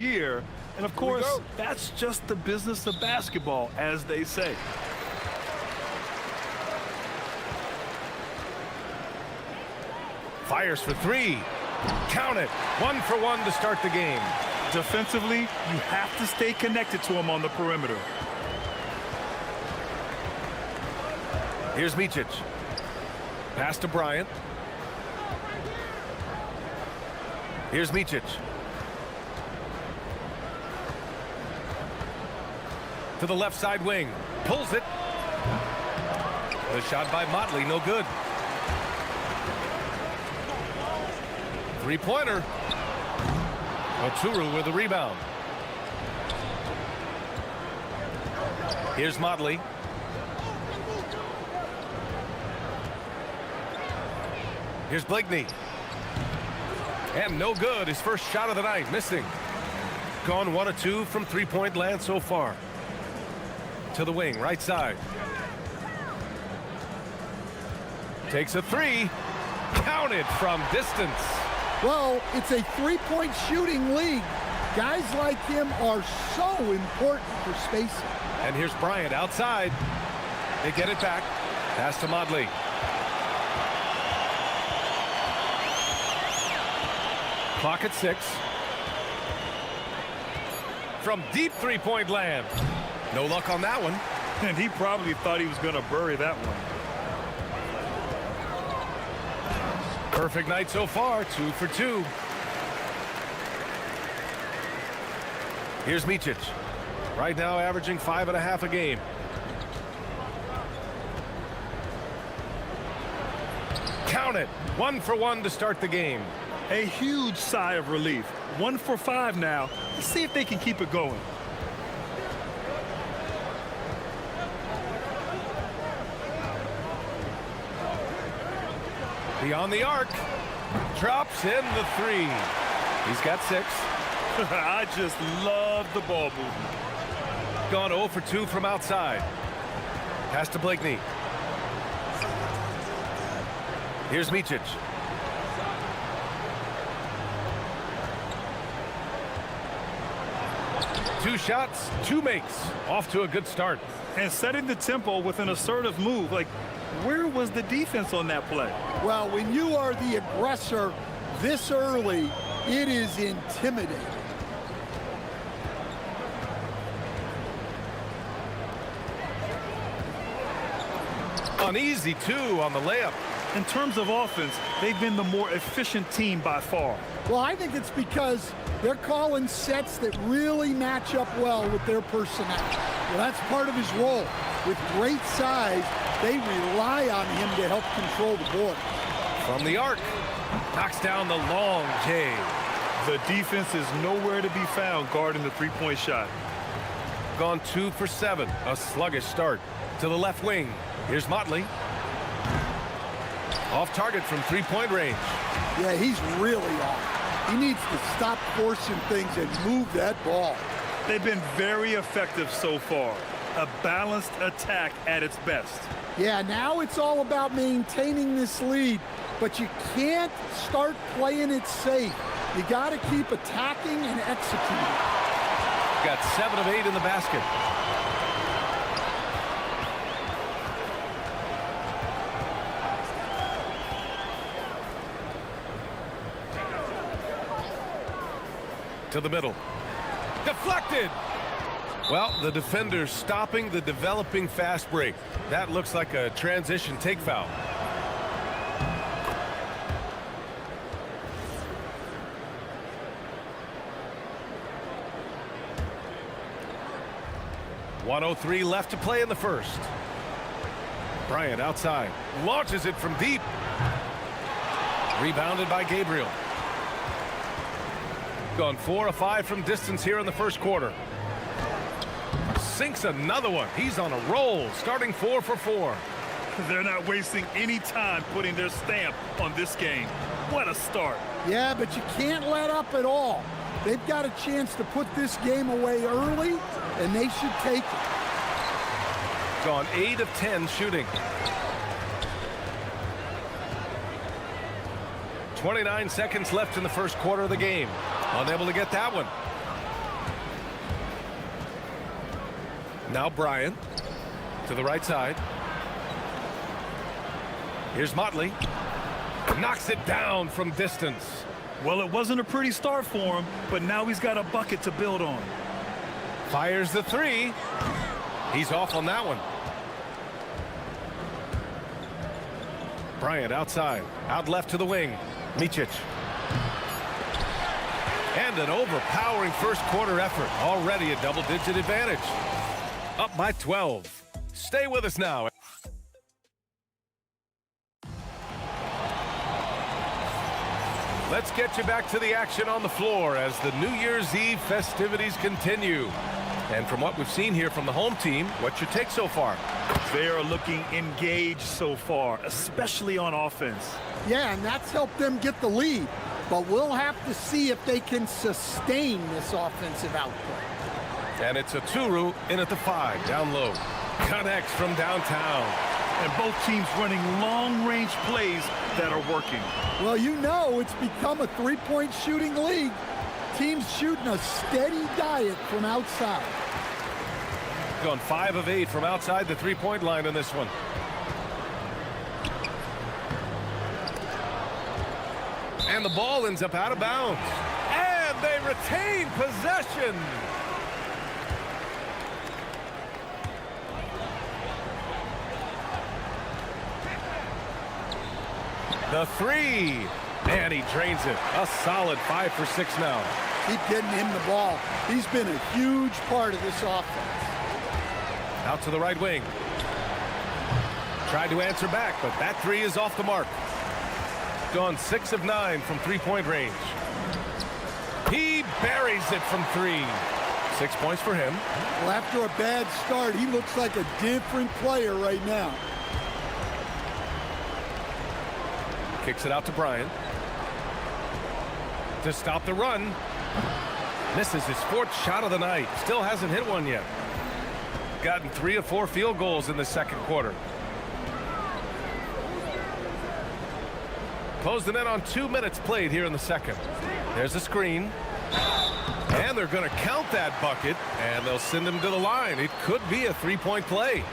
year. And of course, that's just the business of basketball, as they say. Fires for three. Count it. 1 for 1 to start the game. Defensively, you have to stay connected to him on the perimeter. Here's Micic. Pass to Bryant. Here's Micic. To the left side wing. Pulls it. The shot by Motley, no good. Three-pointer. Oturu with the rebound. Here's Motley. Here's Blakeney. And no good. His first shot of the night, missing. Gone 1 of 2 from three-point land so far. To the wing, right side. Takes a three. Counted from distance. Well, it's a three-point shooting league. Guys like him are so important for spacing. And here's Bryant outside. They get it back. Pass to Motley. Clock at 6. From deep three-point land. No luck on that one. And he probably thought he was going to bury that one. Perfect night so far, 2 for 2. Here's Micic. Right now averaging 5.5 a game. Count it. 1 for 1 to start the game. A huge sigh of relief. 1 for 5 now. Let's see if they can keep it going. Beyond the arc. Drops in the three. He's got 6. I just love the ball movement. Gone 0 for 2 from outside. Pass to Blakeney. Here's Micic. Two shots, 2 makes. Off to a good start. And setting the tempo with an assertive move. Like, where was the defense on that play? Well, when you are the aggressor this early, it is intimidating. Uneasy, 2 on the layup. In terms of offense, they've been the more efficient team by far. Well, I think it's because they're calling sets that really match up well with their personnel. Well, that's part of his role. With great size, they rely on him to help control the board. From the arc. Knocks down the long J. The defense is nowhere to be found guarding the three-point shot. Gone 2 for 7. A sluggish start. To the left wing. Here's Motley. Off target from three-point range. Yeah, he's really off. He needs to stop forcing things and move that ball. They've been very effective so far. A balanced attack at its best. Yeah, now it's all about maintaining this lead, but you can't start playing it safe. You got to keep attacking and executing. Got 7 of 8 in the basket. To the middle. Deflected! Well, the defender's stopping the developing fast break. That looks like a transition take foul. .103 left to play in the first. Bryant outside. Launches it from deep. Rebounded by Gabriel. Gone 4 of 5 from distance here in the first quarter. Sinks another one. He's on a roll, starting 4 for 4. They're not wasting any time putting their stamp on this game. What a start. Yeah, but you can't let up at all. They've got a chance to put this game away early, and they should take it. Gone 8 of 10 shooting. 29 seconds left in the first quarter of the game. Unable to get that one. Now Bryant to the right side. Here's Motley. Knocks it down from distance. Well, it wasn't a pretty start for him, but now he's got a bucket to build on. Fires the three. He's off on that one. Bryant outside. Out left to the wing. Micic. And an overpowering first quarter effort. Already a double-digit advantage. Up by 12. Stay with us now. Let's get you back to the action on the floor as the New Year's Eve festivities continue. And from what we've seen here from the home team, what's your take so far? They are looking engaged so far, especially on offense. Yeah, and that's helped them get the lead. But we'll have to see if they can sustain this offensive output. And it's a Turu in at the 5, down low. Connects from downtown. And both teams running long-range plays that are working. Well, you know it's become a three-point shooting league. Teams shooting a steady diet from outside. Gone 5 of 8 from outside the three-point line in this one. And the ball ends up out of bounds. And they retain possession. The three. And he drains it. A solid 5 for 6 now. Keep getting him the ball. He's been a huge part of this offense. Out to the right wing. Tried to answer back, but that three is off the mark. Gone 6 of 9 from three-point range. He buries it from 3. 6 points for him. Well, after a bad start, he looks like a different player right now. Kicks it out to Bryant. To stop the run. Misses his 4th shot of the night. Still hasn't hit one yet. Gotten 3 of 4 field goals in the second quarter. Closed the net on 2 minutes played here in the second. There's a screen. And they're going to count that bucket, and they'll send him to the line. It could be a three-point play.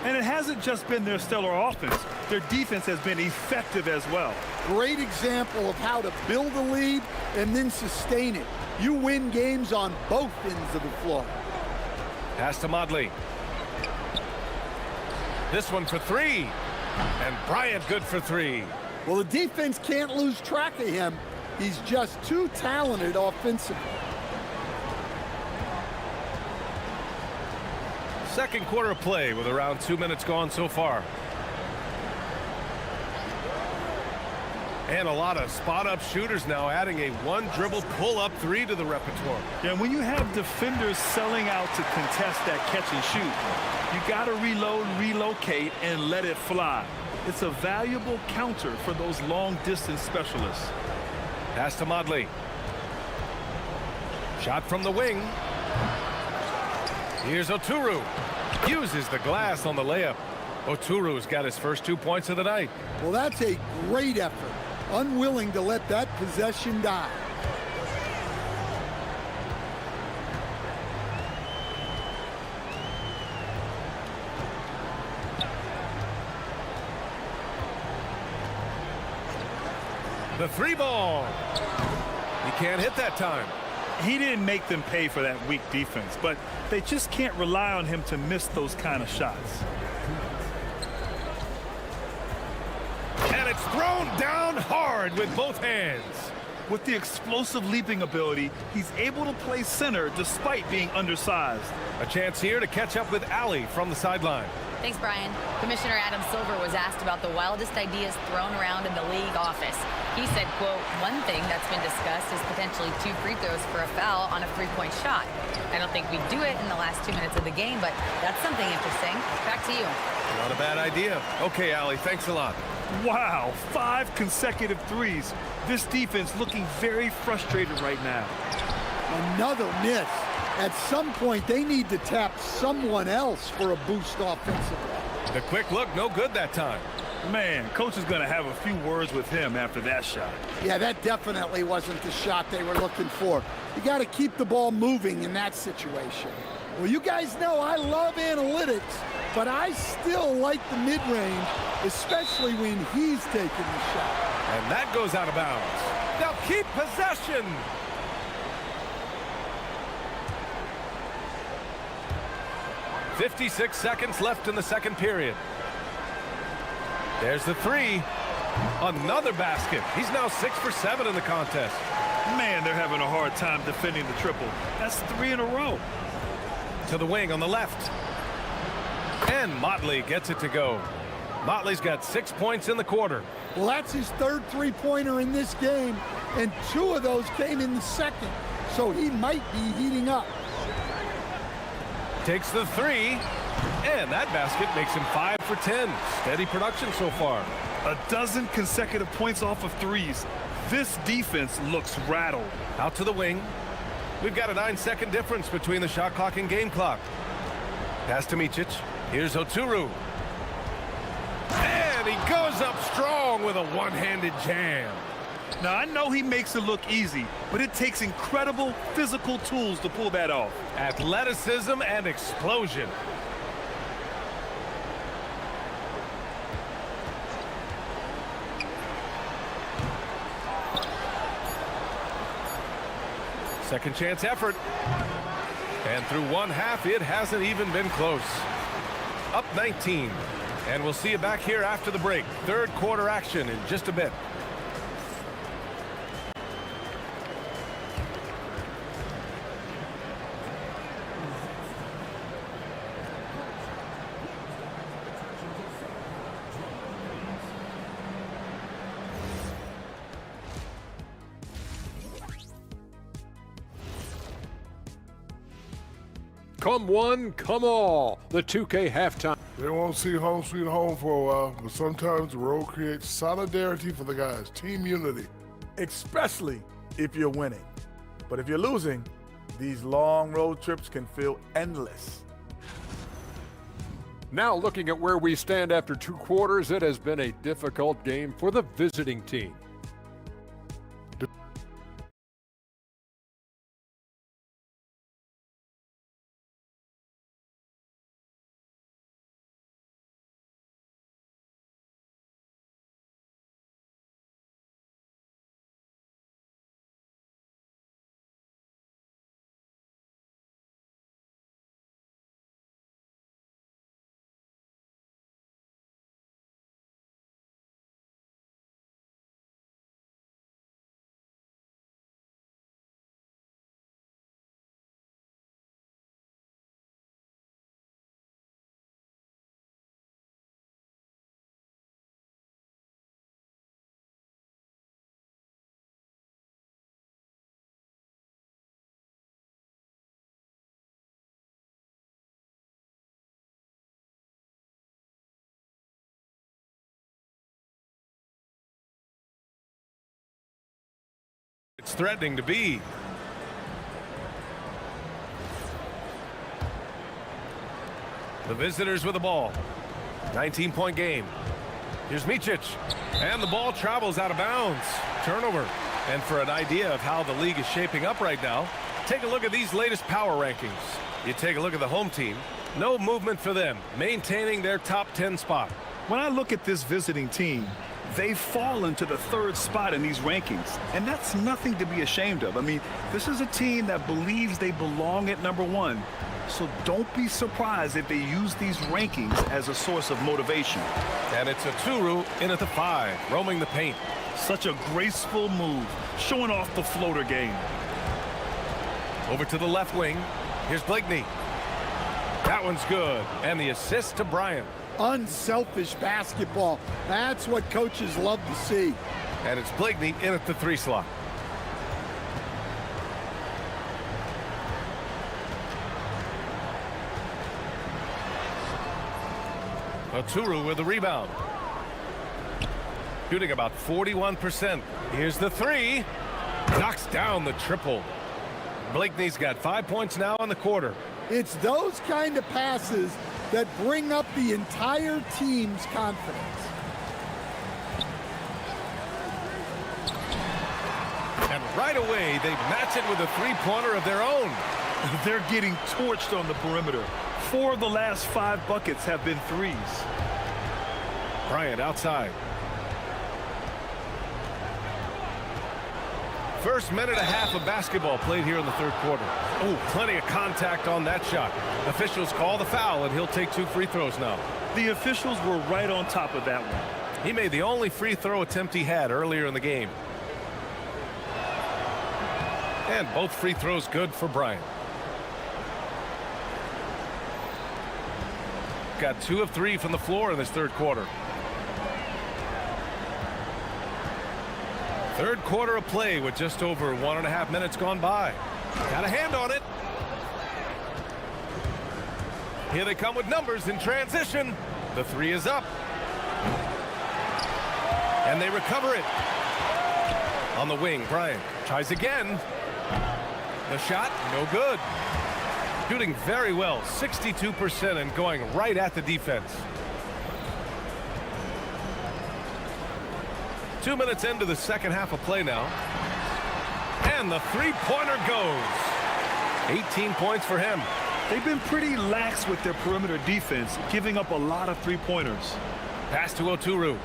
And it hasn't just been their stellar offense. Their defense has been effective as well. Great example of how to build a lead and then sustain it. You win games on both ends of the floor. Pass to Motley. This one for 3. And Bryant good for 3. Well, the defense can't lose track of him. He's just too talented offensively. Second quarter of play with around 2 minutes gone so far. And a lot of spot-up shooters now, adding a one-dribble pull-up 3 to the repertoire. Yeah, when you have defenders selling out to contest that catch and shoot, you got to reload, relocate, and let it fly. It's a valuable counter for those long-distance specialists. Pass to Motley. Shot from the wing. Here's Oturu. Uses the glass on the layup. Oturu's got his first 2 points of the night. Well, that's a great effort. Unwilling to let that possession die. The 3 ball. He can't hit that time. He didn't make them pay for that weak defense, but they just can't rely on him to miss those kind of shots. And it's thrown down hard with both hands. With the explosive leaping ability, he's able to play center despite being undersized. A chance here to catch up with Allie from the sideline. Thanks, Brian. Commissioner Adam Silver was asked about the wildest ideas thrown around in the league office. He said, quote, "One thing that's been discussed is potentially 2 free throws for a foul on a 3-point shot. I don't think we do it in the last 2 minutes of the game, but that's something interesting." Back to you. Not a bad idea. Okay, Allie, thanks a lot. Wow, 5 consecutive threes. This defense looking very frustrated right now. Another miss. At some point, they need to tap someone else for a boost offensively. The quick look, no good that time. Man, coach is going to have a few words with him after that shot. Yeah, that definitely wasn't the shot they were looking for. You got to keep the ball moving in that situation. Well, you guys know I love analytics, but I still like the mid-range, especially when he's taking the shot. And that goes out of bounds. They'll keep possession. "56 seconds left in the second period. There's the three. Another basket. He's now 6 for 7 in the contest. Man, they're having a hard time defending the triple. That's 3 in a row. To the wing on the left. And Motley gets it to go. Motley's got 6 points in the quarter. Well, that's his third three-pointer in this game, and 2 of those came in the second, so he might be heating up. Takes the three, and that basket makes him 5 for 10. Steady production so far. A dozen consecutive points off of threes. This defense looks rattled. Out to the wing. We've got a 9-second difference between the shot clock and game clock. Pass to Micic. Here's Oturu. And he goes up strong with a one-handed jam. Now, I know he makes it look easy, but it takes incredible physical tools to pull that off. Athleticism and explosion. Second chance effort. And through one half, it hasn't even been close. Up 19. And we'll see you back here after the break. Third quarter action in just a bit. Come one, come all. The 2K halftime. They won't see home sweet home for a while, but sometimes the road creates solidarity for the guys, team unity. Especially if you're winning. But if you're losing, these long road trips can feel endless. Now looking at where we stand after 2 quarters, it has been a difficult game for the visiting team. It's threatening to be. The visitors with the ball. 19-point game. Here's Micic. And the ball travels out of bounds. Turnover. And for an idea of how the league is shaping up right now, take a look at these latest power rankings. You take a look at the home team. No movement for them, maintaining their top 10 spot. When I look at this visiting team, they've fallen to the 3rd spot in these rankings, and that's nothing to be ashamed of. I mean, this is a team that believes they belong at number 1, so don't be surprised if they use these rankings as a source of motivation. And it's Oturu in at the 5, roaming the paint. Such a graceful move, showing off the floater game. Over to the left wing. Here's Blakeney. That one's good. And the assist to Bryant. Unselfish basketball. That's what coaches love to see. And it's Blakeney in at the 3 slot. Oturu with the rebound. Shooting about 41%. Here's the 3. Knocks down the triple. Blakeney's got 5 points now in the quarter. It's those kind of passes that bring up the entire team's confidence. And right away, they match it with a 3-pointer of their own. They're getting torched on the perimeter. 4 of the last 5 buckets have been threes. Bryant outside. First minute and a half of basketball played here in the third quarter. Oh, plenty of contact on that shot. Officials call the foul, and he'll take 2 free throws now. The officials were right on top of that one. He made the only free throw attempt he had earlier in the game. And both free throws good for Bryant. Got 2 of 3 from the floor in this third quarter. Third quarter of play with just over 1.5 minutes gone by. Got a hand on it. Here they come with numbers in transition. The 3 is up. And they recover it. On the wing, Bryant tries again. The shot, no good. Shooting very well, 62%, and going right at the defense. 2 minutes into the second half of play now. And the three-pointer goes. 18 points for him. They've been pretty lax with their perimeter defense, giving up a lot of three-pointers. Pass to Oturu.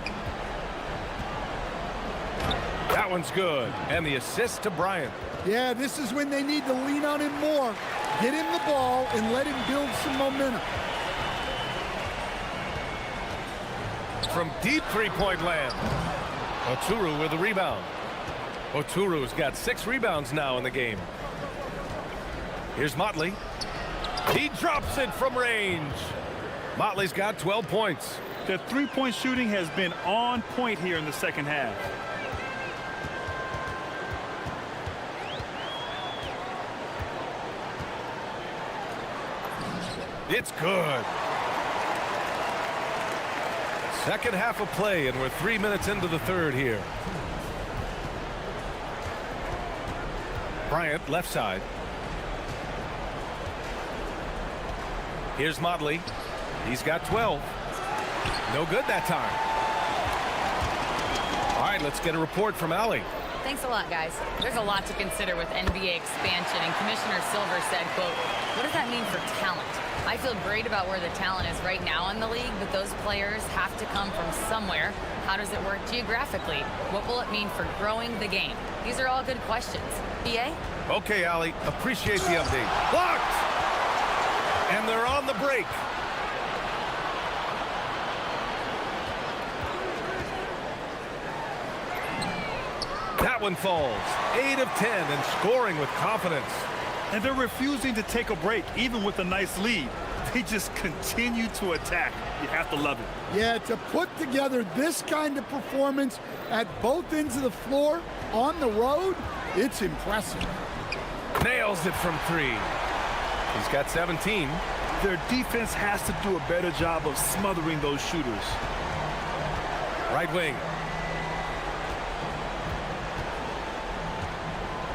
That one's good. And the assist to Bryant. Yeah, this is when they need to lean on him more. Get him the ball and let him build some momentum. From deep three-point land. Oturu with the rebound. Oturu's got 6 rebounds now in the game. Here's Motley. He drops it from range. Motley's got 12 points. The three-point shooting has been on point here in the second half. It's good. Second half of play, and we're 3 minutes into the third here. Bryant, left side. Here's Motley. He's got 12. No good that time. All right, let's get a report from Allie. Thanks a lot, guys. There's a lot to consider with NBA expansion, and Commissioner Silver said, quote, "What does that mean for talent? I feel great about where the talent is right now in the league, but those players have to come from somewhere. How does it work geographically? What will it mean for growing the game?" These are all good questions. BA? Okay, Allie, appreciate the update. Blocked! And they're on the break. That one falls. 8 of 10 and scoring with confidence. And they're refusing to take a break, even with a nice lead. They just continue to attack. You have to love it. Yeah, to put together this kind of performance at both ends of the floor on the road, it's impressive. Nails it from 3. He's got 17. Their defense has to do a better job of smothering those shooters. Right wing.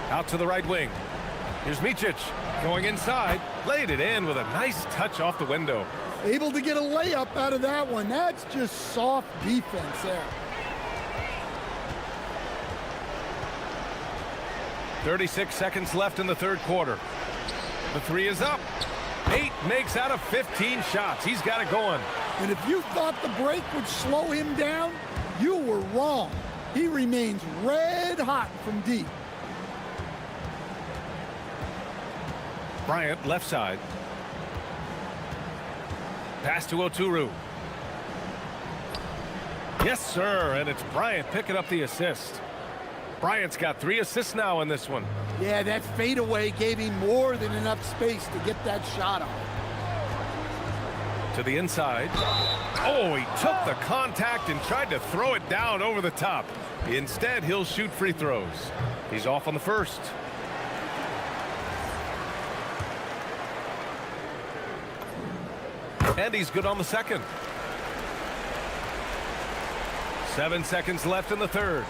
Out to the right wing. Here's Micic going inside. Laid it in with a nice touch off the window. Able to get a layup out of that one. That's just soft defense there. 36 seconds left in the third quarter. The 3 is up. 8 makes out of 15 shots. He's got it going. And if you thought the break would slow him down, you were wrong. He remains red hot from deep. Bryant, left side. Pass to Oturu. Yes, sir, and it's Bryant picking up the assist. Bryant's got 3 assists now in this one. Yeah, that fadeaway gave him more than enough space to get that shot off. To the inside. Oh, he took the contact and tried to throw it down over the top. Instead, he'll shoot free throws. He's off on the first. And he's good on the second. 7 seconds left in the third.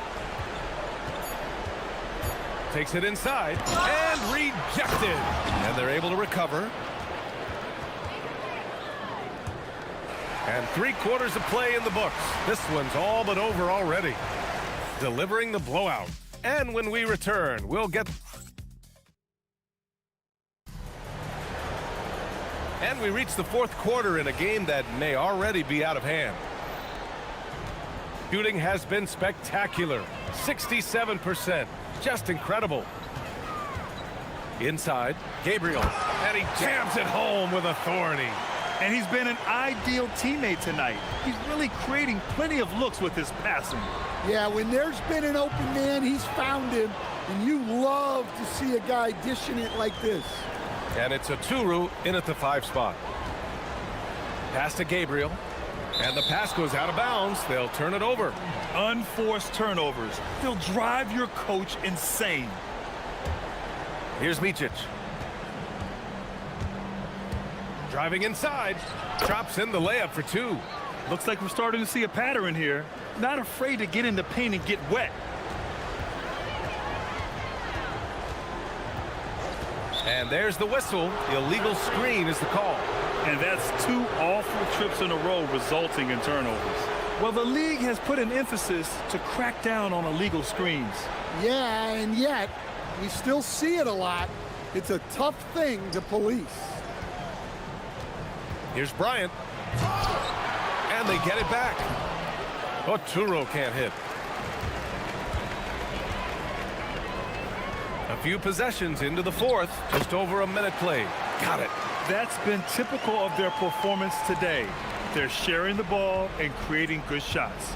Takes it inside and rejected. And they're able to recover. And 3 quarters of play in the books. This one's all but over already. Delivering the blowout. And when we return, we'll get... And we reach the fourth quarter in a game that may already be out of hand. Shooting has been spectacular. 67%. Just incredible. Inside, Gabriel. And he jams it home with authority. And he's been an ideal teammate tonight. He's really creating plenty of looks with his passing. Yeah, when there's been an open man, he's found him. And you love to see a guy dishing it like this. And it's a Turu in at the 5 spot. Pass to Gabriel. And the pass goes out of bounds. They'll turn it over. Unforced turnovers. They'll drive your coach insane. Here's Micic. Driving inside. Drops in the layup for 2. Looks like we're starting to see a pattern here. Not afraid to get in the paint and get wet. And there's the whistle. Illegal screen is the call. And that's 2 awful trips in a row resulting in turnovers. Well, the league has put an emphasis to crack down on illegal screens. Yeah, and yet, we still see it a lot. It's a tough thing to police. Here's Bryant. And they get it back. Turo can't hit. A few possessions into the fourth. Just over a minute played. Got it. That's been typical of their performance today. They're sharing the ball and creating good shots.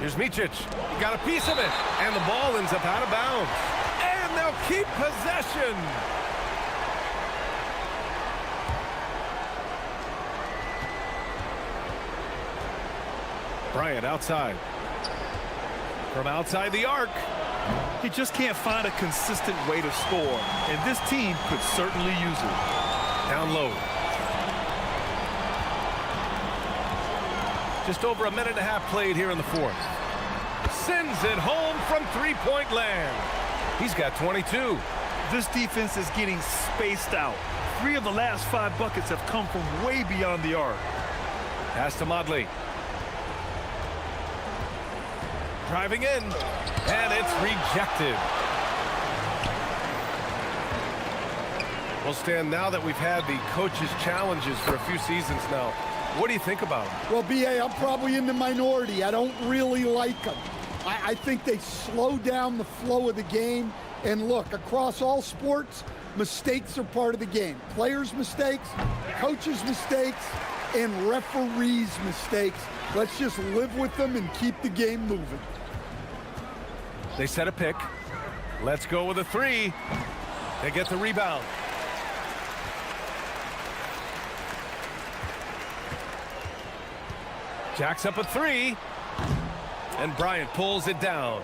Here's Micic. He got a piece of it. And the ball ends up out of bounds. And they'll keep possession. Bryant outside. From outside the arc. He just can't find a consistent way to score, and this team could certainly use it. Down low. Just over a minute and a half played here in the fourth. Sends it home from three-point land. He's got 22. This defense is getting spaced out. 3 of the last 5 buckets have come from way beyond the arc. Pass to Modley. Driving in, and it's rejected. Well, Stan, now that we've had the coaches' challenges for a few seasons now, what do you think about them? Well, B.A., I'm probably in the minority. I don't really like them. I think they slow down the flow of the game. And look, across all sports, mistakes are part of the game. Players' mistakes, coaches' mistakes, and referees' mistakes. Let's just live with them and keep the game moving. They set a pick. Let's go with a 3. They get the rebound. Jacks up a 3. And Bryant pulls it down.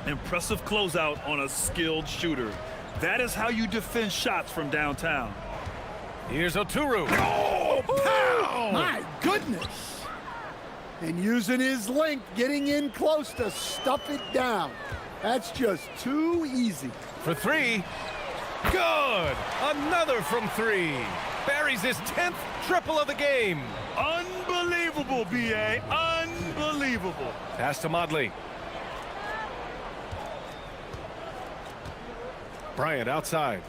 Impressive closeout on a skilled shooter. That is how you defend shots from downtown. Here's Oturu. Oh, pow! My goodness. And using his length, getting in close to stuff it down. That's just too easy. For 3. Good. Another from 3. Buries his 10th triple of the game. Unbelievable, B.A. Unbelievable. Pass to Modley. Bryant outside.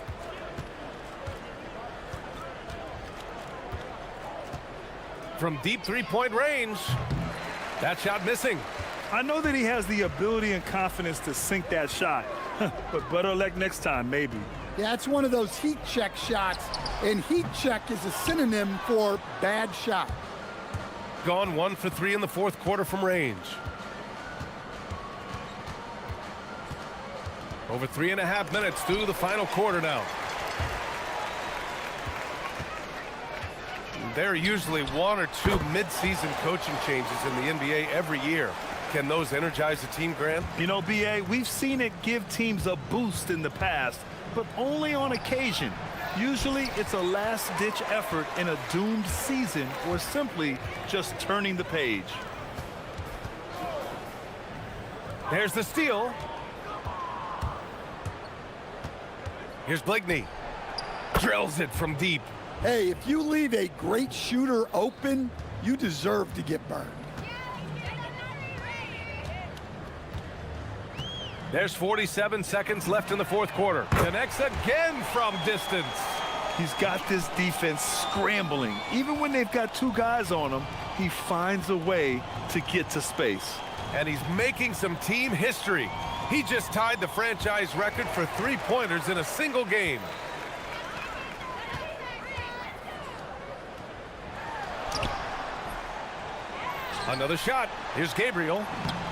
From deep three-point range. That shot missing. I know that he has the ability and confidence to sink that shot, but better luck next time, maybe. Yeah, it's one of those heat check shots, and heat check is a synonym for bad shot. Gone 1 for 3 in the fourth quarter from range. Over 3.5 minutes through the final quarter now. There are usually 1 or 2 mid-season coaching changes in the NBA every year. Can those energize the team, Grant? You know, B.A., we've seen it give teams a boost in the past, but only on occasion. Usually it's a last-ditch effort in a doomed season or simply just turning the page. There's the steal. Here's Blakeney. Drills it from deep. Hey, if you leave a great shooter open, you deserve to get burned. There's 47 seconds left in the fourth quarter. Connects again from distance. He's got this defense scrambling. Even when they've got two guys on him, he finds a way to get to space. And he's making some team history. He just tied the franchise record for three-pointers in a single game. Another shot. Here's Gabriel.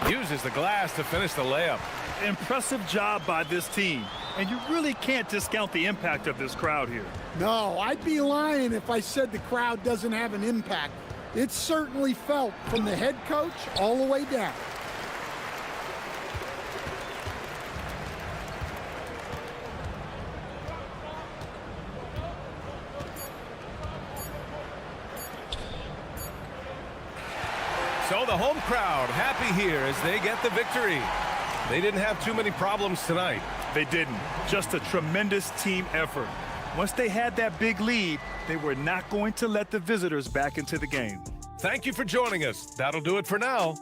Uses the glass to finish the layup. Impressive job by this team. And you really can't discount the impact of this crowd here. No, I'd be lying if I said the crowd doesn't have an impact. It's certainly felt from the head coach all the way down. So the home crowd happy here as they get the victory. They didn't have too many problems tonight. They didn't. Just a tremendous team effort. Once they had that big lead, they were not going to let the visitors back into the game. Thank you for joining us. That'll do it for now.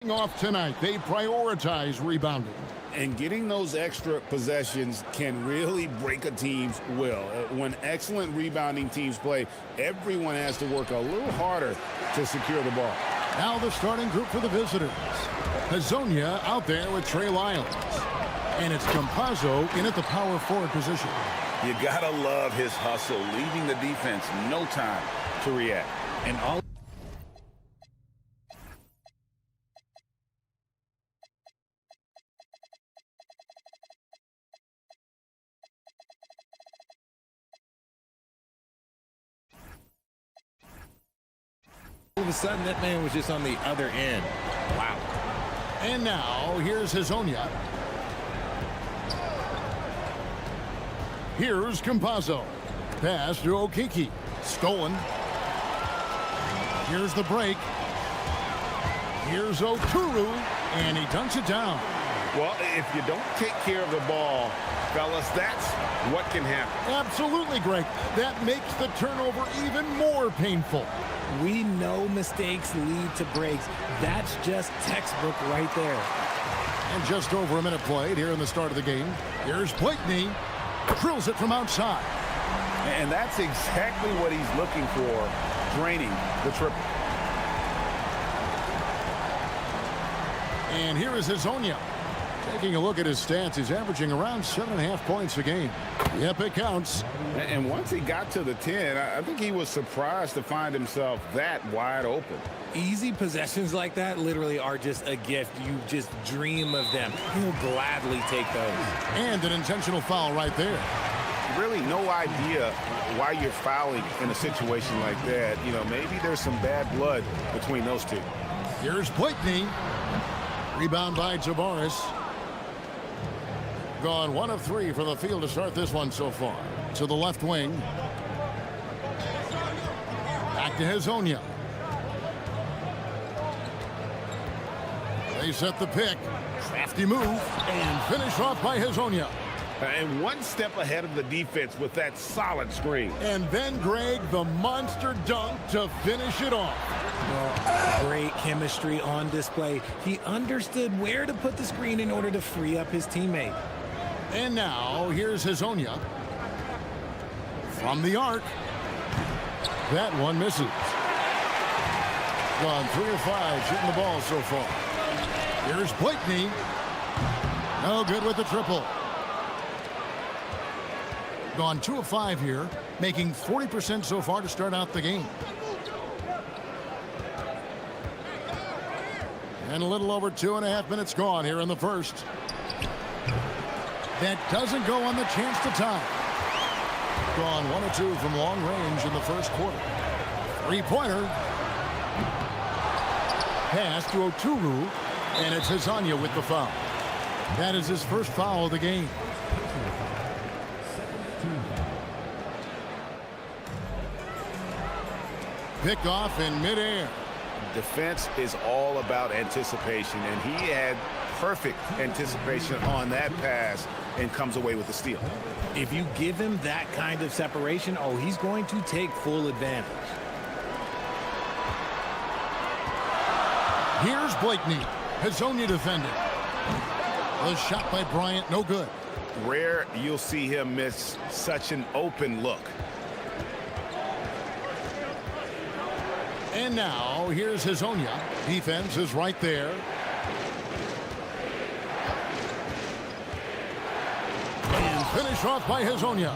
Off tonight, they prioritize rebounding. And getting those extra possessions can really break a team's will. When excellent rebounding teams play, everyone has to work a little harder to secure the ball. Now the starting group for the visitors. Hazonia out there with Trey Lyles. And it's Campazzo in at the power forward position. You gotta love his hustle, leaving the defense no time to react. And all all of a sudden, that man was just on the other end. Wow. And now, here's Hazonia. Here's Campazzo. Pass to Okiki. Stolen. Here's the break. Here's Oturu, and he dunks it down. Well, if you don't take care of the ball, fellas, that's what can happen. Absolutely, Greg. That makes the turnover even more painful. We know mistakes lead to breaks. That's just textbook right there. And just over a minute played here in the start of the game. Here's Blakeney. Drills it from outside. And that's exactly what he's looking for, draining the triple. And here is Hazonia. Taking a look at his stats, he's averaging around 7.5 points a game. Yep, it counts. And once he got to the 10, I think he was surprised to find himself that wide open. Easy possessions like that literally are just a gift. You just dream of them. He'll gladly take those. And an intentional foul right there. Really no idea why you're fouling in a situation like that. You know, maybe there's some bad blood between those two. Here's Blakeney. Rebound by Tavares. Gone 1 of 3 for the field to start this one so far. To the left wing. Back to Hazonia. They set the pick. Crafty move. And finish off by Hazonia. And one step ahead of the defense with that solid screen. And then, Greg, the monster dunk to finish it off. Well, great chemistry on display. He understood where to put the screen in order to free up his teammate. And now, here's Hazonia. From the arc. That one misses. Gone 3 of 5 shooting the ball so far. Here's Blakeney. No good with the triple. Gone 2 of 5 here, making 40% so far to start out the game. And a little over 2.5 minutes gone here in the first. That doesn't go on the chance to tie. Gone 1 of 2 from long range in the first quarter. Three-pointer. Pass to Oturu, and it's Hazonia with the foul. That is his first foul of the game. Pick off in midair. Defense is all about anticipation, and he had perfect anticipation on that pass and comes away with the steal. If you give him that kind of separation, oh, he's going to take full advantage. Here's Blakeney. Hazonia defending. The shot by Bryant, no good. Rare you'll see him miss such an open look. And now, here's Hazonia. Defense is right there. And finish off by Hazonia.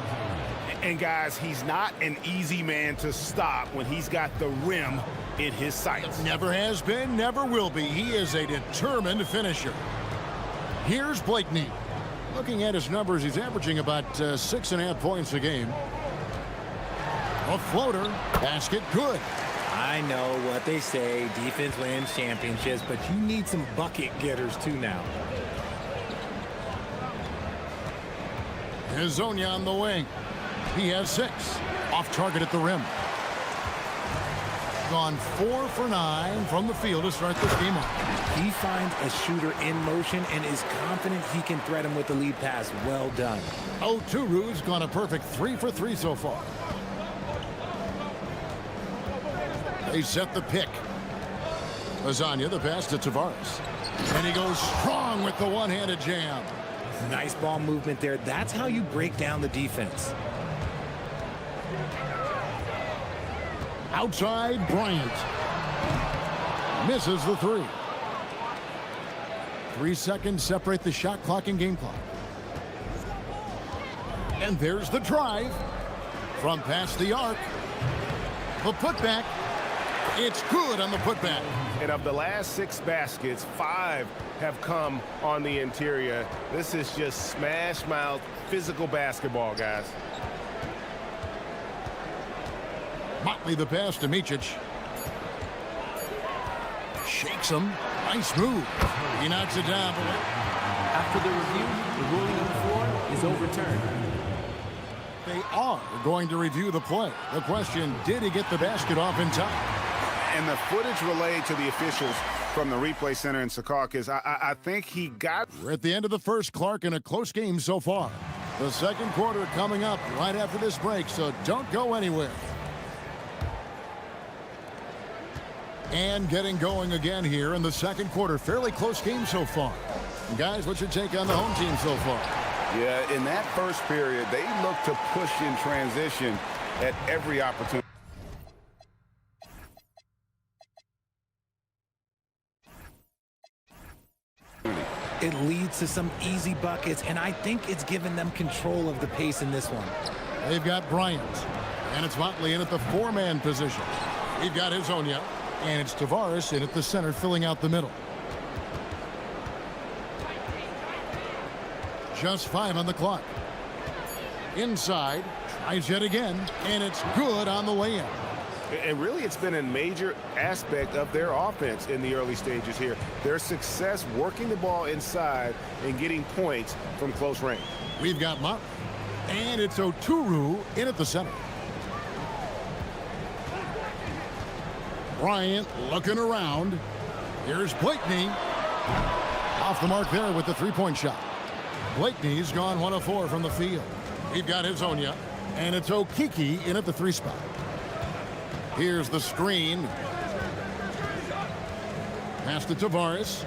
And guys, he's not an easy man to stop when he's got the rim in his sights. Never has been, never will be. He is a determined finisher. Here's Blakeney. Looking at his numbers, he's averaging about 6.5 points a game. A floater. Basket good. I know what they say, defense wins championships, but you need some bucket getters too now. Hazonia on the wing. He has 6. Off target at the rim. Gone 4 for 9 from the field to start this game off. He finds a shooter in motion and is confident he can threat him with the lead pass. Well done. Oturu's gone a perfect 3 for 3 so far. They set the pick. Lasagna, the pass to Tavares. And he goes strong with the one-handed jam. Nice ball movement there. That's how you break down the defense. Outside, Bryant. Misses the three. 3 seconds separate the shot clock and game clock. And there's the drive. From past the arc. The putback. It's good on the putback. And of the last 6 baskets, 5 have come on the interior. This is just smash mouth physical basketball, guys. Motley the pass to Micic. Shakes him. Nice move. He knocks it down. After the review, the ruling on the floor is overturned. They are going to review the play. The question, did he get the basket off in time? And the footage relayed to the officials from the replay center in Secaucus, I think he got... We're at the end of the first, Clark, in a close game so far. The second quarter coming up right after this break, so don't go anywhere. And getting going again here in the second quarter. Fairly close game so far. Guys, what's your take on the home team so far? Yeah, in that first period, they looked to push in transition at every opportunity. It leads to some easy buckets, and I think it's given them control of the pace in this one. They've got Bryant, and it's Motley in at the 4-man position. We've got Hezonja, and it's Tavares in at the center, filling out the middle. Just 5 on the clock. Inside, tries yet again, and it's good on the way in. And really, it's been a major aspect of their offense in the early stages here. Their success working the ball inside and getting points from close range. We've got Motley, and it's Oturu in at the center. Bryant looking around. Here's Blakeney. Off the mark there with the three-point shot. Blakeney's gone 1 of 4 from the field. We've got Hezonja, and it's Okiki in at the 3 spot. Here's the screen. Pass to Tavares.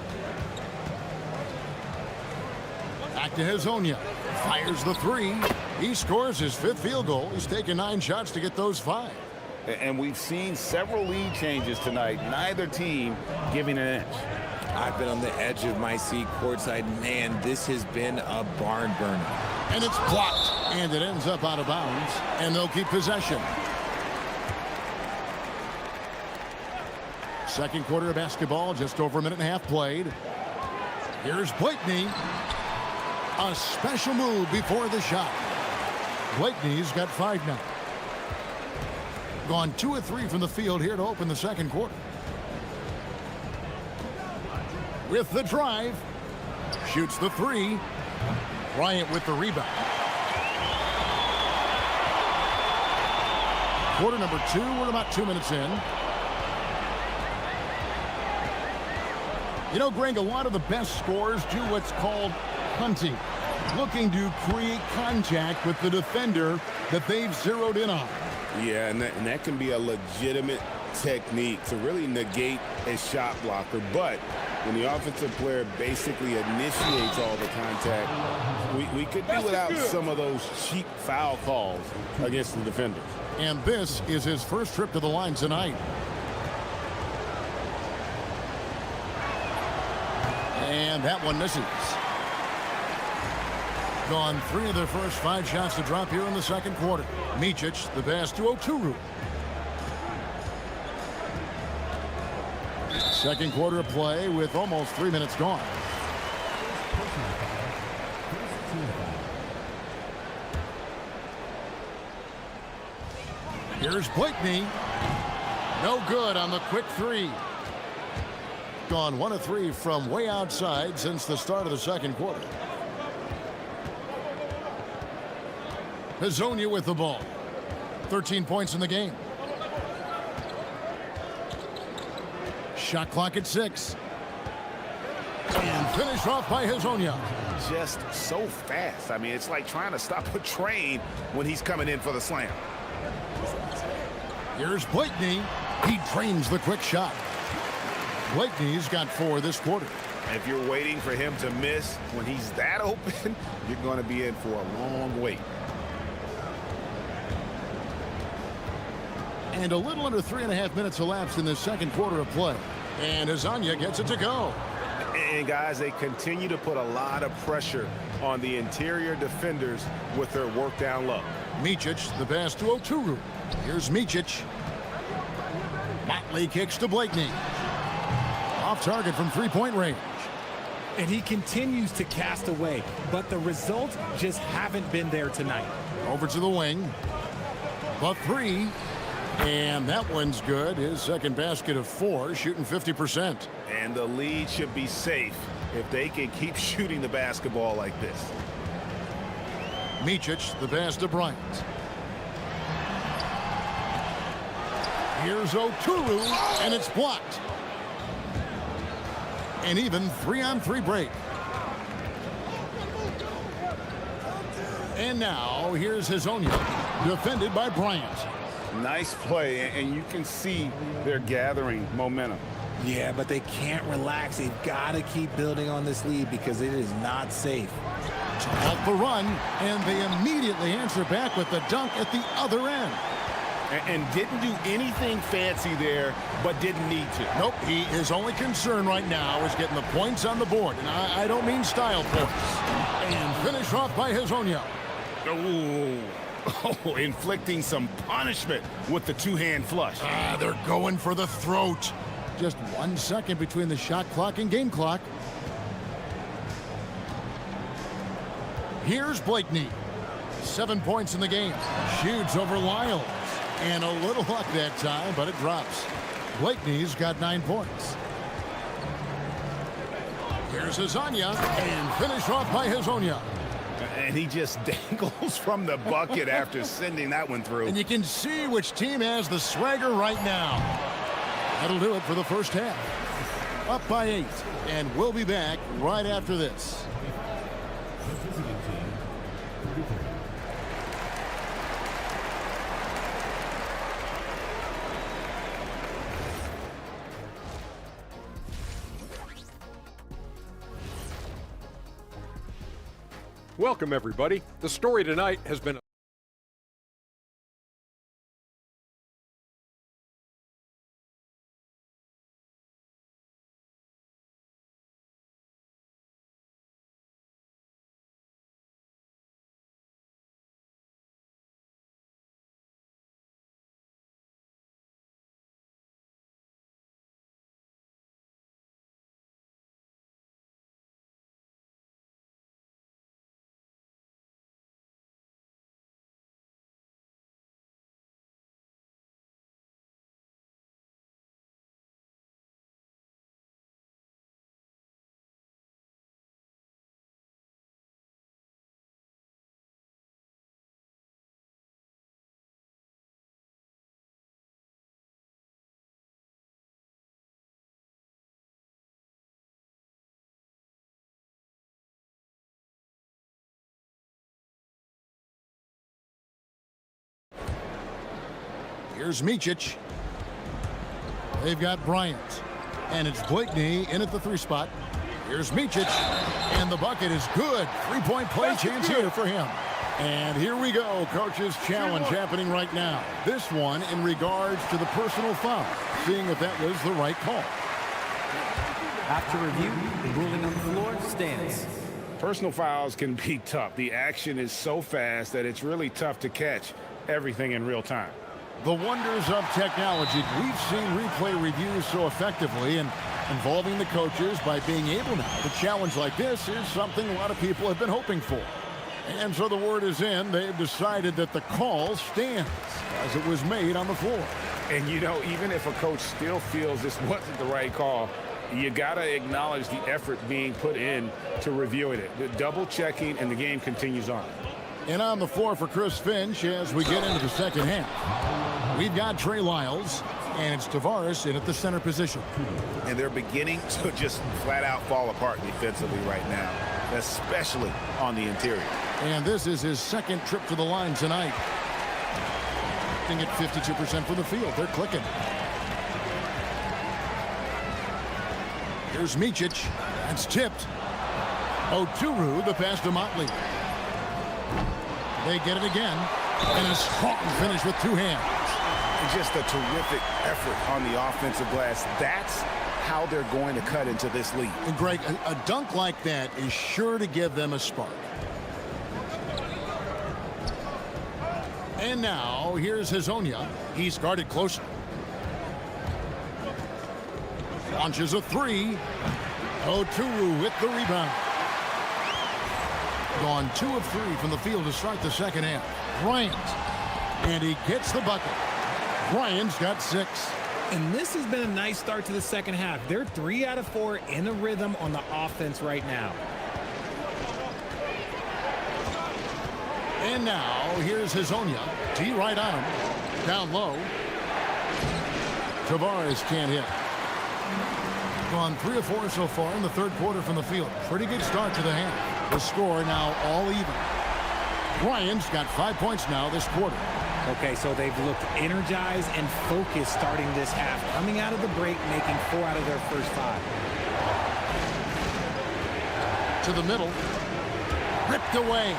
Back to Hezonja. Fires the 3. He scores his 5th field goal. He's taken 9 shots to get those 5. And we've seen several lead changes tonight. Neither team giving an inch. I've been on the edge of my seat courtside. Man, this has been a barn burner. And it's blocked. And it ends up out of bounds. And they'll keep possession. Second quarter of basketball, just over a minute and a half played. Here's Blakeney. A special move before the shot. Blakeney's got 5 now. Gone 2 of 3 from the field here to open the second quarter. With the drive. Shoots the 3. Bryant with the rebound. Quarter number 2. We're about 2 minutes in. You know, Greg, a lot of the best scorers do what's called hunting. Looking to create contact with the defender that they've zeroed in on. Yeah, and that can be a legitimate technique to really negate a shot blocker. But when the offensive player basically initiates all the contact, we could do without some of those cheap foul calls against the defenders. And this is his first trip to the line tonight. And that one misses. Gone 3 of their first 5 shots to drop here in the second quarter. Micic, the pass to Oturu. Second quarter of play with almost 3 minutes gone. Here's Blakeney. No good on the quick 3. Gone 1 of 3 from way outside since the start of the second quarter. Hezonja with the ball. 13 points in the game. Shot clock at 6. And finished off by Hezonja. Just so fast. I mean, it's like trying to stop a train when he's coming in for the slam. Here's Blakeney. He drains the quick shot. Blakeney's got 4 this quarter. If you're waiting for him to miss when he's that open, you're going to be in for a long wait. And a little under 3.5 minutes elapsed in the second quarter of play. And Azania gets it to go. And guys, they continue to put a lot of pressure on the interior defenders with their work down low. Micic, the pass to Oturu. Here's Micic. Motley kicks to Blakeney. Off target from three-point range. And he continues to cast away, but the results just haven't been there tonight. Over to the wing. The 3. And that one's good. His second basket of 4, shooting 50%. And the lead should be safe if they can keep shooting the basketball like this. Micic, the pass to Bryant. Here's Oturu, and it's blocked. An even 3-on-3 break. And now, here's Hazonia, defended by Bryant. Nice play, and you can see they're gathering momentum. Yeah, but they can't relax. They've got to keep building on this lead because it is not safe. Off the run, and they immediately answer back with the dunk at the other end. And didn't do anything fancy there, but didn't need to. Nope, his only concern right now is getting the points on the board. And I don't mean style points. And finish off by Hazonia. Oh, inflicting some punishment with the two-hand flush. They're going for the throat. Just 1 second between the shot clock and game clock. Here's Blakeney. 7 points in the game. Shoots over Lyles. And a little luck that time, but it drops. Blakeney's got 9 points. Here's Hazonia, and finish off by Hazonia. And he just dangles from the bucket after sending that one through. And you can see which team has the swagger right now. That'll do it for the first half. Up by 8, and we'll be back right after this. Welcome, everybody. The story tonight has been Here's Micic. They've got Bryant. And it's Blakeney in at the 3 spot. Here's Micic. And the bucket is good. 3-point play chance here for him. And here we go. Coach's challenge happening right now. This one in regards to the personal foul. Seeing if that was the right call. After review, the ruling on the floor stands. Personal fouls can be tough. The action is so fast that it's really tough to catch everything in real time. The wonders of technology. We've seen replay reviews so effectively and involving the coaches by being able now to challenge like this is something a lot of people have been hoping for. And so the word is in. They've decided that the call stands as it was made on the floor. And you know, even if a coach still feels this wasn't the right call, you got to acknowledge the effort being put in to reviewing it. The double checking, and the game continues on. And on the floor for Chris Finch as we get into the second half. We've got Trey Lyles, and it's Tavares in at the center position. And they're beginning to just flat out fall apart defensively right now, especially on the interior. And this is his second trip to the line tonight. At 52% from the field. They're clicking. Here's Micic. It's tipped. Oturu, the pass to Motley. They get it again. And a strong finish with two hands. Just a terrific effort on the offensive glass. That's how they're going to cut into this lead. And Greg, a dunk like that is sure to give them a spark. And now, here's Hazonia. He's guarded closer. Launches a three. Oturu with the rebound. Gone 2 of 3 from the field to start the second half. Bryant. And he gets the bucket. Bryant's got 6. And this has been a nice start to the second half. They're 3 out of 4 in a rhythm on the offense right now. And now, here's Hazonia. T right on him. Down low. Tavares can't hit. Gone 3 of 4 so far in the third quarter from the field. Pretty good start to the half. The score now all even. Bryant's got 5 points now this quarter. Okay, so they've looked energized and focused starting this half. Coming out of the break, making 4 out of their first 5. To the middle. Ripped away.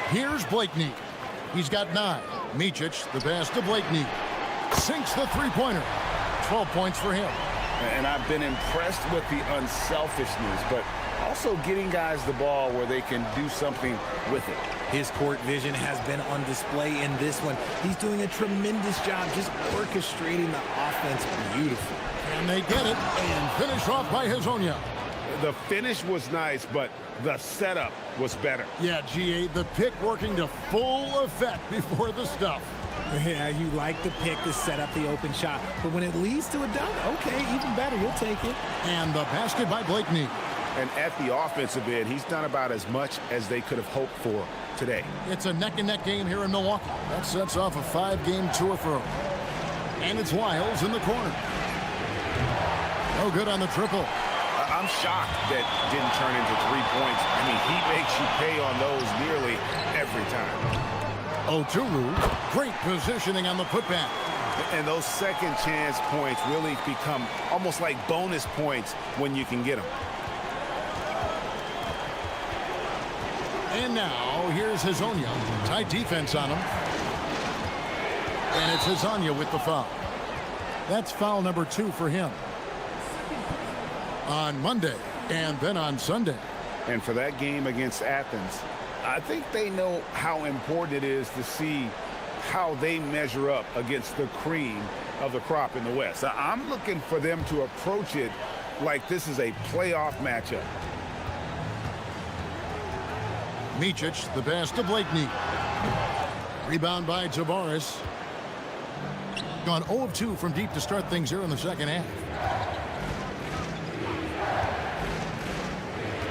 Here's Blakeney. He's got 9. Micic, the pass to Blakeney. Sinks the three-pointer. 12 points for him. And I've been impressed with the unselfishness, but also getting guys the ball where they can do something with it. His court vision has been on display in this one. He's doing a tremendous job just orchestrating the offense beautifully. And they get it and finish off by Hazonia. The finish was nice, but the setup was better. Yeah, GA, the pick working to full effect before the stuff. Yeah, you like the pick to set up the open shot, but when it leads to a dunk, okay, even better, you'll take it. And the basket by Blakeney. And at the offensive end, he's done about as much as they could have hoped for today. It's a neck-and-neck game here in Milwaukee. That sets off a 5-game tour for him. And it's Wiles in the corner. No good on the triple. I'm shocked that didn't turn into 3 points. I mean, he makes you pay on those nearly every time. Oturu, great positioning on the putback. And those second chance points really become almost like bonus points when you can get them. And now, here's Hazonia. Tight defense on him. And it's Hazonia with the foul. That's foul number 2 for him. On Monday, and then on Sunday. And for that game against Athens, I think they know how important it is to see how they measure up against the cream of the crop in the West. I'm looking for them to approach it like this is a playoff matchup. Micic, the pass to Blakeney. Rebound by Tavares. Gone 0 of 2 from deep to start things here in the second half.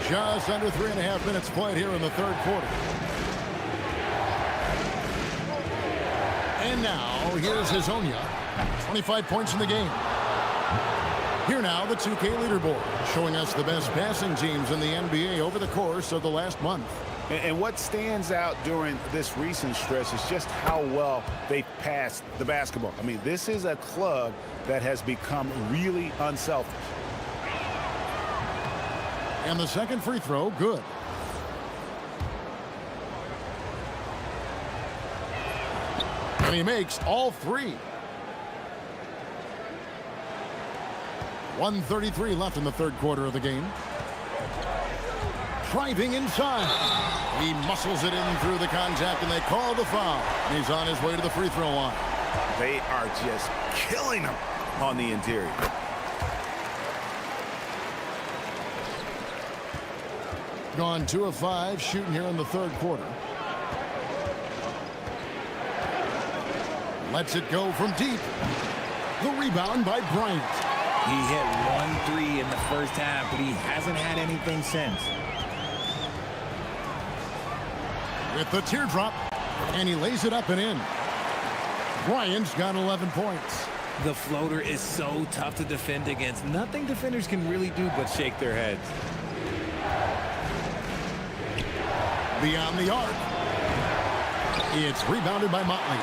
Just under 3.5 minutes played here in the third quarter. And now, here's Hazonia. 25 points in the game. Here now, the 2K leaderboard, showing us the best passing teams in the NBA over the course of the last month. And what stands out during this recent stretch is just how well they passed the basketball. I mean, this is a club that has become really unselfish. And the second free throw, good. And he makes all 3. 1:33 left in the third quarter of the game. Driving inside. He muscles it in through the contact, and they call the foul. And he's on his way to the free throw line. They are just killing him on the interior. Gone 2 of 5 shooting here in the third quarter. Lets it go from deep. The rebound by Bryant. He hit 1 3 in the first half, but he hasn't had anything since. With the teardrop, and he lays it up and in. Bryant's got 11 points. The floater is so tough to defend against. Nothing defenders can really do but shake their heads. Beyond the arc. It's rebounded by Motley.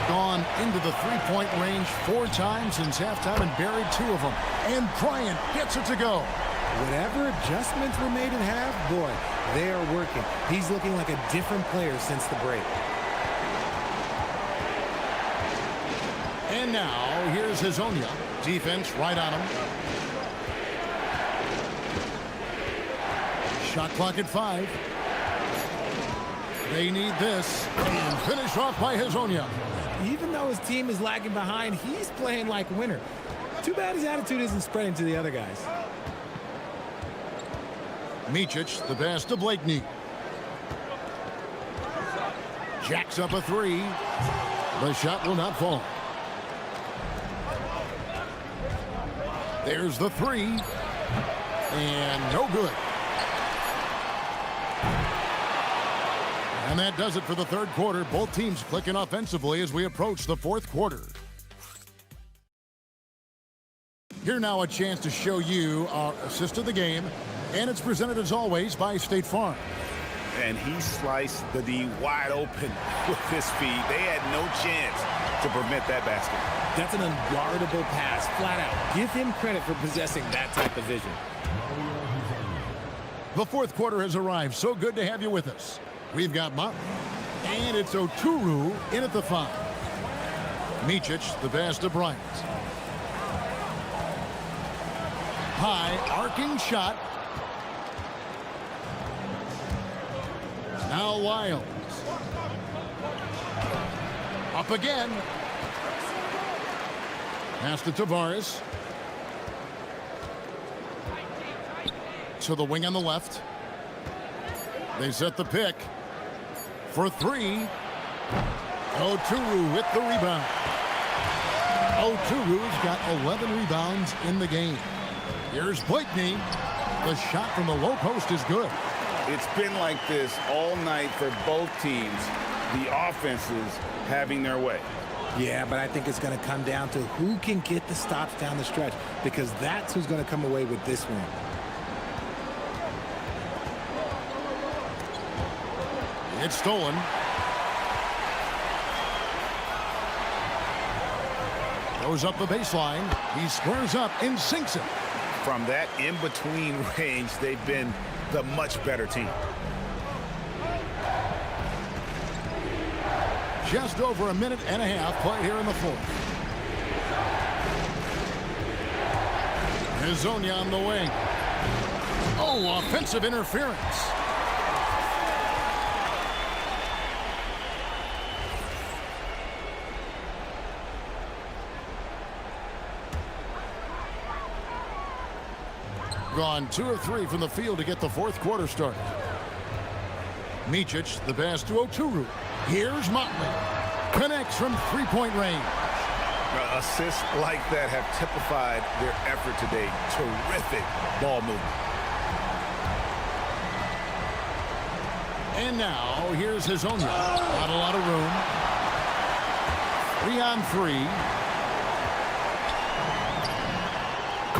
gone into the three-point range 4 times since halftime and buried 2 of them. And Bryant gets it to go. Whatever adjustments were made at half, boy, they are working. He's looking like a different player since the break. And now, here's Hazonia. Defense right on him. Shot clock at 5. They need this. And finish off by Hazonia. Even though his team is lagging behind, he's playing like a winner. Too bad his attitude isn't spreading to the other guys. Micic, the pass to Blakeney. Jacks up a 3. The shot will not fall. There's the 3. And no good. And that does it for the third quarter. Both teams clicking offensively as we approach the fourth quarter. Here now a chance to show you our assist of the game. And it's presented as always by State Farm. And he sliced the D wide open with his feet. They had no chance to prevent that basket. That's an unguardable pass, flat out. Give him credit for possessing that type of vision. The fourth quarter has arrived. So good to have you with us. We've got Motley. And it's Oturu in at the 5. Micic, the pass to Bryant. High, arcing shot. Now Lyles. Up again. Pass to Tavares. To the wing on the left. They set the pick. For 3. Oturu with the rebound. Oturu's got 11 rebounds in the game. Here's Blakeney. The shot from the low post is good. It's been like this all night for both teams. The offenses having their way. Yeah, but I think it's going to come down to who can get the stops down the stretch, because that's who's going to come away with this one. It's stolen. Goes up the baseline. He squares up and sinks it. From that in-between range, they've been the much better team. Just over a minute and a half play here in the fourth. Hazonia on the wing. Oh, offensive interference. Gone 2 of 3 from the field to get the fourth quarter started. Micic, the pass to Oturu. Here's Motley. Connects from three-point range. Assists like that have typified their effort today. Terrific ball movement. And now, here's Hazonia. Not a lot of room. 3 on 3.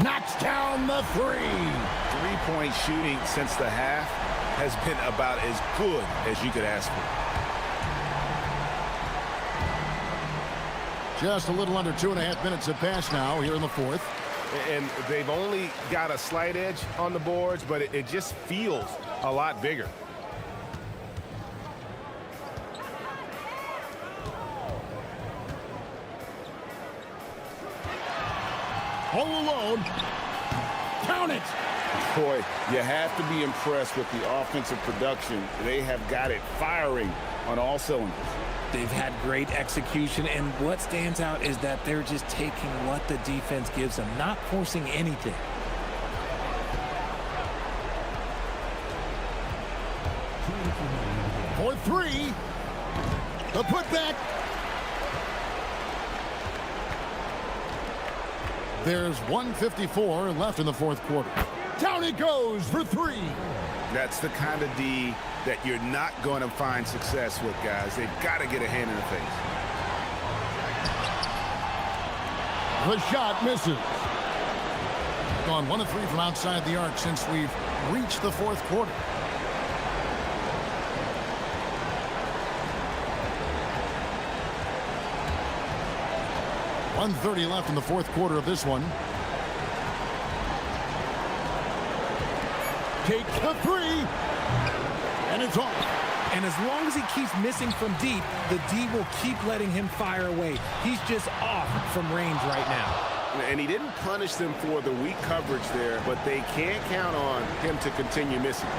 Knocks down the 3. Three-point shooting since the half has been about as good as you could ask for. Just a little under 2.5 minutes have passed now here in the fourth. And they've only got a slight edge on the boards, but it just feels a lot bigger. All alone. Count it. Boy, you have to be impressed with the offensive production. They have got it firing on all cylinders. They've had great execution, and what stands out is that they're just taking what the defense gives them, not forcing anything. For 3. The putback. There's 1:54 left in the fourth quarter. Down it goes for 3. That's the kind of D that you're not going to find success with, guys. They've got to get a hand in the face. The shot misses. Gone 1 of 3 from outside the arc since we've reached the fourth quarter. 1:30 left in the fourth quarter of this one. Takes the three. And it's off. And as long as he keeps missing from deep, the D will keep letting him fire away. He's just off from range right now. And he didn't punish them for the weak coverage there, but they can't count on him to continue missing.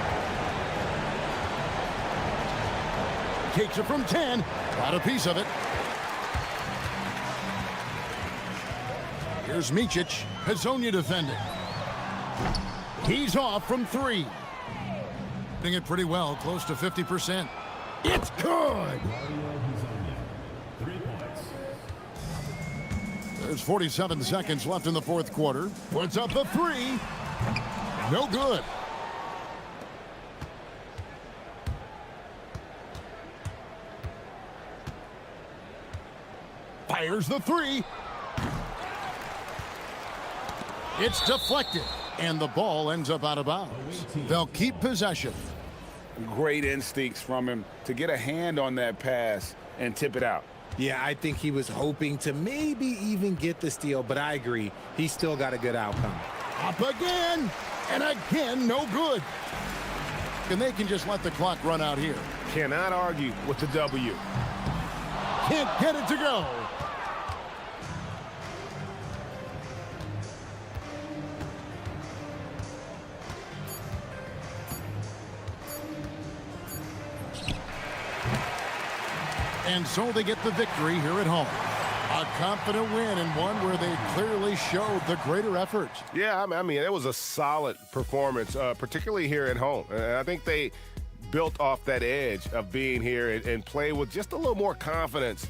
Takes it from 10. Got a piece of it. Here's Micic. Hazonia defending. He's off from 3. Doing it pretty well, close to 50%. It's good! There's 47 seconds left in the fourth quarter. Puts up the 3. No good. Fires the 3. It's deflected, and the ball ends up out of bounds. They'll keep possession. Great instincts from him to get a hand on that pass and tip it out. Yeah, I think he was hoping to maybe even get the steal, but I agree. He still got a good outcome. Up again, and again, no good. And they can just let the clock run out here. Cannot argue with the W. Can't get it to go. And so they get the victory here at home. A confident win and one where they clearly showed the greater effort. Yeah, I mean, it was a solid performance, particularly here at home. And I think they built off that edge of being here and play with just a little more confidence.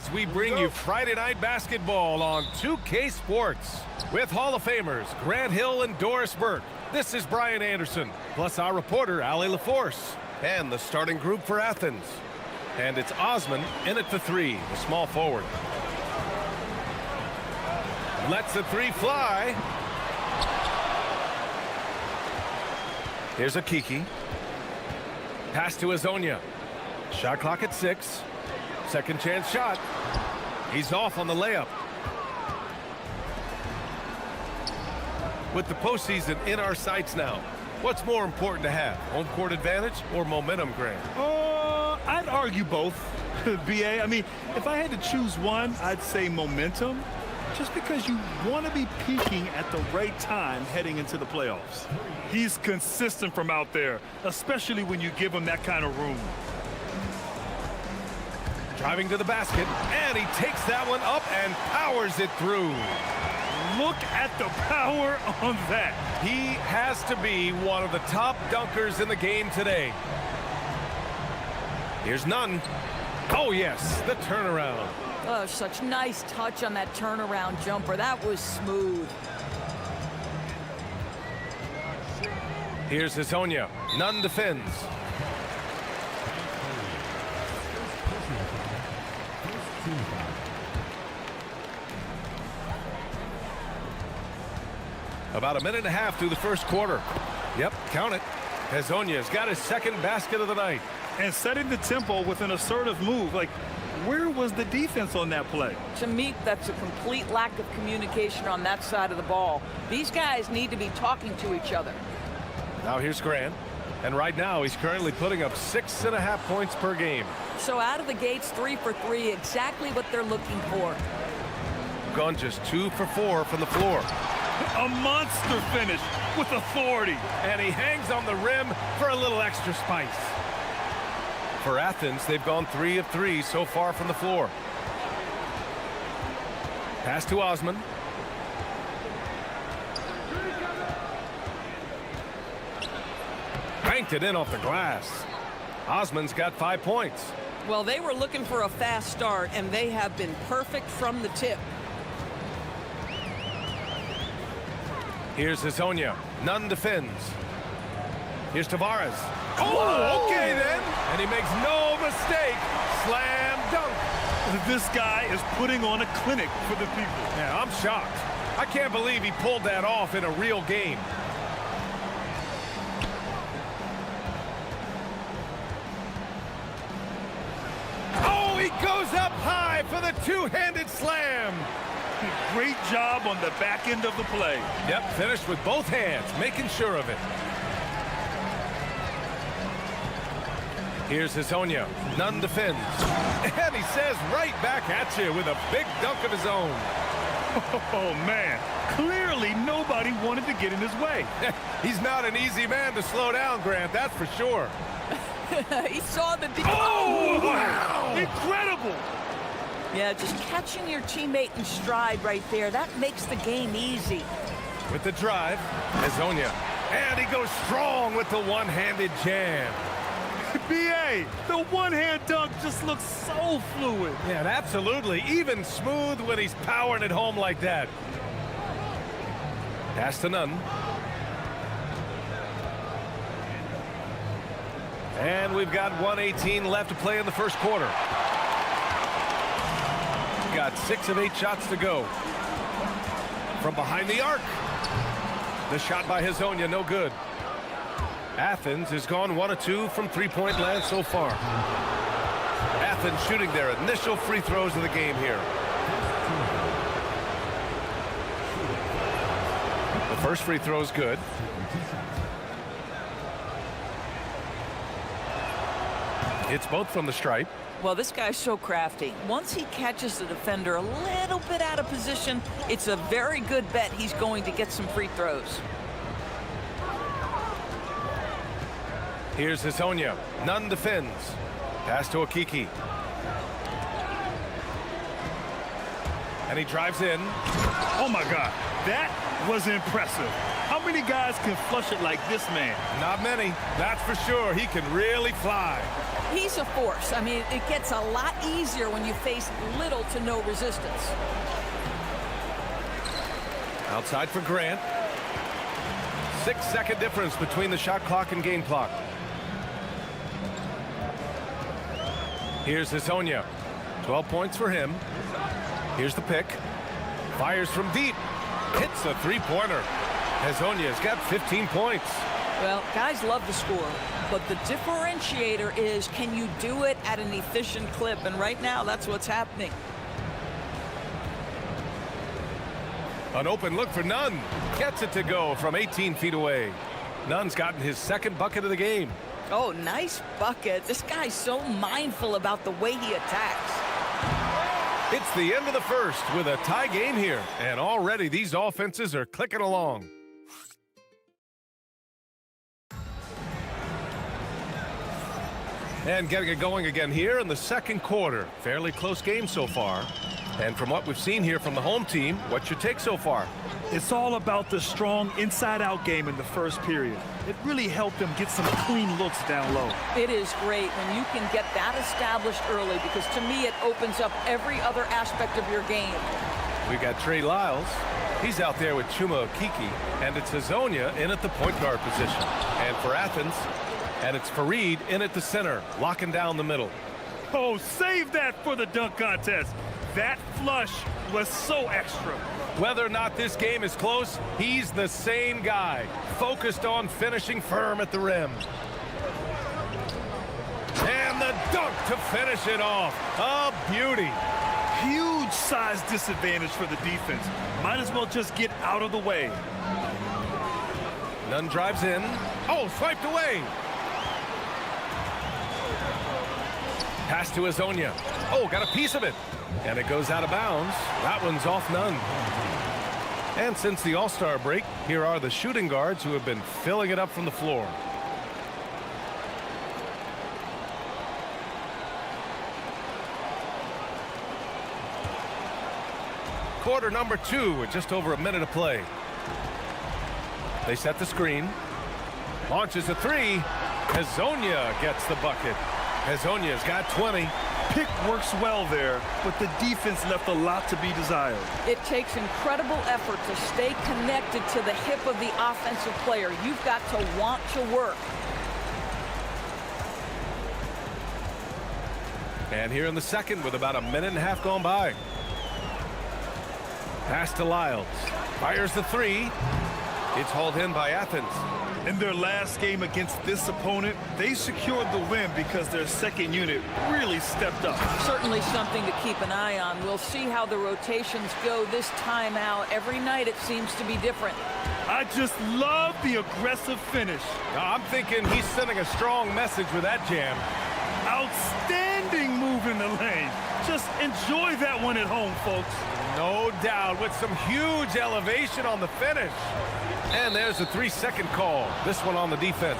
As we bring you Friday Night Basketball on 2K Sports with Hall of Famers Grant Hill and Doris Burke. This is Brian Anderson, plus our reporter, Allie LaForce, and the starting group for Athens. And it's Osman in at the three, the small forward. Lets the three fly. Here's a Kiki. Pass to Azonia. Shot clock at 6. Second chance shot. He's off on the layup. With the postseason in our sights now, what's more important to have? Home court advantage or momentum, Grant? I'd argue both, BA. I mean, if I had to choose one, I'd say momentum, just because you want to be peaking at the right time heading into the playoffs. He's consistent from out there, especially when you give him that kind of room. Driving to the basket, and he takes that one up and powers it through. Look at the power on that. He has to be one of the top dunkers in the game today. Here's Nunn. Oh, yes, the turnaround. Oh, such nice touch on that turnaround jumper. That was smooth. Here's Azonia. Nunn defends. About a minute and a half through the first quarter. Yep, count it. Azonia's got his second basket of the night. And setting the tempo with an assertive move. Like, where was the defense on that play? To me, that's a complete lack of communication on that side of the ball. These guys need to be talking to each other. Now here's Grant. And right now, he's currently putting up 6.5 points per game. So out of the gates, 3 for 3, exactly what they're looking for. Gone just 2 for 4 from the floor. A monster finish with authority. And he hangs on the rim for a little extra spice. For Athens, they've gone 3 of 3 so far from the floor. Pass to Osman. Banked it in off the glass. Osman's got 5 points. Well, they were looking for a fast start, and they have been perfect from the tip. Here's Azonia. Nunn defends. Here's Tavares. Oh, okay then. And he makes no mistake. Slam dunk. This guy is putting on a clinic for the people. Yeah, I'm shocked. I can't believe he pulled that off in a real game. Oh, he goes up high for the two-handed slam. Great job on the back end of the play. Yep, finished with both hands, making sure of it. Here's Azonia. Nunn defends. And he says right back at you with a big dunk of his own. Oh, man. Clearly, nobody wanted to get in his way. He's not an easy man to slow down, Grant, that's for sure. He saw the... Oh, wow! Incredible! Yeah, just catching your teammate in stride right there, that makes the game easy. With the drive, Azonia. And he goes strong with the one-handed jam. BA, the one-hand dunk just looks so fluid. Yeah, absolutely. Even smooth when he's powering it home like that. Pass to Nunn. And we've got 1:18 left to play in the first quarter. Got 6 of 8 shots to go. From behind the arc. The shot by Azonia, no good. Athens has gone 1 of 2 from three-point land so far. Athens shooting their initial free throws of the game here. The first free throw is good. It's both from the stripe. Well, this guy's so crafty. Once he catches the defender a little bit out of position, it's a very good bet he's going to get some free throws. Here's Azonia. Nunn defends. Pass to Akiki. And he drives in. Oh, my God. That was impressive. How many guys can flush it like this man? Not many. That's for sure. He can really fly. He's a force. I mean, it gets a lot easier when you face little to no resistance. Outside for Grant. 6-second difference between the shot clock and game clock. Here's Hazonia. 12 points for him. Here's the pick. Fires from deep. Hits a three-pointer. Hazonia's got 15 points. Well, guys love to score, but the differentiator is, can you do it at an efficient clip? And right now, that's what's happening. An open look for Nunn. Gets it to go from 18 feet away. Nunn's gotten his second bucket of the game. Oh, nice bucket. This guy's so mindful about the way he attacks. It's the end of the first with a tie game here. And already these offenses are clicking along. And getting it going again here in the second quarter. Fairly close game so far. And from what we've seen here from the home team, what's your take so far? It's all about the strong inside-out game in the first period. It really helped them get some clean looks down low. It is great when you can get that established early, because to me it opens up every other aspect of your game. We got Trey Lyles. He's out there with Chuma Okiki. And it's Hazonia in at the point guard position. And for Athens, and it's Fareed in at the center, locking down the middle. Oh, save that for the dunk contest. That flush was so extra. Whether or not this game is close, he's the same guy, focused on finishing firm at the rim. And the dunk to finish it off. A beauty. Huge size disadvantage for the defense. Might as well just get out of the way. Nunn drives in. Oh, swiped away. Pass to Hazonia. Oh, got a piece of it. And it goes out of bounds. That one's off Nunn. And since the All-Star break, here are the shooting guards who have been filling it up from the floor. Quarter number 2 with just over a minute to play. They set the screen. Launches a three. Hazonia gets the bucket. Hazonia's got 20. Pick works well there, but the defense left a lot to be desired. It takes incredible effort to stay connected to the hip of the offensive player. You've got to want to work. And here in the second with about a minute and a half gone by. Pass to Lyles. Fires the three. It's hauled in by Athens. In their last game against this opponent, they secured the win because their second unit really stepped up. Certainly something to keep an eye on. We'll see how the rotations go this time out. Every night it seems to be different. I just love the aggressive finish. I'm thinking he's sending a strong message with that jam. Outstanding move in the lane. Just enjoy that one at home, folks. No doubt, with some huge elevation on the finish. And there's a 3-second call. This one on the defense.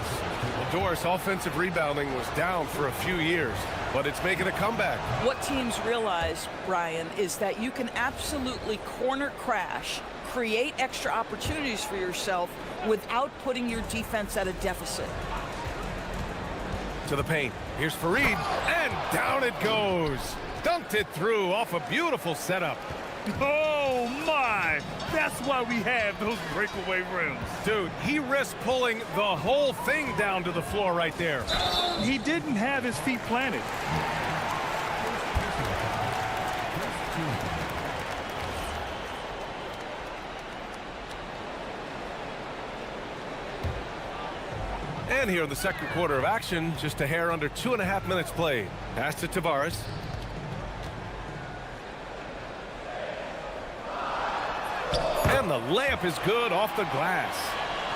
Well, Doris, offensive rebounding was down for a few years, but it's making a comeback. What teams realize, Brian, is that you can absolutely corner crash, create extra opportunities for yourself without putting your defense at a deficit. To the paint. Here's Fareed, and down it goes. Dunked it through off a beautiful setup. Oh, my! That's why we have those breakaway rims. Dude, he risked pulling the whole thing down to the floor right there. He didn't have his feet planted. And here in the second quarter of action, just a hair under 2.5 minutes played. Pass to Tavares. And the layup is good off the glass.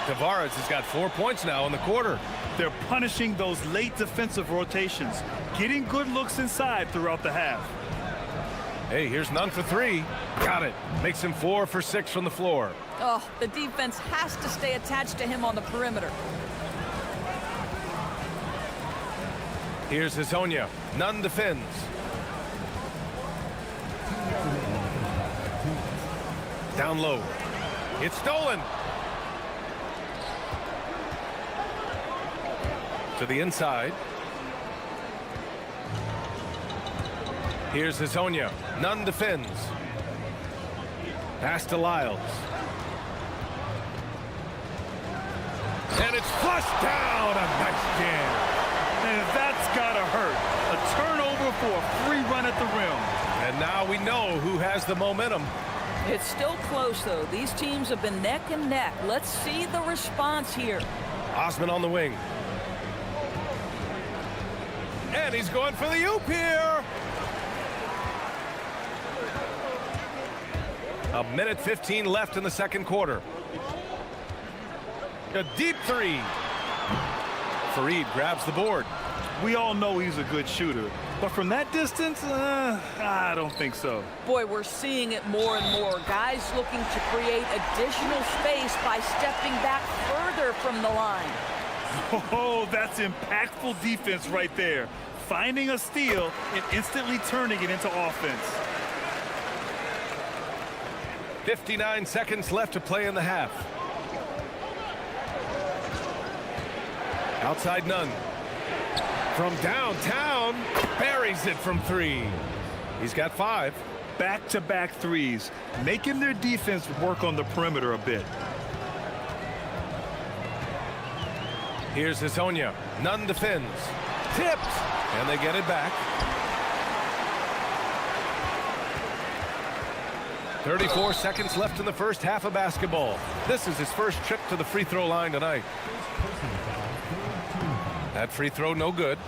Tavares has got 4 points now in the quarter. They're punishing those late defensive rotations, getting good looks inside throughout the half. Hey, here's Nunn for three. Got it. Makes him 4 for 6 from the floor. Oh, the defense has to stay attached to him on the perimeter. Here's Hazonia. Nunn defends. Down low. It's stolen. To the inside. Here's Hazonia. Nunn defends. Pass to Lyles. And it's flushed down. A nice jam. And that's gotta hurt. A turnover for a free run at the rim. And now we know who has the momentum. It's still close, though. These teams have been neck and neck. Let's see the response here. Osman on the wing. And he's going for the oop here. A minute 15 left in the second quarter. A deep three. Fareed grabs the board. We all know he's a good shooter, but from that distance, I don't think so. Boy, we're seeing it more and more. Guys looking to create additional space by stepping back further from the line. Oh, that's impactful defense right there. Finding a steal and instantly turning it into offense. 59 seconds left to play in the half. Outside Nunn. From downtown, buries it from three. He's got 5. Back-to-back threes, making their defense work on the perimeter a bit. Here's Hazonia. Nunn defends. Tipped. And they get it back. 34 seconds left in the first half of basketball. This is his first trip to the free throw line tonight. That free throw no good.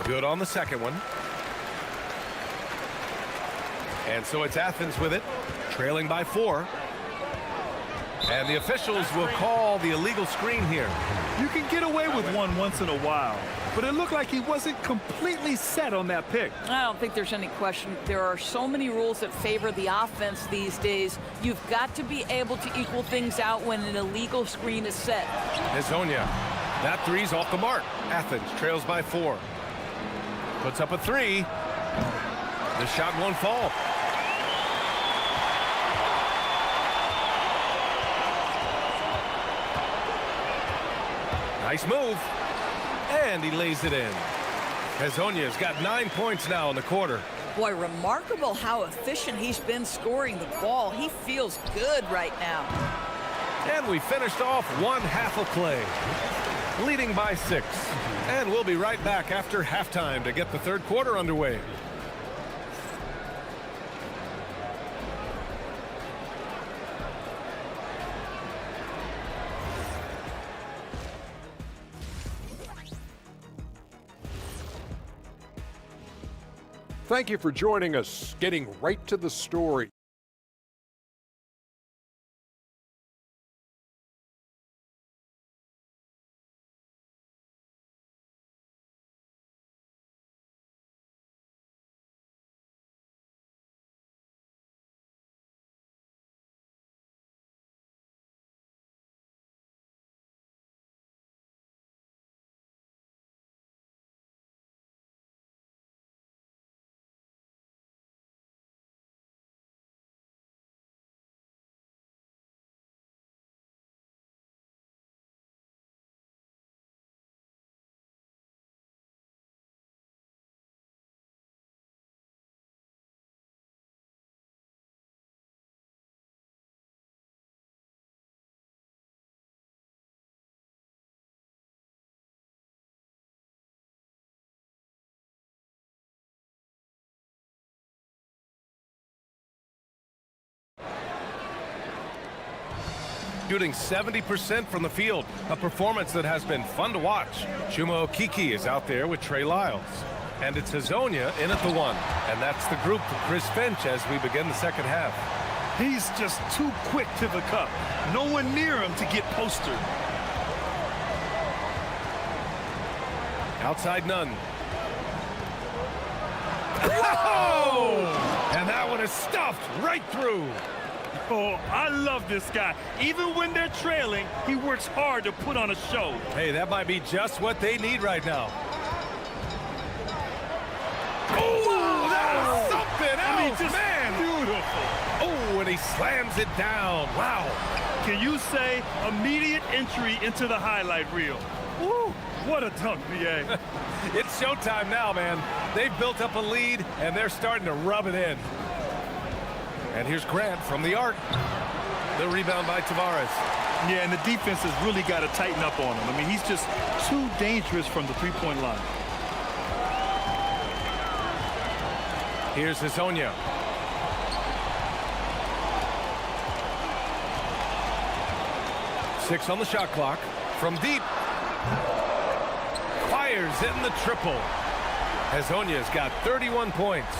Good on the second one. And so it's Athens with it, trailing by 4. And the officials will call the illegal screen here. You can get away with one once in a while, but it looked like he wasn't completely set on that pick. I don't think there's any question. There are so many rules that favor the offense these days. You've got to be able to equal things out when an illegal screen is set. Hazonia. That three's off the mark. Athens trails by 4. Puts up a 3. The shot won't fall. Nice move. And he lays it in. Hazonia's got 9 points now in the quarter. Boy, remarkable how efficient he's been scoring the ball. He feels good right now. And we finished off one half of play, leading by 6. And we'll be right back after halftime to get the third quarter underway. Thank you for joining us. Getting right to the story. Shooting 70% from the field, a performance that has been fun to watch. Chuma Okiki is out there with Trey Lyles. And it's Hazonia in at the 1. And that's the group for Chris Finch as we begin the second half. He's just too quick to the cup. No one near him to get postered. Outside Nunn. Oh! And that one is stuffed right through. Oh, I love this guy. Even when they're trailing, he works hard to put on a show. Hey, that might be just what they need right now. Oh, man! Beautiful. Oh, and he slams it down. Wow. Can you say immediate entry into the highlight reel? Woo, what a dunk, BA. It's showtime now, man. They've built up a lead, and they're starting to rub it in. And here's Grant from the arc. The rebound by Tavares. Yeah, and the defense has really got to tighten up on him. I mean, he's just too dangerous from the three-point line. Here's Hezonja. Six on the shot clock. From deep. Fires in the triple. Hezonja's got 31 points.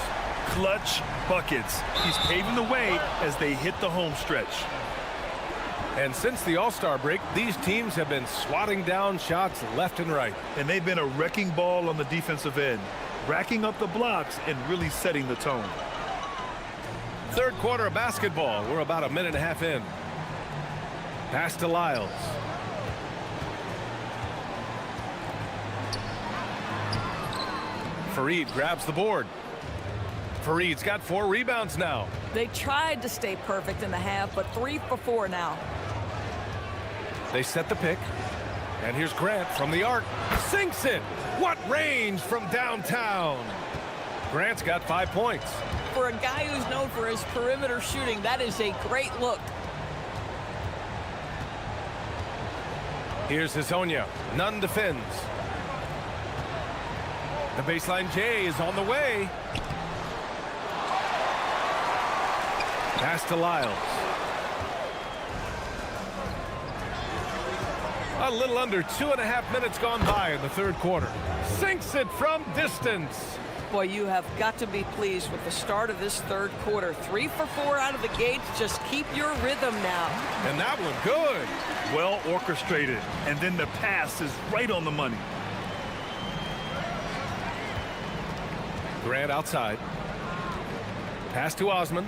Clutch buckets. He's paving the way as they hit the home stretch. And since the All-Star break, these teams have been swatting down shots left and right. And they've been a wrecking ball on the defensive end, racking up the blocks and really setting the tone. Third quarter of basketball. We're about a minute and a half in. Pass to Lyles. Fareed grabs the board. Fareed's got 4 rebounds now. They tried to stay perfect in the half, but 3 for 4 now. They set the pick. And here's Grant from the arc. Sinks it. What range from downtown. Grant's got 5 points. For a guy who's known for his perimeter shooting, that is a great look. Here's Hezonja. Nunn defends. The baseline J is on the way. Pass to Lyles. A little under 2.5 minutes gone by in the third quarter. Sinks it from distance. Boy, you have got to be pleased with the start of this third quarter. 3 for 4 out of the gates. Just keep your rhythm now. And that one good. Well orchestrated. And then the pass is right on the money. Grant outside. Pass to Osman.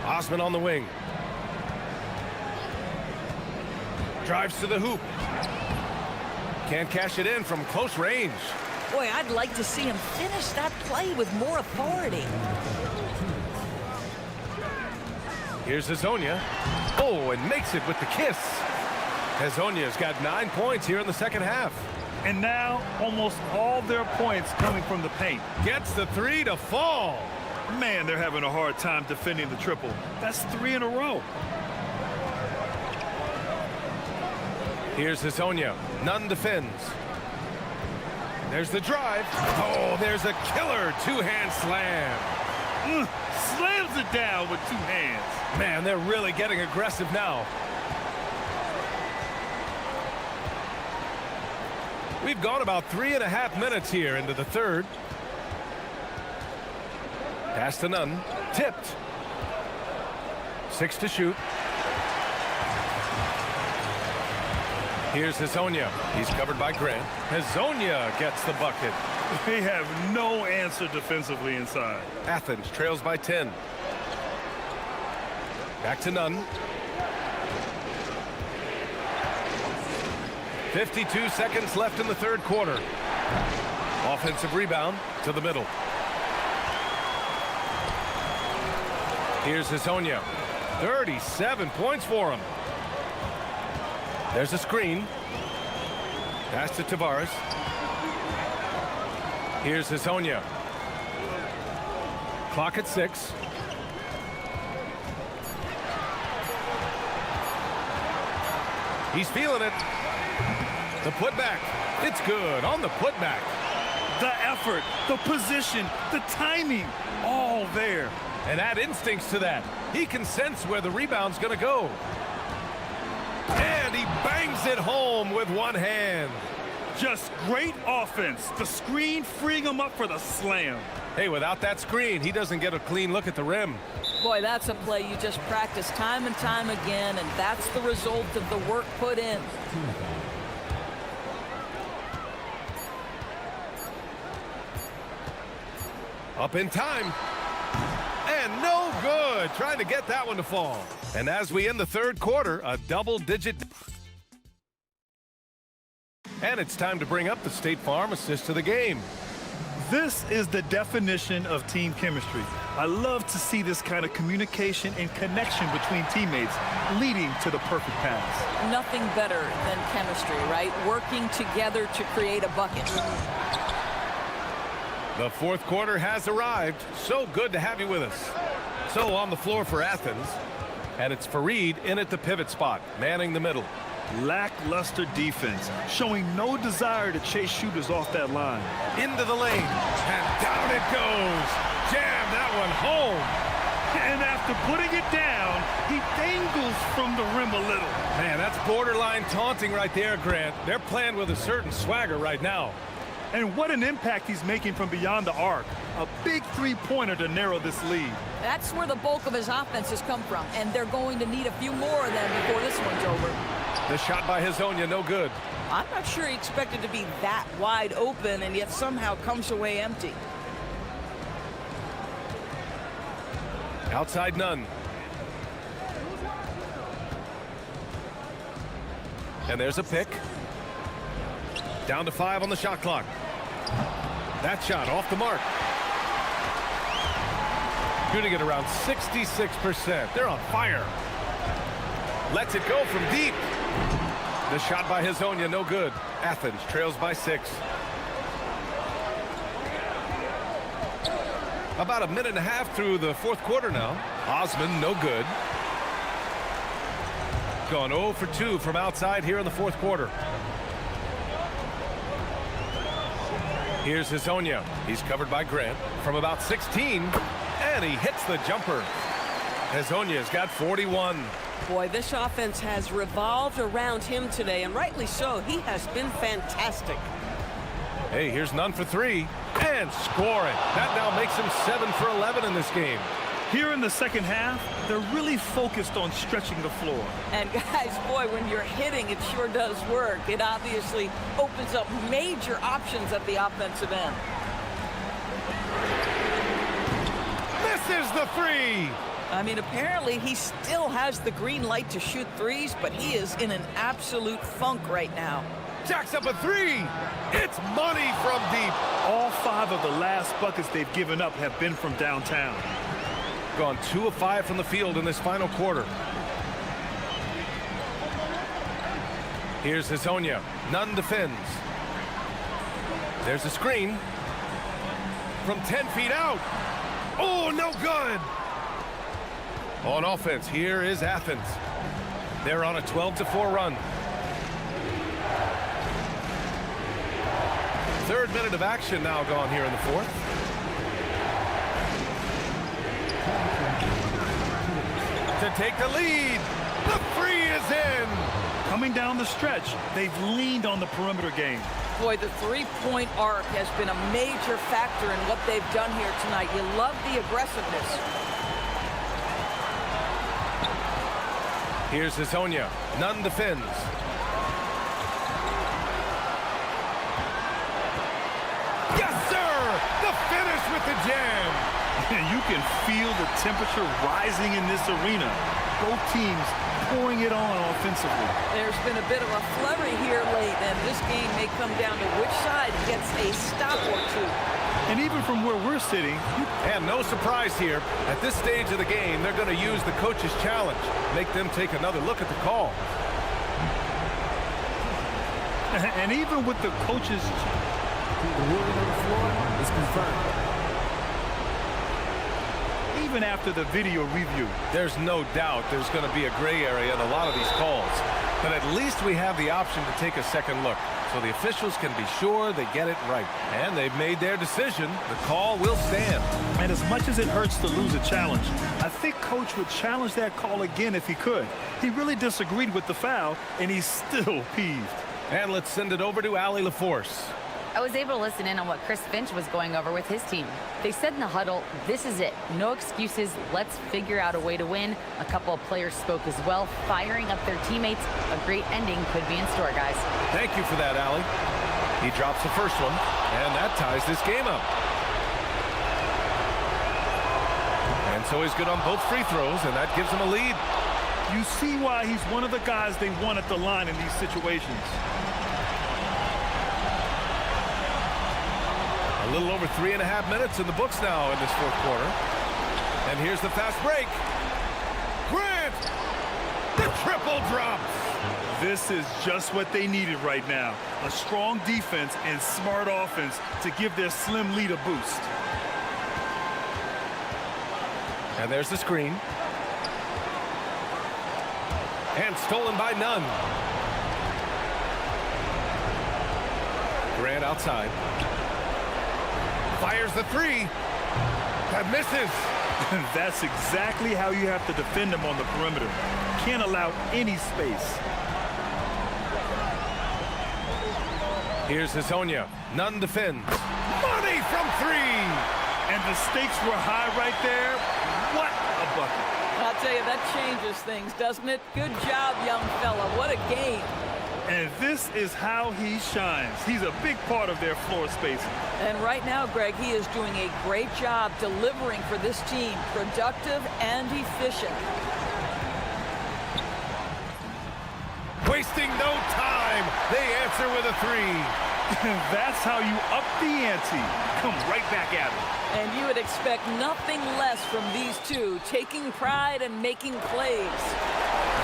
Osman on the wing. Drives to the hoop. Can't cash it in from close range. Boy, I'd like to see him finish that play with more authority. Here's Hezonja. Oh, and makes it with the kiss. Hezonja's got 9 points here in the second half. And now almost all their points coming from the paint. Gets the 3 to fall. Man, they're having a hard time defending the triple. That's 3 in a row. Here's Hezonja. Nunn defends. There's the drive. Oh, there's a killer two-hand slam. Slams it down with 2 hands. Man, they're really getting aggressive now. We've gone about 3.5 minutes here into the third. Pass to Nunn. Tipped. 6 to shoot. Here's Hezonja. He's covered by Grant. Hezonja gets the bucket. They have no answer defensively inside. Athens trails by 10. Back to Nunn. 52 seconds left in the third quarter. Offensive rebound to the middle. Here's Hezonja. 37 points for him. There's a screen. Pass to Tavares. Here's Hezonja. Clock at 6. He's feeling it. The putback. It's good on the putback. The effort, the position, the timing, all there. And add instincts to that. He can sense where the rebound's going to go. And he bangs it home with one hand. Just great offense. The screen freeing him up for the slam. Hey, without that screen, he doesn't get a clean look at the rim. Boy, that's a play you just practice time and time again, and that's the result of the work put in. Up in time. And no good. Trying to get that one to fall. And as we end the third quarter, a double-digit. And And it's time to bring up the State Farm assist to the game. This is the definition of team chemistry. I love to see this kind of communication and connection between teammates leading to the perfect pass. Nothing better than chemistry, right? Working together to create a bucket. The fourth quarter has arrived. So good to have you with us. So on the floor for Athens, and it's Fareed in at the pivot spot, manning the middle. Lackluster defense, showing no desire to chase shooters off that line. Into the lane, and down it goes. Jam that one home. And after putting it down, he dangles from the rim a little. Man, that's borderline taunting right there, Grant. They're playing with a certain swagger right now. And what an impact he's making from beyond the arc. A big three-pointer to narrow this lead. That's where the bulk of his offense has come from, and they're going to need a few more of them before this one's over. The shot by Hezonja, no good. I'm not sure he expected to be that wide open, and yet somehow comes away empty. Outside none. And there's a pick. Down to 5 on the shot clock. That shot off the mark. Shooting at around 66%. They're on fire. Lets it go from deep. The shot by Hezonja, no good. Athens trails by 6. About a minute and a half through the fourth quarter now. Osman, no good. Gone 0 for 2 from outside here in the fourth quarter. Here's Hezonja. He's covered by Grant from about 16, and he hits the jumper. Hezonja's got 41. Boy, this offense has revolved around him today, and rightly so. He has been fantastic. Hey, here's none for 3, and scoring. That now makes him 7 for 11 in this game. Here in the second half, they're really focused on stretching the floor. And guys, boy, when you're hitting, it sure does work. It obviously opens up major options at the offensive end. Misses the 3. I mean, apparently he still has the green light to shoot threes, but he is in an absolute funk right now. Jacks up a 3. It's money from deep. All 5 of the last buckets they've given up have been from downtown. Gone 2 of 5 from the field in this final quarter. Here's Hezonja. Nunn defends. There's a screen. From 10 feet out. Oh, no good. On offense, here is Athens. They're on a 12-4 run. Third minute of action now gone here in the fourth. To take the lead. The 3 is in. Coming down the stretch, they've leaned on the perimeter game. Boy, the three-point arc has been a major factor in what they've done here tonight. You love the aggressiveness. Here's Hezonja. Nunn defends. Yes, sir! The finish with the jam. You can feel the temperature rising in this arena. Both teams pouring it on offensively. There's been a bit of a flurry here late, and this game may come down to which side gets a stop or 2. And even from where we're sitting, and no surprise here, at this stage of the game, they're going to use the coach's challenge. Make them take another look at the call. And even with the coach's... The ruling on the floor is confirmed. Even after the video review, there's no doubt there's going to be a gray area in a lot of these calls. But at least we have the option to take a second look, so the officials can be sure they get it right. And they've made their decision. The call will stand. And as much as it hurts to lose a challenge, I think Coach would challenge that call again if he could. He really disagreed with the foul, and he's still peeved. And let's send it over to Allie LaForce. I was able to listen in on what Chris Finch was going over with his team. They said in the huddle, this is it. No excuses. Let's figure out a way to win. A couple of players spoke as well, firing up their teammates. A great ending could be in store, guys. Thank you for that, Allie. He drops the first one, and that ties this game up. And so he's good on both free throws, and that gives him a lead. You see why he's one of the guys they want at the line in these situations. A little over 3.5 minutes in the books now in this fourth quarter. And here's the fast break. Grant! The triple drops! This is just what they needed right now. A strong defense and smart offense to give their slim lead a boost. And there's the screen. And stolen by Nunn. Grant outside. Fires the three. That misses. That's exactly how you have to defend them on the perimeter. Can't allow any space. Here's Hazonia. Nunn defends. Money from three. And the stakes were high right there. What a bucket. I'll tell you, that changes things, doesn't it? Good job, young fella. What a game. And this is how he shines. He's a big part of their floor spacing. And right now, Greg, he is doing a great job delivering for this team. Productive and efficient. Wasting no time. They answer with a three. That's how you up the ante. Come right back at it. And you would expect nothing less from these two, taking pride and making plays.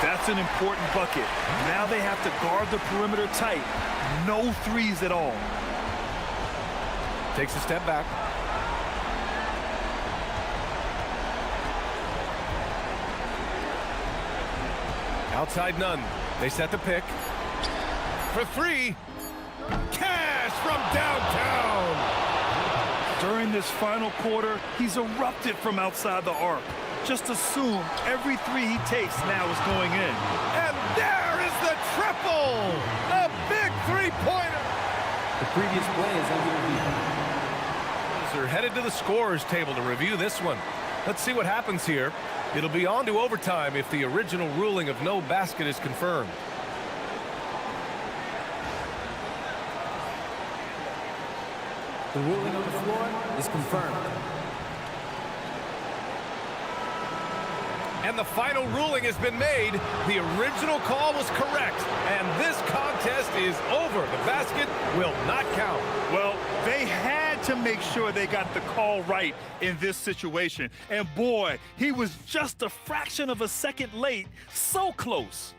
That's an important bucket. Now they have to guard the perimeter tight. No threes at all. Takes a step back. Outside Nunn. They set the pick. For three. Cash from downtown. During this final quarter, he's erupted from outside the arc. Just assume every three he takes now is going in. And there is the triple! A big three-pointer! The previous play is under review. They're headed to the scorer's table to review this one. Let's see what happens here. It'll be on to overtime if the original ruling of no basket is confirmed. The ruling on the floor is confirmed. And the final ruling has been made. The original call was correct. And this contest is over. The basket will not count. Well, they had to make sure they got the call right in this situation. And boy, he was just a fraction of a second late. So close.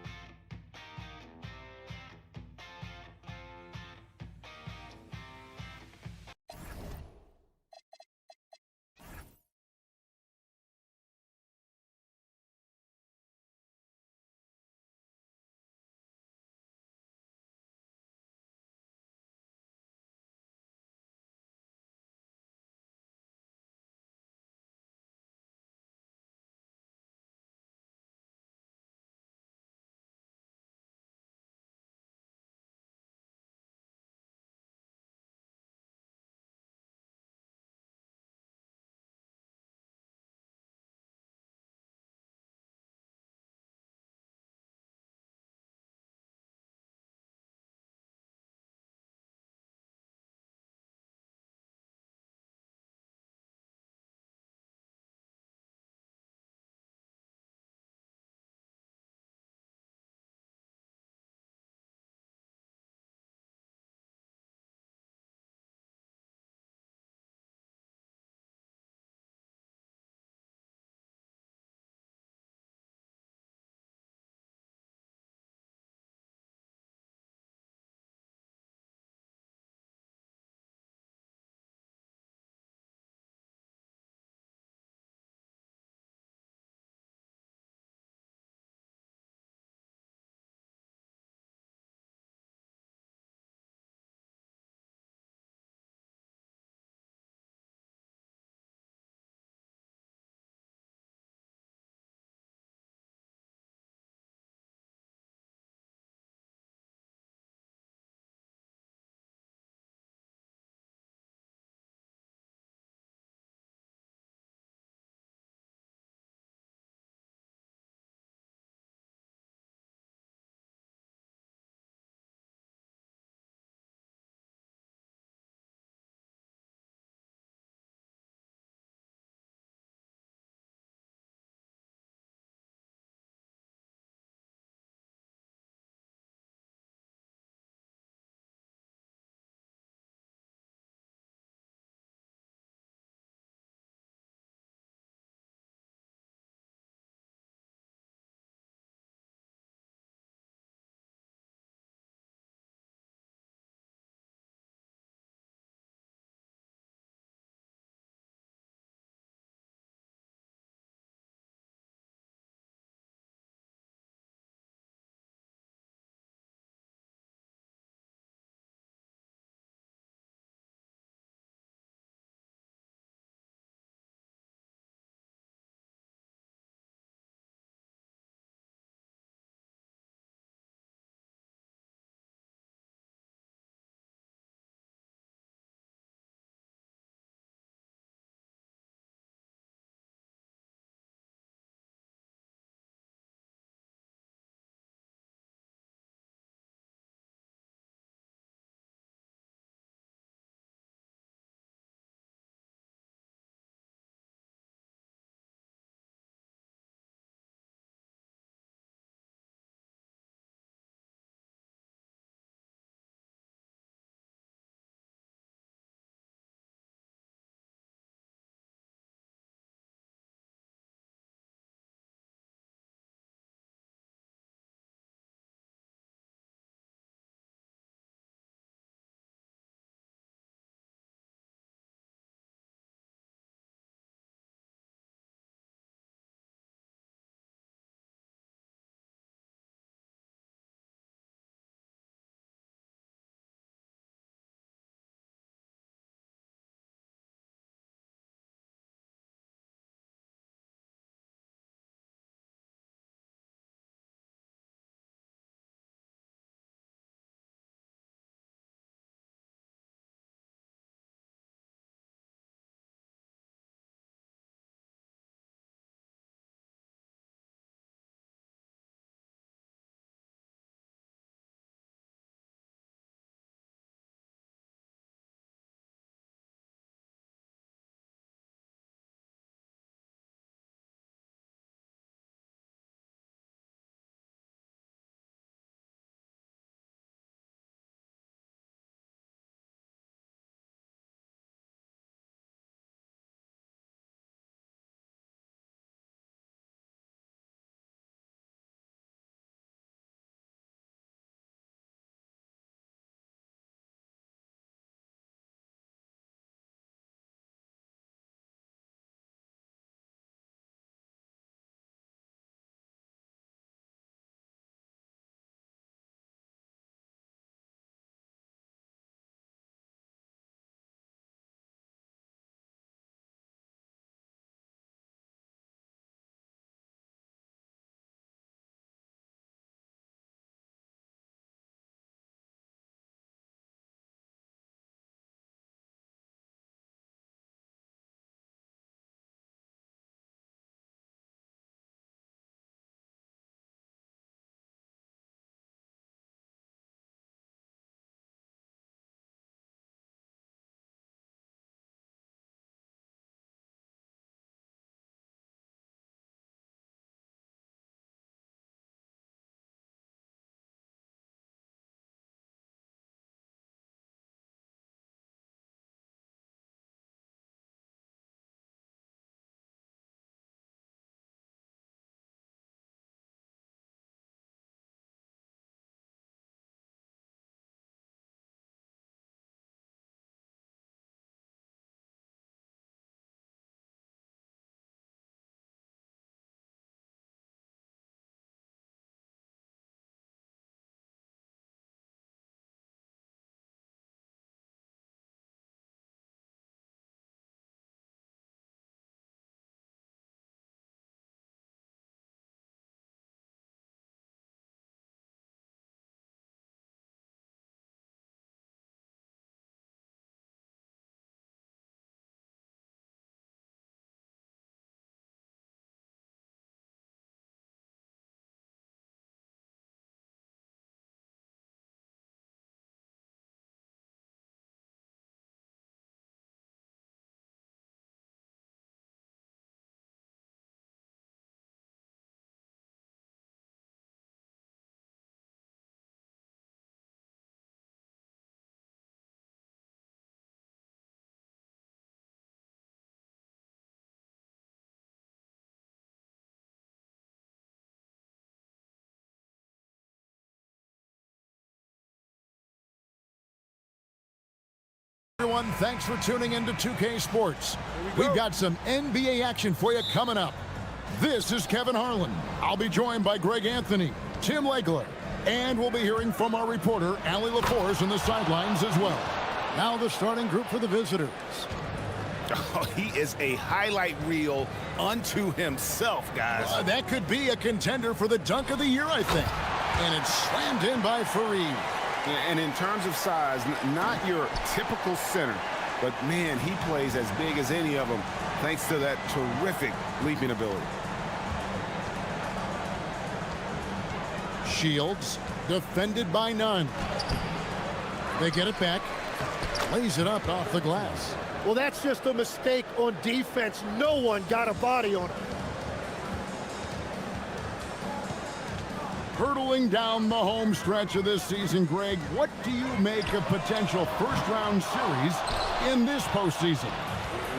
Everyone, thanks for tuning in to 2K Sports. We've got some NBA action for you coming up. This is Kevin Harlan. I'll be joined by Greg Anthony, Tim Legler, and we'll be hearing from our reporter, Allie LaForce, on the sidelines as well. Now the starting group for the visitors. Oh, he is a highlight reel unto himself, guys. That could be a contender for the dunk of the year, I think. And it's slammed in by Fareed. And in terms of size, not your typical center, but man, he plays as big as any of them thanks to that terrific leaping ability. Shields, defended by none. They get it back. Lays it up off the glass. Well, that's just a mistake on defense. No one got a body on him. Hurtling down the home stretch of this season, Greg, what do you make of potential first-round series in this postseason?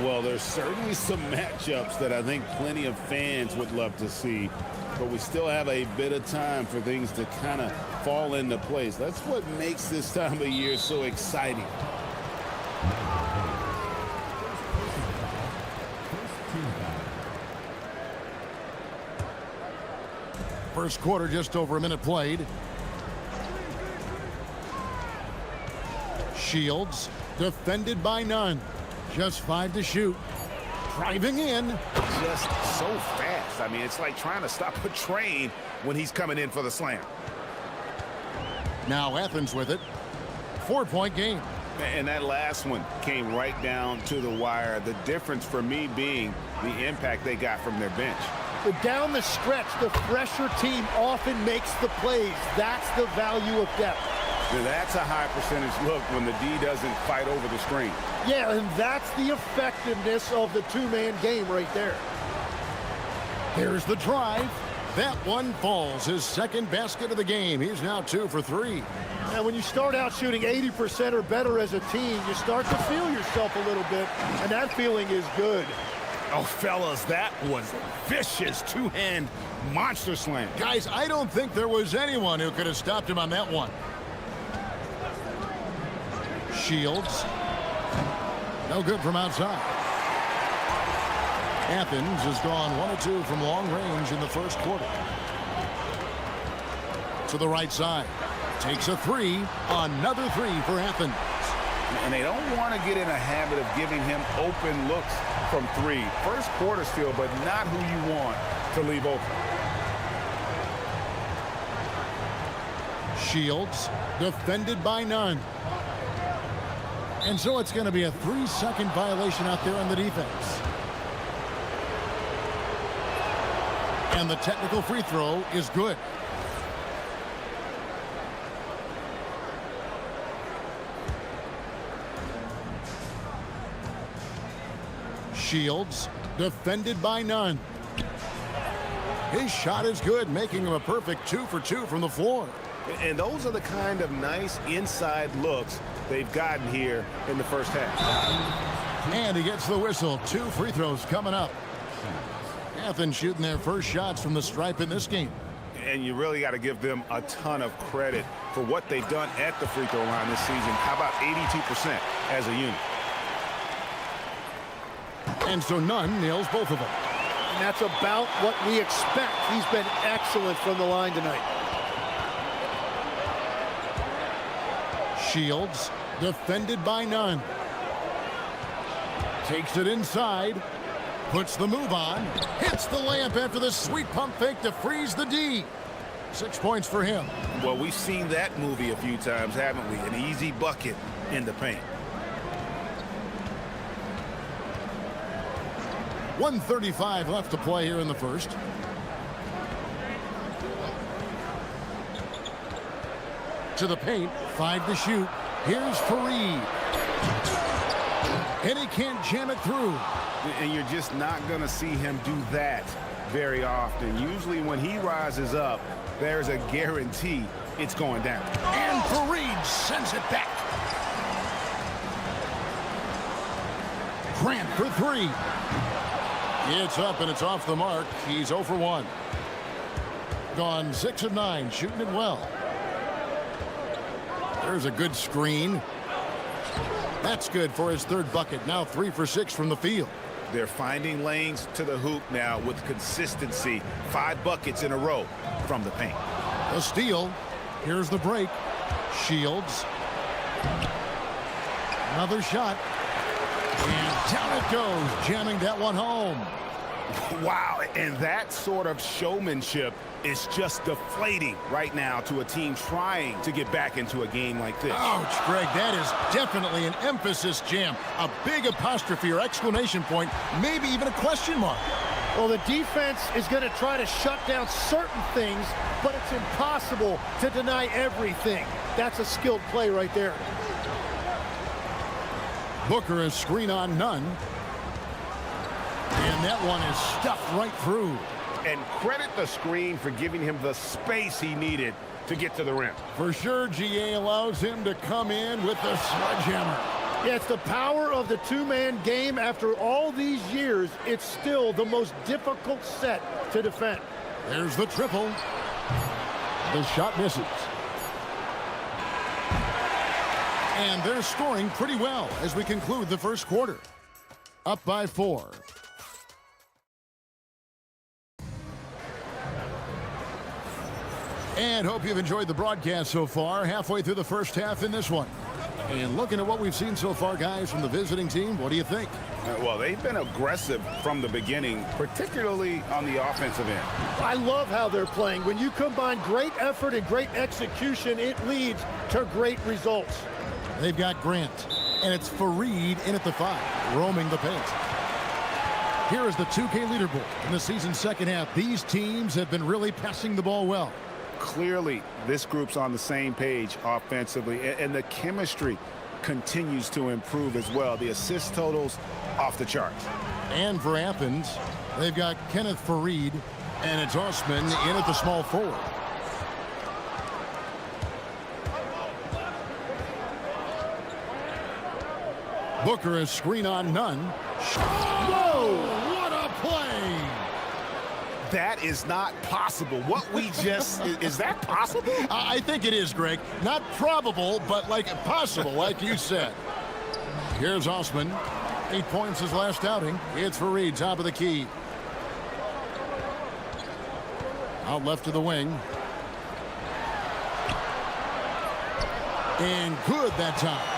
Well, there's certainly some matchups that I think plenty of fans would love to see, but we still have a bit of time for things to kind of fall into place. That's what makes this time of year so exciting. First quarter, just over a minute played. Shields, defended by none. Just 5 to shoot. Driving in. Just so fast. I mean, it's like trying to stop a train when he's coming in for the slam. Now Athens with it. 4-point game. And that last one came right down to the wire. The difference for me being the impact they got from their bench. But down the stretch, the fresher team often makes the plays. That's the value of depth. Now that's a high percentage look when the D doesn't fight over the screen. Yeah, and that's the effectiveness of the two-man game right there. Here's the drive. That one falls. His second basket of the game. He's now 2 for 3. And when you start out shooting 80% or better as a team, you start to feel yourself a little bit, and that feeling is good. Oh, fellas, that was a vicious two-hand monster slam. Guys, I don't think there was anyone who could have stopped him on that one. Shields. No good from outside. Athens has gone 1 of 2 from long range in the first quarter. To the right side. Takes a 3. Another 3 for Athens. And they don't want to get in a habit of giving him open looks from 3. First quarter still, but not who you want to leave open. Shields, defended by none. And so it's going to be a 3-second violation out there on the defense. And the technical free throw is good. Shields, defended by none. His shot is good, making him a perfect 2 for 2 from the floor. And those are the kind of nice inside looks they've gotten here in the first half. And he gets the whistle. 2 free throws coming up. Athens shooting their first shots from the stripe in this game. And you really got to give them a ton of credit for what they've done at the free throw line this season. How about 82% as a unit? And so none nails both of them. And that's about what we expect. He's been excellent from the line tonight. Shields, defended by none. Takes it inside. Puts the move on. Hits the layup after the sweet pump fake to freeze the D. 6 points for him. Well, we've seen that movie a few times, haven't we? An easy bucket in the paint. 1:35 left to play here in the first. To the paint, 5 to shoot. Here's Fareed. And he can't jam it through. And you're just not going to see him do that very often. Usually when he rises up, there's a guarantee it's going down. And Fareed sends it back. Grant for 3. It's up and it's off the mark. He's 0 for 1. Gone 6 of 9, shooting it well. There's a good screen. That's good for his third bucket. Now 3 for 6 from the field. They're finding lanes to the hoop now with consistency. 5 buckets in a row from the paint. A steal. Here's the break. Shields. Another shot. And down it goes, jamming that one home. Wow, and that sort of showmanship is just deflating right now to a team trying to get back into a game like this. Ouch, Greg, that is definitely an emphasis jam. A big apostrophe or exclamation point, maybe even a question mark. Well, the defense is going to try to shut down certain things, but it's impossible to deny everything. That's a skilled play right there. Booker is screen on none. And that one is stuffed right through. And credit the screen for giving him the space he needed to get to the rim. For sure, GA allows him to come in with the sledgehammer. Yeah, it's the power of the two-man game. After all these years, it's still the most difficult set to defend. There's the triple. The shot misses. And they're scoring pretty well as we conclude the first quarter. Up by 4. And hope you've enjoyed the broadcast so far. Halfway through the first half in this one. And looking at what we've seen so far, guys, from the visiting team, what do you think? Well, they've been aggressive from the beginning, particularly on the offensive end. I love how they're playing. When you combine great effort and great execution, it leads to great results. They've got Grant, and it's Fareed in at the 5, roaming the paint. Here is the 2K leaderboard in the season's second half. These teams have been really passing the ball well. Clearly, this group's on the same page offensively, and the chemistry continues to improve as well. The assist totals off the charts. And for Athens, they've got Kenneth Fareed, and it's Osman in at the small forward. Booker is screen on none. Whoa! What a play! That is not possible. What we just... is that possible? I think it is, Greg. Not probable, but like possible, like you said. Here's Osman. 8 points his last outing. It's Fareed, top of the key. Out left to the wing. And good that time.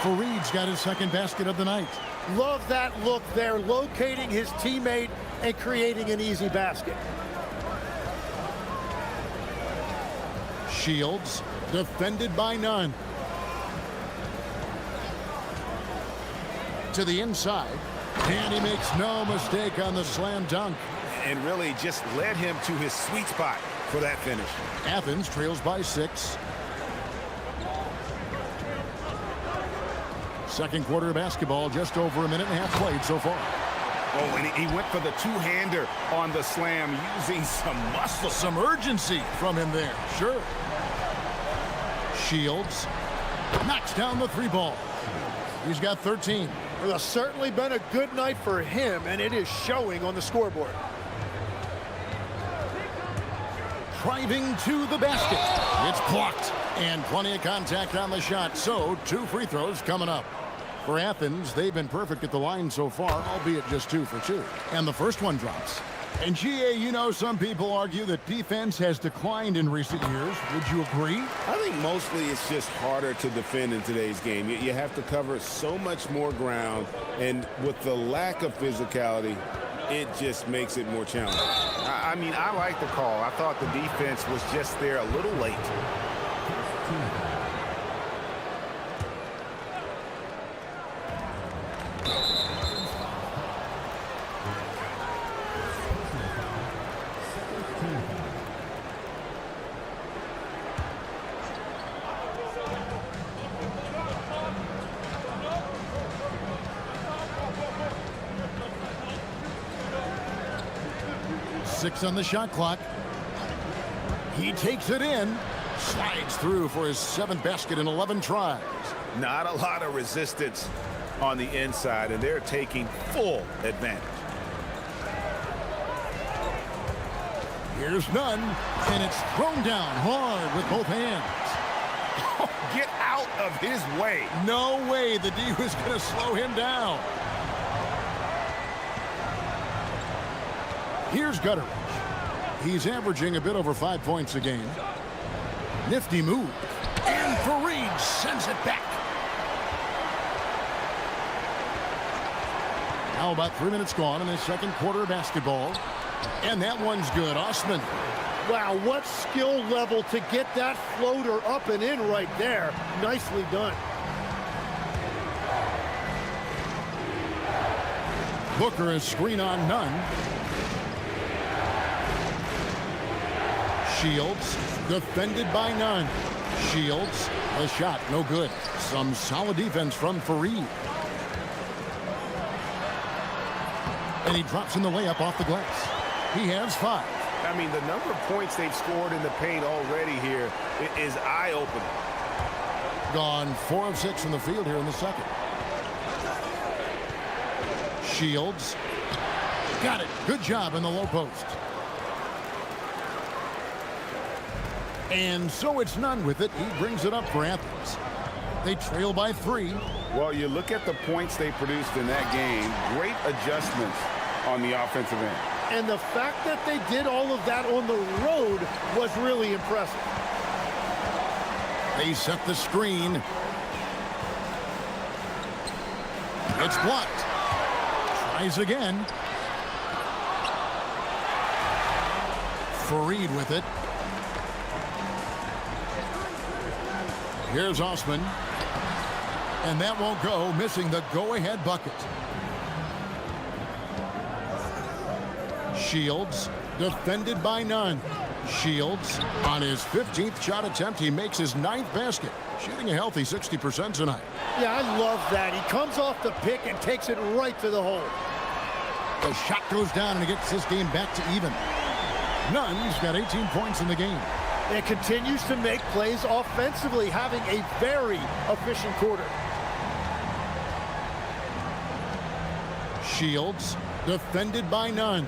Fareed's got his second basket of the night. Love that look there, locating his teammate and creating an easy basket. Shields, defended by none. To the inside, and he makes no mistake on the slam dunk. And really just led him to his sweet spot for that finish. Athens trails by 6. Second quarter of basketball, just over a minute and a half played so far. Oh, and he went for the two-hander on the slam, using some muscle. Some urgency from him there, sure. Shields knocks down the 3 ball. He's got 13. Well, it's certainly been a good night for him, and it is showing on the scoreboard. Driving to the basket. It's blocked, and plenty of contact on the shot, so 2 free throws coming up. For Athens, they've been perfect at the line so far, albeit just 2 for 2. And the first one drops. And GA, you know, some people argue that defense has declined in recent years. Would you agree? I think mostly it's just harder to defend in today's game. You have to cover so much more ground, and with the lack of physicality, it just makes it more challenging. I mean, I like the call. I thought the defense was just there a little late. Six on the shot clock. He takes it in. Slides through for his 7th basket in 11 tries. Not a lot of resistance on the inside, and they're taking full advantage. Here's none, and it's thrown down hard with both hands. Get out of his way. No way the D was going to slow him down. Here's Gutteridge. He's averaging a bit over 5 points a game. Nifty move. And Fareed sends it back. Now about 3 minutes gone in the second quarter of basketball. And that one's good. Osman. Wow, what skill level to get that floater up and in right there. Nicely done. Booker is screen on none. Shields defended by none. Shields, a shot, no good. Some solid defense from Fareed. And he drops in the layup off the glass. He has 5. I mean, the number of points they've scored in the paint already here is eye-opening. Gone 4 of 6 from the field here in the second. Shields. Got it. Good job in the low post. And so it's none with it. He brings it up for Athens. They trail by 3. Well, you look at the points they produced in that game. Great adjustments on the offensive end. And the fact that they did all of that on the road was really impressive. They set the screen. It's blocked. Tries again. Fareed with it. Here's Osman. And that won't go, missing the go-ahead bucket. Shields, defended by none. Shields, on his 15th shot attempt, he makes his 9th basket, shooting a healthy 60% tonight. Yeah, I love that. He comes off the pick and takes it right to the hole. The shot goes down and he gets this game back to even. Nunn's got 18 points in the game. And continues to make plays offensively, having a very efficient quarter. Shields, defended by none.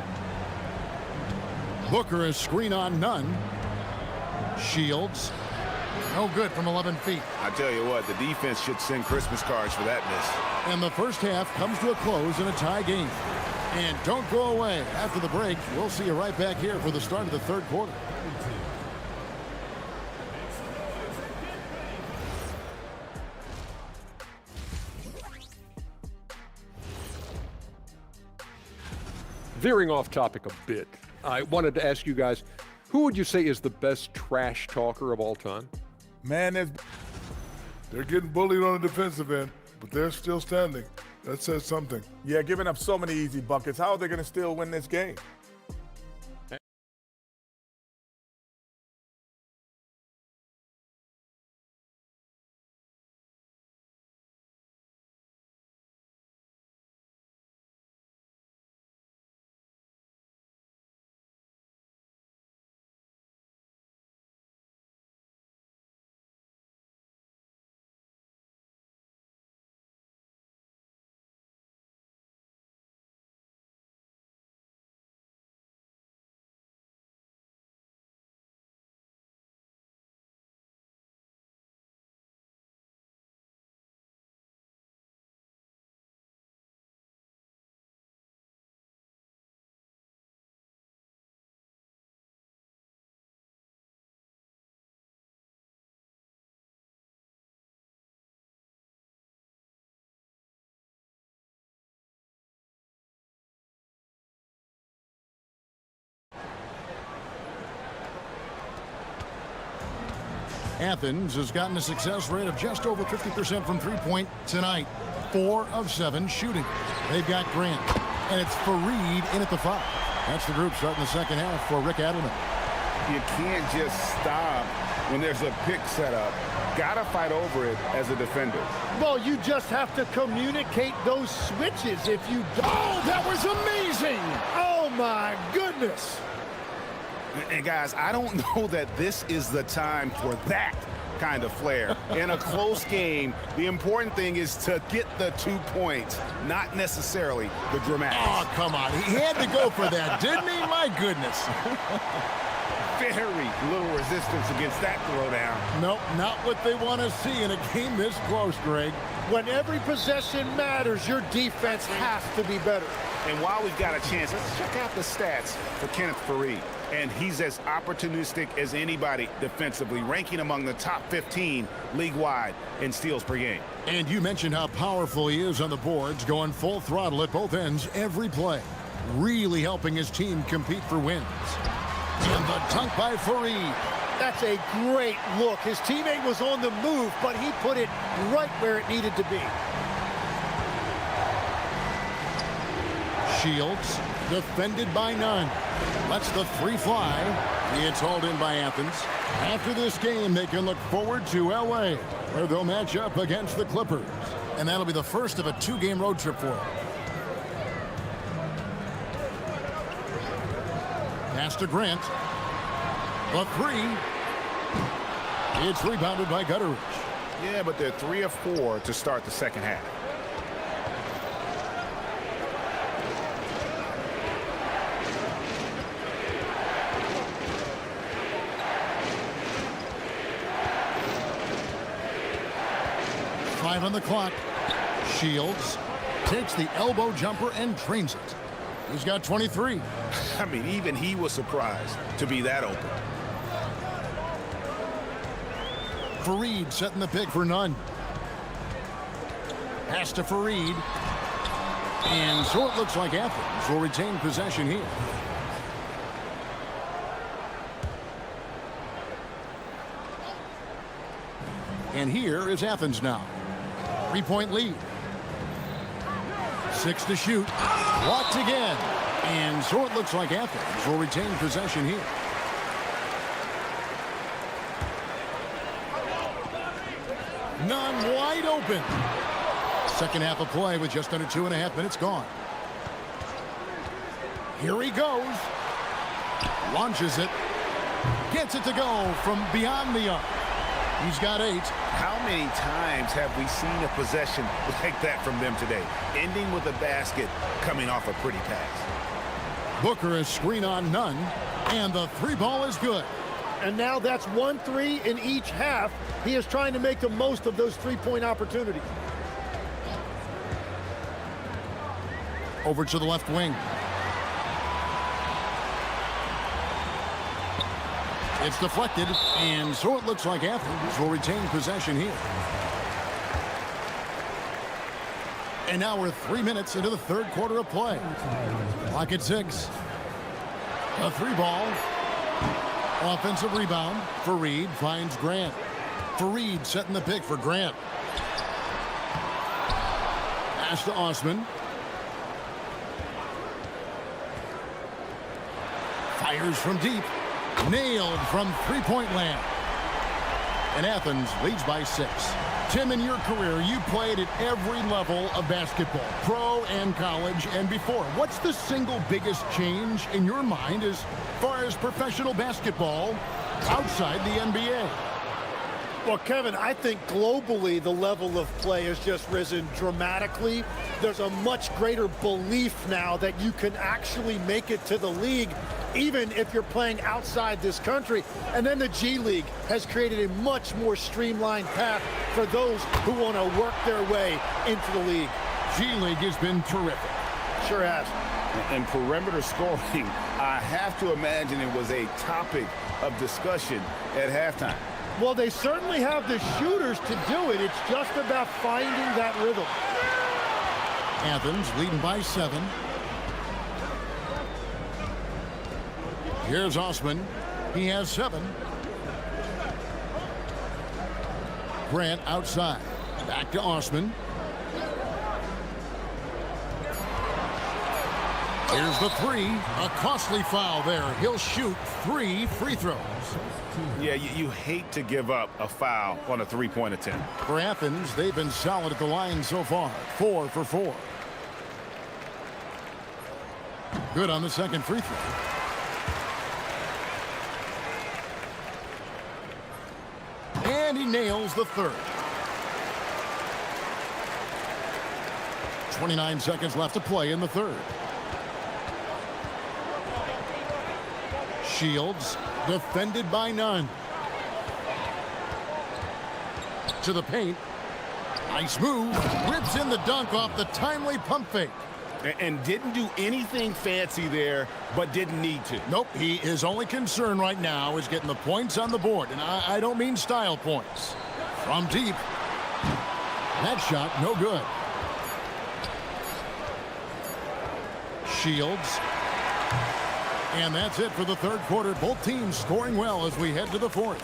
Booker is screen on none. Shields, no good from 11 feet. I tell you what, the defense should send Christmas cards for that miss. And the first half comes to a close in a tie game. And don't go away. After the break, we'll see you right back here for the start of the third quarter. Veering off topic a bit, I wanted to ask you guys, who would you say is the best trash talker of all time? Man, they're getting bullied on the defensive end, but they're still standing. That says something. Yeah, giving up so many easy buckets. How are they going to still win this game? Athens has gotten a success rate of just over 50% from three-point tonight. 4 of 7 shooting. They've got Grant, and it's Fareed in at the 5. That's the group starting the second half for Rick Adelman. You can't just stop when there's a pick set up. Gotta fight over it as a defender. Well, you just have to communicate those switches. If you don't... Oh, that was amazing! Oh, my goodness! And guys, I don't know that this is the time for that kind of flair. In a close game, the important thing is to get the 2 points, not necessarily the dramatics. Oh, come on. He had to go for that, didn't he? My goodness. Very little resistance against that throwdown. Nope, not what they want to see in a game this close, Greg. When every possession matters, your defense has to be better. And while we've got a chance, let's check out the stats for Kenneth Faried. And he's as opportunistic as anybody defensively, ranking among the top 15 league-wide in steals per game. And you mentioned how powerful he is on the boards, going full throttle at both ends every play. Really helping his team compete for wins. And the dunk by Faried. That's a great look. His teammate was on the move, but he put it right where it needed to be. Shields, defended by none. Lets the three fly. It's hauled in by Athens. After this game, they can look forward to LA, where they'll match up against the Clippers. And that'll be the first of a two-game road trip for them. Pass to Grant. The three. It's rebounded by Gutteridge. Yeah, but they're 3 of 4 to start the second half. Five on the clock. Shields takes the elbow jumper and drains it. He's got 23. I mean, even he was surprised to be that open. Faried setting the pick for none. Pass to Faried. And so it looks like Athens will retain possession here. And here is Athens now. 3-point lead. 6 to shoot. Blocked again. And so it looks like Athens will retain possession here. None wide open. Second half of play with just under 2.5 minutes gone. Here he goes. Launches it. Gets it to go from beyond the arc. He's got 8. How many times have we seen a possession like that from them today? Ending with a basket, coming off a pretty pass. Booker is screen on none, and the three ball is good. And now that's 1-3 in each half. He is trying to make the most of those three-point opportunities. Over to the left wing. It's deflected, and so it looks like Athens will retain possession here. And now we're 3 minutes into the third quarter of play. Clock at 6. A three ball. Offensive rebound. Faried finds Grant. Faried setting the pick for Grant. Pass to Osman. Fires from deep. Nailed from three-point land. And Athens leads by 6. Tim, in your career, you played at every level of basketball, pro and college and before. What's the single biggest change in your mind as far as professional basketball outside the NBA? Well, Kevin, I think globally the level of play has just risen dramatically. There's a much greater belief now that you can actually make it to the league, even if you're playing outside this country. And then the G League has created a much more streamlined path for those who want to work their way into the league. G League has been terrific. Sure has. And perimeter scoring, I have to imagine it was a topic of discussion at halftime. Well, they certainly have the shooters to do it. It's just about finding that rhythm. Athens leading by 7. Here's Osman. He has 7. Grant outside. Back to Osman. Here's the 3. A costly foul there. He'll shoot 3 free throws. Yeah, you hate to give up a foul on a three-point attempt. For Athens, they've been solid at the line so far. 4 for 4. Good on the second free throw. And he nails the third. 29 seconds left to play in the third. Shields, defended by none. To the paint. Nice move. Rips in the dunk off the timely pump fake. And didn't do anything fancy there, but didn't need to. Nope, his only concern right now is getting the points on the board. And I don't mean style points. From deep. That shot, no good. Shields. And that's it for the third quarter. Both teams scoring well as we head to the fourth.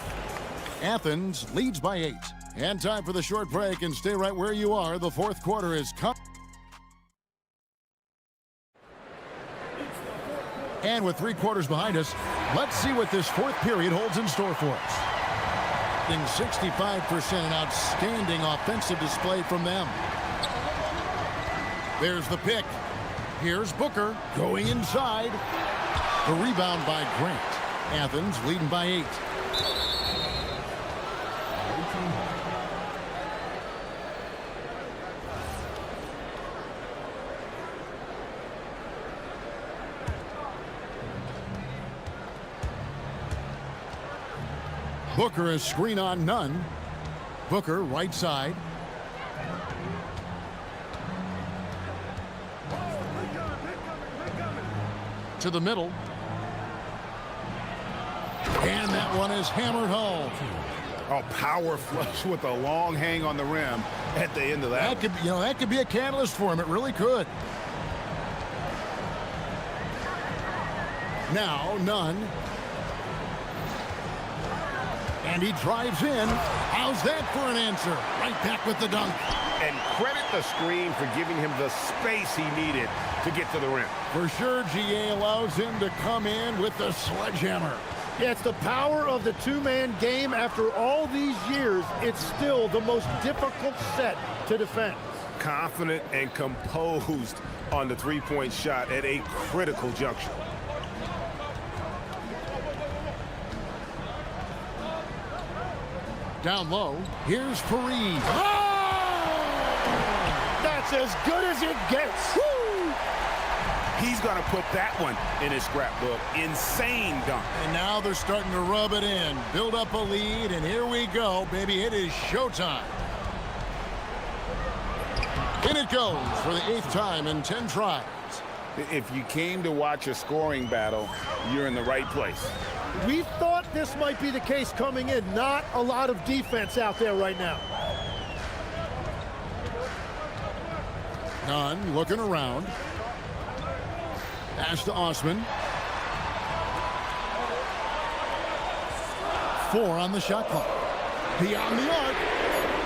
Athens leads by 8. And time for the short break, and stay right where you are. The fourth quarter is coming. And with 3 quarters behind us, let's see what this fourth period holds in store for us. In 65%, an outstanding offensive display from them. There's the pick. Here's Booker going inside. The rebound by Grant. Athens leading by 8. Booker is screen on none. Booker right side. To the middle. And that one is hammered home. Oh, power flush with a long hang on the rim at the end of that. That could be a catalyst for him. It really could. Now, none. And he drives in. How's that for an answer? Right back with the dunk. And credit the screen for giving him the space he needed to get to the rim. For sure, GA allows him to come in with the sledgehammer. Yeah, it's the power of the two-man game. After all these years, it's still the most difficult set to defend. Confident and composed on the three-point shot at a critical juncture. Down low, here's Fareed. Oh! That's as good as it gets. Woo! He's going to put that one in his scrapbook. Insane dunk. And now they're starting to rub it in. Build up a lead, and here we go, baby. It is showtime. In it goes for the 8th time in 10 tries. If you came to watch a scoring battle, you're in the right place. We thought this might be the case coming in. Not a lot of defense out there right now. Nunn looking around. Pass to Osman. 4 on the shot clock. Beyond the arc.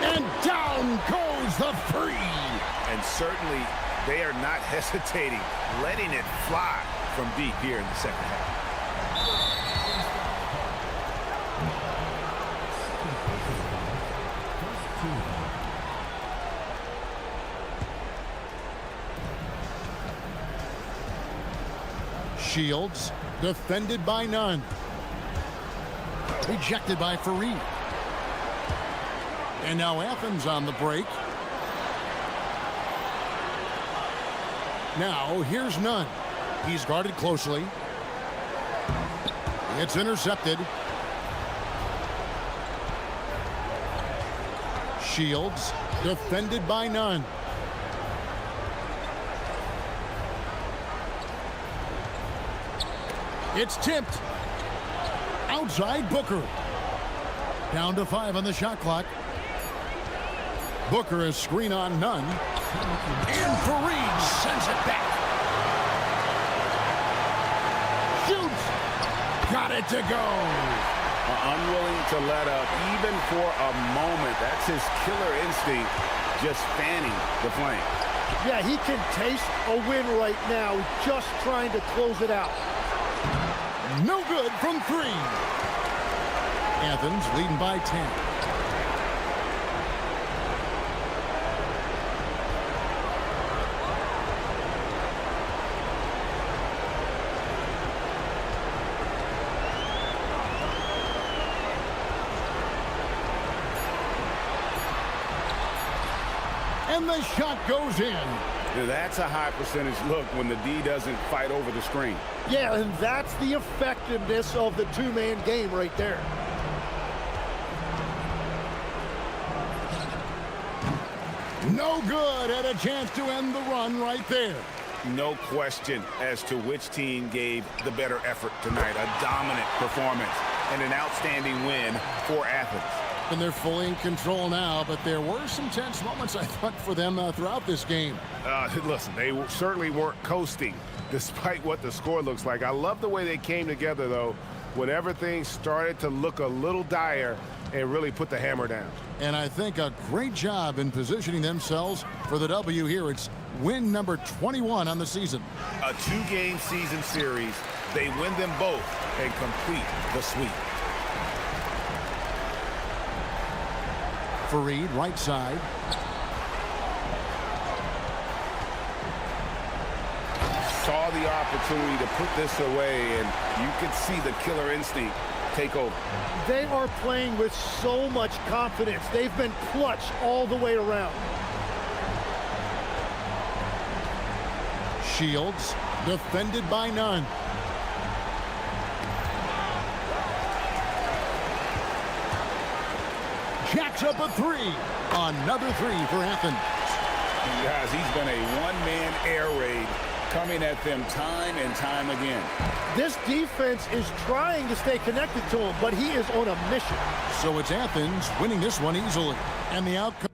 And down goes the free. And certainly they are not hesitating, letting it fly from deep here in the second half. Shields, defended by none. Rejected by Fareed. And now Athens on the break. Now here's Nunn. He's guarded closely. It's intercepted. Shields, defended by none. It's tipped. Outside Booker. Down to 5 on the shot clock. Booker is screen on none. And Fareed sends it back. Shoots. Got it to go. Unwilling to let up even for a moment. That's his killer instinct, just fanning the flame. Yeah, he can taste a win right now, just trying to close it out. No good from 3. Athens leading by 10. And the shot goes in. That's a high percentage look when the D doesn't fight over the screen. Yeah, and that's the effectiveness of the two-man game right there. No good, and a chance to end the run right there. No question as to which team gave the better effort tonight. A dominant performance and an outstanding win for Athens. And they're fully in control now, but there were some tense moments, I thought, for them throughout this game. Listen, they certainly weren't coasting despite what the score looks like. I love the way they came together, though, whenever things started to look a little dire and really put the hammer down. And I think a great job in positioning themselves for the W here. It's win number 21 on the season. A two-game season series. They win them both and complete the sweep. Fareed, right side. Saw the opportunity to put this away, and you could see the killer instinct take over. They are playing with so much confidence. They've been clutch all the way around. Shields, defended by none. Jacks up a three. Another three for Athens. Guys, he's been a one-man air raid coming at them time and time again. This defense is trying to stay connected to him, but he is on a mission. So it's Athens winning this one easily. And the outcome.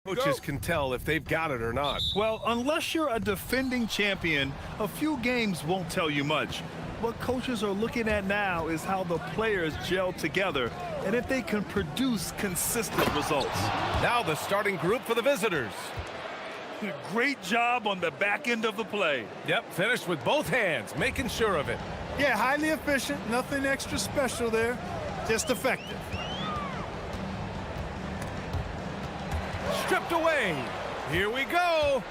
Coaches can tell if they've got it or not. Well, unless you're a defending champion, a few games won't tell you much. What coaches are looking at now is how the players gel together and if they can produce consistent results. Now the starting group for the visitors. Great job on the back end of the play. Yep, finished with both hands, making sure of it. Yeah, highly efficient, nothing extra special there, just effective. Stripped away. Here we go.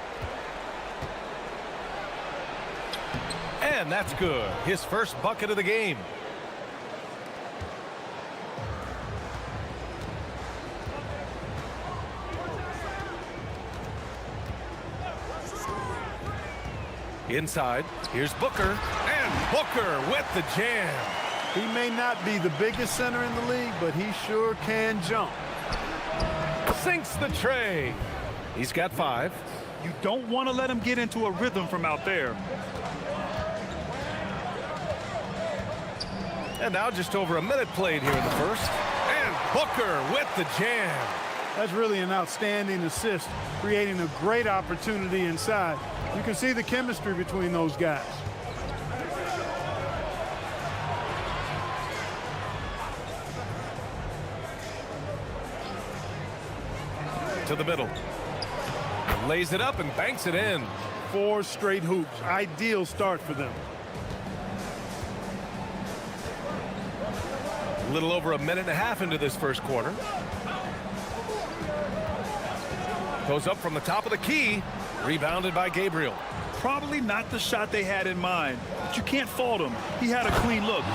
And that's good. His first bucket of the game. Inside, here's Booker. And Booker with the jam. He may not be the biggest center in the league, but he sure can jump. Sinks the tray. He's got 5. You don't want to let him get into a rhythm from out there. And now just over a minute played here in the first. And Booker with the jam. That's really an outstanding assist, creating a great opportunity inside. You can see the chemistry between those guys. To the middle. Lays it up and banks it in. 4 straight hoops. Ideal start for them. A little over a minute and a half into this first quarter. Goes up from the top of the key. Rebounded by Gabriel. Probably not the shot they had in mind, but you can't fault him. He had a clean look.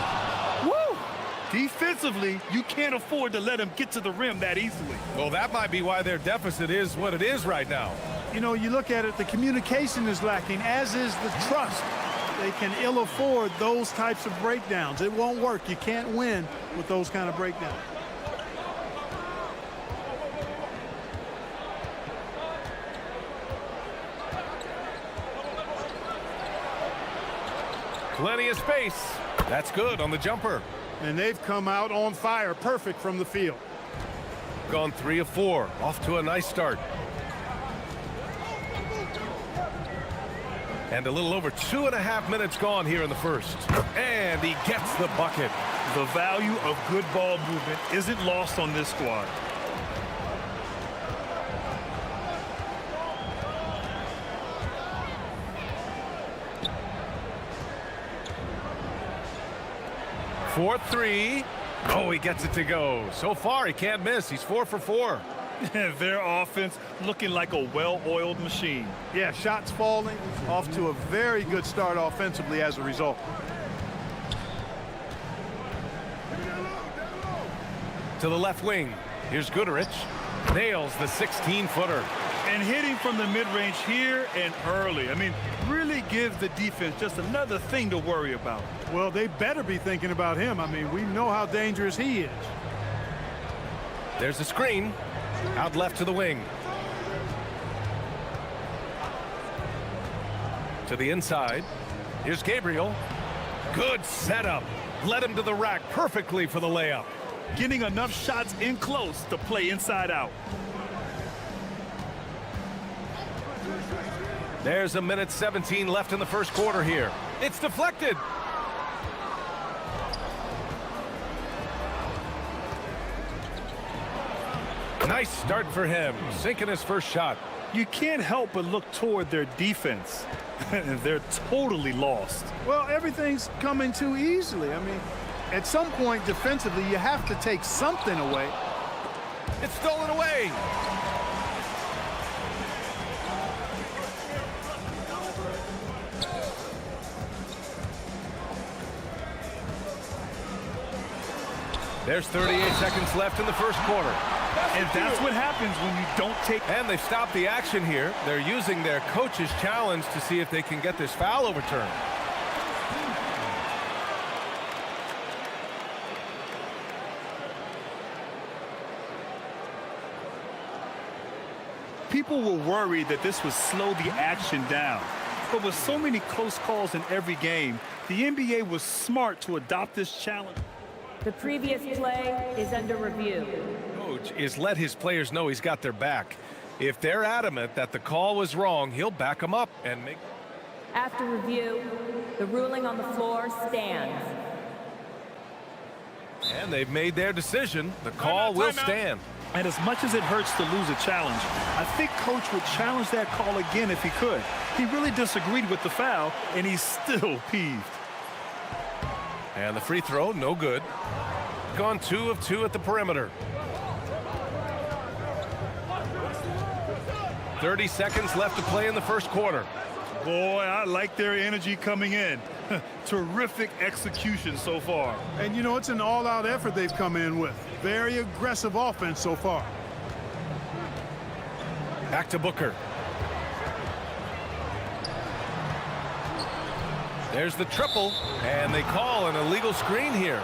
Woo! Defensively, you can't afford to let him get to the rim that easily. Well, that might be why their deficit is what it is right now. You know, you look at it, the communication is lacking, as is the trust. They can ill afford those types of breakdowns. It won't work. You can't win with those kind of breakdowns. Plenty of space. That's good on the jumper. And they've come out on fire, perfect from the field. Gone 3 of 4. Off to a nice start. And a little over 2.5 minutes gone here in the first. And he gets the bucket. The value of good ball movement isn't lost on this squad. For 3. Oh, he gets it to go. So far, he can't miss. He's 4 for 4. Their offense looking like a well-oiled machine. Yeah, shots falling, off to a very good start offensively as a result. To the left wing. Here's Goodrich. Nails the 16-footer. And hitting from the mid-range here and early. I mean, really gives the defense just another thing to worry about. Well, they better be thinking about him. I mean, we know how dangerous he is. There's a screen. Out left to the wing. To the inside. Here's Gabriel. Good setup. Led him to the rack perfectly for the layup. Getting enough shots in close to play inside out. There's a minute 17 left in the first quarter here. It's deflected. Nice start for him, sinking his first shot. You can't help but look toward their defense. They're totally lost. Well, everything's coming too easily. I mean, at some point defensively, you have to take something away. It's stolen away. There's 38 seconds left in the first quarter. And that's what happens when you don't take... And they've stopped the action here. They're using their coach's challenge to see if they can get this foul overturned. People were worried that this would slow the action down. But with so many close calls in every game, the NBA was smart to adopt this challenge. The previous play is under review. Coach is let his players know he's got their back. If they're adamant that the call was wrong, he'll back them up and make... After review, the ruling on the floor stands. And they've made their decision. The call will stand. And as much as it hurts to lose a challenge, I think Coach would challenge that call again if he could. He really disagreed with the foul, and he's still peeved. And the free throw, no good. Gone 2 of 2 at the perimeter. 30 seconds left to play in the first quarter. Boy, I like their energy coming in. Terrific execution so far. And, you know, it's an all-out effort they've come in with. Very aggressive offense so far. Back to Booker. There's the triple, and they call an illegal screen here.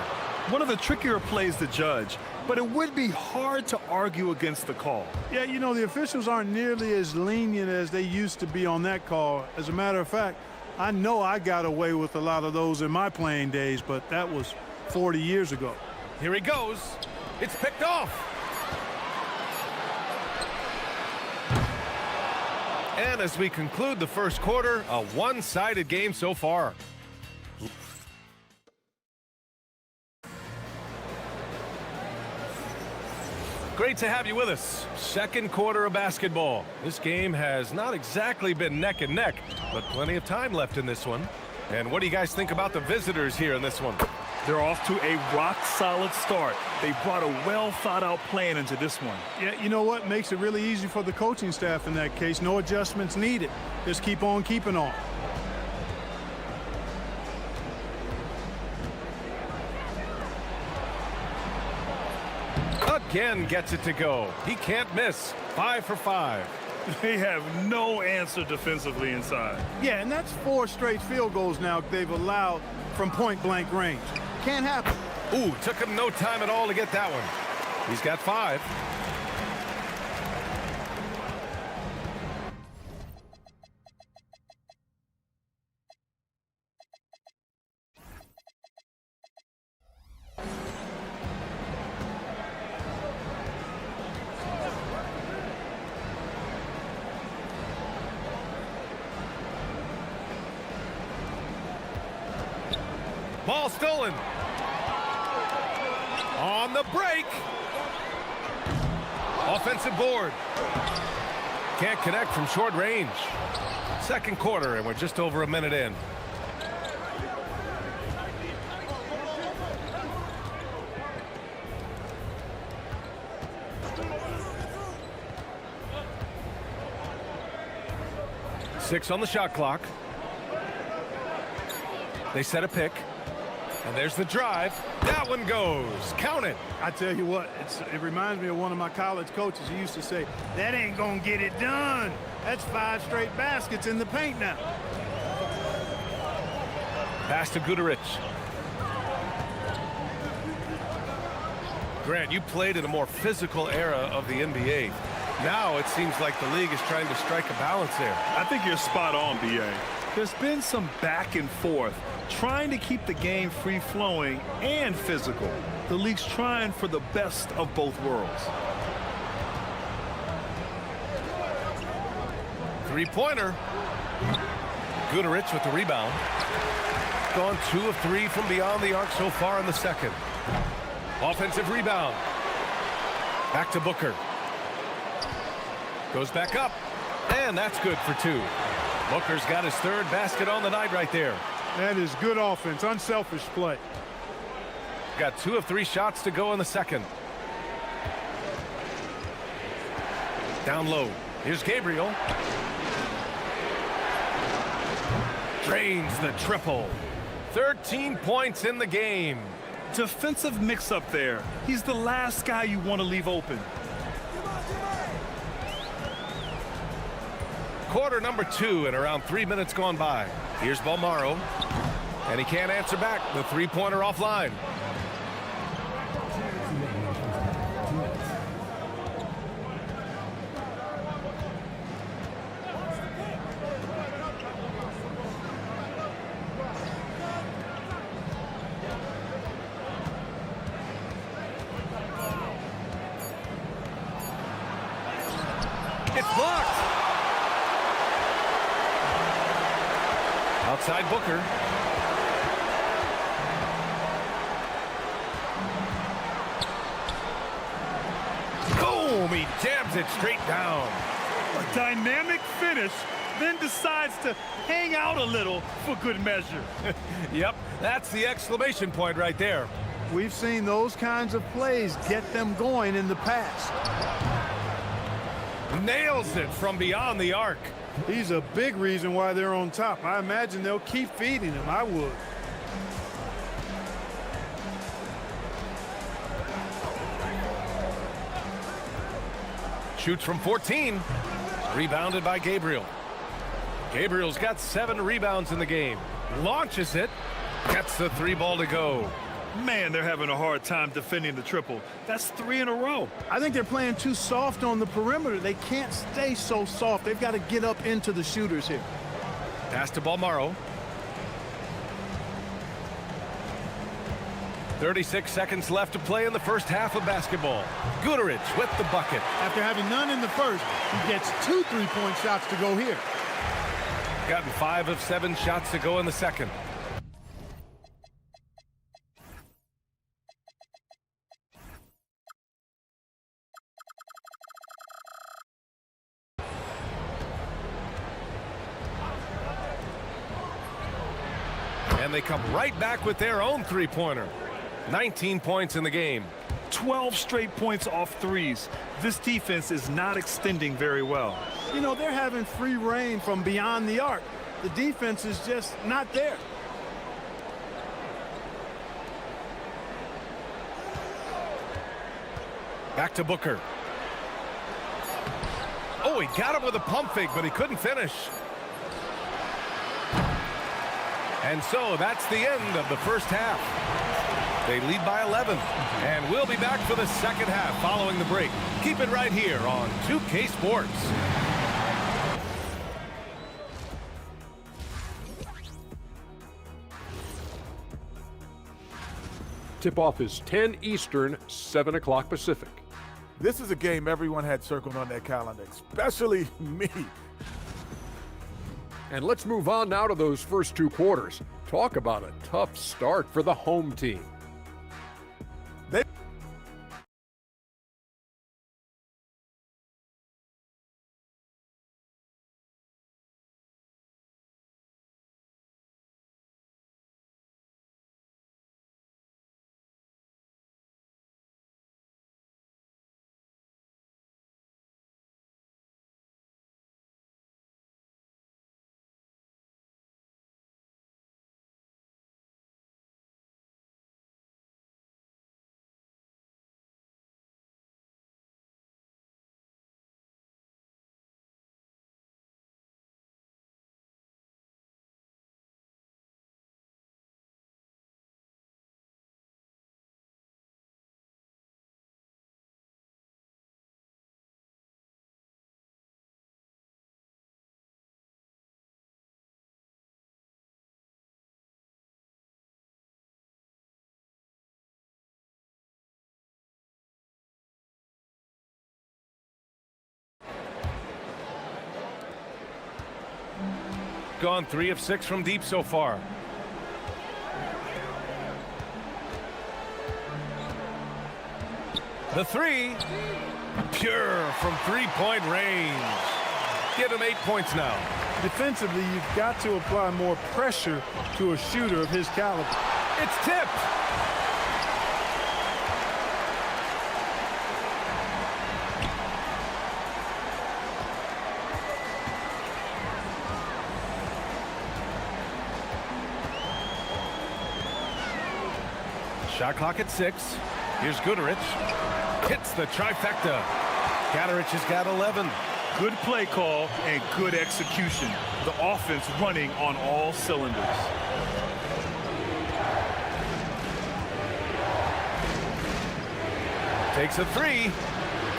One of the trickier plays to judge, but it would be hard to argue against the call. Yeah, you know, the officials aren't nearly as lenient as they used to be on that call. As a matter of fact, I know I got away with a lot of those in my playing days, but that was 40 years ago. Here he goes. It's picked off. And as we conclude the first quarter, a one-sided game so far. Great to have you with us. Second quarter of basketball. This game has not exactly been neck and neck, but plenty of time left in this one. And what do you guys think about the visitors here in this one? They're off to a rock-solid start. They brought a well-thought-out plan into this one. Yeah, you know what makes it really easy for the coaching staff in that case? No adjustments needed. Just keep on keeping on. Again gets it to go. He can't miss. 5 for 5. They have no answer defensively inside. Yeah, and that's 4 straight field goals now they've allowed from point-blank range. Can't happen. Ooh, took him no time at all to get that one. He's got 5. Ball stolen. On the break. Offensive board. Can't connect from short range. Second quarter, and we're just over a minute in. Six on the shot clock. They set a pick. And there's the drive. That one goes. Count it. I tell you what, it reminds me of one of my college coaches. He used to say, that ain't going to get it done. That's 5 straight baskets in the paint now. Pass to Guterich. Grant, you played in a more physical era of the NBA. Now it seems like the league is trying to strike a balance there. I think you're spot on, B.A. There's been some back and forth, trying to keep the game free-flowing and physical. The league's trying for the best of both worlds. Three-pointer. Guterich with the rebound. Gone 2 of 3 from beyond the arc so far in the second. Offensive rebound. Back to Booker. Goes back up. And that's good for 2. Booker's got his 3rd basket on the night right there. That is good offense, unselfish play. Got 2 of 3 shots to go in the second. Down low. Here's Gabriel. Drains the triple. 13 points in the game. Defensive mix-up there. He's the last guy you want to leave open. Quarter number 2 and around 3 minutes gone by. Here's Balmaro. And he can't answer back. The three-pointer offline. It's blocked. Outside Booker. Boom! He jams it straight down. A dynamic finish, then decides to hang out a little for good measure. Yep, that's the exclamation point right there. We've seen those kinds of plays get them going in the past. Nails it from beyond the arc. He's a big reason why they're on top. I imagine they'll keep feeding him. I would. Shoots from 14. Rebounded by Gabriel. Gabriel's got 7 rebounds in the game. Launches it. Gets the 3 ball to go. Man, they're having a hard time defending the triple. That's 3 in a row. I think they're playing too soft on the perimeter. They can't stay so soft. They've got to get up into the shooters here. Pass to Balmaro. 36 seconds left to play in the first half of basketball. Guterich with the bucket. After having none in the first, he gets 2 3-point shots to go here. Gotten 5 of 7 shots to go in the second. And they come right back with their own 3-pointer. 19 points in the game. 12 straight points off threes. This defense is not extending very well. You know, they're having free reign from beyond the arc. The defense is just not there. Back to Booker. Oh, he got him with a pump fake, but he couldn't finish. And so that's the end of the first half. They lead by 11. And we'll be back for the second half following the break. Keep it right here on 2K Sports. Tip-off is 10 Eastern, 7 o'clock Pacific. This is a game everyone had circled on their calendar, especially me. And let's move on now to those first 2 quarters. Talk about a tough start for the home team. Gone 3 of 6 from deep so far. The 3, pure from 3-point range. Give him 8 points now. Defensively, you've got to apply more pressure to a shooter of his caliber. It's tipped. Shot clock at 6. Here's Guterich. Hits the trifecta. Guterich has got 11. Good play call and good execution. The offense running on all cylinders. Takes a 3.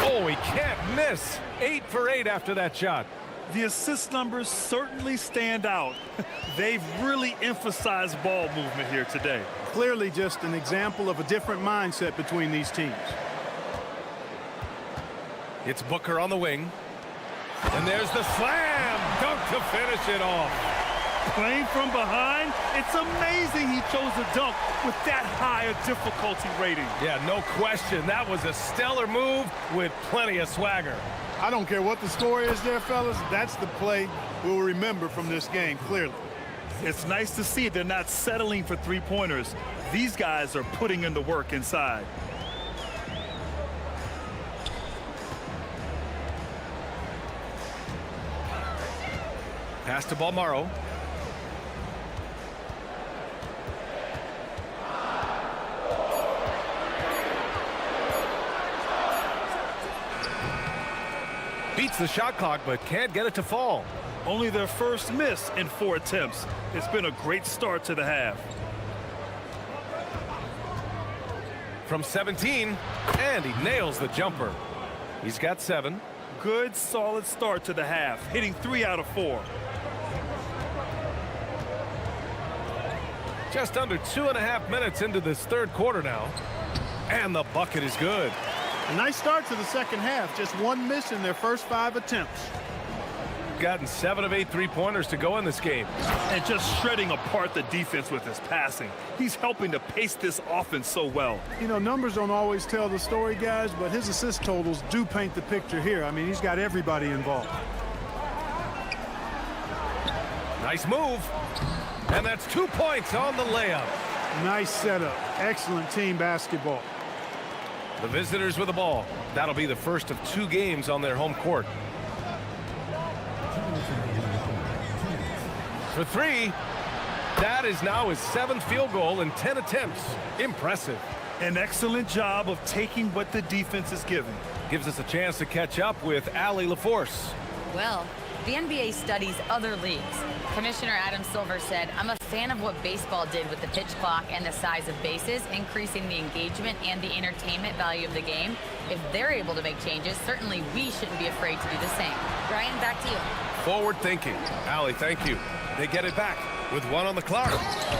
Oh, he can't miss. 8 for 8 after that shot. The assist numbers certainly stand out. They've really emphasized ball movement here today. Clearly just an example of a different mindset between these teams. It's Booker on the wing. And there's the slam dunk to finish it off. Playing from behind, it's amazing he chose a dunk with that high a difficulty rating. Yeah, no question. That was a stellar move with plenty of swagger. I don't care what the score is there, fellas. That's the play we'll remember from this game, clearly. It's nice to see they're not settling for three-pointers. These guys are putting in the work inside. Pass to Balmaro. Beats the shot clock, but can't get it to fall. Only their first miss in 4 attempts. It's been a great start to the half. From 17, and he nails the jumper. He's got 7. Good, solid start to the half, hitting 3 out of 4. Just under 2.5 minutes into this third quarter now. And the bucket is good. A nice start to the second half. Just 1 miss in their first 5 attempts. Gotten 7 of 8 three-pointers to go in this game. And just shredding apart the defense with his passing. He's helping to pace this offense so well. You know, numbers don't always tell the story, guys, but his assist totals do paint the picture here. I mean, he's got everybody involved. Nice move. And that's 2 points on the layup. Nice setup. Excellent team basketball. The visitors with the ball. That'll be the first of 2 games on their home court. For 3, that is now his 7th field goal in 10 attempts. Impressive. An excellent job of taking what the defense is giving. Gives us a chance to catch up with Allie LaForce. Well, the NBA studies other leagues. Commissioner Adam Silver said, "I'm a fan of what baseball did with the pitch clock and the size of bases, increasing the engagement and the entertainment value of the game. If they're able to make changes, certainly we shouldn't be afraid to do the same." Brian, back to you. Forward thinking. Allie, thank you. They get it back with 1 on the clock.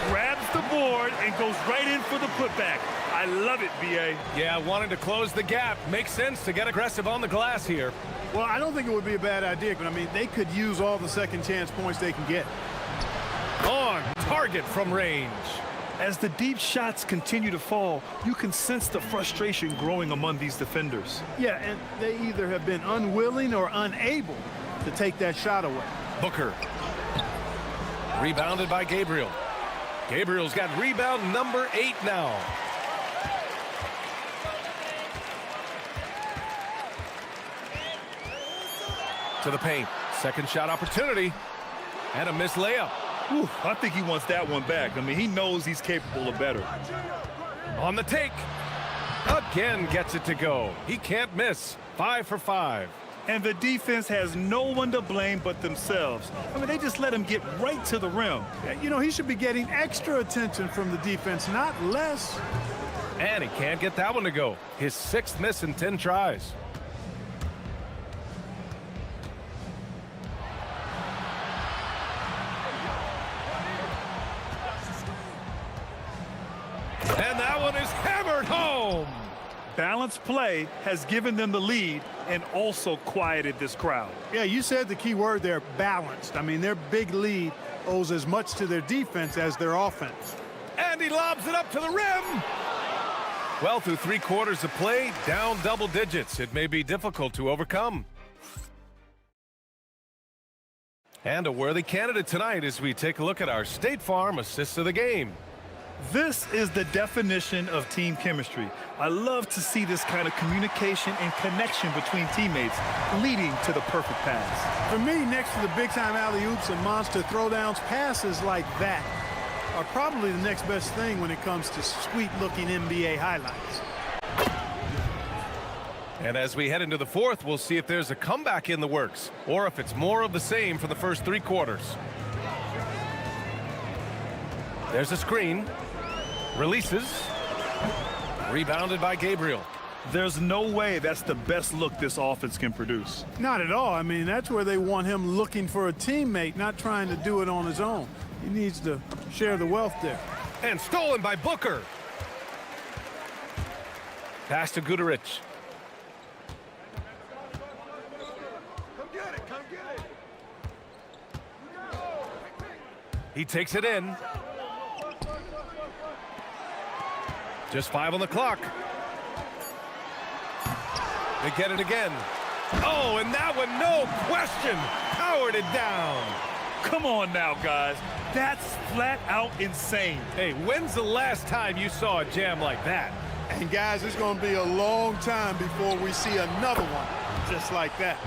Grabs the board and goes right in for the putback. I love it, B.A. Yeah, wanting to close the gap. Makes sense to get aggressive on the glass here. Well, I don't think it would be a bad idea, but I mean, they could use all the second chance points they can get. On target from range. As the deep shots continue to fall, you can sense the frustration growing among these defenders. Yeah, and they either have been unwilling or unable to take that shot away. Booker. Rebounded by Gabriel. Gabriel's got rebound number 8 now. To the paint. Second shot opportunity. And a missed layup. Whew, I think he wants that one back. I mean, he knows he's capable of better. On the take. Again gets it to go. He can't miss. 5 for 5. And the defense has no one to blame but themselves. I mean, they just let him get right to the rim. You know, he should be getting extra attention from the defense, not less. And he can't get that one to go. His 6th miss in 10 tries. And that one is hammered home. Balanced play has given them the lead and also quieted this crowd. Yeah, you said the key word there, balanced. I mean, their big lead owes as much to their defense as their offense. And he lobs it up to the rim. Well, through 3 quarters of play, down double digits. It may be difficult to overcome. And a worthy candidate tonight as we take a look at our State Farm assists of the game. This is the definition of team chemistry. I love to see this kind of communication and connection between teammates leading to the perfect pass. For me, next to the big-time alley-oops and monster throwdowns, passes like that are probably the next best thing when it comes to sweet-looking NBA highlights. And as we head into the 4th, we'll see if there's a comeback in the works or if it's more of the same for the first 3 quarters. There's a screen. Releases. Rebounded by Gabriel. There's no way that's the best look this offense can produce. Not at all. I mean, that's where they want him looking for a teammate, not trying to do it on his own. He needs to share the wealth there. And stolen by Booker. Pass to Guduric. He takes it in. Just 5 on the clock. They get it again. Oh, and that one, no question, powered it down. Come on now, guys. That's flat out insane. Hey, when's the last time you saw a jam like that? And guys, it's going to be a long time before we see another one just like that.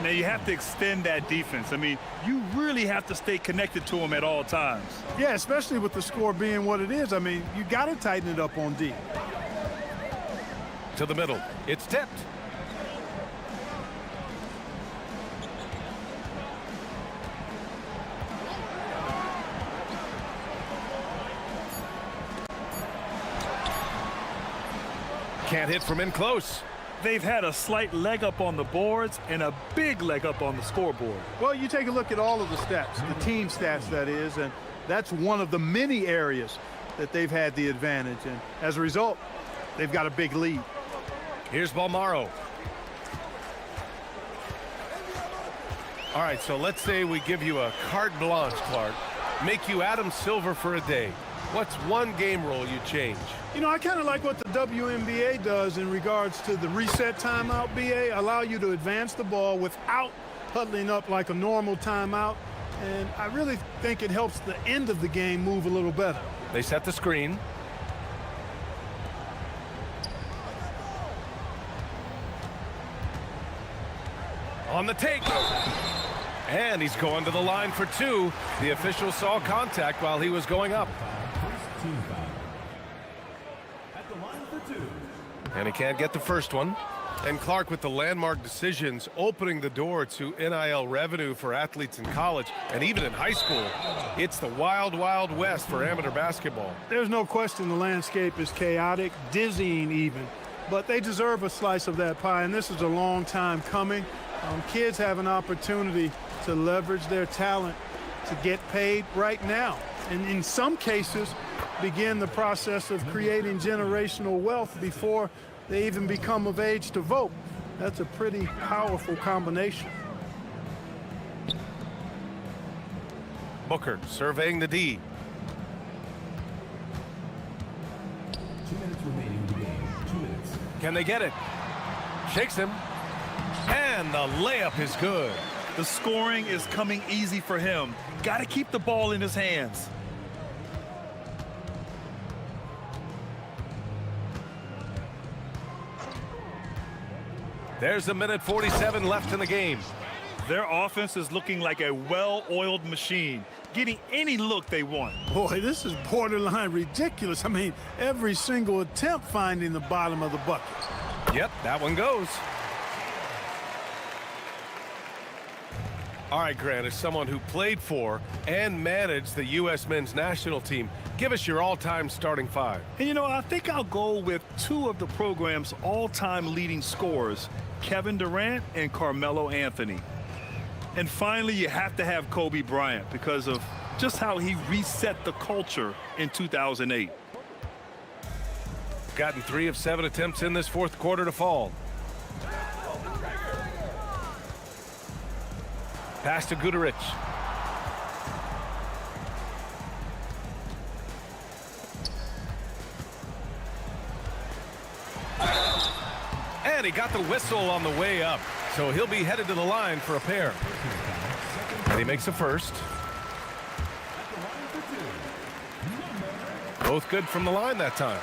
Now, you have to extend that defense. I mean, you really have to stay connected to them at all times. Yeah, especially with the score being what it is. I mean, you got to tighten it up on D. To the middle. It's tipped. Can't hit from in close. They've had a slight leg up on the boards and a big leg up on the scoreboard. Well, you take a look at all of the stats, the team stats, that is, and that's one of the many areas that they've had the advantage. And as a result, they've got a big lead. Here's Balmaro. All right, so let's say we give you a carte blanche, Clark. Make you Adam Silver for a day. What's one game rule you change? You know, I kind of like what the WNBA does in regards to the reset timeout, BA. Allow you to advance the ball without huddling up like a normal timeout. And I really think it helps the end of the game move a little better. They set the screen. On the take. And he's going to the line for 2. The official saw contact while he was going up. And he can't get the first one. And Clark, with the landmark decisions opening the door to NIL revenue for athletes in college and even in high school, it's the wild, wild west for amateur basketball. There's no question the landscape is chaotic, dizzying even, but they deserve a slice of that pie, and this is a long time coming. Kids have an opportunity to leverage their talent to get paid right now, and in some cases begin the process of creating generational wealth before they even become of age to vote. That's a pretty powerful combination. Booker surveying the D. 2 minutes remaining in the game. 2 minutes. Can they get it? Shakes him. And the layup is good. The scoring is coming easy for him. Got to keep the ball in his hands. There's a minute 47 left in the game. Their offense is looking like a well-oiled machine, getting any look they want. Boy, this is borderline ridiculous. I mean, every single attempt finding the bottom of the bucket. Yep, that one goes. All right, Grant, as someone who played for and managed the U.S. men's national team, give us your all-time starting 5. And, you know, I think I'll go with 2 of the program's all-time leading scorers, Kevin Durant and Carmelo Anthony. And finally, you have to have Kobe Bryant because of just how he reset the culture in 2008. Gotten 3 of 7 attempts in this fourth quarter to fall. Pass to Guterich. And he got the whistle on the way up. So he'll be headed to the line for a pair. And he makes a first. Both good from the line that time.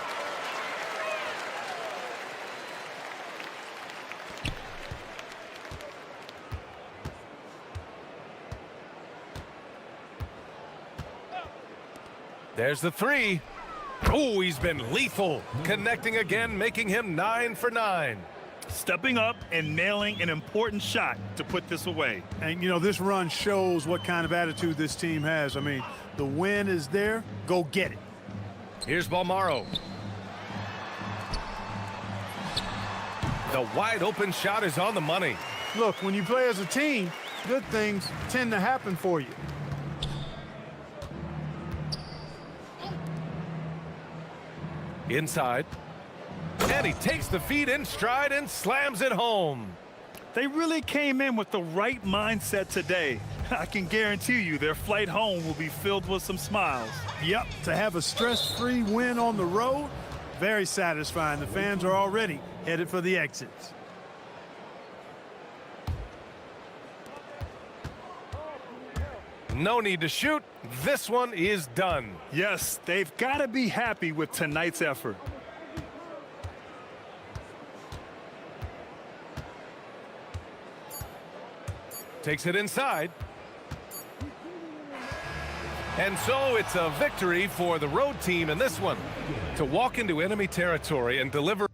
There's the 3. Oh, he's been lethal. Connecting again, making him 9 for 9. Stepping up and nailing an important shot to put this away. And, you know, this run shows what kind of attitude this team has. I mean, the win is there. Go get it. Here's Balmaro. The wide open shot is on the money. Look, when you play as a team, good things tend to happen for you. Inside. And he takes the feed in stride and slams it home. They really came in with the right mindset today. I can guarantee you their flight home will be filled with some smiles. Yep, to have a stress-free win on the road, very satisfying. The fans are already headed for the exits. No need to shoot. This one is done. Yes, they've got to be happy with tonight's effort. Takes it inside. And so it's a victory for the road team in this one. To walk into enemy territory and deliver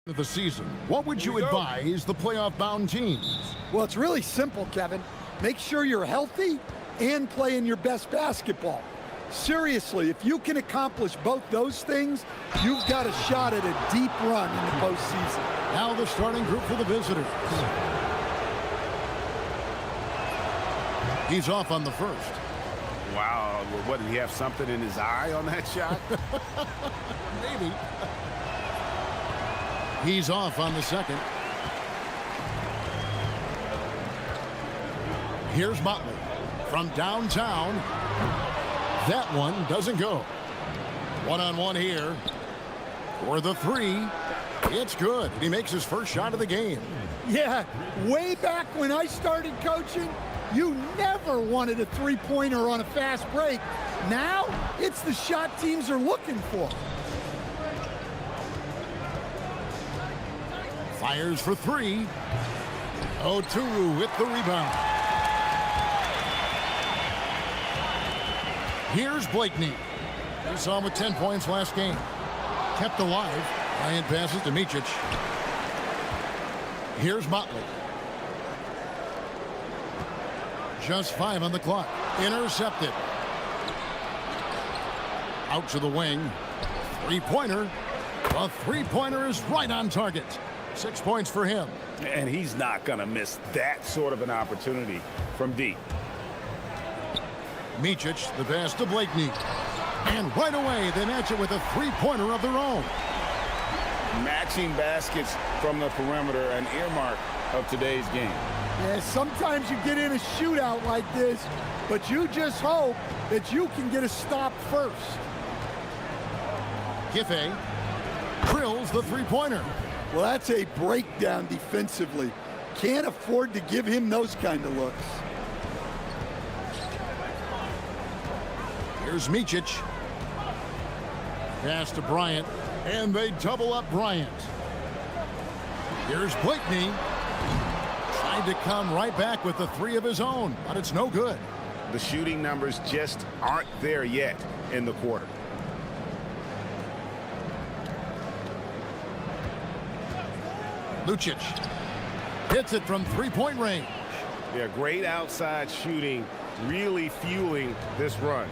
of the season, what would you advise the playoff-bound teams? Well, it's really simple, Kevin. Make sure you're healthy and playing your best basketball. Seriously, if you can accomplish both those things, you've got a shot at a deep run in the postseason. Now the starting group for the visitors. He's off on the first. Wow, what, did he have something in his eye on that shot? Maybe. He's off on the second. Here's Motley from downtown. That one doesn't go. One-on-one here for the three. It's good. He makes his first shot of the game. Yeah, way back when I started coaching, you never wanted a three-pointer on a fast break. Now, it's the shot teams are looking for. Fires for three. Oturu with the rebound. Here's Blakeney. We saw him with 10 points last game. Kept alive. Bryant passes to Micic. Here's Motley. Just 5 on the clock. Intercepted. Out to the wing. Three-pointer. A three-pointer is right on target. 6 points for him. And he's not going to miss that sort of an opportunity from deep. Micic, the pass to Blakeney. And right away, they match it with a three-pointer of their own. Matching baskets from the perimeter, an earmark of today's game. Yeah, sometimes you get in a shootout like this, but you just hope that you can get a stop first. Giffey drills the three-pointer. Well, that's a breakdown defensively. Can't afford to give him those kind of looks. Here's Micic. Pass to Bryant, and they double up Bryant. Here's Blakeney. Tried to come right back with the three of his own, but it's no good. The shooting numbers just aren't there yet in the quarter. Lucic hits it from three-point range. Yeah, great outside shooting, really fueling this run.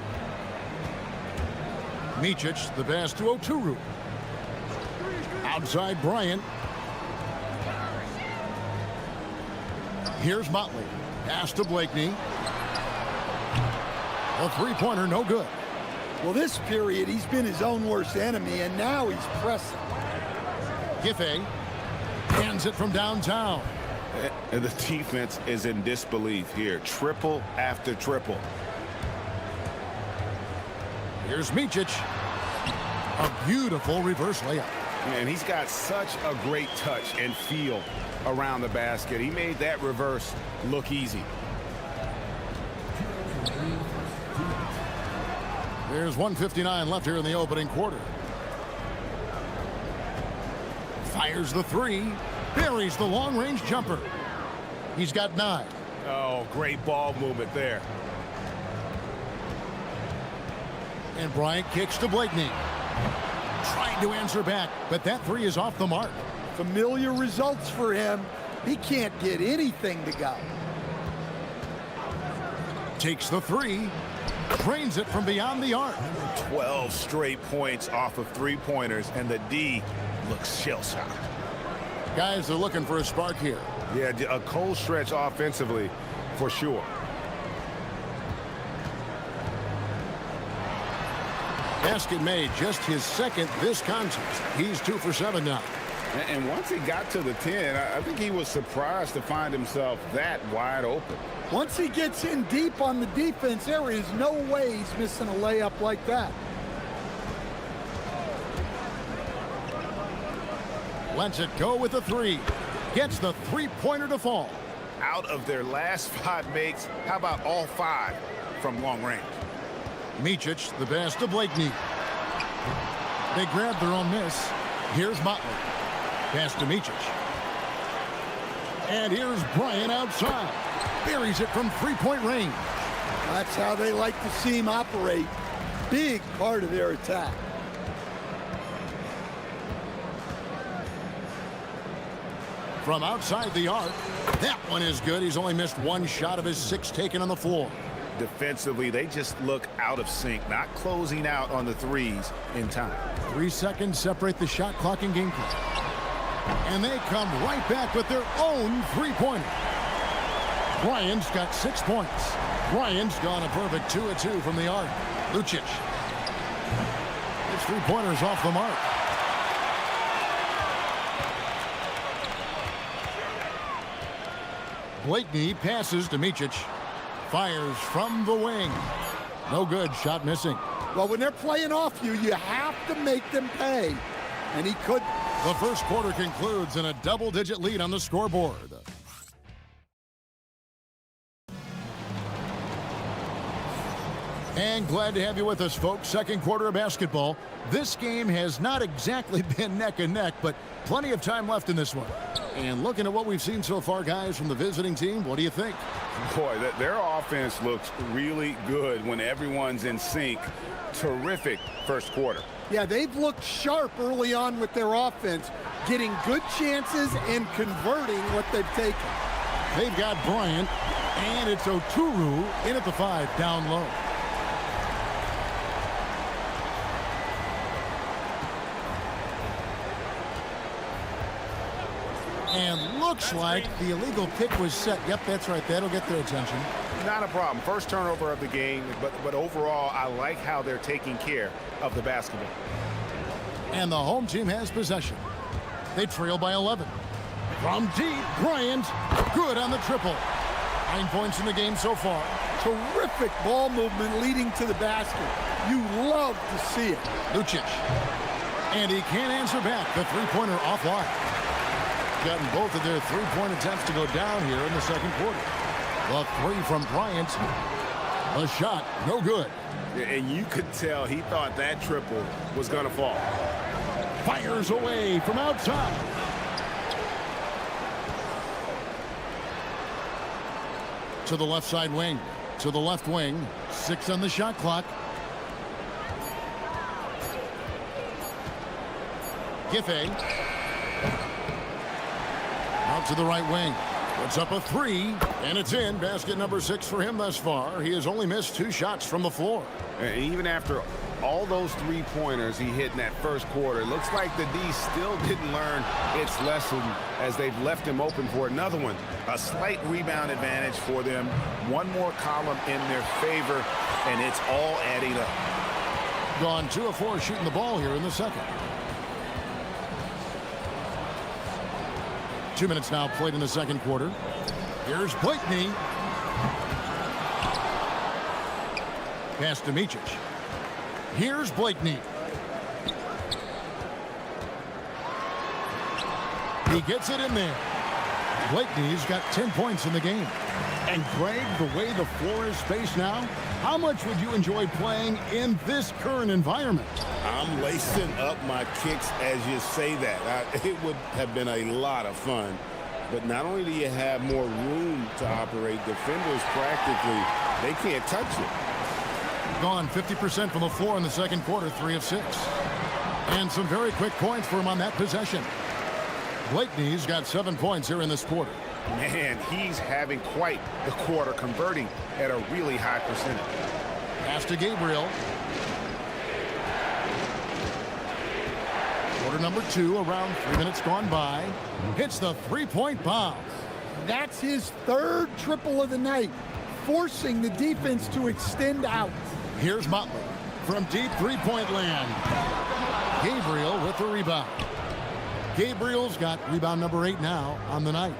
Micic, the pass to Oturu. Outside Bryant. Here's Motley. Pass to Blakeney. A three-pointer, no good. Well, this period, he's been his own worst enemy, and now he's pressing. Giffey hands it from downtown. And the defense is in disbelief here. Triple after triple. Here's Micic. A beautiful reverse layup. And he's got such a great touch and feel around the basket. He made that reverse look easy. There's 1:59 left here in the opening quarter. Fires the three. Buries the long-range jumper. He's got 9. Oh, great ball movement there. And Bryant kicks to Blakeney. Trying to answer back, but that three is off the mark. Familiar results for him. He can't get anything to go. Takes the three. Drains it from beyond the arc. 12 straight points off of three-pointers, and the D looks shell-shocked. Guys are looking for a spark here. Yeah, a cold stretch offensively for sure. Basket made, just his second this contest. He's 2 for 7 now. And once he got to the 10, I think he was surprised to find himself that wide open. Once he gets in deep on the defense, there is no way he's missing a layup like that. Lets it go with the three. Gets the three-pointer to fall. Out of their last 5 makes, how about all 5 from long range? Micic, the pass to Blakeney. They grab their own miss. Here's Motley. Pass to Micic. And here's Bryant outside. Buries it from three-point range. That's how they like to see him operate. Big part of their attack. from outside the arc. That one is good. He's only missed one shot of his 6 taken on the floor. Defensively, they just look out of sync, not closing out on the threes in time. 3 seconds separate the shot clock and game clock. And they come right back with their own three-pointer. Bryant's got 6 points. Bryant's gone a perfect 2 of 2 from the arc. Lucic. His three-pointer's off the mark. Blakeney passes to Micic. Fires from the wing. No good. Shot missing. Well, when they're playing off you, you have to make them pay. And he could. The first quarter concludes in a double-digit lead on the scoreboard. And glad to have you with us, folks. Second quarter of basketball. This game has not exactly been neck and neck, but plenty of time left in this one. And looking at what we've seen so far, guys, from the visiting team, what do you think? Boy, their offense looks really good when everyone's in sync. Terrific first quarter. Yeah, they've looked sharp early on with their offense, getting good chances and converting what they've taken. They've got Bryant, and it's Oturu in at the 5, down low. And looks like the illegal pick was set. Yep, that's right. That'll get their attention. Not a problem. First turnover of the game, but overall, I like how they're taking care of the basketball. And the home team has possession. They trail by 11. From deep, Bryant, good on the triple. 9 points in the game so far. Terrific ball movement leading to the basket. You love to see it. Lucic. And he can't answer back. The three-pointer offline. Gotten both of their three-point attempts to go down here in the second quarter. The 3 from Bryant. The shot, no good. And you could tell he thought that triple was going to fall. Fires away from outside. To the left side wing. To the left wing. 6 on the shot clock. Giffey. Out to the right wing. Puts up a 3, and it's in. Basket number 6 for him thus far. He has only missed 2 shots from the floor. And even after all those three-pointers he hit in that first quarter, it looks like the D still didn't learn its lesson as they've left him open for another one. A slight rebound advantage for them. One more column in their favor, and it's all adding up. Gone 2 of 4 shooting the ball here in the second. 2 minutes now played in the second quarter. Here's Blakeney. Pass to Micic. Here's Blakeney. He gets it in there. Blakeney's got 10 points in the game. And Greg, the way the floor is spaced now, how much would you enjoy playing in this current environment? I'm lacing up my kicks as you say that. It would have been a lot of fun. But not only do you have more room to operate, defenders practically, they can't touch it. Gone 50% from the floor in the second quarter, 3 of 6. And some very quick points for him on that possession. Blakeney's got 7 points here in this quarter. Man, he's having quite the quarter, converting at a really high percentage. Pass to Gabriel. Quarter number 2, around 3 minutes gone by. Hits the three-point bomb. That's his 3rd triple of the night, forcing the defense to extend out. Here's Motley from deep three-point land. Gabriel with the rebound. Gabriel's got rebound number 8 now on the night.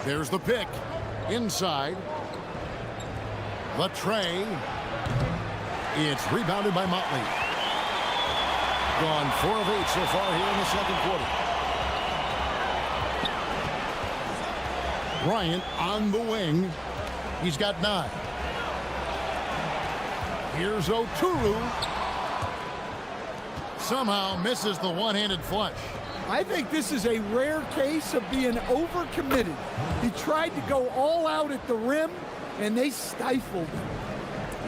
There's the pick. Inside. The tray. It's rebounded by Motley. Gone 4 of 8 so far here in the second quarter. Bryant on the wing. He's got 9. Here's Oturu. Somehow misses the one-handed flush. I think this is a rare case of being overcommitted. He tried to go all out at the rim, and they stifled him.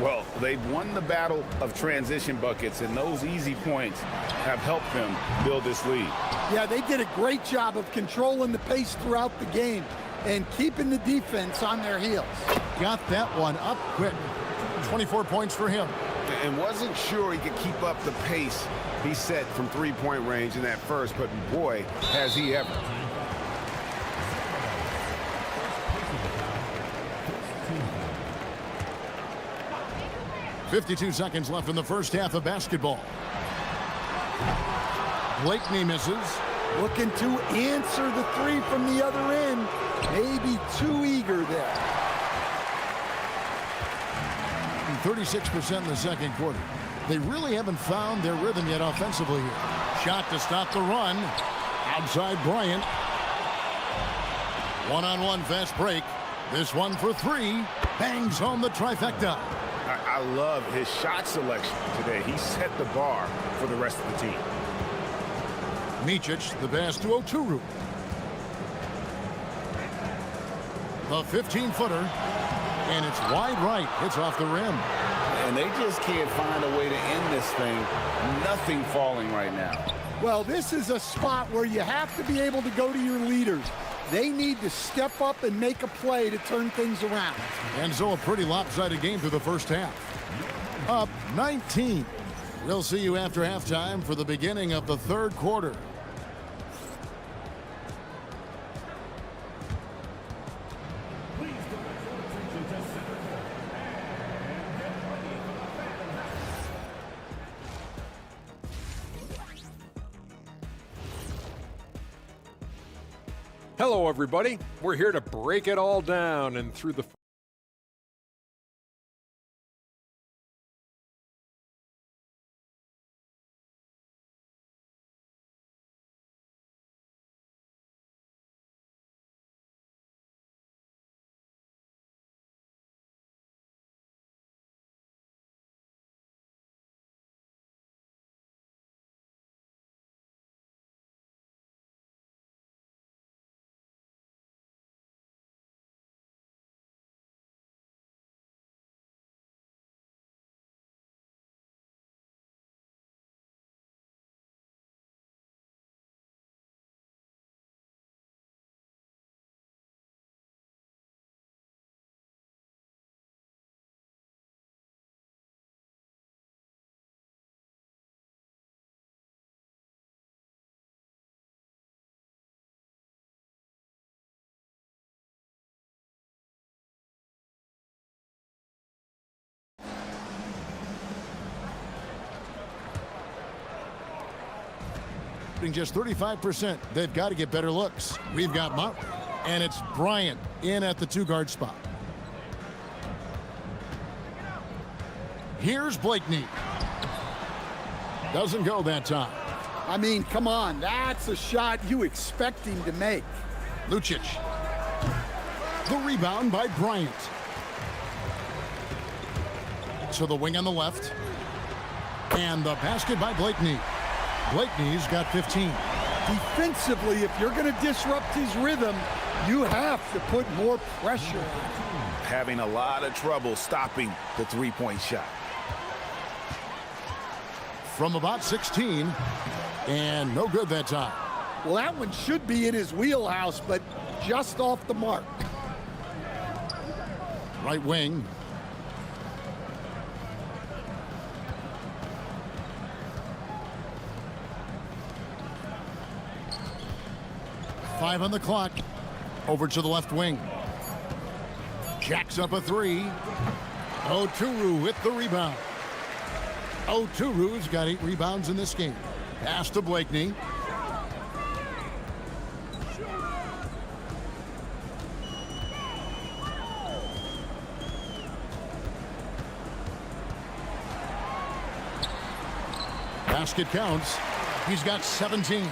Well, they've won the battle of transition buckets, and those easy points have helped them build this lead. Yeah, they did a great job of controlling the pace throughout the game and keeping the defense on their heels. Got that one up quick. 24 points for him. And wasn't sure he could keep up the pace he set from three-point range in that first, but boy, has he ever. .52 seconds left in the first half of basketball. Blakeney misses. Looking to answer the three from the other end. Maybe too eager there. 36% in the second quarter. They really haven't found their rhythm yet offensively here. Shot to stop the run. Outside Bryant. One-on-one fast break. This one for three. Bangs home the trifecta. I love his shot selection today. He set the bar for the rest of the team. Micic, the pass to Oturu. The 15-footer, and it's wide right. It's off the rim. And they just can't find a way to end this thing. Nothing falling right now. Well, this is a spot where you have to be able to go to your leaders. They need to step up and make a play to turn things around. And so a pretty lopsided game through the first half. Up 19. We'll see you after halftime for the beginning of the third quarter. Hello, everybody. We're here to break it all down and through the just 35%. They've got to get better looks. We've got Mountain, and it's Bryant in at the two-guard spot. Here's Blakeney. Doesn't go that time. I mean, come on. That's a shot you expect him to make. Lucic. The rebound by Bryant. To the wing on the left. And the basket by Blakeney. Blakeney's got 15. Defensively, if you're going to disrupt his rhythm, you have to put more pressure on him. Having a lot of trouble stopping the three-point shot. From about 16, and no good that time. Well, that one should be in his wheelhouse, but just off the mark. Right wing. Five on the clock. Over to the left wing. Jacks up a three. Oturu with the rebound. Oturu's got 8 rebounds in this game. Pass to Blakeney. Basket counts. He's got 17.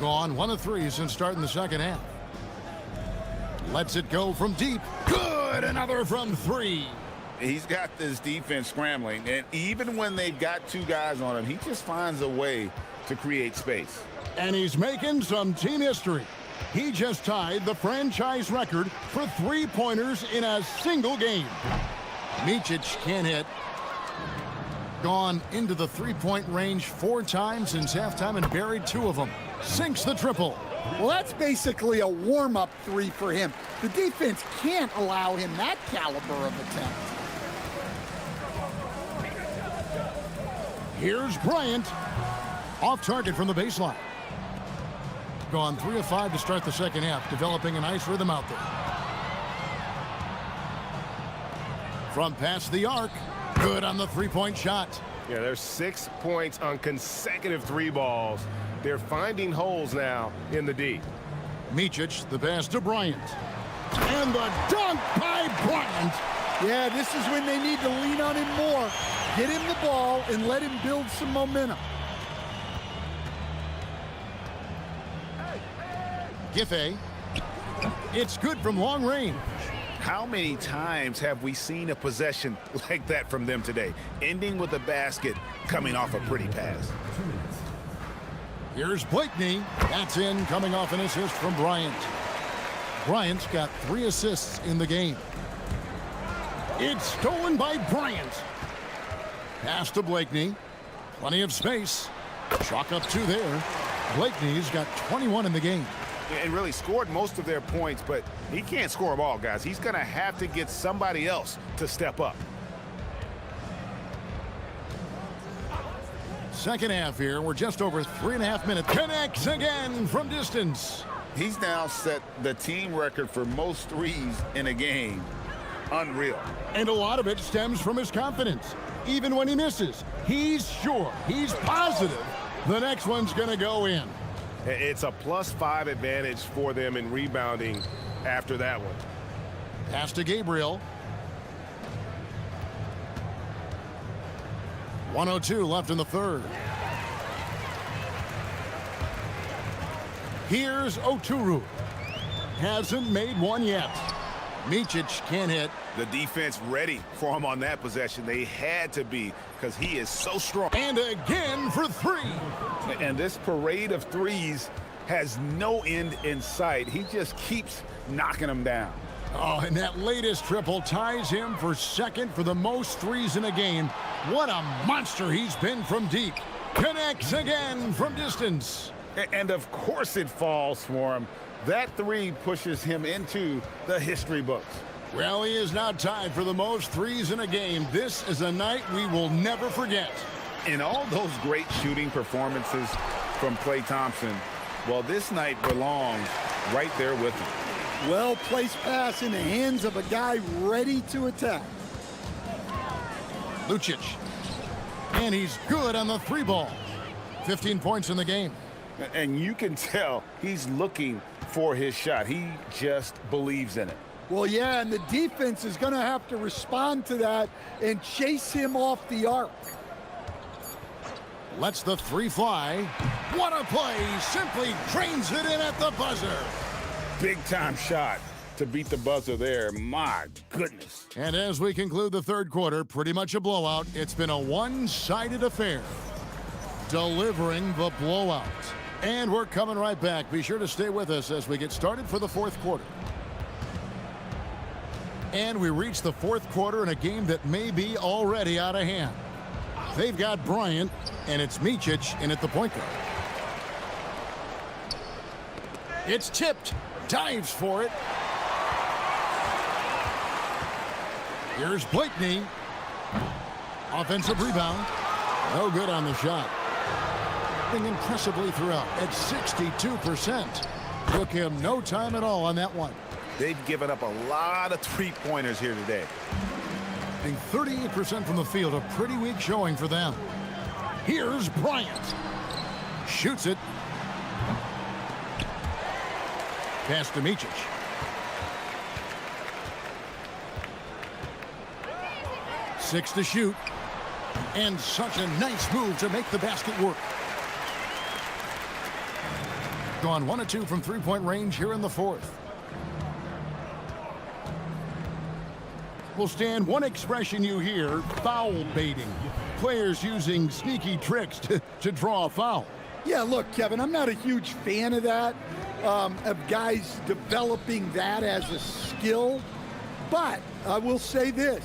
Gone 1 of 3 since starting the second half. Lets it go from deep. Good! Another from 3. He's got this defense scrambling, and even when they've got 2 guys on him, he just finds a way to create space. And he's making some team history. He just tied the franchise record for three-pointers in a single game. Micic can't hit. Gone into the three-point range 4 times since halftime and buried 2 of them. Sinks the triple. Well, that's basically a warm-up 3 for him. The defense can't allow him that caliber of attempt. Here's Bryant. Off target from the baseline. Gone 3 of 5 to start the second half, developing a nice rhythm out there. From past the arc, good on the three-point shot. Yeah, there's 6 points on consecutive 3 balls. They're finding holes now in the D. Micic, the pass to Bryant. And the dunk by Bryant. Yeah, this is when they need to lean on him more. Get him the ball and let him build some momentum. Giffey. It's good from long range. How many times have we seen a possession like that from them today? Ending with a basket, coming off a pretty pass. Here's Blakeney. That's in, coming off an assist from Bryant. Bryant's got 3 assists in the game. It's stolen by Bryant. Pass to Blakeney. Plenty of space. Chalk up 2 there. Blakeney's got 21 in the game. And really scored most of their points, but he can't score them all, guys. He's going to have to get somebody else to step up. Second half here. We're just over 3.5 minutes. Connects again from distance. He's now set the team record for most threes in a game. Unreal. And a lot of it stems from his confidence. Even when he misses, he's sure, he's positive the next one's going to go in. It's a +5 advantage for them in rebounding after that one. Pass to Gabriel. 1:02 left in the third. Here's Oturu. Hasn't made one yet. Micic can't hit. The defense ready for him on that possession. They had to be, because he is so strong. And again for 3. And this parade of threes has no end in sight. He just keeps knocking them down. Oh, and that latest triple ties him for second for the most threes in a game. What a monster he's been from deep. Connects again from distance. And of course it falls for him. That 3 pushes him into the history books. Well, he is now tied for the most threes in a game. This is a night we will never forget. In all those great shooting performances from Klay Thompson, well, this night belongs right there with him. Well-placed pass in the hands of a guy ready to attack. Lucic. And he's good on the 3 ball. 15 points in the game. And you can tell he's looking for his shot. He just believes in it. Well, yeah, and the defense is going to have to respond to that and chase him off the arc. Lets the 3 fly. What a play. Simply drains it in at the buzzer. Big-time shot to beat the buzzer there. My goodness. And as we conclude the third quarter, pretty much a blowout. It's been a one-sided affair. Delivering the blowout. And we're coming right back. Be sure to stay with us as we get started for the fourth quarter. And we reach the fourth quarter in a game that may be already out of hand. They've got Bryant, and it's Micic in at the point guard. It's tipped. Dives for it. Here's Blakeney. Offensive rebound. No good on the shot. Impressively throughout at 62%. Took him no time at all on that one. They've given up a lot of three-pointers here today. And 38% from the field, a pretty weak showing for them. Here's Bryant. Shoots it. Pass to Micic. Six to shoot. And such a nice move to make the basket work. Gone 1 of 2 from three-point range here in the fourth. Will stand one expression you hear, foul baiting. Players using sneaky tricks to draw a foul. Yeah, look, Kevin, I'm not a huge fan of that. of guys developing that as a skill. But I will say this,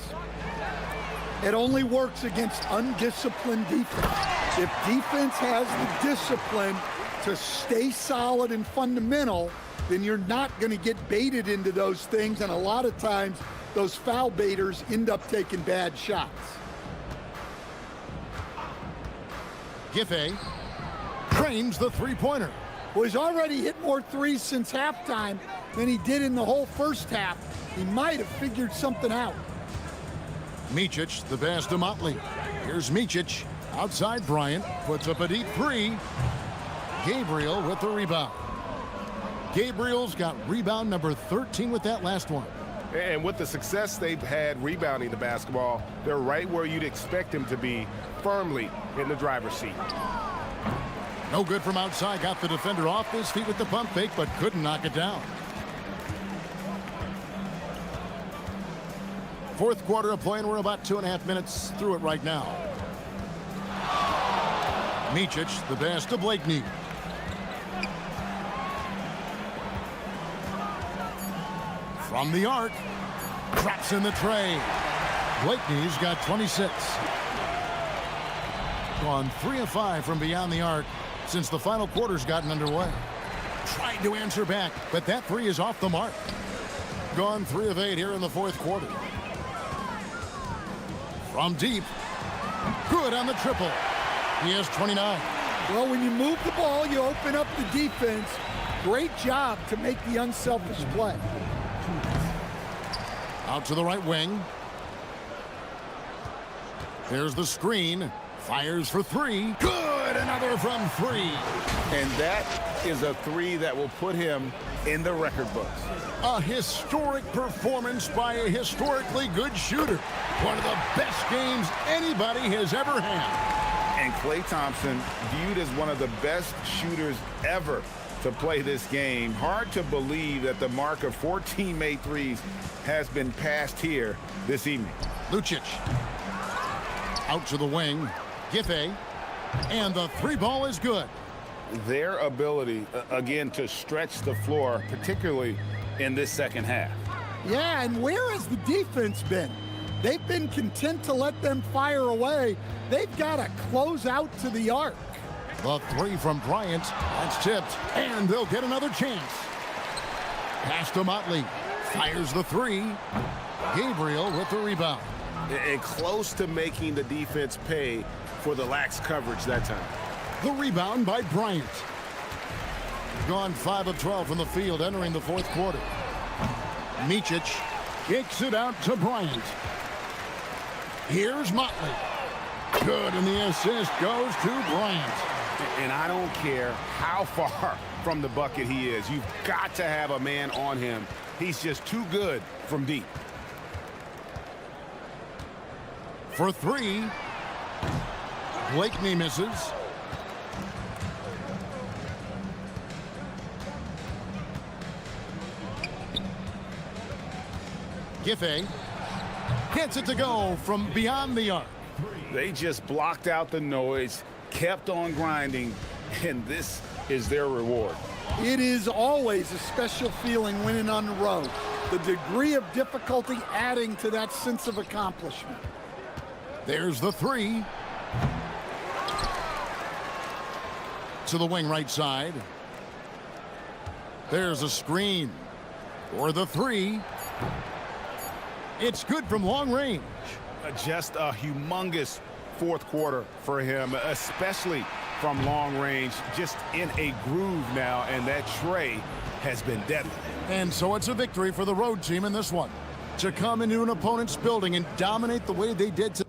it only works against undisciplined defense. If defense has the discipline to stay solid and fundamental, then you're not going to get baited into those things, and a lot of times those foul baiters end up taking bad shots. Giffey trains the three-pointer. Well, he's already hit more threes since halftime than he did in the whole first half. He might have figured something out. Micic, the pass to Motley. Here's Micic, outside Bryant, puts up a deep three. Gabriel with the rebound. Gabriel's got rebound number 13 with that last one. And with the success they've had rebounding the basketball, they're right where you'd expect them to be, firmly in the driver's seat. No good from outside. Got the defender off his feet with the pump fake, but couldn't knock it down. Fourth quarter of play, and we're about 2.5 minutes through it right now. Micic, the pass to Blakeney. From the arc, drops in the tray. Blakeney's got 26. Gone 3 of 5 from beyond the arc since the final quarter's gotten underway. Tried to answer back, but that three is off the mark. Gone 3 of 8 here in the fourth quarter. From deep, good on the triple. He has 29. Well, when you move the ball, you open up the defense. Great job to make the unselfish play. Out to the right wing. There's the screen. Fires for three. Good! Another from three. And that is a three that will put him in the record books. A historic performance by a historically good shooter. One of the best games anybody has ever had. And Klay Thompson viewed as one of the best shooters ever to play this game. Hard to believe that the mark of 14 made threes has been passed here this evening. Lucic. Out to the wing. Giffey. And the three ball is good. Their ability, again, to stretch the floor, particularly in this second half. Yeah, and where has the defense been? They've been content to let them fire away. They've got to close out to the arc. The three from Bryant. That's tipped. And they'll get another chance. Pass to Motley. Fires the three. Gabriel with the rebound. And close to making the defense pay for the lax coverage that time. The rebound by Bryant. Gone 5 of 12 from the field entering the fourth quarter. Micic kicks it out to Bryant. Here's Motley. Good, and the assist goes to Bryant. And I don't care how far from the bucket he is. You've got to have a man on him. He's just too good from deep. For three. Blakeney misses. Giffey gets it to go from beyond the arc. They just blocked out the noise, kept on grinding, and this is their reward. It is always a special feeling winning on the road. The degree of difficulty adding to that sense of accomplishment. There's the three. To the wing right side. There's a screen. For the three. It's good from long range. Just a humongous fourth quarter for him, especially from long range. Just in a groove now, and that tray has been deadly. And so it's a victory for the road team in this one. To come into an opponent's building and dominate the way they did today.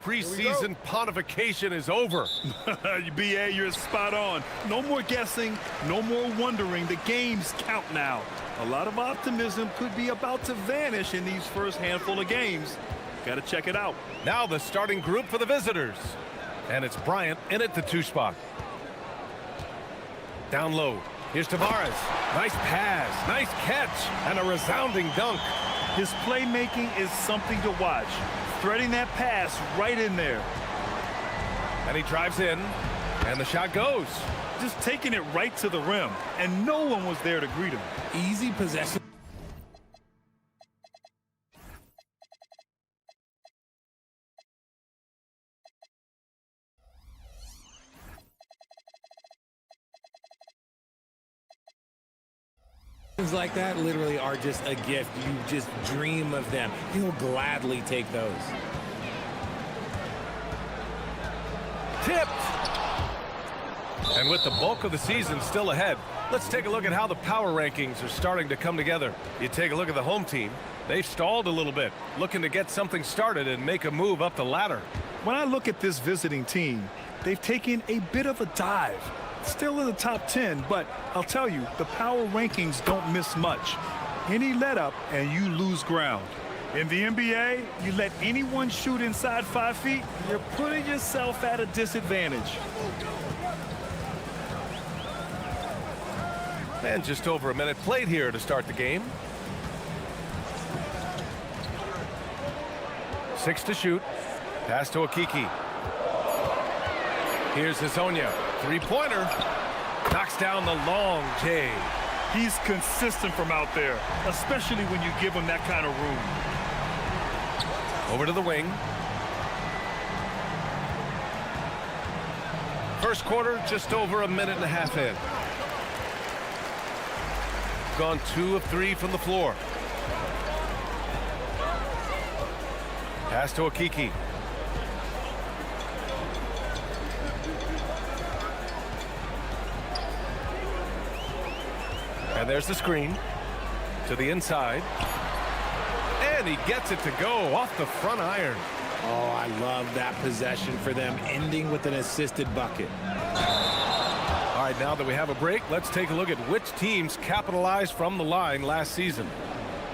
Preseason pontification is over. BA, you're spot on. No more guessing, no more wondering. The games count now. A lot of optimism could be about to vanish in these first handful of games. Got to check it out. Now the starting group for the visitors. And it's Bryant in at the 2 spot. Down low. Here's Tavares. Nice pass, nice catch, and a resounding dunk. His playmaking is something to watch. Threading that pass right in there. And he drives in, and the shot goes. Just taking it right to the rim, and no one was there to greet him. Easy possession. Things like that literally are just a gift. You just dream of them. He'll gladly take those. Tipped. And with the bulk of the season still ahead, let's take a look at how the power rankings are starting to come together. You take a look at the home team. They've stalled a little bit, looking to get something started and make a move up the ladder. When I look at this visiting team, they've taken a bit of a dive. Still in the top 10, but I'll tell you, the power rankings don't miss much. Any let up and you lose ground. In the NBA, you let anyone shoot inside 5 feet, you're putting yourself at a disadvantage. And just over a minute played here to start the game. 6 to shoot. Pass to Akiki. Here's Hazonia. 3-pointer. Knocks down the long J. He's consistent from out there, especially when you give him that kind of room. Over to the wing. First quarter, just over a minute and a half in. Gone 2 of 3 from the floor. Pass to Akiki. And there's the screen to the inside. And he gets it to go off the front iron. Oh, I love that possession for them, ending with an assisted bucket. All right, now that we have a break, let's take a look at which teams capitalized from the line last season.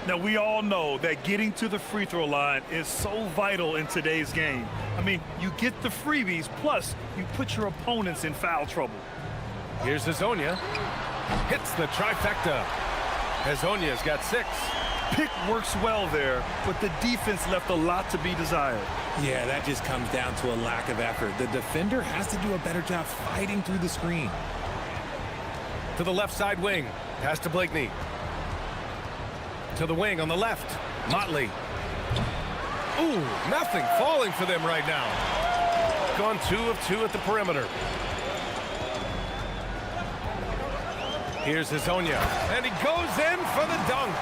Now, we all know that getting to the free throw line is so vital in today's game. I mean, you get the freebies, plus you put your opponents in foul trouble. Here's Hazonia. Hits the trifecta. Hazonia's got 6. Pick works well there, but the defense left a lot to be desired. Yeah, that just comes down to a lack of effort. The defender has to do a better job fighting through the screen. To the left side wing. Pass to Blakeney. To the wing on the left. Motley. Ooh, nothing falling for them right now. Gone 2 of 2 at the perimeter. Here's Hazonia, and he goes in for the dunk.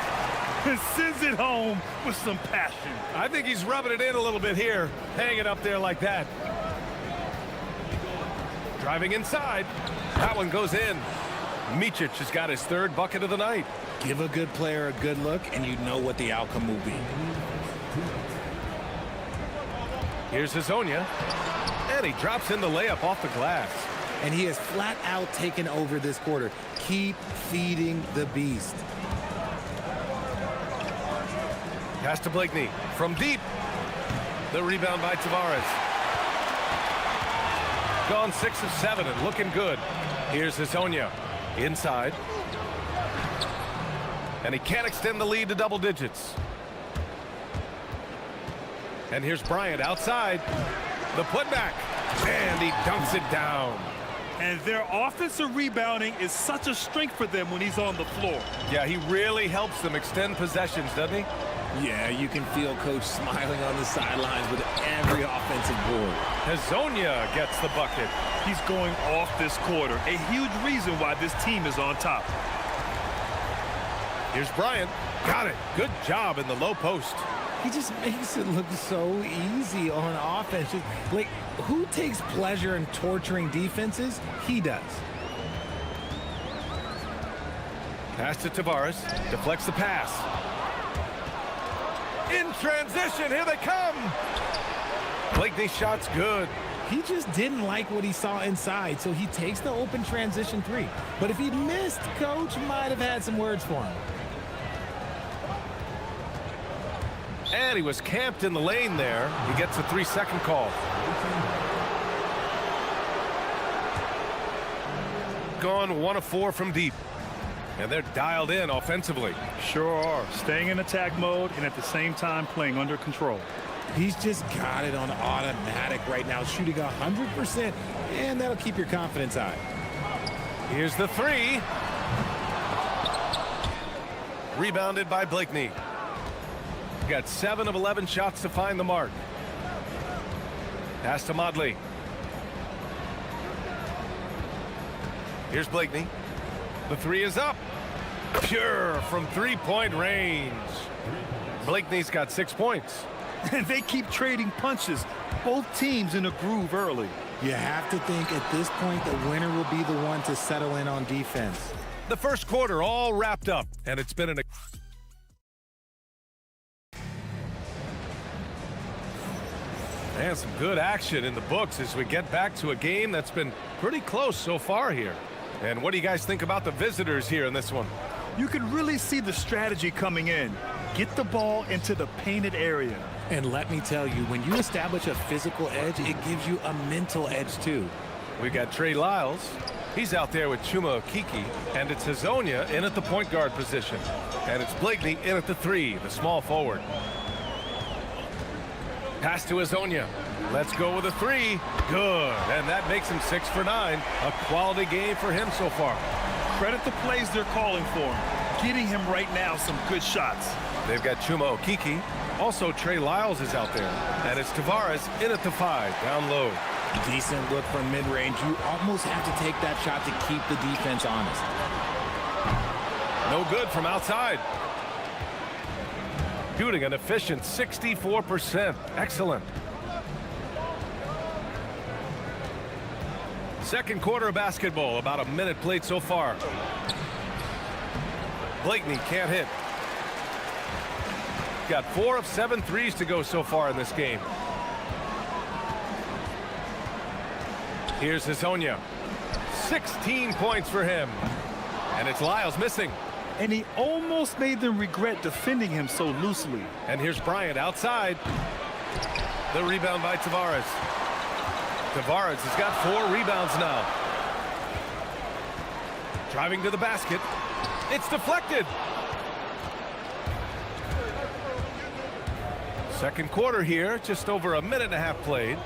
And sends it home with some passion. I think he's rubbing it in a little bit here, hanging up there like that. Driving inside. That one goes in. Micic has got his 3rd bucket of the night. Give a good player a good look, and you know what the outcome will be. Here's Hazonia, and he drops in the layup off the glass. And he has flat out taken over this quarter. Keep feeding the beast. Pass to Blakeney from deep. The rebound by Tavares. Gone 6 of 7 and looking good. Here's Hazonia inside. And he can't extend the lead to double digits. And here's Bryant outside. The putback. And he dunks it down. And their offensive rebounding is such a strength for them when he's on the floor. Yeah, he really helps them extend possessions, doesn't he? Yeah, you can feel Coach smiling on the sidelines with every offensive board. Hazonia gets the bucket. He's going off this quarter. A huge reason why this team is on top. Here's Bryant. Got it. Good job in the low post. He just makes it look so easy on offense. Like, who takes pleasure in torturing defenses? He does. Pass to Tavares. Deflects the pass. In transition, here they come. Blakeney's shot's good. He just didn't like what he saw inside, so he takes the open transition three. But if he'd missed, coach might have had some words for him. And he was camped in the lane there. He gets a 3-second call. Gone 1 of 4 from deep. And they're dialed in offensively. Sure are. Staying in attack mode and at the same time playing under control. He's just got it on automatic right now, shooting 100%, and that'll keep your confidence high. Here's the three. Rebounded by Blakeney. Got 7 of 11 shots to find the mark. Pass to Modley. Here's Blakeney. The three is up. Pure from three-point range. Blakeney's got 6 points. And they keep trading punches. Both teams in a groove early. You have to think at this point the winner will be the one to settle in on defense. The first quarter all wrapped up, and it's been and some good action in the books as we get back to a game that's been pretty close so far here. And what do you guys think about the visitors here in this one? You can really see the strategy coming in. Get the ball into the painted area. And let me tell you, when you establish a physical edge, it gives you a mental edge too. We got Trey Lyles. He's out there with Chuma Okeke, and it's Hazonia in at the point guard position. And it's Blakeney in at the three, the small forward. Pass to Hazonia. Let's go with a three. Good. And that makes him 6 for 9. A quality game for him so far. Credit the plays they're calling for him. Getting him right now some good shots. They've got Chuma Okeke. Also, Trey Lyles is out there. And it's Tavares in at the 5, down low. Decent look from mid-range. You almost have to take that shot to keep the defense honest. No good from outside. Shooting an efficient 64%. Excellent. Second quarter of basketball. About a minute played so far. Blakeney can't hit. Got 4 of 7 threes to go so far in this game. Here's Hazonia. 16 points for him. And it's Lyles missing. And he almost made them regret defending him so loosely. And here's Bryant outside. The rebound by Tavares. Tavares has got 4 rebounds now. Driving to the basket. It's deflected. Second quarter here, just over a minute and a half played.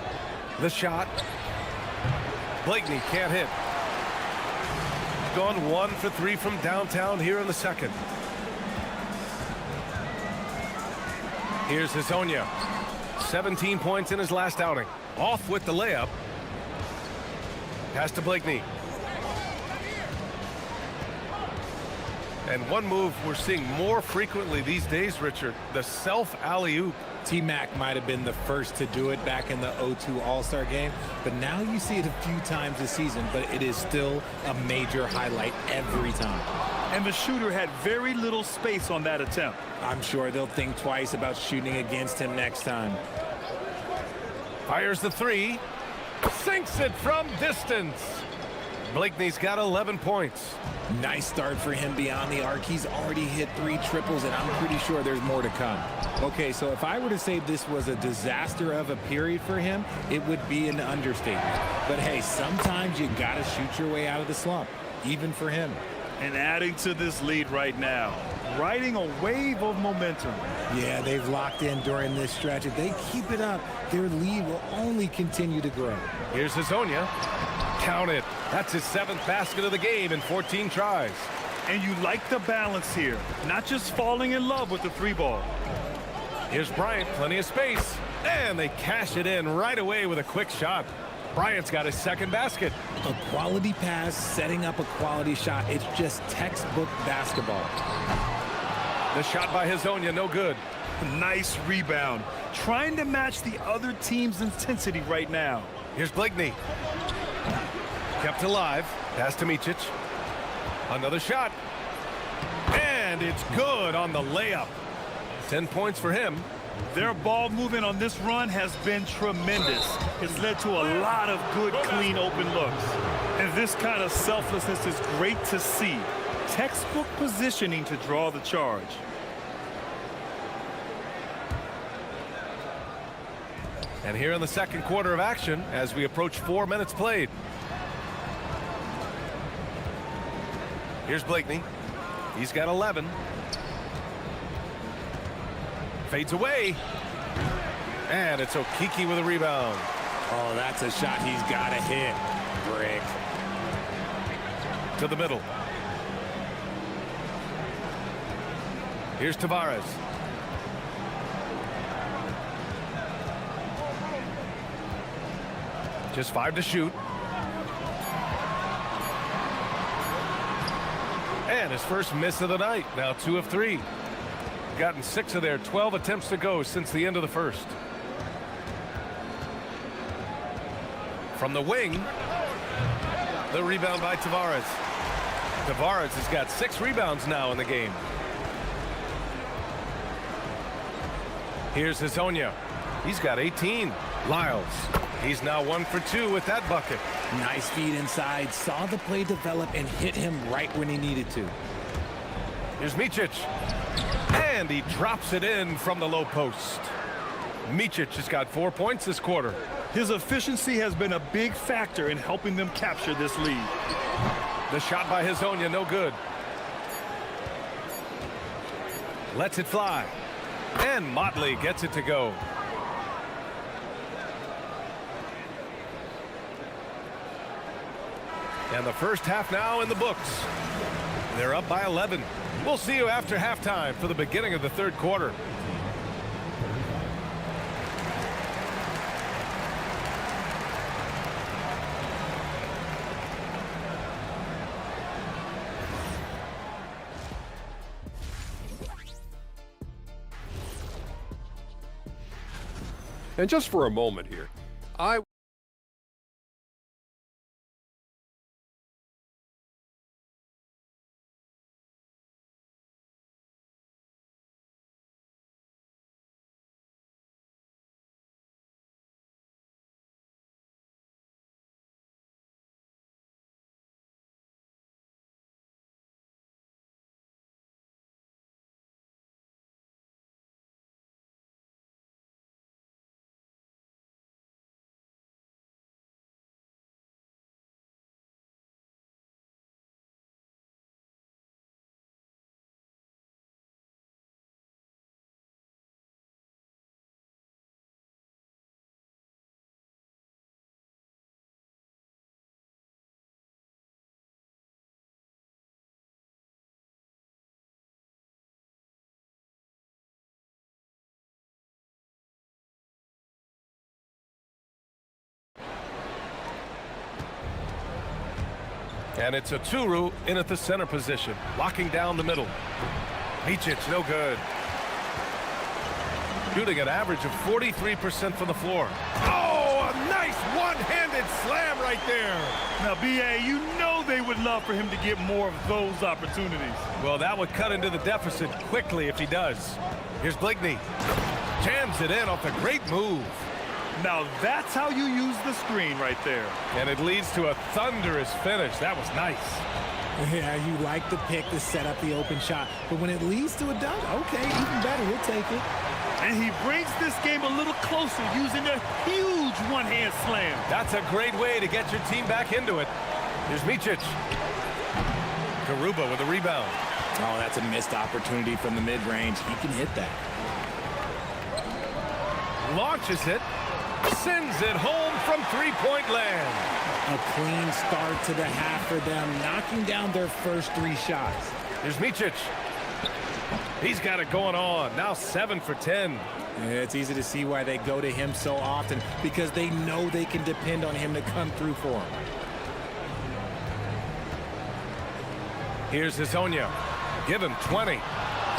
The shot. Blakeney can't hit. Gone 1 for 3 from downtown here in the second. Here's Hazonia. 17 points in his last outing. Off with the layup. Pass to Blakeney. And one move we're seeing more frequently these days, Richard, the self alley-oop. T-Mac might have been the first to do it back in the 0-2 All-Star game, but now you see it a few times this season, but it is still a major highlight every time. And the shooter had very little space on that attempt. I'm sure they'll think twice about shooting against him next time. Fires the three. Sinks it from distance. Blakeney's got 11 points. Nice start for him beyond the arc. He's already hit 3 triples, and I'm pretty sure there's more to come. Okay, so if I were to say this was a disaster of a period for him, it would be an understatement. But hey, sometimes you gotta shoot your way out of the slump, even for him. And adding to this lead right now, riding a wave of momentum. Yeah, they've locked in during this stretch. If they keep it up, their lead will only continue to grow. Here's Hazonia. Count it. That's his 7th basket of the game in 14 tries. And you like the balance here, not just falling in love with the 3 ball. Here's Bryant, plenty of space. And they cash it in right away with a quick shot. Bryant's got his 2nd basket. A quality pass, setting up a quality shot. It's just textbook basketball. The shot by Hazonia, no good. Nice rebound. Trying to match the other team's intensity right now. Here's Blakeney. Kept alive. Pass to Micic. Another shot. And it's good on the layup. 10 points for him. Their ball movement on this run has been tremendous. It's led to a lot of good, clean, open looks. And this kind of selflessness is great to see. Textbook positioning to draw the charge. And here in the second quarter of action, as we approach 4 minutes played. Here's Blakeney. He's got 11. Fades away. And it's Okiki with a rebound. Oh, that's a shot he's got to hit. Brick. To the middle. Here's Tavares. Just 5 to shoot. And his first miss of the night. Now 2 of 3. Gotten 6 of their 12 attempts to go since the end of the first. From the wing, the rebound by Tavares. Tavares has got 6 rebounds now in the game. Here's Hazonia. He's got 18. Lyles. He's now 1 for 2 with that bucket. Nice feed inside. Saw the play develop and hit him right when he needed to. Here's Micic. And he drops it in from the low post. Micic has got 4 points this quarter. His efficiency has been a big factor in helping them capture this lead. The shot by Hazonia, no good. Lets it fly. And Motley gets it to go. And the first half now in the books. They're up by 11. We'll see you after halftime for the beginning of the third quarter. And just for a moment here, And it's a Turu in at the center position, locking down the middle. Micic, no good. Shooting an average of 43% from the floor. Oh, a nice one-handed slam right there. Now, B.A., you know they would love for him to get more of those opportunities. Well, that would cut into the deficit quickly if he does. Here's Blakeney. Jams it in off a great move. Now that's how you use the screen right there. And it leads to a thunderous finish. That was nice. Yeah, you like the pick to set up the open shot. But when it leads to a dunk, okay, even better, we'll take it. And he brings this game a little closer using a huge one-hand slam. That's a great way to get your team back into it. Here's Micic. Garuba with a rebound. Oh, that's a missed opportunity from the mid-range. He can hit that. Launches it. Sends it home from three-point land. A clean start to the half for them, knocking down their first 3 shots. Here's Micic. He's got it going on. Now 7 for 10. Yeah, it's easy to see why they go to him so often, because they know they can depend on him to come through for them. Here's Hazonia. Give him 20.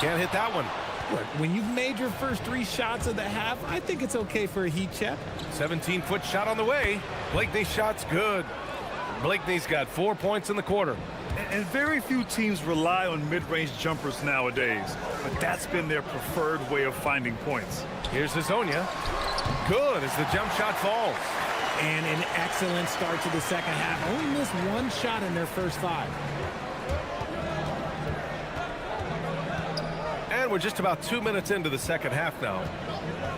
Can't hit that one. Look, when you've made your first 3 shots of the half, I think it's okay for a heat check. 17-foot shot on the way. Blakeney's shot's good. Blakeney's got 4 points in the quarter. And very few teams rely on mid-range jumpers nowadays, but that's been their preferred way of finding points. Here's Hazonia. Good as the jump shot falls. And an excellent start to the second half. Only missed one shot in their first 5. And we're just about 2 minutes into the second half now.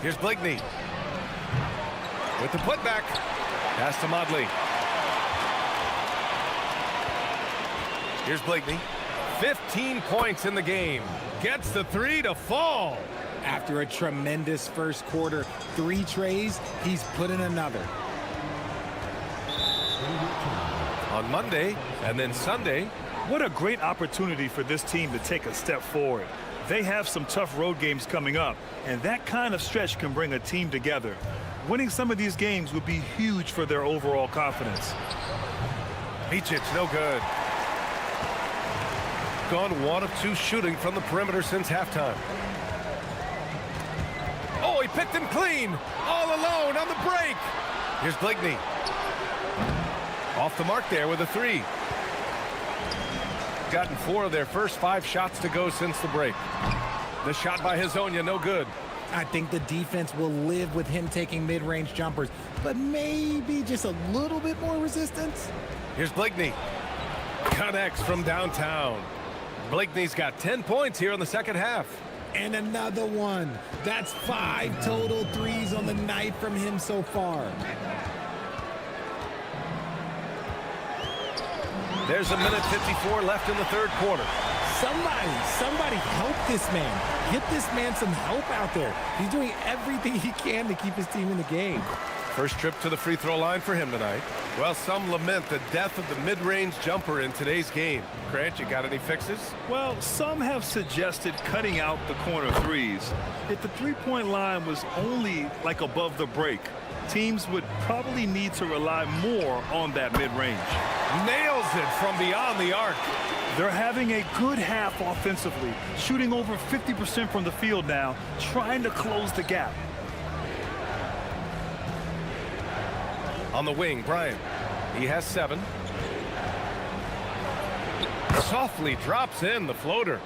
Here's Blakeney. With the putback. Pass to Modley. Here's Blakeney. 15 points in the game. Gets the 3 to fall. After a tremendous first quarter, 3 trays, he's put in another. On Monday and then Sunday. What a great opportunity for this team to take a step forward. They have some tough road games coming up, and that kind of stretch can bring a team together. Winning some of these games would be huge for their overall confidence. Micic, no good. Gone 1 of 2 shooting from the perimeter since halftime. Oh, he picked him clean. All alone on the break. Here's Blakeney. Off the mark there with a 3. Gotten 4 of their first 5 shots to go since the break. The shot by Hazonia, no good. I think the defense will live with him taking mid-range jumpers, but maybe just a little bit more resistance. Here's Blakeney. Connects from downtown. Blakeney's got 10 points here in the second half. And another one. That's 5 total threes on the night from him so far. There's a minute 54 left in the third quarter. Somebody help this man. Get this man some help out there. He's doing everything he can to keep his team in the game. First trip to the free throw line for him tonight. Well, some lament the death of the mid-range jumper in today's game. Grant, you got any fixes? Well, some have suggested cutting out the corner threes. If the three-point line was only like above the break, teams would probably need to rely more on that mid-range. Nails it from beyond the arc. They're having a good half offensively, shooting over 50% from the field now, trying to close the gap. On the wing, Bryant. He has 7. Softly drops in the floater.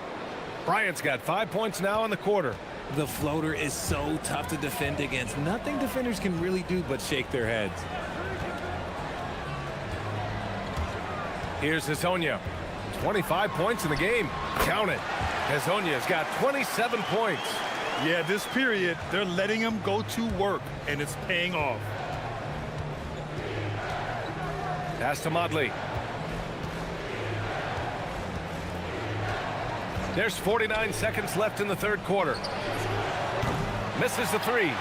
Bryant's got 5 points now in the quarter. The floater is so tough to defend against. Nothing defenders can really do but shake their heads. Here's Hazonia. 25 points in the game. Count it. Hazonia's got 27 points. Yeah, this period, they're letting him go to work, and it's paying off. Pass to Modley. There's 49 seconds left in the third quarter. Misses the 3.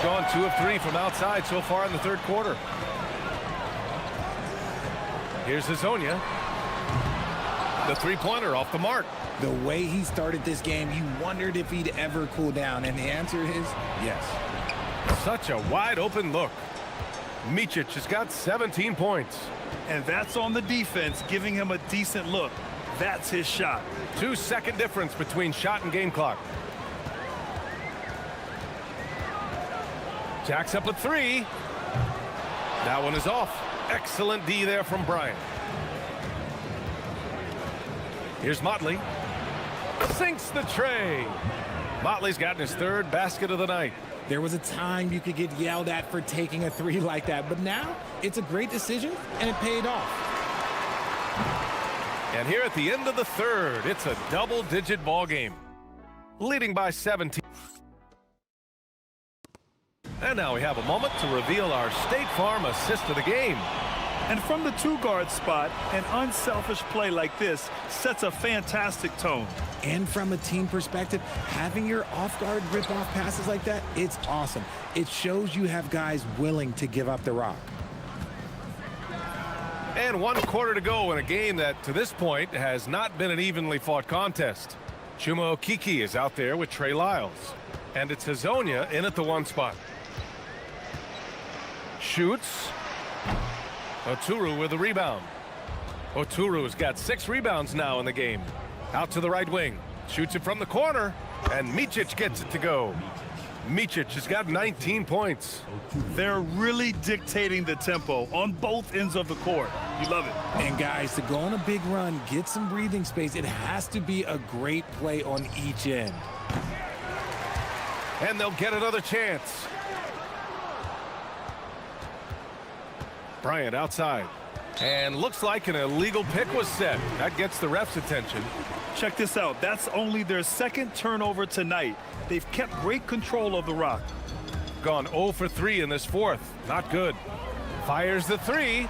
Gone 2 of 3 from outside so far in the third quarter. Here's Hazonia. The 3-pointer off the mark. The way he started this game, you wondered if he'd ever cool down, and the answer is yes. Such a wide open look. Micic has got 17 points. And that's on the defense, giving him a decent look. That's his shot. 2-second difference between shot and game clock. Jacks up a 3. That one is off. Excellent D there from Bryant. Here's Motley. Sinks the tray. Motley's gotten his 3rd basket of the night. There was a time you could get yelled at for taking a 3 like that, but now it's a great decision, and it paid off. And here at the end of the third, it's a double-digit ball game, leading by 17. And now we have a moment to reveal our State Farm assist of the game. And from the 2-guard spot, an unselfish play like this sets a fantastic tone. And from a team perspective, having your off-guard rip-off passes like that, it's awesome. It shows you have guys willing to give up the rock. And 1 quarter to go in a game that, to this point, has not been an evenly fought contest. Chuma Okiki is out there with Trey Lyles. And it's Hazonia in at the 1 spot. Shoots. Oturu with the rebound. Oturu's got 6 rebounds now in the game. Out to the right wing. Shoots it from the corner. And Micic gets it to go. Micic has got 19 points. They're really dictating the tempo on both ends of the court. You love it. And guys, to go on a big run, get some breathing space, it has to be a great play on each end. And they'll get another chance. Bryant outside. And looks like an illegal pick was set. That gets the ref's attention. Check this out. That's only their second turnover tonight. They've kept great control of the rock. Gone 0 for 3 in this fourth. Not good. Fires the three.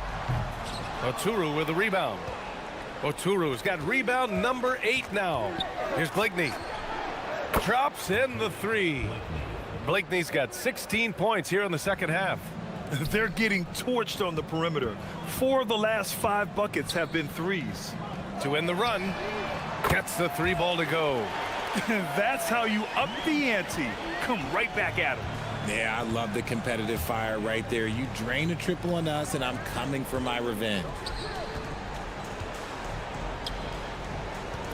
Oturu with the rebound. Oturu's got rebound number 8 now. Here's Blakeney. Drops in the three. Blakeney's got 16 points here in the second half. They're getting torched on the perimeter. 4 of the last 5 buckets have been threes. To end the run, gets the 3 ball to go. That's how you up the ante. Come right back at him. Yeah, I love the competitive fire right there. You drain a triple on us, and I'm coming for my revenge.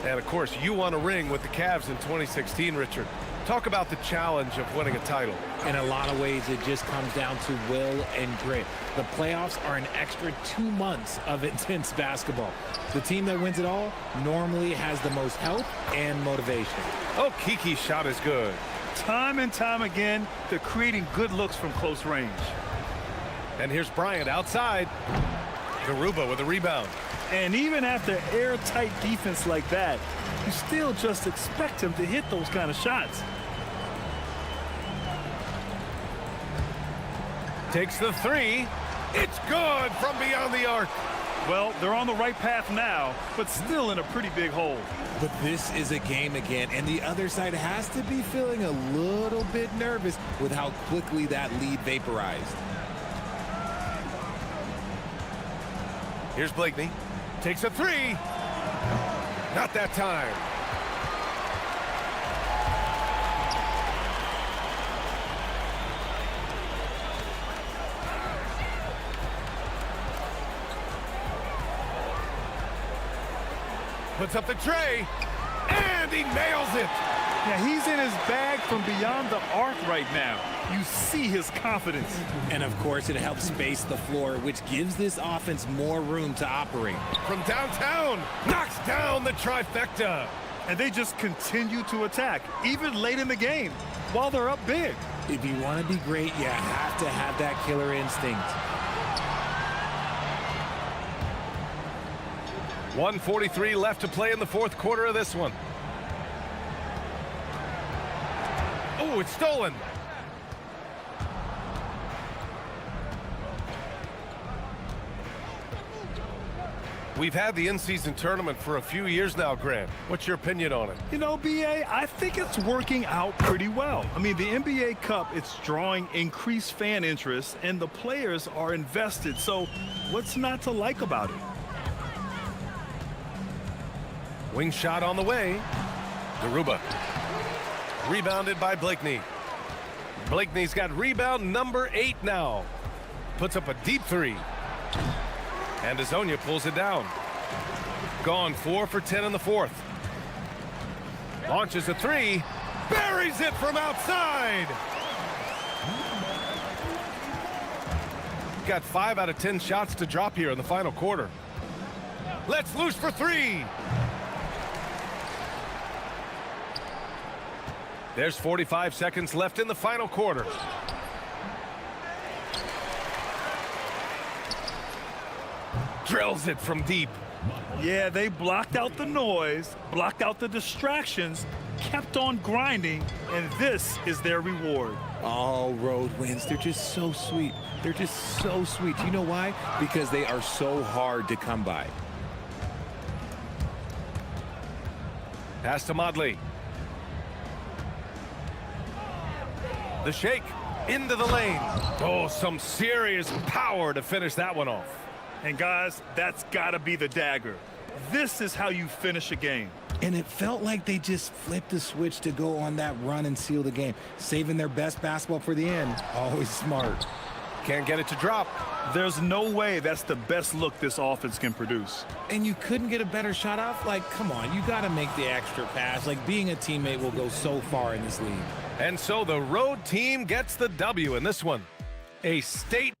And, of course, you won a ring with the Cavs in 2016, Richard. Talk about the challenge of winning a title. In a lot of ways, it just comes down to will and grit. The playoffs are an extra 2 months of intense basketball. The team that wins it all normally has the most help and motivation. Oh, Kiki's shot is good. Time and time again, they're creating good looks from close range. And here's Bryant outside. Garuba with a rebound. And even after airtight defense like that, you still just expect him to hit those kind of shots. Takes the three. It's good from beyond the arc. Well, they're on the right path now, but still in a pretty big hole. But this is a game again, and the other side has to be feeling a little bit nervous with how quickly that lead vaporized. Here's Blakeney. Takes a three. Not that time. Puts up the tray, and he nails it. Yeah, he's in his bag from beyond the arc right now. You see his confidence. And of course, it helps space the floor, which gives this offense more room to operate. From downtown, knocks down the trifecta. And they just continue to attack, even late in the game, while they're up big. If you want to be great, you have to have that killer instinct. 1:43 left to play in the fourth quarter of this one. Oh, it's stolen. We've had the in-season tournament for a few years now, Grant. What's your opinion on it? You know, BA, I think it's working out pretty well. I mean, the NBA Cup, it's drawing increased fan interest, and the players are invested. So what's not to like about it? Wing shot on the way. Garuba. Rebounded by Blakeney. Blakeney's got rebound number 8 now. Puts up a deep three. And Azonia pulls it down. Gone 4 for 10 in the fourth. Launches a three. Buries it from outside. Got 5 out of 10 shots to drop here in the final quarter. Let's loose for three. There's 45 seconds left in the final quarter. Drills it from deep. Yeah, they blocked out the noise, blocked out the distractions, kept on grinding, and this is their reward. All road wins, they're just so sweet. They're just so sweet. You know why? Because they are so hard to come by. Pass to Modley. The shake into the lane. Oh, some serious power to finish that one off. And guys, that's got to be the dagger. This is how you finish a game. And it felt like they just flipped the switch to go on that run and seal the game. Saving their best basketball for the end. Always smart. Can't get it to drop. There's no way that's the best look this offense can produce. And you couldn't get a better shot off? Like, come on, you got to make the extra pass. Like, being a teammate will go so far in this league. And so the road team gets the W in this one. A state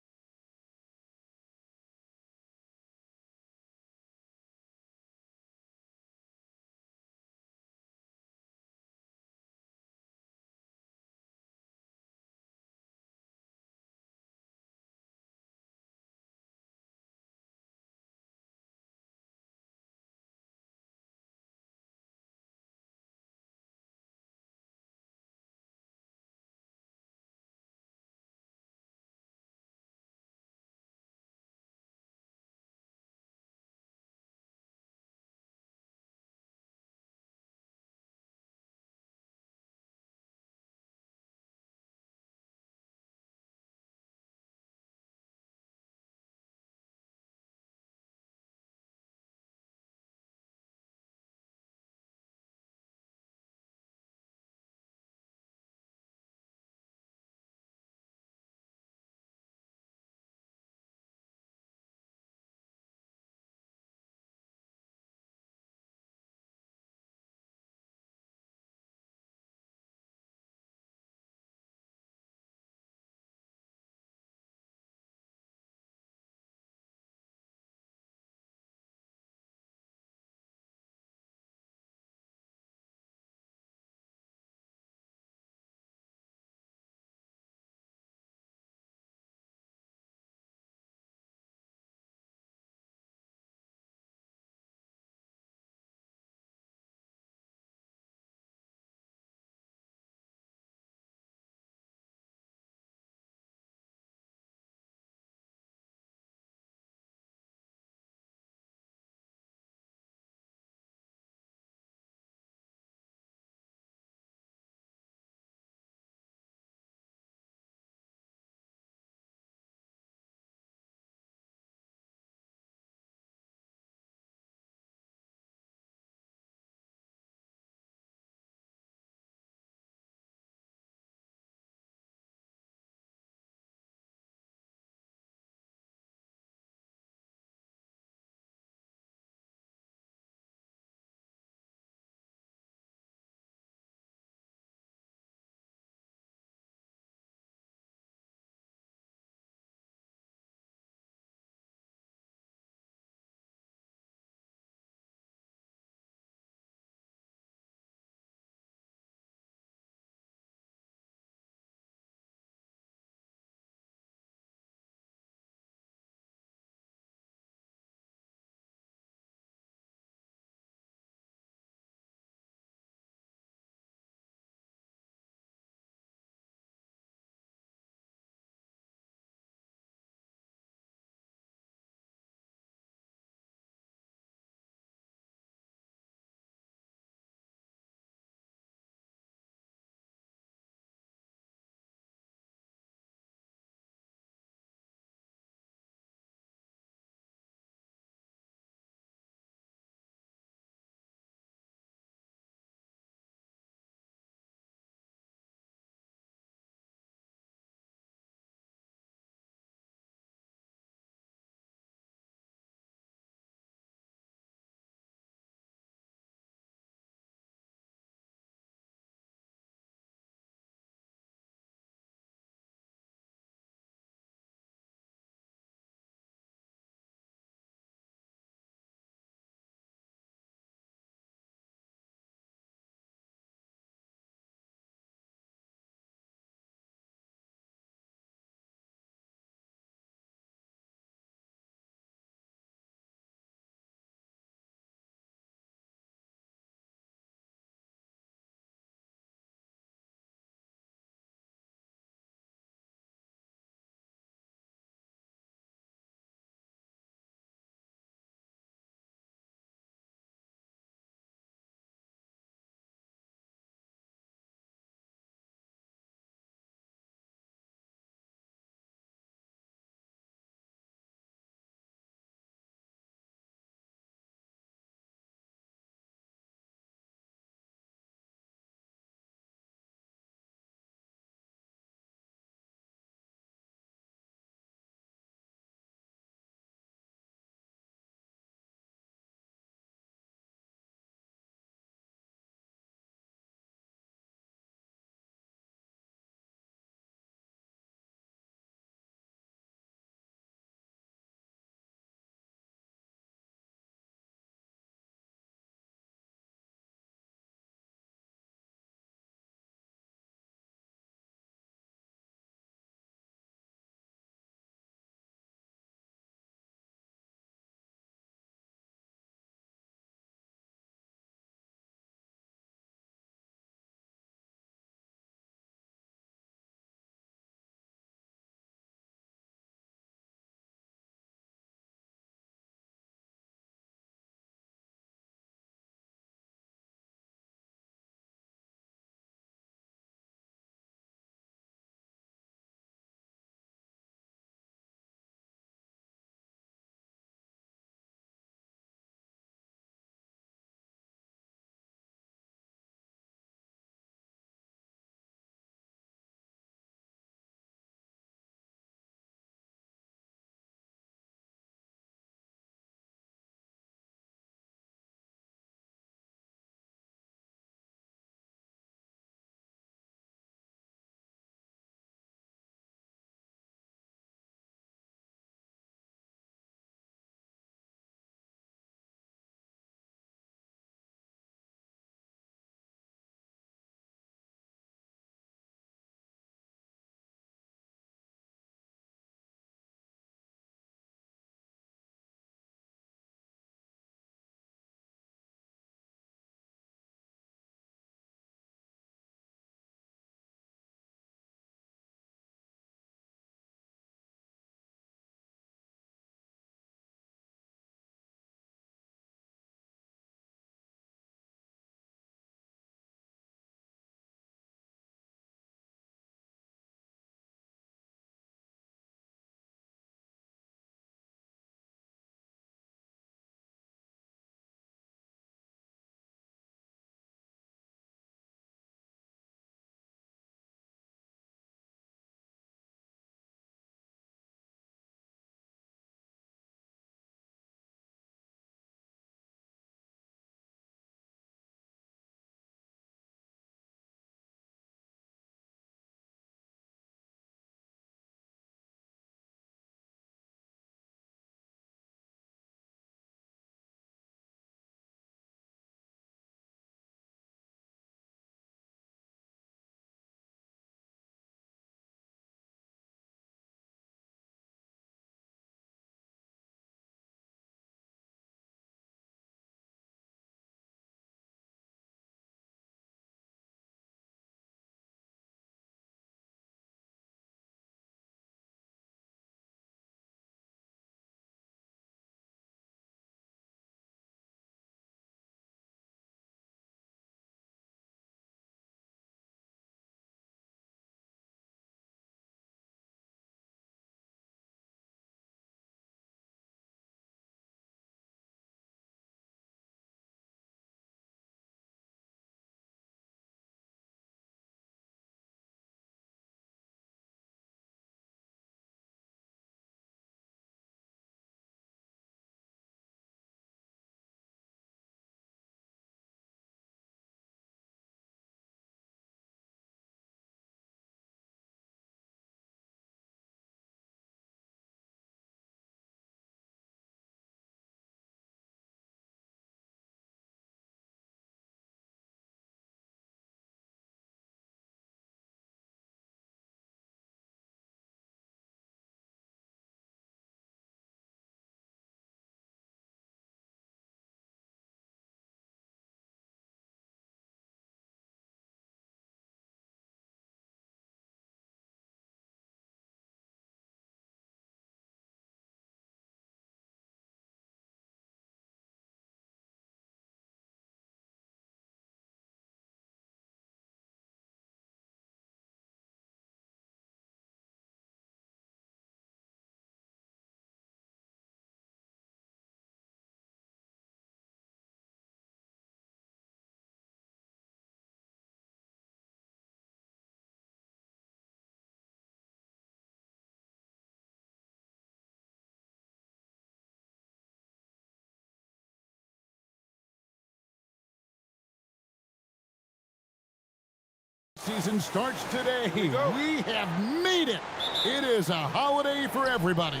season starts today. We have made it. It is a holiday for everybody.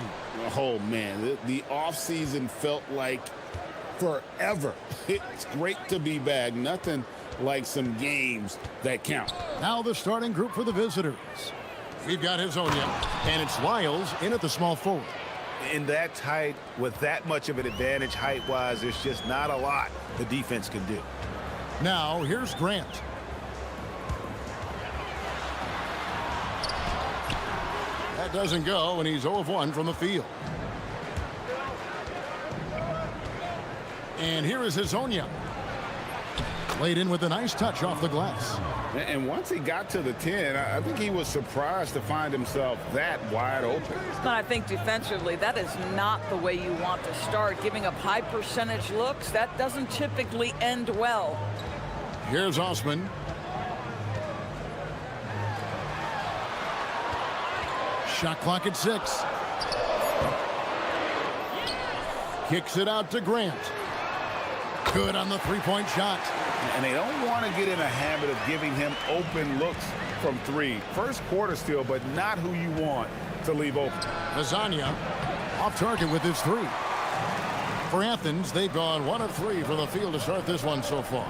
Oh, man, the offseason felt like forever. It's great to be back. Nothing like some games that count. Now the starting group for the visitors. We've got Hazonia, and it's Lyles in at the small forward. In that tight, with that much of an advantage height-wise, there's just not a lot the defense can do. Now, here's Grant. That doesn't go, and he's 0 of 1 from the field. And here is Hazonia. Played in with a nice touch off the glass. And once he got to the 10, I think he was surprised to find himself that wide open. But I think defensively, that is not the way you want to start. Giving up high percentage looks, that doesn't typically end well. Here's Osman. Shot clock at 6. Kicks it out to Grant. Good on the three-point shot. And they don't want to get in a habit of giving him open looks from 3. First quarter still, but not who you want to leave open. Lasagna off target with his 3. For Athens, they've gone 1 of 3 from the field to start this one so far.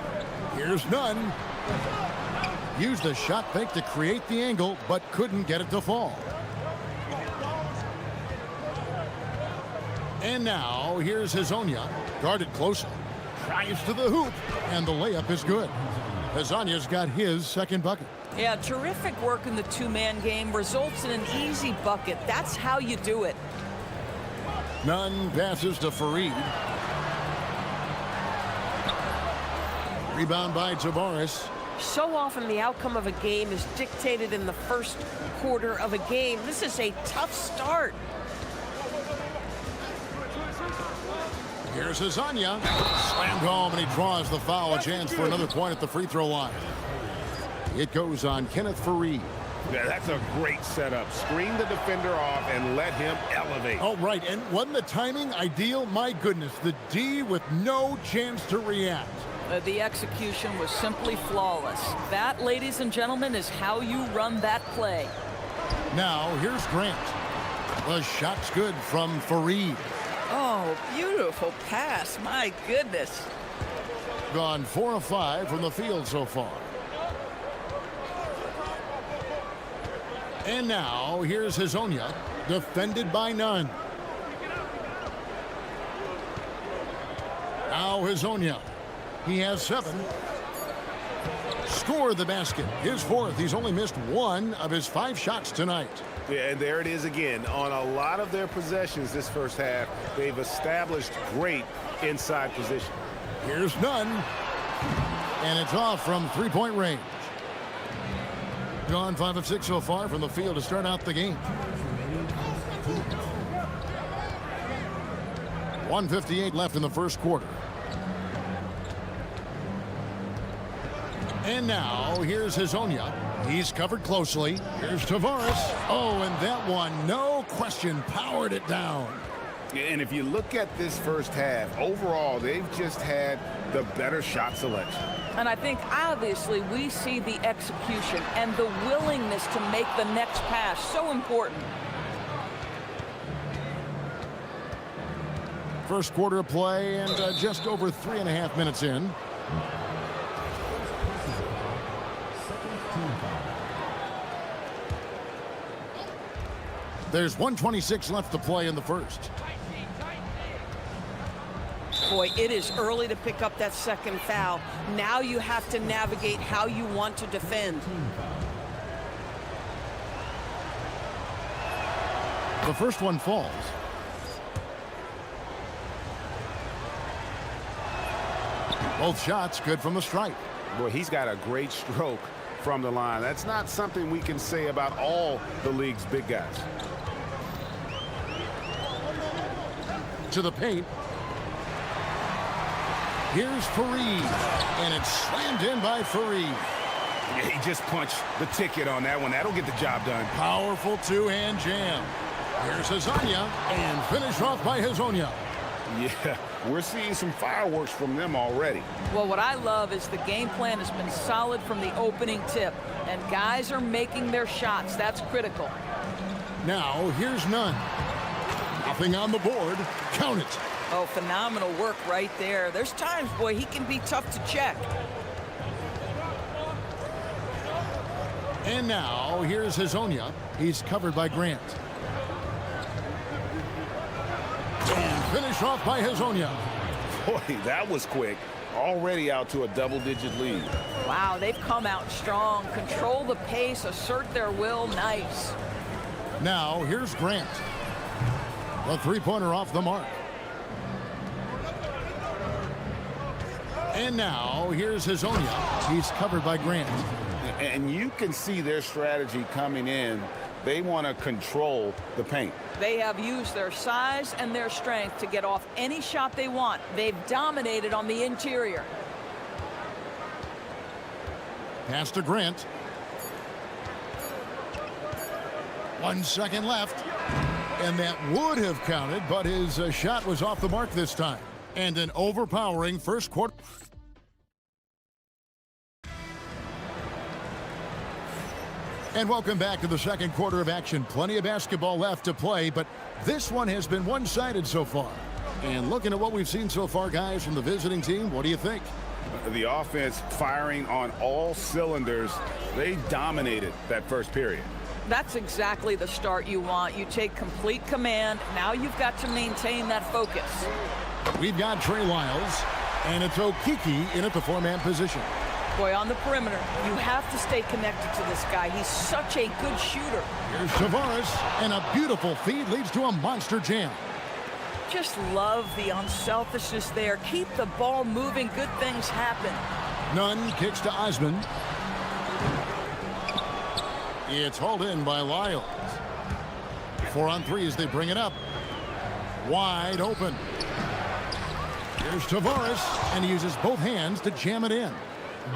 Here's Nunn. Used the shot fake to create the angle, but couldn't get it to fall. And now, here's Hazonia. Guarded closely. Tries to the hoop, and the layup is good. Hazania's got his second bucket. Yeah, terrific work in the two-man game. Results in an easy bucket. That's how you do it. Nunn passes to Fareed. Rebound by Tavares. So often the outcome of a game is dictated in the first quarter of a game. This is a tough start. Here's Hazonia. Slammed home, and he draws the foul. A chance for another point at the free throw line. It goes on Kenneth Fareed. Yeah, that's a great setup. Screen the defender off and let him elevate. Oh, right. And wasn't the timing ideal? My goodness, the D with no chance to react. The execution was simply flawless. That, ladies and gentlemen, is how you run that play. Now, here's Grant. The shot's good from Fareed. Oh, beautiful pass. My goodness. Gone 4 of 5 from the field so far. And now, here's Hazonia, defended by Nunn. Now Hazonia. He has 7. Scored the basket. His 4th. He's only missed 1 of his 5 shots tonight. Yeah, and there it is again. On a lot of their possessions this first half, they've established great inside position. Here's Nunn. And it's off from three-point range. Gone 5 of 6 so far from the field to start out the game. 1:58 left in the first quarter. And now, here's Hazonia. He's covered closely. Here's Tavares. Oh, and that one, no question, powered it down. And if you look at this first half, overall, they've just had the better shot selection. And I think, obviously, we see the execution and the willingness to make the next pass so important. First quarter of play, and just over 3.5 minutes in. There's 1:26 left to play in the first. Boy, it is early to pick up that second foul. Now you have to navigate how you want to defend. The first one falls. Both shots good from the stripe. Boy, he's got a great stroke from the line. That's not something we can say about all the league's big guys. To the paint. Here's Fareed, and it's slammed in by Fareed. Yeah, he just punched the ticket on that one. That'll get the job done. Powerful two-hand jam. Here's Hazonia, and finished off by Hazonia. Yeah, we're seeing some fireworks from them already. Well, what I love is the game plan has been solid from the opening tip, and guys are making their shots. That's critical. Now, here's none. Nothing on the board. Count it. Oh, phenomenal work right there. There's times, boy, he can be tough to check. And now, here's Hazonia. He's covered by Grant. And finish off by Hazonia. Boy, that was quick. Already out to a double-digit lead. Wow, they've come out strong. Control the pace, assert their will. Nice. Now, here's Grant. The three-pointer off the mark. And now, here's Hazonia. He's covered by Grant. And you can see their strategy coming in. They want to control the paint. They have used their size and their strength to get off any shot they want. They've dominated on the interior. Pass to Grant. 1 second left. And that would have counted, but his shot was off the mark this time. And an overpowering first quarter. And welcome back to the second quarter of action. Plenty of basketball left to play, but this one has been one-sided so far. And looking at what we've seen so far, guys, from the visiting team, what do you think? The offense firing on all cylinders. They dominated that first period. That's exactly the start you want. You take complete command. Now you've got to maintain that focus. We've got Trey Lyles, and it's Okiki in at the four-man position. Boy, on the perimeter, you have to stay connected to this guy. He's such a good shooter. Here's Tavares, and a beautiful feed leads to a monster jam. Just love the unselfishness there. Keep the ball moving. Good things happen. Nunn kicks to Osmond. It's hauled in by Lyles. 4 on 3 as they bring it up. Wide open. Here's Tavares, and he uses both hands to jam it in.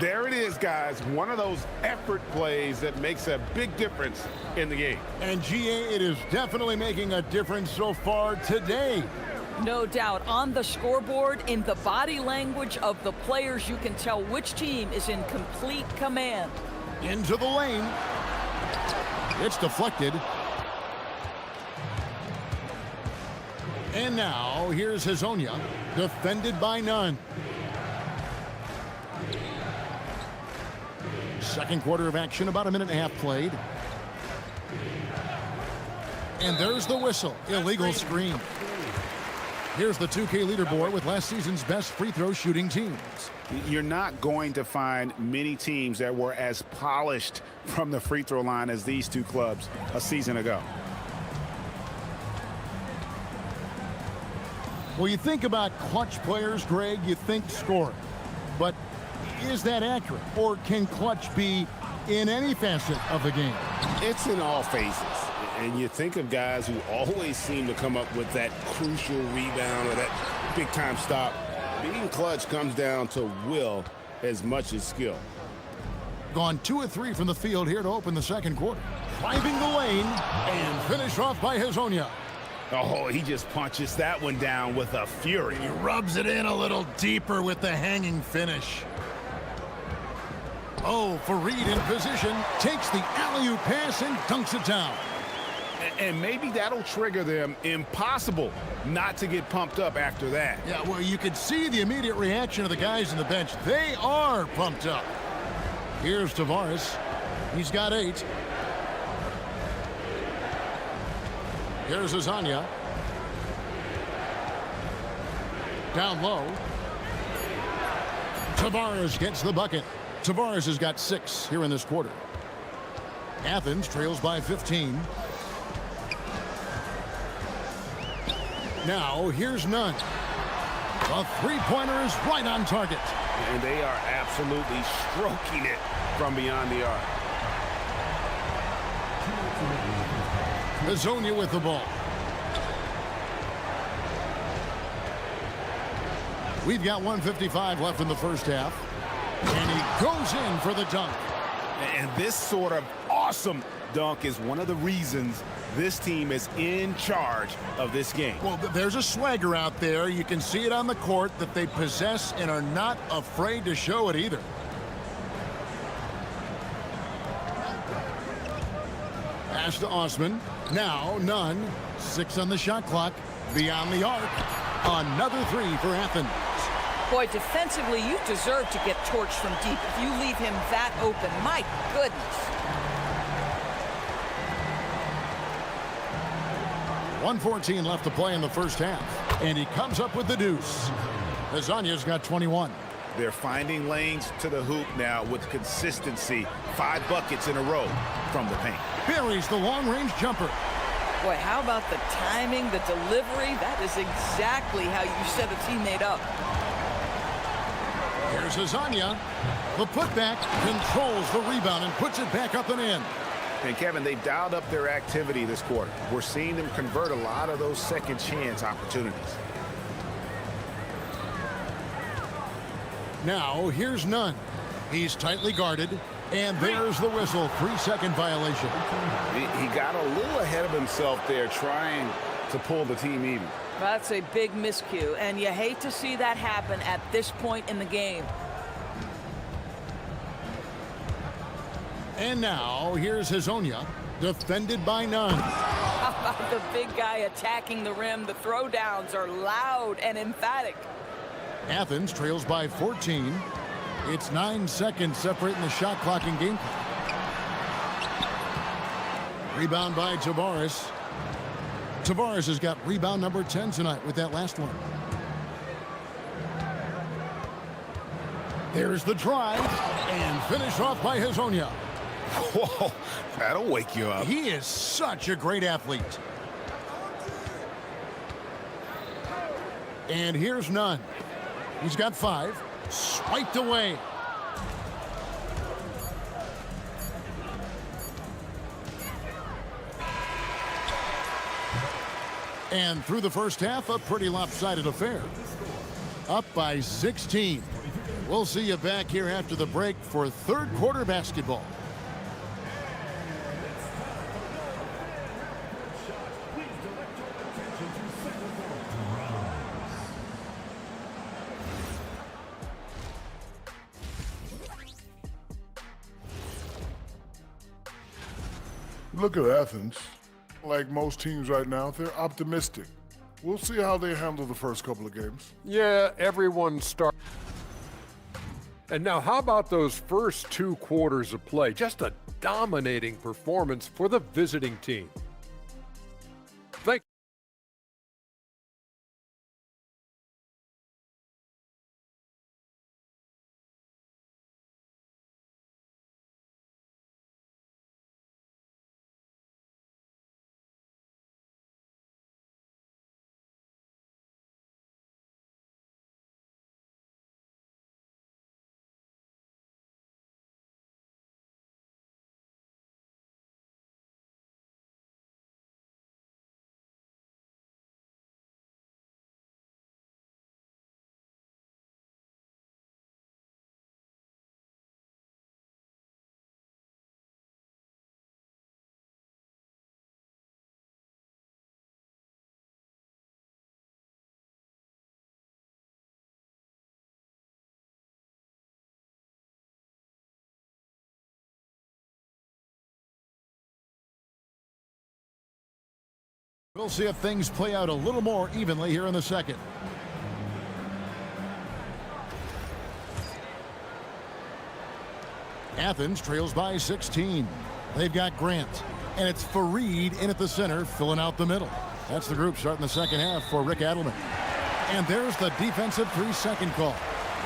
There it is, guys. One of those effort plays that makes a big difference in the game. And GA, it is definitely making a difference so far today. No doubt. On the scoreboard, in the body language of the players, you can tell which team is in complete command. Into the lane. It's deflected. And now, here's Hazonia, defended by Nunn. Second quarter of action, about a minute and a half played. And there's the whistle. Illegal screen. Here's the 2K leaderboard with last season's best free throw shooting teams. You're not going to find many teams that were as polished from the free throw line as these two clubs a season ago. Well, you think about clutch players, Greg, you think scoring. But is that accurate? Or can clutch be in any facet of the game? It's in all phases. And you think of guys who always seem to come up with that crucial rebound or that big-time stop. Being clutch comes down to will as much as skill. Gone 2 of 3 from the field here to open the second quarter. Driving the lane and finish off by Hazonia. Oh, he just punches that one down with a fury. He rubs it in a little deeper with the hanging finish. Oh, Fareed in position, takes the alley-oop pass and dunks it down. And maybe that'll trigger them. Impossible not to get pumped up after that. Yeah, well, you could see the immediate reaction of the guys on the bench. They are pumped up. Here's Tavares. He's got 8. Here's Hazonia. Down low. Tavares gets the bucket. Tavares has got 6 here in this quarter. Athens trails by 15. Now, here's Nunn. The three-pointer is right on target. And they are absolutely stroking it from beyond the arc. Hazonia with the ball. We've got 1:55 left in the first half. And he goes in for the dunk. And this sort of awesome dunk is one of the reasons this team is in charge of this game. Well, there's a swagger out there. You can see it on the court that they possess and are not afraid to show it either. Pass to Osman. Now none. 6 on the shot clock. Beyond the arc. Another 3 for Athens. Boy, defensively, you deserve to get torched from deep if you leave him that open. My goodness. 1:14 left to play in the first half. And he comes up with the deuce. Azanya's got 21. They're finding lanes to the hoop now with consistency. 5 buckets in a row from the paint. Buries the long-range jumper. Boy, how about the timing, the delivery? That is exactly how you set a teammate up. Here's Azanya. The putback controls the rebound and puts it back up and in. And Kevin, they've dialed up their activity this quarter. We're seeing them convert a lot of those second chance opportunities. Now here's none. He's tightly guarded. And there's the whistle. 3-second violation. He got a little ahead of himself there trying to pull the team even. That's a big miscue, and you hate to see that happen at this point in the game. And now here's Hazonia, defended by none. How about the big guy attacking the rim? The throwdowns are loud and emphatic. Athens trails by 14. It's 9 seconds separating the shot clock and game clock. Rebound by Tavares. Tavares has got rebound number 10 tonight with that last one. There's the drive and finish off by Hazonia. Whoa, that'll wake you up. He is such a great athlete. And here's none. He's got 5. Swiped away. And through the first half, a pretty lopsided affair. Up by 16. We'll see you back here after the break for third quarter basketball. Look at Athens. Like most teams right now, they're optimistic. We'll see how they handle the first couple of games. Yeah, everyone starts. And now how about those first 2 quarters of play? Just a dominating performance for the visiting team. Thank We'll see if things play out a little more evenly here in the second. Athens trails by 16. They've got Grant. And it's Fareed in at the center, filling out the middle. That's the group starting the second half for Rick Adelman. And there's the defensive 3-second call.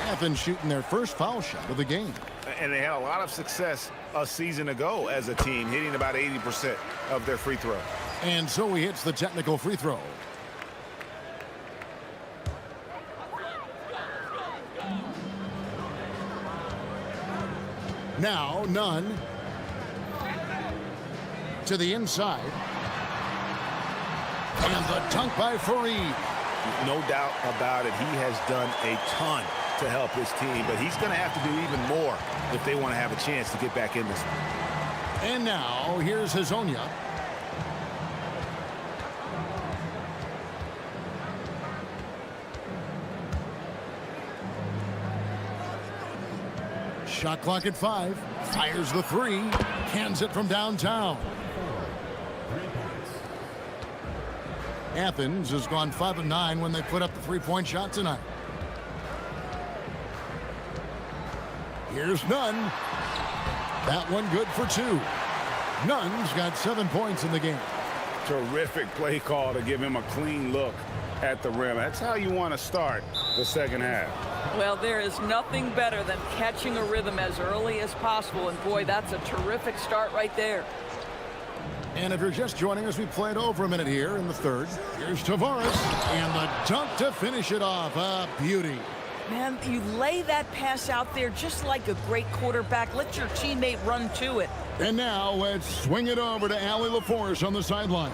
Athens shooting their first foul shot of the game. And they had a lot of success a season ago as a team, hitting about 80% of their free throws. And so he hits the technical free throw. Now, none. To the inside. And the dunk by Fareed. No doubt about it. He has done a ton to help his team, but he's going to have to do even more if they want to have a chance to get back in this one. And now, here's Hazonia. Shot clock at 5. Fires the 3. Cans it from downtown. Athens has gone 5 of 9 when they put up the three-point shot tonight. Here's Nunn. That one good for 2. Nunn's got 7 points in the game. Terrific play call to give him a clean look at the rim. That's how you want to start the second half. Well, there is nothing better than catching a rhythm as early as possible, and boy, that's a terrific start right there. And if you're just joining us, we played over a minute here in the third. Here's Tavares, and the dunk to finish it off. A beauty. Man, you lay that pass out there just like a great quarterback. Let your teammate run to it. And now let's swing it over to Allie LaForce on the sideline.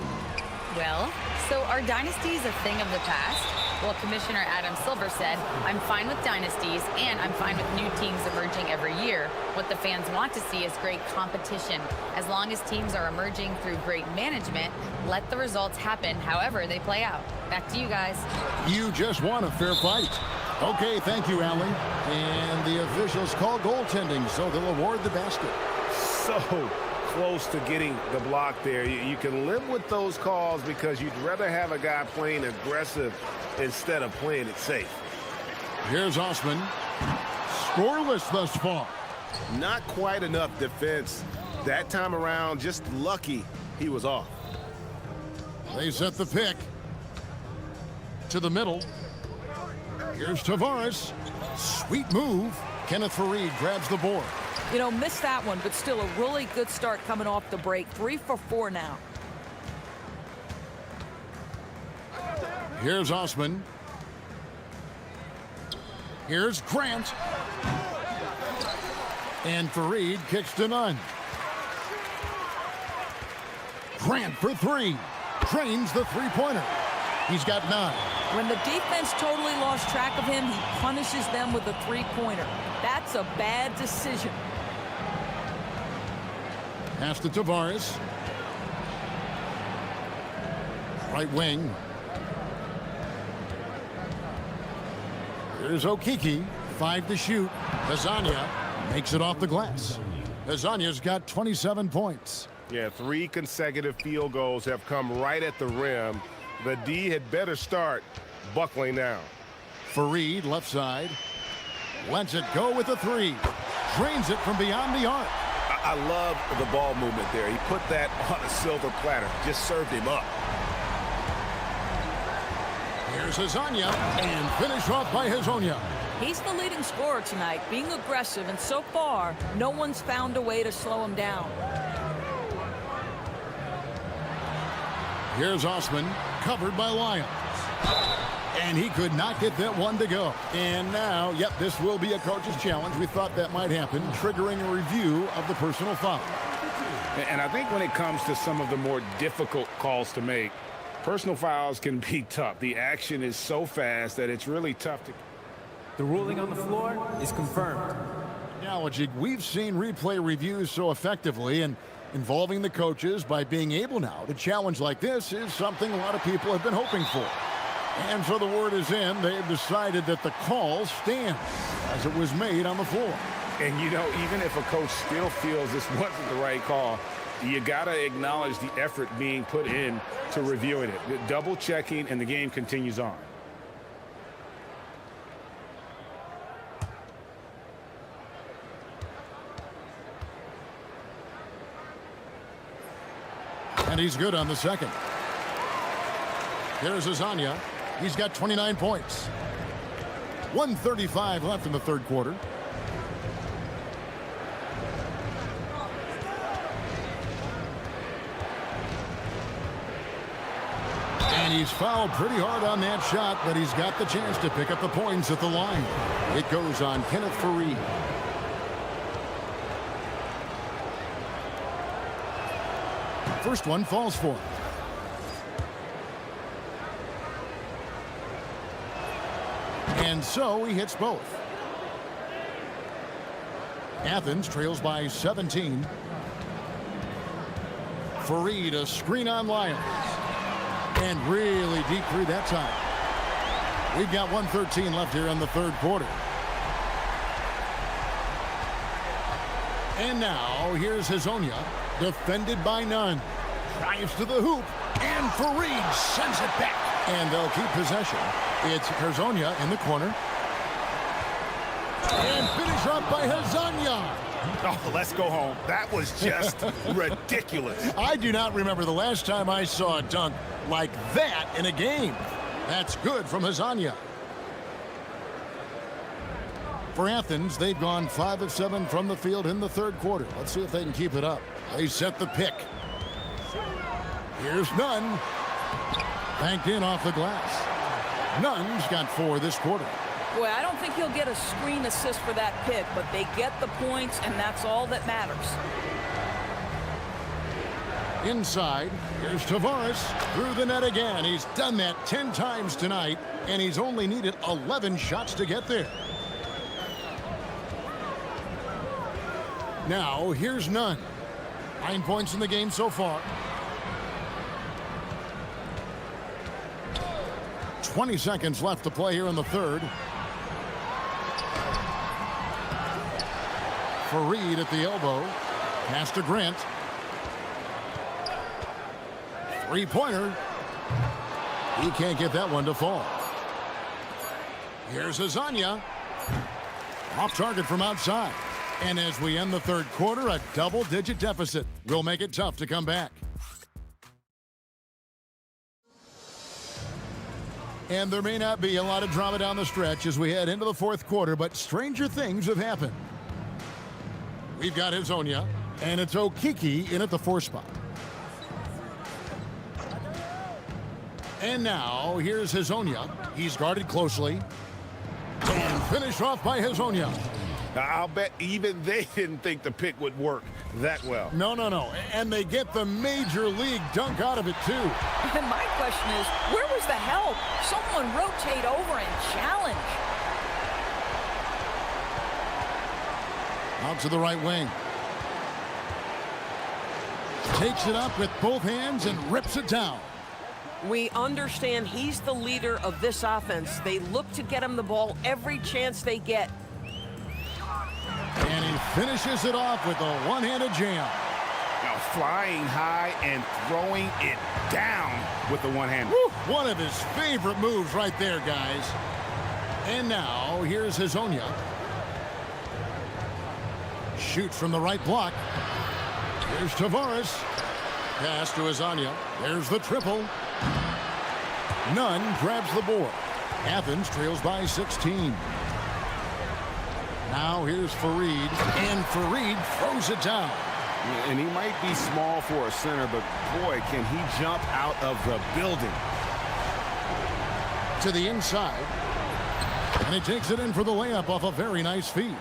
Well, so are dynasties a thing of the past? Well, Commissioner Adam Silver said, I'm fine with dynasties and I'm fine with new teams emerging every year. What the fans want to see is great competition. As long as teams are emerging through great management, let the results happen however they play out. Back to you guys. You just want a fair fight. Okay, thank you, Allie. And the officials call goaltending, so they'll award the basket. So close to getting the block there. You can live with those calls because you'd rather have a guy playing aggressive instead of playing it safe. Here's Osman. Scoreless thus far. Not quite enough defense that time around. Just lucky he was off. They set the pick to the middle. Here's Tavares. Sweet move. Kenneth Fareed grabs the board. You know, missed that one, but still a really good start coming off the break. 3 for 4 now. Here's Osman. Here's Grant. And Fareed kicks to Nunn. Grant for 3. Drains the three-pointer. He's got 9. When the defense totally lost track of him, he punishes them with a three-pointer. That's a bad decision. Pass to Tavares. Right wing. Here's Okiki. 5 to shoot. Hazonia makes it off the glass. Hazania's got 27 points. Yeah, 3 consecutive field goals have come right at the rim. The D had better start buckling down. Fareed, left side. Lets it go with a 3. Drains it from beyond the arc. I love the ball movement there. He put that on a silver platter. Just served him up. Here's Hazonia, and finished off by Hazonia. He's the leading scorer tonight, being aggressive, and so far, no one's found a way to slow him down. Here's Osman, covered by Lyons. And he could not get that one to go. And now, yep, this will be a coach's challenge. We thought that might happen, triggering a review of the personal foul. And I think when it comes to some of the more difficult calls to make, personal fouls can be tough. The action is so fast that it's really tough to... The ruling on the floor is confirmed. Analogy, we've seen replay reviews so effectively, and involving the coaches by being able now to challenge like this is something a lot of people have been hoping for. And so the word is in. They've decided that the call stands as it was made on the floor. And, you know, even if a coach still feels this wasn't the right call, you got to acknowledge the effort being put in to reviewing it. Double checking, and the game continues on. And he's good on the second. Here's Hazonia. He's got 29 points. 1:35 left in the third quarter. And he's fouled pretty hard on that shot, but he's got the chance to pick up the points at the line. It goes on Kenneth Fareed. First one falls for him. And so he hits both. Athens trails by 17. Fareed, a screen on Lyons. And really deep three that time. We've got 1:13 left here in the third quarter. And now, here's Hazonia, defended by none. Drives to the hoop, and Fareed sends it back. And they'll keep possession. It's Hazonia in the corner. And finish up by Hazonia. Oh, let's go home. That was just ridiculous. I do not remember the last time I saw a dunk like that in a game. That's good from Hazonia. For Athens, they've gone 5 of 7 from the field in the third quarter. Let's see if they can keep it up. They set the pick. Here's Nunn. Banked in off the glass. Nunn's got 4 this quarter. Boy, I don't think he'll get a screen assist for that pick, but they get the points, and that's all that matters. Inside, here's Tavares through the net again. He's done that 10 times tonight, and he's only needed 11 shots to get there. Now, here's Nunn. 9 points in the game so far. 20 seconds left to play here in the third. Fareed at the elbow. Pass to Grant. Three-pointer. He can't get that one to fall. Here's Hazonia. Off target from outside. And as we end the third quarter, a double-digit deficit will make it tough to come back. And there may not be a lot of drama down the stretch as we head into the fourth quarter, but stranger things have happened. We've got Hazonia, and it's Okiki in at the 4 spot. And now, here's Hazonia. He's guarded closely. And finished off by Hazonia. I'll bet even they didn't think the pick would work that well. No. And they get the major league dunk out of it, too. And my question is, where was the help? Someone rotate over and challenge. Out to the right wing. Takes it up with both hands and rips it down. We understand he's the leader of this offense. They look to get him the ball every chance they get. And he finishes it off with a one-handed jam. Now flying high and throwing it down with the one-hand. One of his favorite moves right there, guys. And now, here's Hazonia. Shoots from the right block. Here's Tavares. Pass to Hazonia. There's the triple. Nunn grabs the board. Athens trails by 16. Now here's Fareed, and Fareed throws it down. And he might be small for a center, but boy, can he jump out of the building. To the inside. And he takes it in for the layup off a very nice feed.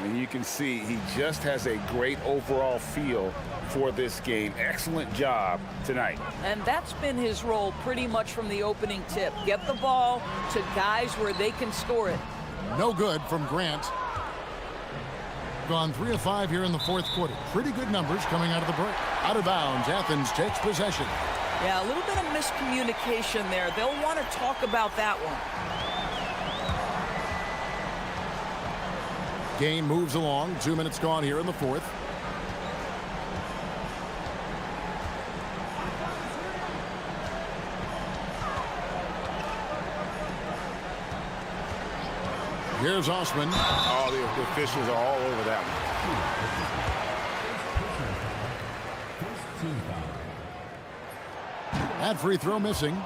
And you can see he just has a great overall feel for this game. Excellent job tonight. And that's been his role pretty much from the opening tip. Get the ball to guys where they can score it. No good from Grant. Gone 3 of 5 here in the fourth quarter. Pretty good numbers coming out of the break. Out of bounds, Athens takes possession. Yeah, a little bit of miscommunication there. They'll want to talk about that one. Game moves along. 2 minutes gone here in the fourth. Here's Osman. Oh, the officials are all over that one. That free throw missing.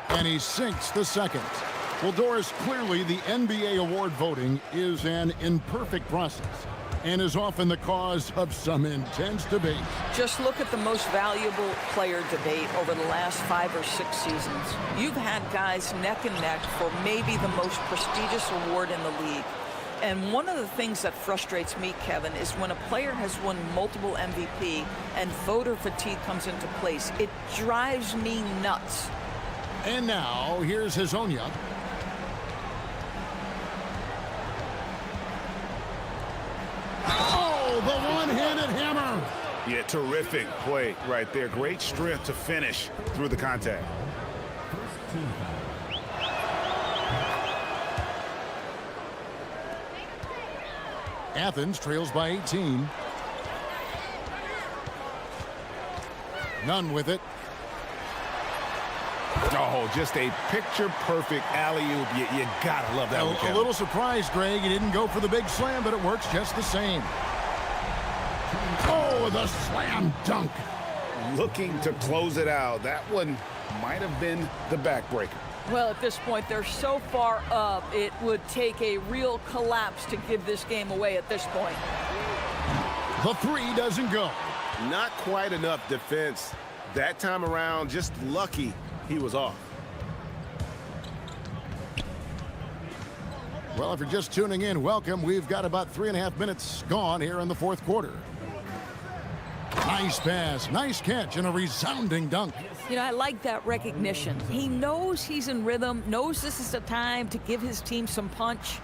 And he sinks the second. Well, Doris, clearly the NBA award voting is an imperfect process and is often the cause of some intense debate. Just look at the most valuable player debate over the last 5 or 6 seasons. You've had guys neck and neck for maybe the most prestigious award in the league. And one of the things that frustrates me, Kevin, is when a player has won multiple MVP and voter fatigue comes into place. It drives me nuts. And now, here's Hazonia. one-handed hammer. Yeah, terrific play right there. Great strength to finish through the contact. Athens trails by 18. None with it. Oh, just a picture-perfect alley-oop. You gotta love that one, A Kevin. little surprised, Greg. He didn't go for the big slam, but it works just the same. Oh, the slam dunk. Looking to close it out. That one might have been the backbreaker. Well, at this point, they're so far up, it would take a real collapse to give this game away at this point. The three doesn't go. Not quite enough defense. That time around, just lucky he was off. Well, if you're just tuning in, welcome. We've got about 3.5 minutes gone here in the fourth quarter. Nice pass, nice catch, and a resounding dunk. You know, I like that recognition. He knows he's in rhythm, knows this is the time to give his team some punch.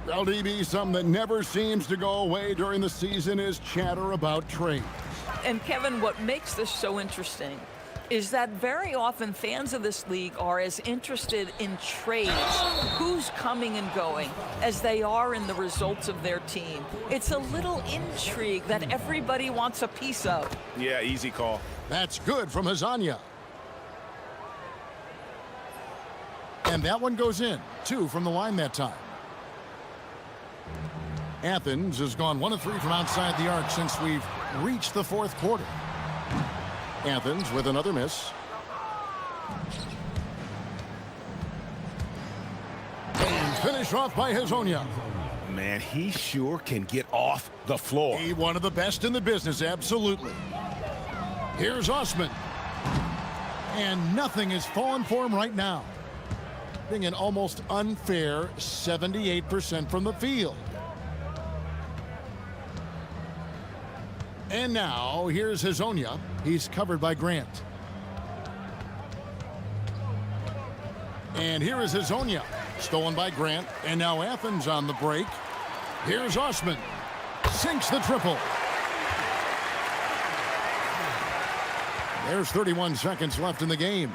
Well, DB, something that never seems to go away during the season is chatter about trades. And Kevin, what makes this so interesting is that very often fans of this league are as interested in trades, who's coming and going, as they are in the results of their team. It's a little intrigue that everybody wants a piece of. Yeah, easy call. That's good from Hazanya. And that one goes in. 2 from the line that time. Athens has gone 1 of 3 from outside the arc since we've reached the fourth quarter. Athens with another miss. And finished off by Hazonia. Man, he sure can get off the floor. He one of the best in the business, absolutely. Here's Osman. And nothing is falling for him right now. Being an almost unfair 78% from the field. And now, here's Hazonia. He's covered by Grant. And here is Hazonia. Stolen by Grant. And now Athens on the break. Here's Osman. Sinks the triple. There's 31 seconds left in the game.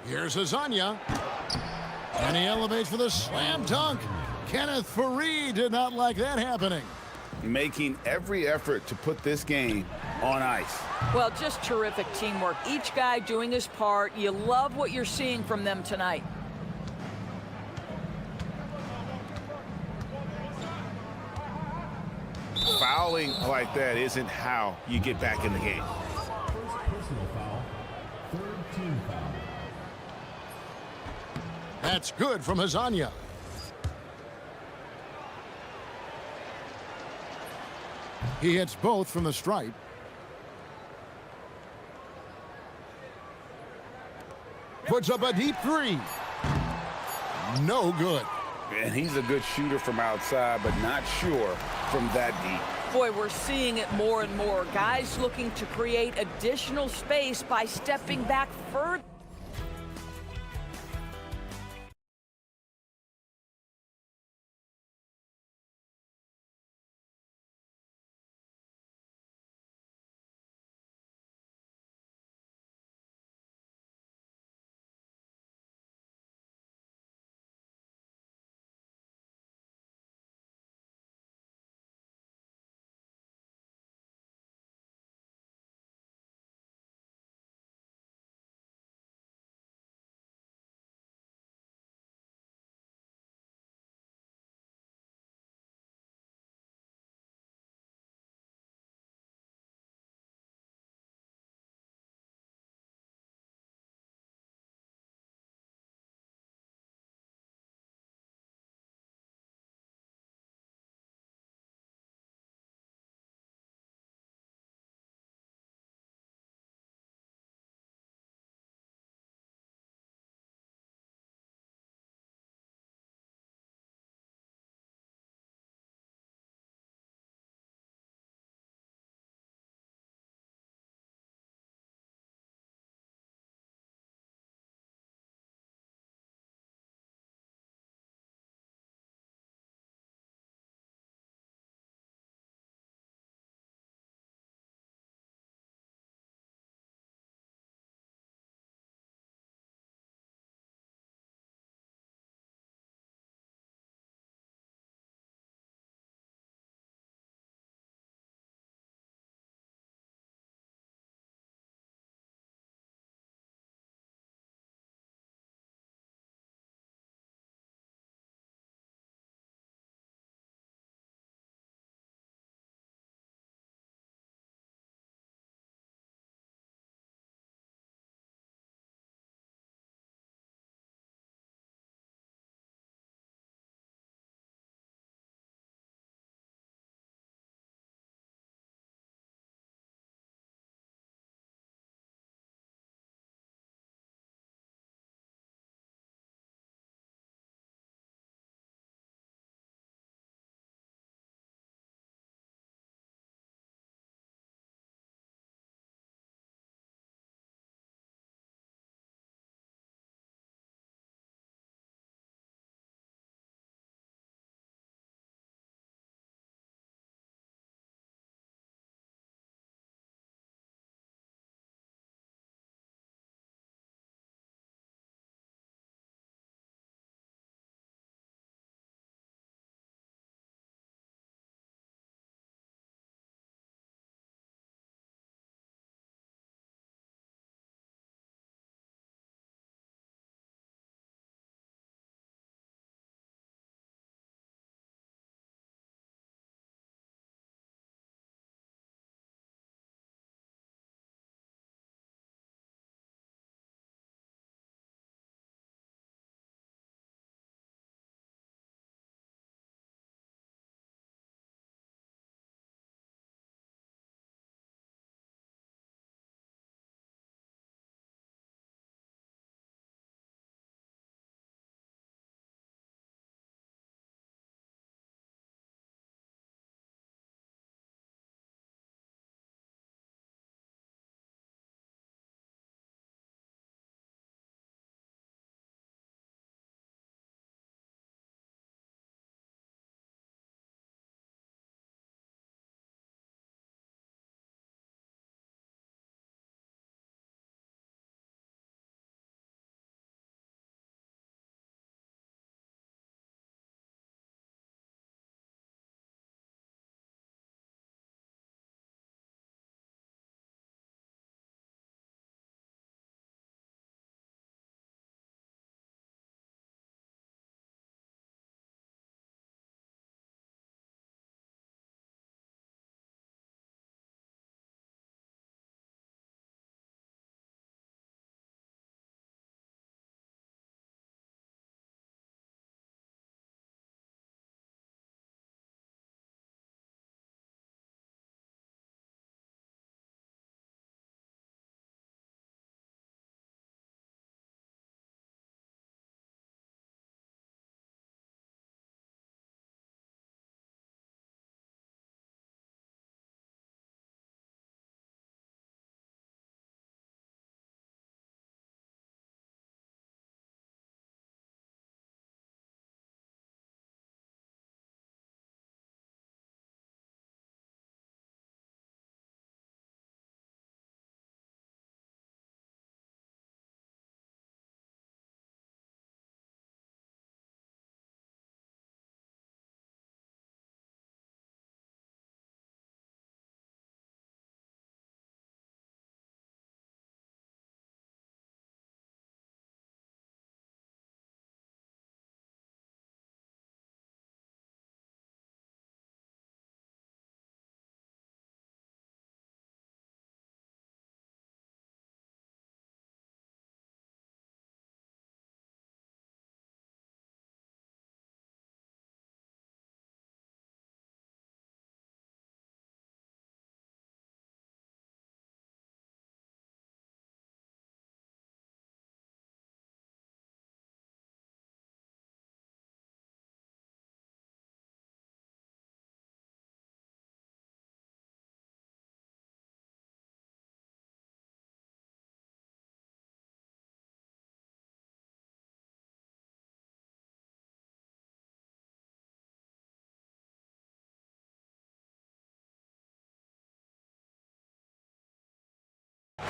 Here's Hazonia. And he elevates for the slam dunk. Kenneth Fareed did not like that happening. Making every effort to put this game on ice. Well, just terrific teamwork. Each guy doing his part. You love what you're seeing from them tonight. Fouling like that isn't how you get back in the game. Personal foul. Third team foul. That's good from Hazonia. He hits both from the stripe. Puts up a deep 3. No good. And he's a good shooter from outside, but not sure from that deep. Boy, we're seeing it more and more. Guys looking to create additional space by stepping back further.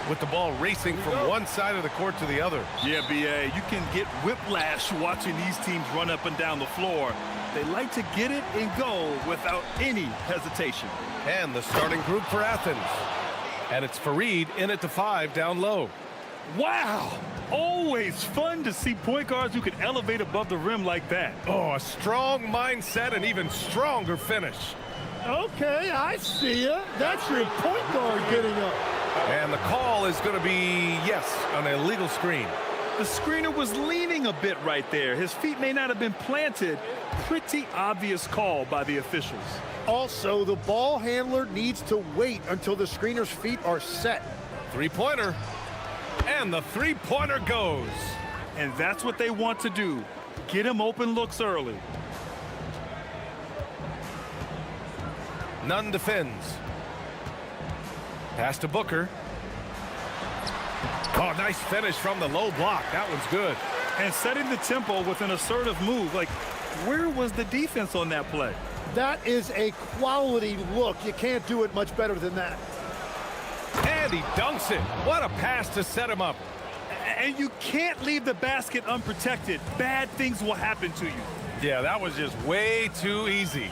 with the ball racing from one side of the court to the other. Yeah, B.A., you can get whiplash watching these teams run up and down the floor. They like to get it and go without any hesitation. And the starting group for Athens. And it's Fareed in at the 5 down low. Wow! Always fun to see point guards who can elevate above the rim like that. Oh, a strong mindset and even stronger finish. Okay, I see ya. That's your point guard getting up. And the call is going to be, yes, an illegal screen. The screener was leaning a bit right there. His feet may not have been planted. Pretty obvious call by the officials. Also, the ball handler needs to wait until the screener's feet are set. Three-pointer. And the three-pointer goes. And that's what they want to do. Get him open looks early. Nunn defends. Pass to Booker. Oh, nice finish from the low block. That one's good. And setting the tempo with an assertive move. Like, where was the defense on that play? That is a quality look. You can't do it much better than that. And he dunks it. What a pass to set him up. And you can't leave the basket unprotected. Bad things will happen to you. Yeah, that was just way too easy.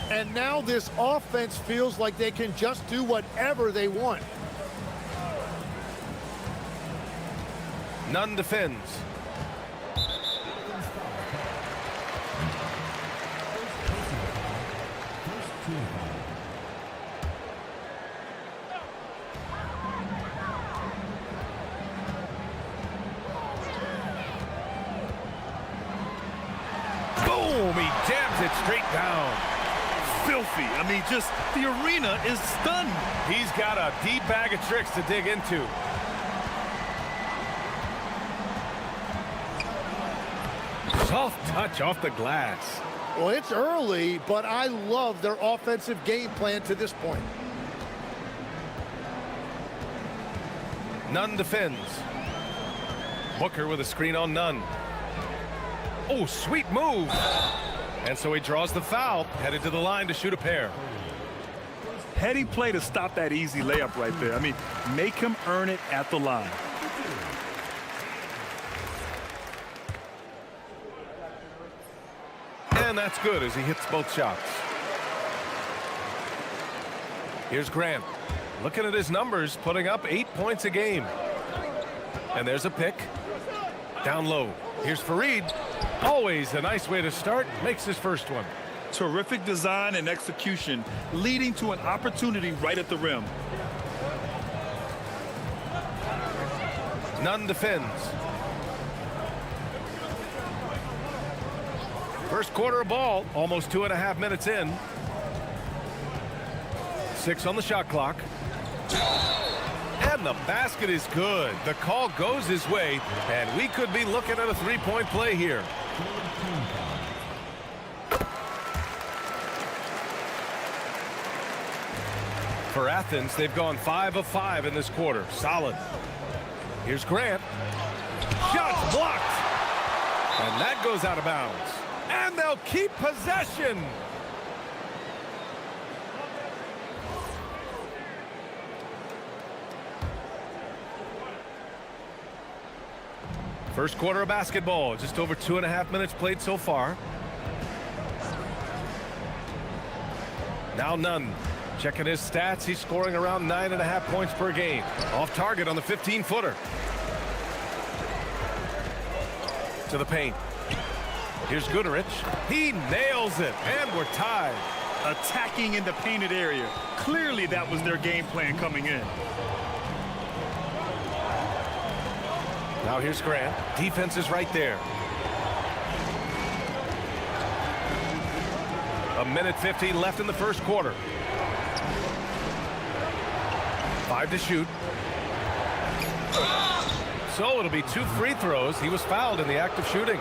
And now this offense feels like they can just do whatever they want. Nunn defends. Boom! He jams it straight down. Filthy. I mean, just the arena is stunned. He's got a deep bag of tricks to dig into. Soft touch off the glass. Well, it's early, but I love their offensive game plan to this point. Nunn defends. Booker with a screen on Nunn. Oh, sweet move. And so he draws the foul, headed to the line to shoot a pair. Heady play to stop that easy layup right there. I mean, make him earn it at the line. And that's good as he hits both shots. Here's Grant. Looking at his numbers, putting up 8 points a game. And there's a pick. Down low. Here's Fareed. Always a nice way to start. Makes his first one. Terrific design and execution, leading to an opportunity right at the rim. Nunn defends. First quarter of ball, almost 2.5 minutes in. 6 on the shot clock. And the basket is good. The call goes his way, and we could be looking at a three-point play here. For Athens, they've gone 5 of 5 in this quarter. Solid. Here's Grant. Shot blocked. And that goes out of bounds. And they'll keep possession. First quarter of basketball, just over 2.5 minutes played so far. Now Nunn. Checking his stats, he's scoring around 9.5 points per game. Off target on the 15-footer. To the paint. Here's Goodrich. He nails it, and we're tied. Attacking in the painted area. Clearly that was their game plan coming in. Now here's Grant. Defense is right there. A minute 15 left in the first quarter. 5 to shoot. So it'll be 2 free throws. He was fouled in the act of shooting.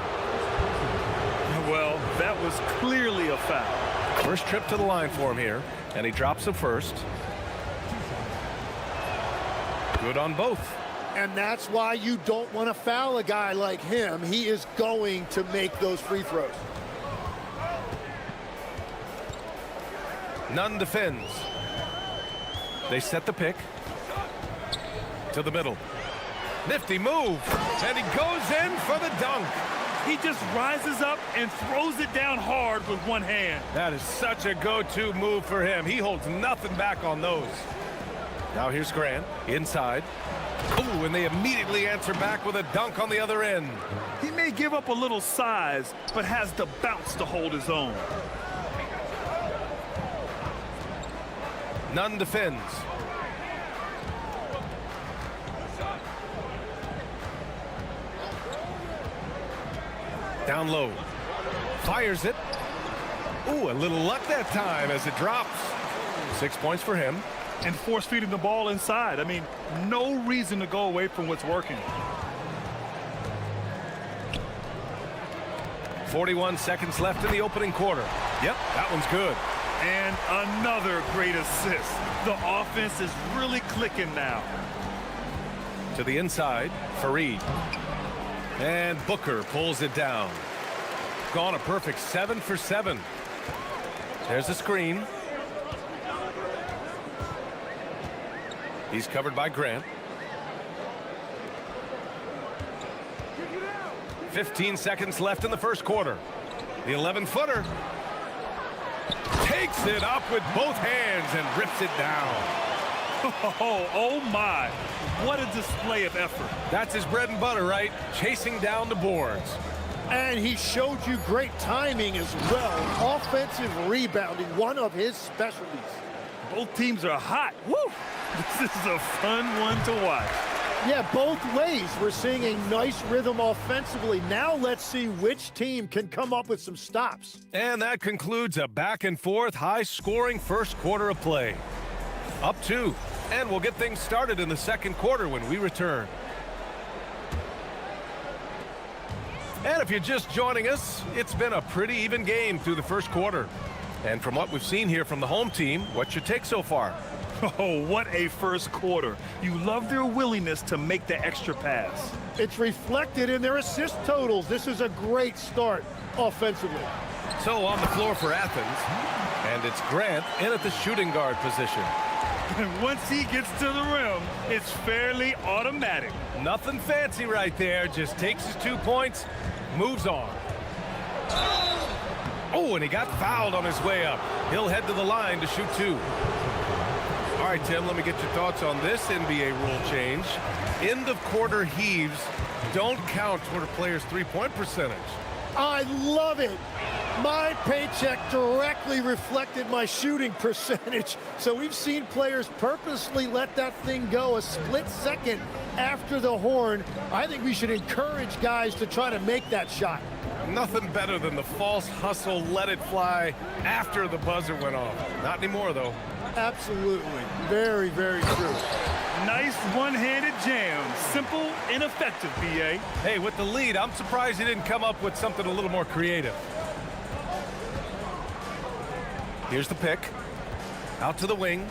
Well, that was clearly a foul. First trip to the line for him here, and he drops the first. Good on both. And that's why you don't want to foul a guy like him. He is going to make those free throws. Nunn defends. They set the pick. To the middle. Nifty move. And he goes in for the dunk. He just rises up and throws it down hard with one hand. That is such a go-to move for him. He holds nothing back on those. Now here's Grant, inside. Ooh, and they immediately answer back with a dunk on the other end. He may give up a little size, but has the bounce to hold his own. Nunn defends. Down low. Fires it. Ooh, a little luck that time as it drops. 6 points for him. And force feeding the ball inside. I mean, no reason to go away from what's working. 41 seconds left in the opening quarter. Yep, that one's good. And another great assist. The offense is really clicking now. To the inside, Fareed. And Booker pulls it down. Gone a perfect 7 for 7. There's a screen. He's covered by Grant. 15 seconds left in the first quarter. The 11-footer takes it up with both hands and rips it down. Oh my, what a display of effort. That's his bread and butter, right? Chasing down the boards. And he showed you great timing as well. Offensive rebounding, one of his specialties. Both teams are hot. Woo! This is a fun one to watch. Yeah, both ways. We're seeing a nice rhythm offensively. Now let's see which team can come up with some stops. And that concludes a back-and-forth, high-scoring first quarter of play. Up 2. And we'll get things started in the second quarter when we return. And if you're just joining us, it's been a pretty even game through the first quarter. And from what we've seen here from the home team, what's your take so far? Oh, what a first quarter. You love their willingness to make the extra pass. It's reflected in their assist totals. This is a great start offensively. So on the floor for Athens, and it's Grant in at the shooting guard position. And once he gets to the rim, it's fairly automatic. Nothing fancy right there, just takes his 2 points, moves on. Oh, and he got fouled on his way up. He'll head to the line to shoot 2. All right, Tim, let me get your thoughts on this NBA rule change. End of quarter heaves don't count toward a player's three-point percentage. I love it. My paycheck directly reflected my shooting percentage. So we've seen players purposely let that thing go a split second after the horn. I think we should encourage guys to try to make that shot. Nothing better than the false hustle, let it fly after the buzzer went off. Not anymore, though. Absolutely. Very, very true. Nice one-handed jam. Simple and effective, B.A. Hey, with the lead, I'm surprised he didn't come up with something a little more creative. Here's the pick. Out to the wing.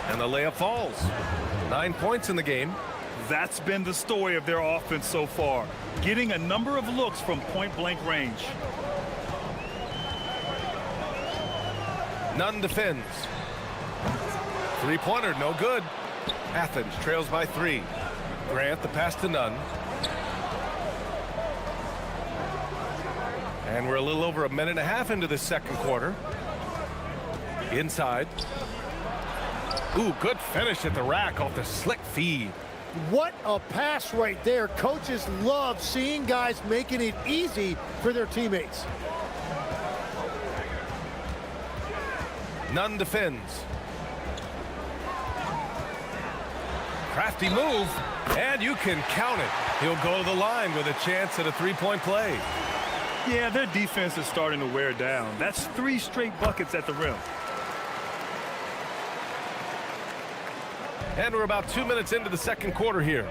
And the layup falls. 9 points in the game. That's been the story of their offense so far. Getting a number of looks from point-blank range. Nunn defends. Three-pointer, no good. Athens trails by 3. Grant the pass to Nunn. And we're a little over a minute and a half into the second quarter. Inside. Ooh, good finish at the rack off the slick feed. What a pass right there. Coaches love seeing guys making it easy for their teammates. Nunn defends. Crafty move, and you can count it. He'll go to the line with a chance at a three-point play. Yeah, their defense is starting to wear down. That's 3 straight buckets at the rim. And we're about 2 minutes into the second quarter here.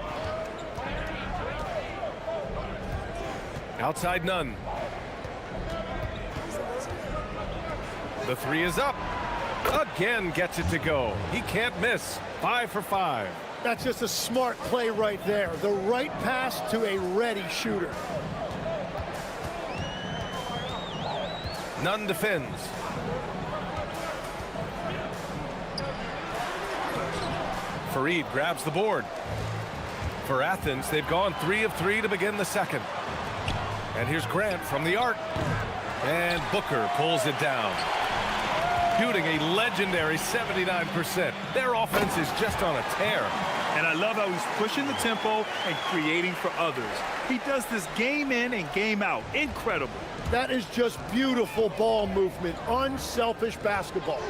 Outside Nunn. The 3 is up. Again gets it to go. He can't miss. 5 for 5. That's just a smart play right there. The right pass to a ready shooter. Nunn defends. Fareed grabs the board. For Athens, they've gone 3 of 3 to begin the second. And here's Grant from the arc. And Booker pulls it down. Shooting a legendary 79%. Their offense is just on a tear. And I love how he's pushing the tempo and creating for others. He does this game in and game out. Incredible. That is just beautiful ball movement, unselfish basketball.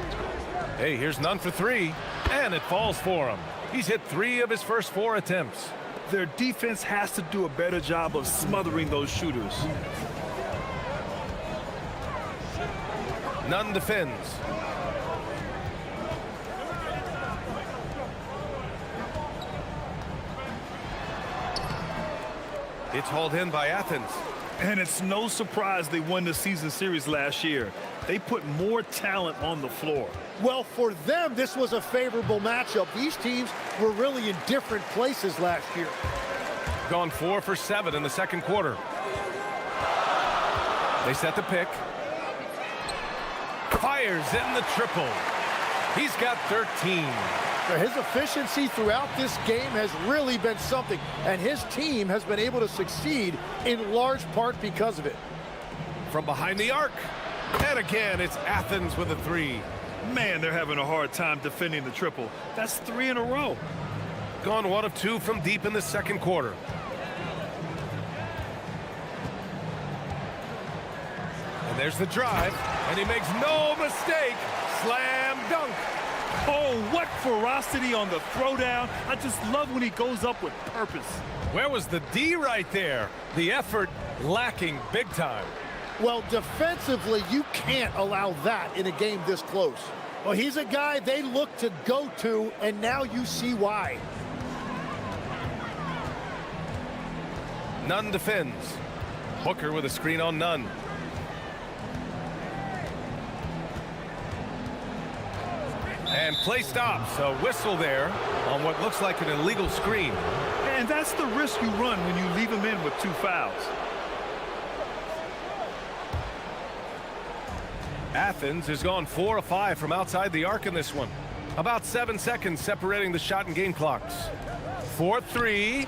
Hey, here's none for 3, and it falls for him. He's hit 3 of his first 4 attempts. Their defense has to do a better job of smothering those shooters. Nunn defends. It's hauled in by Athens. And it's no surprise they won the season series last year. They put more talent on the floor. Well, for them, this was a favorable matchup. These teams were really in different places last year. Gone 4 for 7 in the second quarter. They set the pick. Fires in the triple. He's got 13. His efficiency throughout this game has really been something, and his team has been able to succeed in large part because of it. From behind the arc. And again, it's Athens with a 3. Man, they're having a hard time defending the triple. That's 3 in a row. Gone 1 of 2 from deep in the second quarter. And there's the drive, and he makes no mistake. Slam dunk. Oh, what ferocity on the throwdown. I just love when he goes up with purpose. Where was the D right there? The effort lacking big time. Well, defensively, you can't allow that in a game this close. Well, he's a guy they look to go to, and now you see why. Nunn defends. Booker with a screen on Nunn. And play stops. A whistle there on what looks like an illegal screen. And that's the risk you run when you leave him in with 2 fouls. Athens has gone 4 of 5 from outside the arc in this one. About 7 seconds separating the shot and game clocks. 4-3.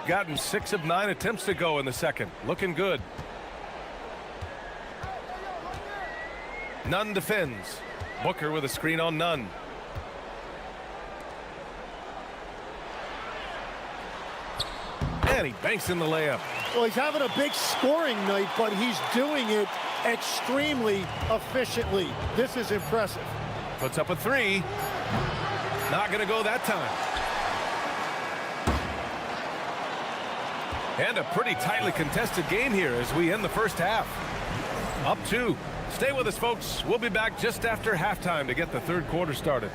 Gotten 6 of 9 attempts to go in the second. Looking good. Nunn defends. Booker with a screen on Nunn. And he banks in the layup. Well, he's having a big scoring night, but he's doing it extremely efficiently. This is impressive. Puts up a 3. Not going to go that time. And a pretty tightly contested game here as we end the first half. Up 2. Stay with us, folks. We'll be back just after halftime to get the third quarter started.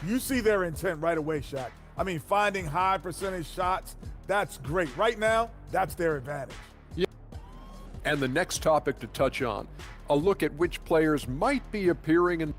You see their intent right away, Shaq. I mean, finding high percentage shots, that's great. Right now, that's their advantage. Yeah. And the next topic to touch on, a look at which players might be appearing in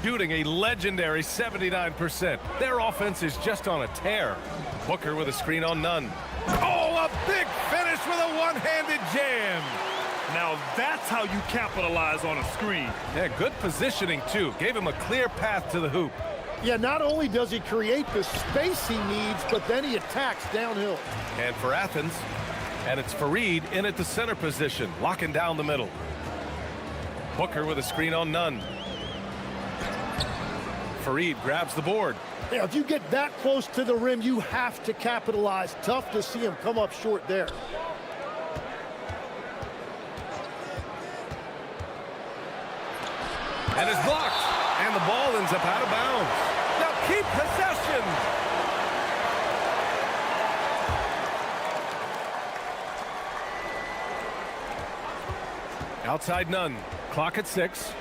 shooting a legendary 79%. Their offense is just on a tear. Booker with a screen on none. Oh, a big finish with a one-handed jam. Now that's how you capitalize on a screen. Yeah, good positioning, too. Gave him a clear path to the hoop. Yeah, not only does he create the space he needs, but then he attacks downhill. And for Athens, and it's Fareed in at the center position, locking down the middle. Booker with a screen on none. Fareed grabs the board. Yeah, if you get that close to the rim, you have to capitalize. Tough to see him come up short there. And it's blocked. And the ball ends up out of bounds. Now keep possession. Outside none. Clock at 6.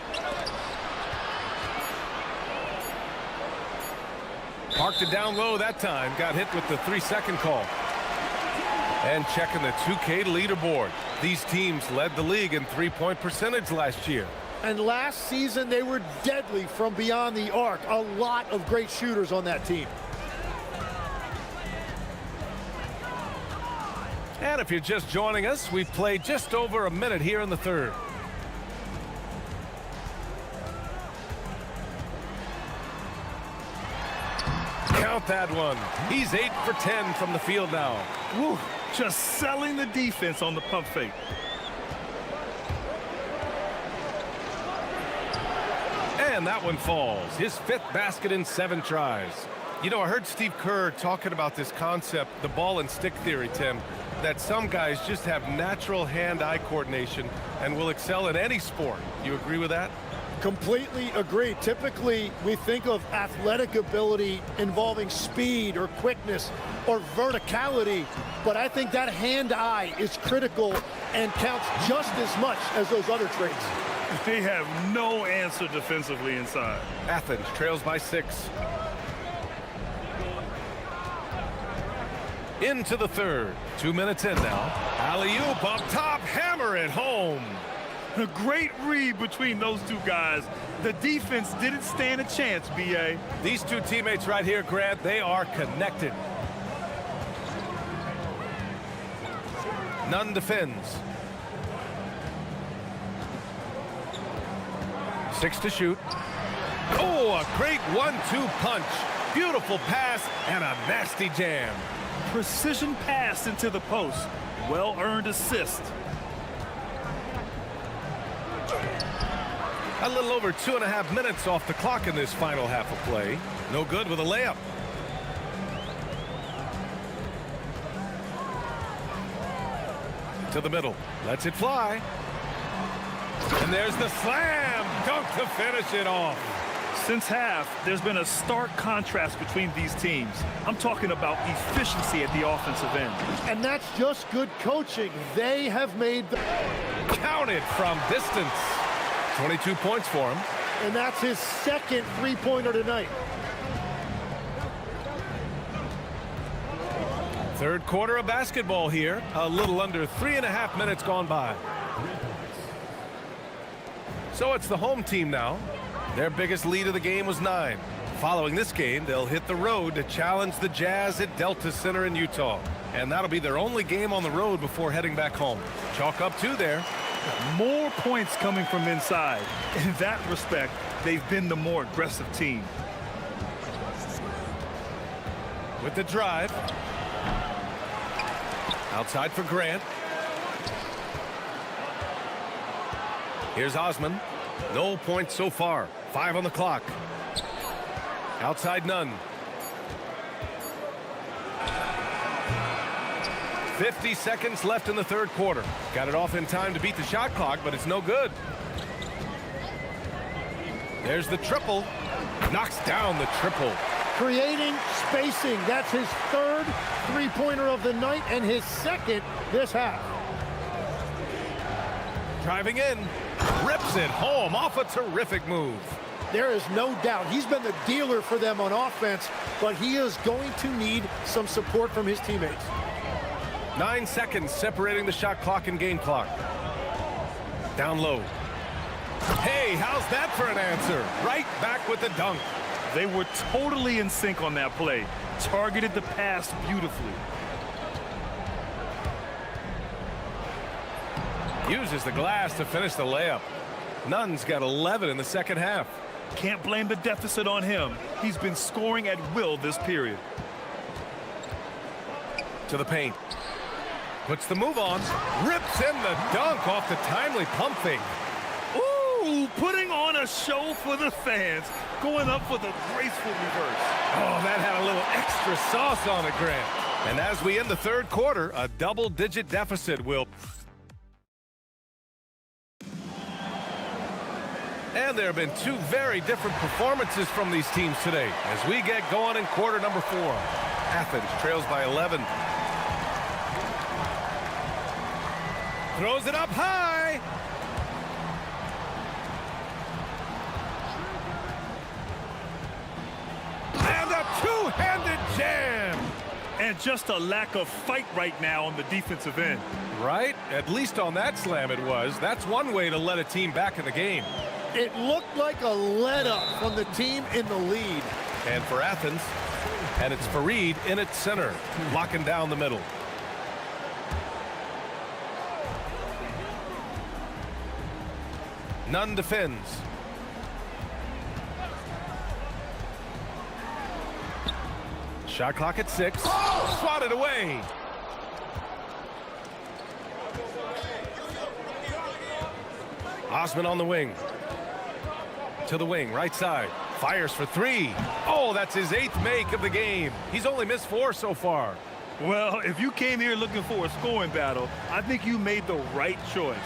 Parked it down low that time. Got hit with the 3-second call. And checking the 2K leaderboard. These teams led the league in three-point percentage last year. And last season, they were deadly from beyond the arc. A lot of great shooters on that team. And if you're just joining us, we've played just over a minute here in the third. Count that one. He's 8 for 10 from the field now. Woo, just selling the defense on the pump fake. And that one falls. His 5th basket in 7 tries. You know, I heard Steve Kerr talking about this concept, the ball and stick theory, Tim, that some guys just have natural hand-eye coordination and will excel in any sport. You agree with that? Completely agree. Typically, we think of athletic ability involving speed or quickness or verticality, but I think that hand-eye is critical and counts just as much as those other traits. They have no answer defensively inside. Athens trails by 6. Into the third. 2 minutes in now. Alley-oop up top. Hammer it home. A great read between those two guys. The defense didn't stand a chance, B.A. These two teammates right here, Grant, they are connected. Nunn defends. 6 to shoot. Oh, a great 1-2 punch. Beautiful pass and a nasty jam. Precision pass into the post. Well-earned assist. A little over 2.5 minutes off the clock in this final half of play. No good with a layup. To the middle. Lets it fly. And there's the slam dunk to finish it off. Since half, there's been a stark contrast between these teams. I'm talking about efficiency at the offensive end. And that's just good coaching. They have made the... Counted from distance. 22 points for him. And that's his 2nd three-pointer tonight. Third quarter of basketball here. A little under 3.5 minutes gone by. So it's the home team now. Their biggest lead of the game was 9. Following this game, they'll hit the road to challenge the Jazz at Delta Center in Utah. And that'll be their only game on the road before heading back home. Chalk up 2 there. More points coming from inside. In that respect, they've been the more aggressive team. With the drive. Outside for Grant. Here's Osman. No points so far. 5 on the clock. Outside Nunn. 50 seconds left in the third quarter. Got it off in time to beat the shot clock, but it's no good. There's the triple. Knocks down the triple. Creating spacing. That's his 3rd three-pointer of the night and his 2nd this half. Driving in. Rips it home off a terrific move. There is no doubt. He's been the dealer for them on offense, but he is going to need some support from his teammates. 9 seconds separating the shot clock and game clock. Down low. Hey, how's that for an answer? Right back with the dunk. They were totally in sync on that play. Targeted the pass beautifully. Uses the glass to finish the layup. Nunn's got 11 in the second half. Can't blame the deficit on him. He's been scoring at will this period. To the paint. Puts the move on. Rips in the dunk off the timely pump fake. Ooh, putting on a show for the fans. Going up for the graceful reverse. Oh, that had a little extra sauce on it, Grant. And as we end the third quarter, a double-digit deficit will... And there have been two very different performances from these teams today as we get going in quarter number 4. Athens trails by 11. Throws it up high. And a two-handed jam. And just a lack of fight right now on the defensive end. Right? At least on that slam it was. That's one way to let a team back in the game. It looked like a let-up from the team in the lead. And for Athens, and it's Fareed in its center, locking down the middle. Nunn defends. Shot clock at 6. Swatted away. Osman on the wing. To the wing, right side. Fires for 3. Oh, that's his 8th make of the game. He's only missed 4 so far. Well, if you came here looking for a scoring battle, I think you made the right choice.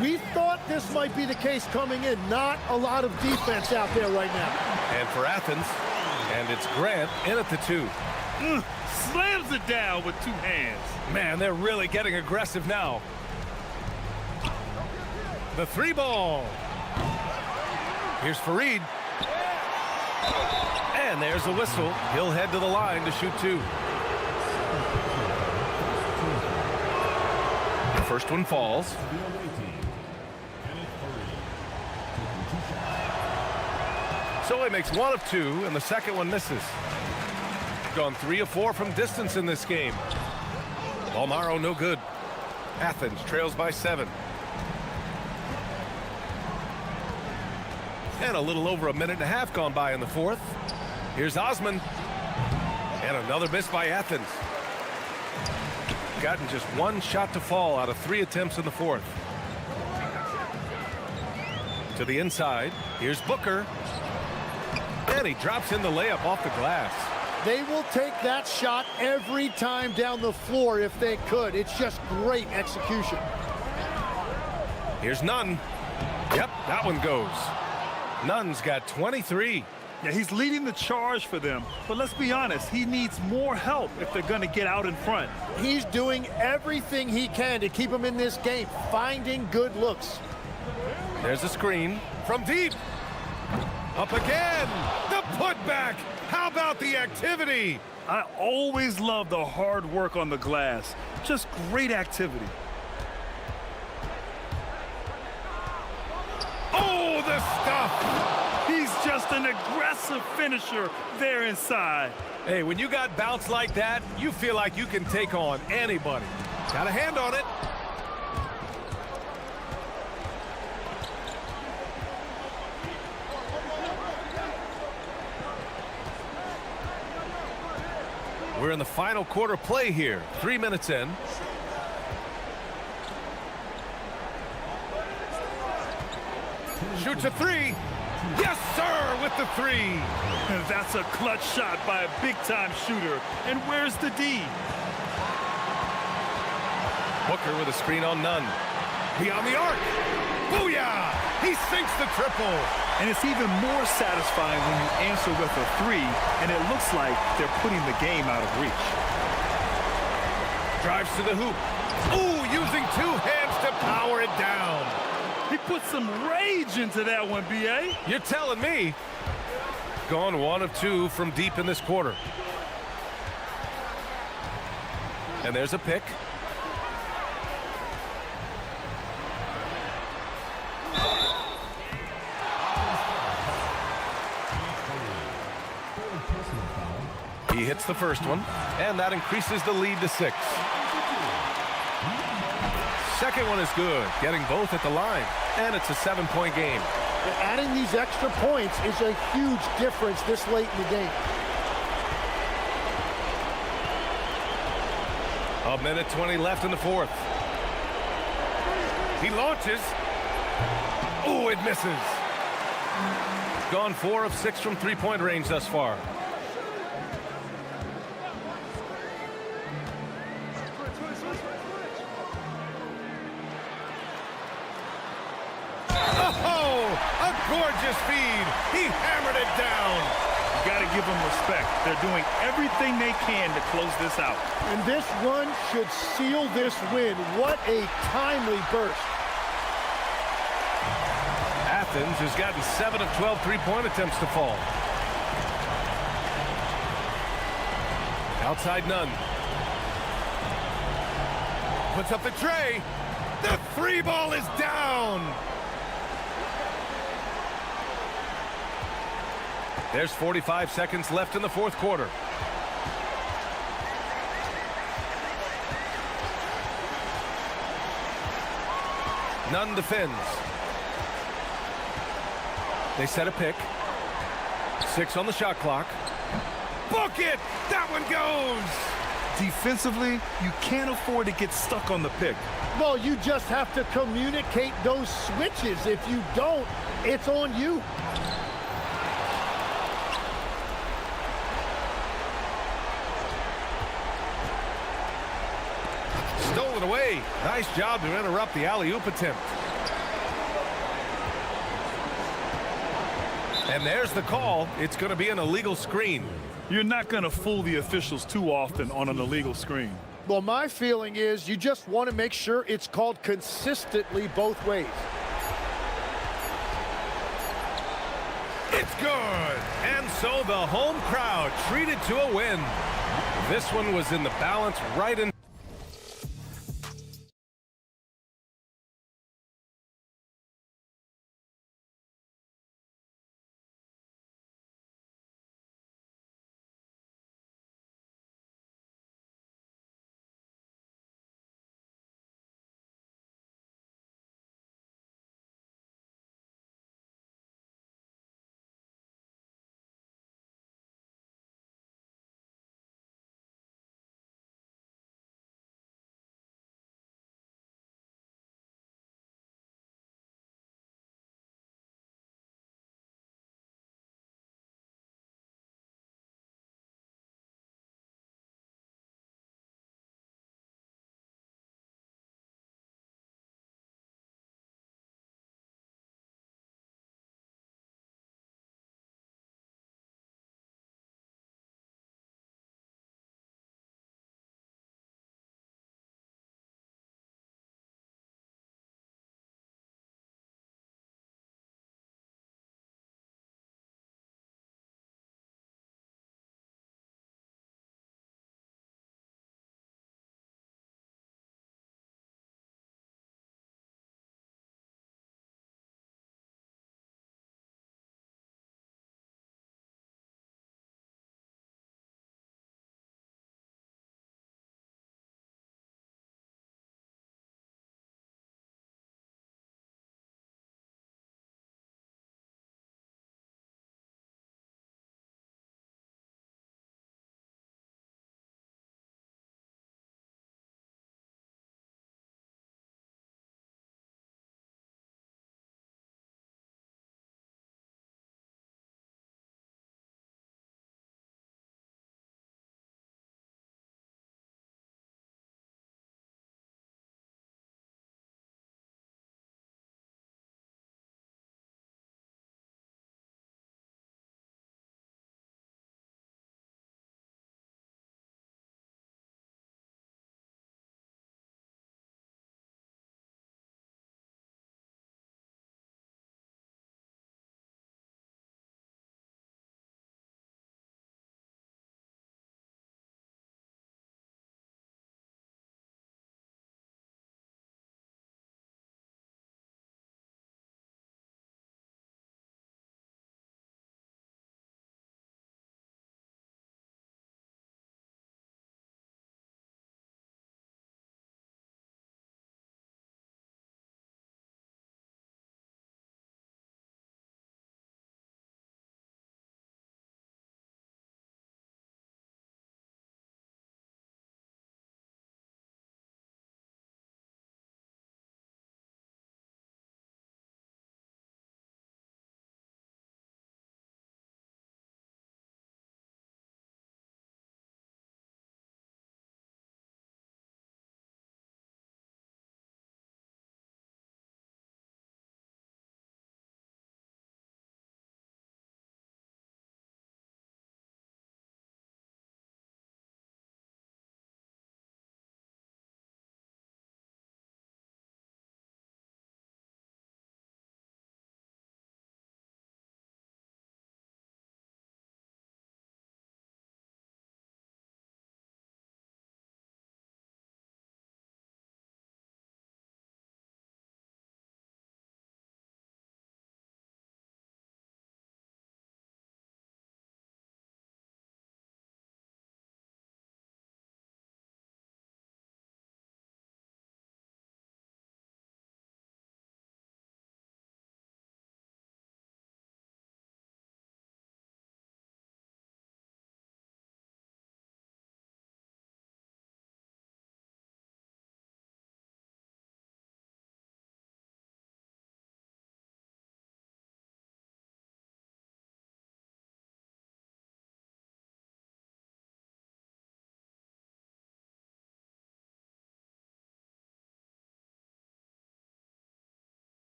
We thought this might be the case coming in. Not a lot of defense out there right now. And for Athens, and it's Grant in at the 2. Slams it down with 2 hands. Man, they're really getting aggressive now. The 3 ball. Here's Fareed. And there's a whistle. He'll head to the line to shoot 2. The first one falls. So he makes 1 of 2, and the second one misses. Gone 3 of 4 from distance in this game. Balmaro no good. Athens trails by 7. And a little over a minute and a half gone by in the fourth. Here's Osman. And another miss by Athens. Gotten just 1 shot to fall out of 3 attempts in the fourth. To the inside. Here's Booker. And he drops in the layup off the glass. They will take that shot every time down the floor if they could. It's just great execution. Here's Nunn. Yep, that one goes. Nunn's got 23. Yeah, he's leading the charge for them. But let's be honest, he needs more help if they're going to get out in front. He's doing everything he can to keep them in this game, finding good looks. There's a screen from deep. Up again. The putback. How about the activity? I always love the hard work on the glass. Just great activity. Oh, the stuff! He's just an aggressive finisher there inside. Hey, when you got bounce like that, you feel like you can take on anybody. Got a hand on it. We're in the final quarter play here. 3 minutes in. Shoots a 3. Yes, sir, with the 3. And that's a clutch shot by a big-time shooter. And where's the D? Booker with a screen on Nunn. Beyond the arc. Booyah! He sinks the triple. And it's even more satisfying when you answer with a 3, and it looks like they're putting the game out of reach. Drives to the hoop. Ooh, using 2 hands to power it down. He put some rage into that one, B.A. You're telling me. Gone 1 of 2 from deep in this quarter. And there's a pick. He hits the first one, and that increases the lead to 6. Second one is good, getting both at the line, and it's a 7-point game. And adding these extra points is a huge difference this late in the game. A minute 20 left in the fourth. He launches. Oh, it misses. Gone 4 of 6 from three-point range thus far. Oh, a gorgeous feed. He hammered it down. You got to give them respect. They're doing everything they can to close this out. And this run should seal this win. What a timely burst. Athens has gotten 7 of 12 three-point attempts to fall. Outside none. Puts up the tray. The three ball is down. There's 45 seconds left in the fourth quarter. Nunn defends. They set a pick. 6 on the shot clock. Book it! That one goes! Defensively, you can't afford to get stuck on the pick. Well, you just have to communicate those switches. If you don't, it's on you. Stole it away. Nice job to interrupt the alley-oop attempt. And there's the call. It's going to be an illegal screen. You're not going to fool the officials too often on an illegal screen. Well, my feeling is you just want to make sure it's called consistently both ways. It's good. And so the home crowd treated to a win. This one was in the balance right in.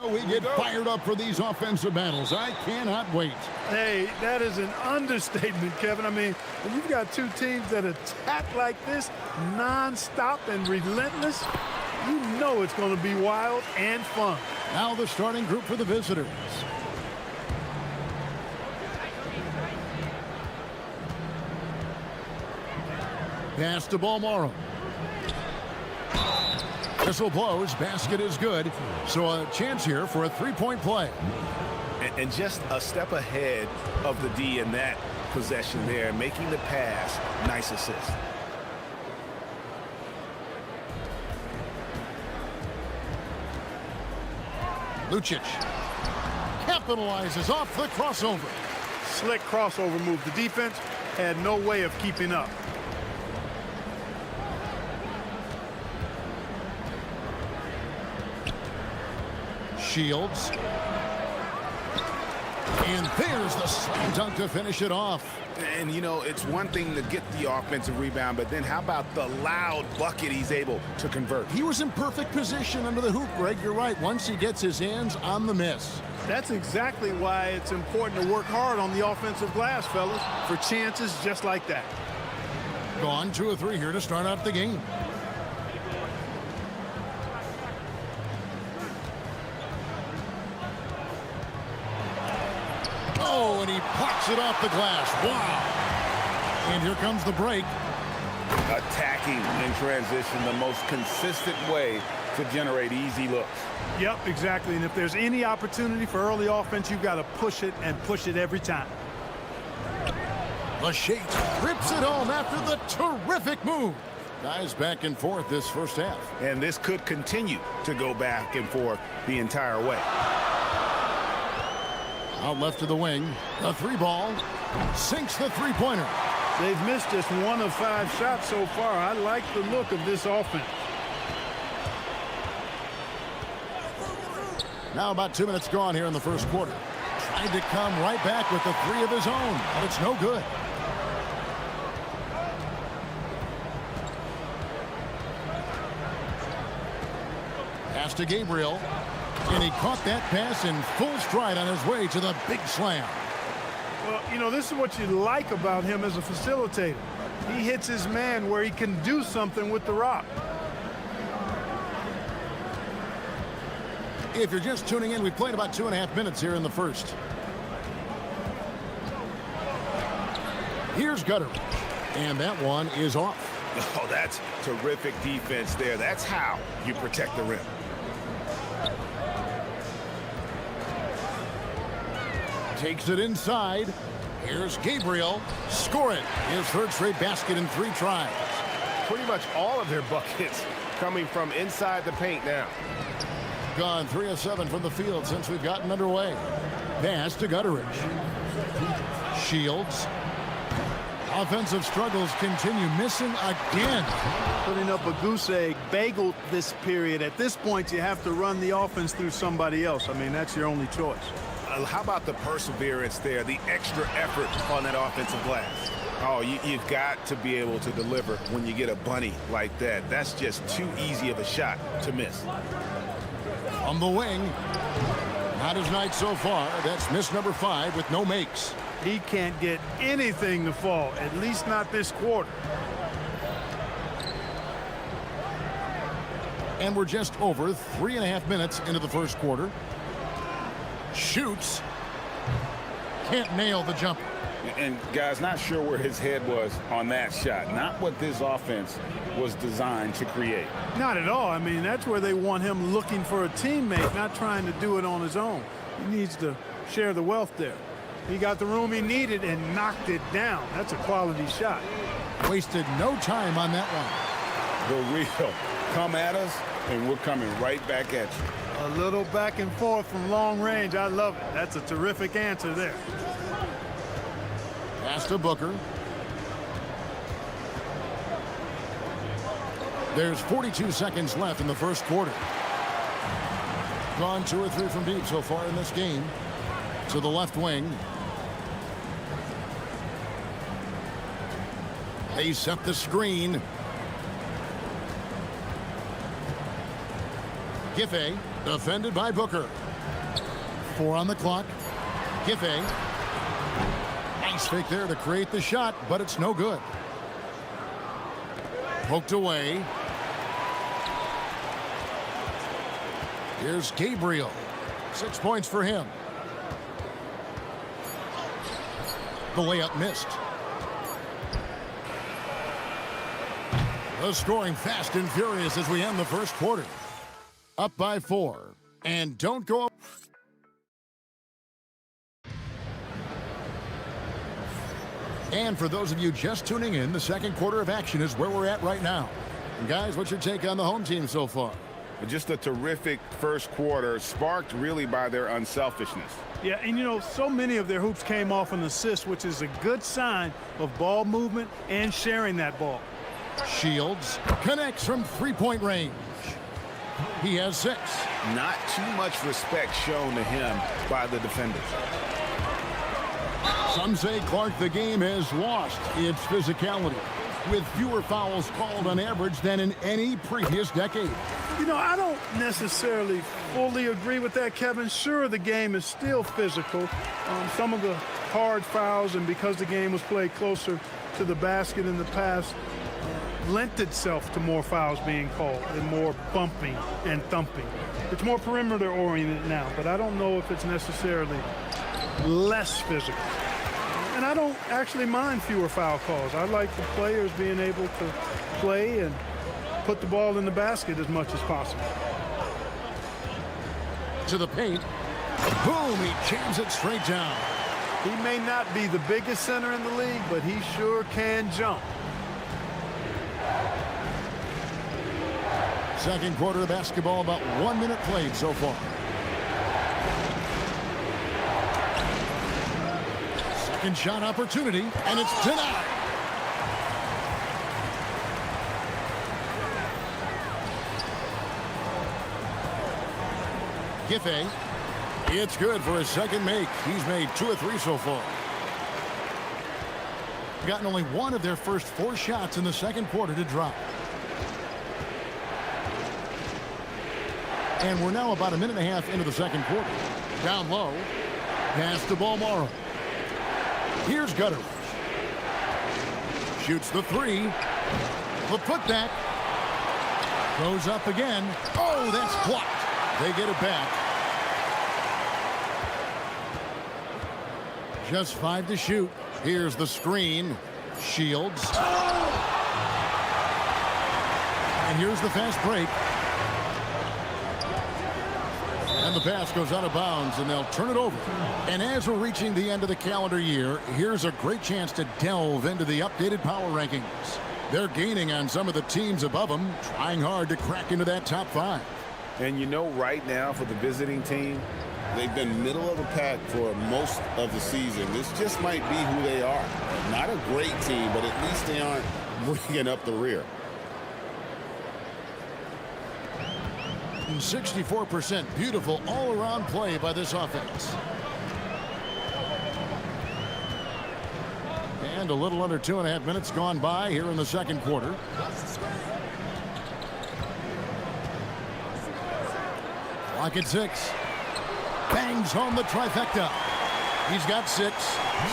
We get fired up for these offensive battles. I cannot wait. Hey, that is an understatement, Kevin. I mean, when you've got two teams that attack like this, non-stop and relentless, you know it's going to be wild and fun. Now the starting group for the visitors. Pass to Balmoro. Whistle blows, basket is good. So a chance here for a three-point play. And just a step ahead of the D in that possession there, making the pass. Nice assist. Lucic capitalizes off the crossover. Slick crossover move. The defense had no way of keeping up. Shields. And there's the slam dunk to finish it off. And, you know, it's one thing to get the offensive rebound, but then how about the loud bucket he's able to convert? He was in perfect position under the hoop, Greg. You're right. Once he gets his hands on the miss. That's exactly why it's important to work hard on the offensive glass, fellas, for chances just like that. Gone 2 of 3 here to start out the game. Oh, and he plucks it off the glass. Wow. And here comes the break. Attacking in transition, the most consistent way to generate easy looks. Yep, exactly. And if there's any opportunity for early offense, you've got to push it and push it every time. Lachey rips it home after the terrific move. Guys back and forth this first half. And this could continue to go back and forth the entire way. Out left to the wing. The three ball sinks the three-pointer. They've missed just 1 of 5 shots so far. I like the look of this offense. Now about 2 minutes gone here in the first quarter. Tried to come right back with the 3 of his own, but it's no good. Pass to Gabriel. And he caught that pass in full stride on his way to the big slam. Well, you know, this is what you like about him as a facilitator. He hits his man where he can do something with the rock. If you're just tuning in, we played about 2.5 minutes here in the first. Here's Gutteridge. And that one is off. Oh, that's terrific defense there. That's how you protect the rim. Takes it inside. Here's Gabriel. Score it. His third straight basket in 3 tries. Pretty much all of their buckets coming from inside the paint now. Gone 3 of 7 from the field since we've gotten underway. Pass to Gutteridge. Shields. Offensive struggles continue, missing again. Putting up a goose egg, bageled this period. At this point, you have to run the offense through somebody else. I mean, that's your only choice. How about the perseverance there, the extra effort on that offensive glass? Oh, you've got to be able to deliver when you get a bunny like that. That's just too easy of a shot to miss. On the wing. Not his night so far. That's miss number 5 with no makes. He can't get anything to fall, at least not this quarter. And we're just over 3.5 minutes into the first quarter. Shoots. Can't nail the jumper. And guys, not sure where his head was on that shot. Not what this offense was designed to create. Not at all. I mean, that's where they want him looking for a teammate, not trying to do it on his own. He needs to share the wealth there. He got the room he needed and knocked it down. That's a quality shot. Wasted no time on that one. The real come at us, and we're coming right back at you. A little back and forth from long range. I love it. That's a terrific answer there. Pass to Booker. There's 42 seconds left in the first quarter. Gone 2 or 3 from deep so far in this game. To the left wing. They set the screen. Giffey defended by Booker. 4 on the clock. Giffey. Nice fake there to create the shot, but it's no good. Poked away. Here's Gabriel. 6 points for him. The layup missed. The scoring fast and furious as we end the first quarter. Up by 4. And don't go. And for those of you just tuning in, the second quarter of action is where we're at right now. And guys, what's your take on the home team so far? Just a terrific first quarter, sparked really by their unselfishness. Yeah, and you know, so many of their hoops came off an assist, which is a good sign of ball movement and sharing that ball. Shields connects from three-point range. He has 6. Not too much respect shown to him by the defenders. Some say, Clark, the game has lost its physicality, with fewer fouls called on average than in any previous decade. You know, I don't necessarily fully agree with that, Kevin. Sure, the game is still physical. Some of the hard fouls, and because the game was played closer to the basket in the past, lent itself to more fouls being called and more bumping and thumping. It's more perimeter oriented now, but I don't know if it's necessarily less physical. And I don't actually mind fewer foul calls. I like the players being able to play and put the ball in the basket as much as possible. To the paint. Boom, he jams it straight down. He may not be the biggest center in the league, but he sure can jump. Second quarter of basketball, about 1 minute played so far. Second shot opportunity, and it's denied. Giffey. It's good for his second make. He's made 2 of 3 so far. Gotten only 1 of their first 4 shots in the second quarter to drop. And we're now about 1.5 minutes into the second quarter. Down low. Pass to Balmaro. Here's Gutteridge. Shoots the 3. The putback. Goes up again. Oh, that's blocked. They get it back. Just 5 to shoot. Here's the screen. Shields. And here's the fast break. And the pass goes out of bounds, and they'll turn it over. And as we're reaching the end of the calendar year, here's a great chance to delve into the updated power rankings. They're gaining on some of the teams above them, trying hard to crack into that top 5. And you know, right now for the visiting team, they've been middle of the pack for most of the season. This just might be who they are. Not a great team, but at least they aren't bringing up the rear. 64% beautiful all-around play by this offense. And a little under 2.5 minutes gone by here in the second quarter. Clock at 6. Bangs home the trifecta. He's got 6.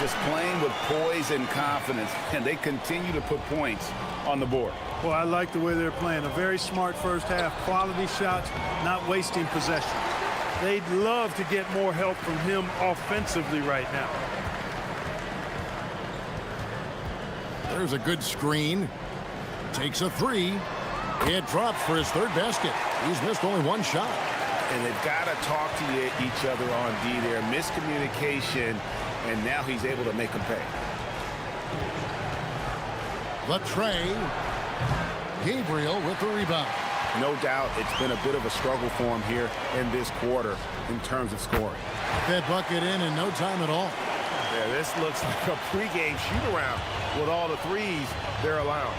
Just playing with poise and confidence, and they continue to put points on the board. Well, I like the way they're playing. A very smart first half. Quality shots, not wasting possession. They'd love to get more help from him offensively right now. There's a good screen. Takes a 3. It drops for his 3rd basket. He's missed only 1 shot. And they've got to talk to each other on D there. Miscommunication, and now he's able to make them pay. Latrey. Gabriel with the rebound. No doubt it's been a bit of a struggle for him here in this quarter in terms of scoring. That bucket in no time at all. Yeah, this looks like a pregame shoot-around with all the threes they're allowing.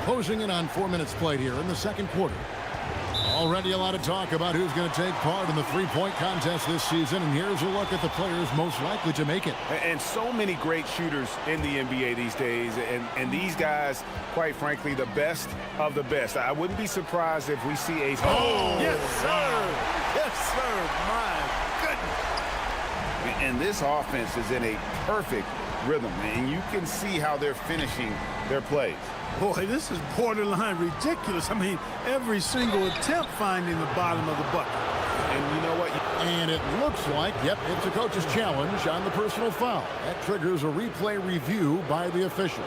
Closing in on 4 minutes played here in the second quarter. Already a lot of talk about who's going to take part in the three-point contest this season, and here's a look at the players most likely to make it. And so many great shooters in the NBA these days, and these guys, quite frankly, the best of the best. I wouldn't be surprised if we see a... Oh, yes, sir. Yes, sir. My goodness. And this offense is in a perfect rhythm, and you can see how they're finishing their plays. Boy, this is borderline ridiculous. I mean, every single attempt finding the bottom of the bucket. And you know what? And it looks like, yep, it's a coach's challenge on the personal foul. That triggers a replay review by the official.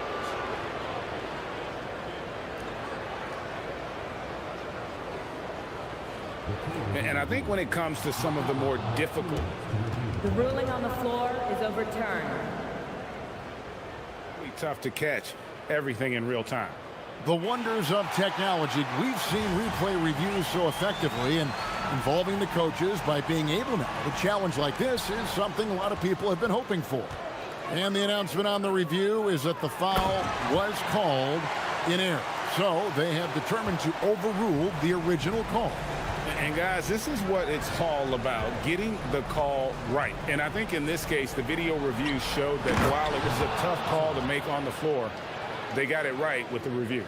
And I think when it comes to some of the more difficult... The ruling on the floor is overturned. Really tough to catch everything in real time. The wonders of technology. We've seen replay reviews so effectively, and involving the coaches by being able now to challenge like this is something a lot of people have been hoping for. And the announcement on the review is that the foul was called in error. So they have determined to overrule the original call. And guys, this is what it's all about, getting the call right. And I think in this case, the video review showed that while it was a tough call to make on the floor, they got it right with the review.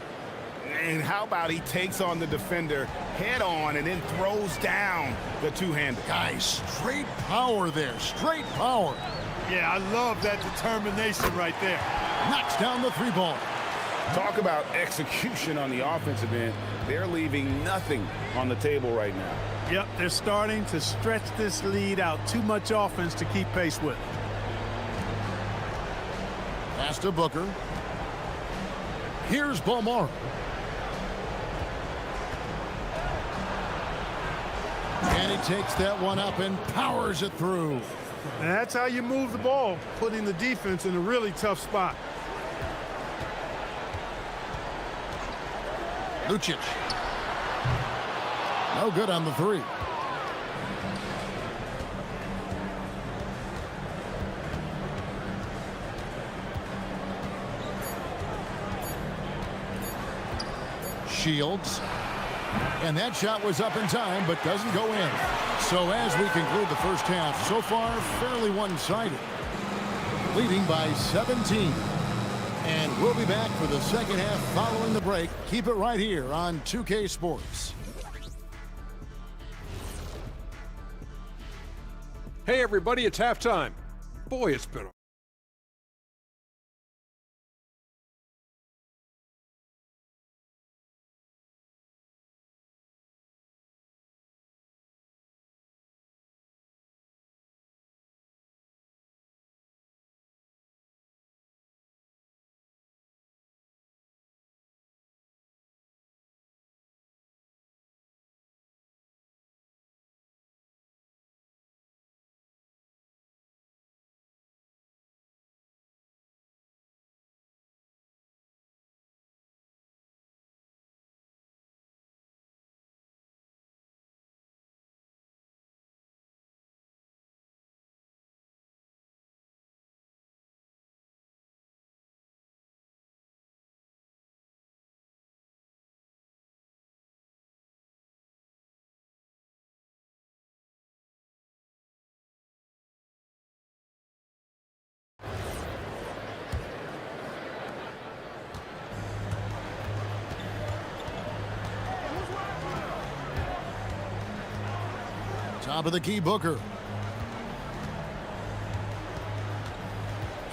And how about he takes on the defender head on and then throws down the two-hander. Guys, straight power there, straight power. Yeah, I love that determination right there. Knocks down the three ball. Talk about execution on the offensive end. They're leaving nothing on the table right now. Yep, they're starting to stretch this lead out. Too much offense to keep pace with. Pass to Booker. Here's Bomar. And he takes that one up and powers it through. And that's how you move the ball, putting the defense in a really tough spot. Lucic. No good on the three. Shields. And that shot was up in time, but doesn't go in. So as we conclude the first half, so far fairly one-sided. Leading by 17. And we'll be back for the second half following the break. Keep it right here on 2K Sports. Hey, everybody, it's halftime. Boy, it's been top of the key, Booker.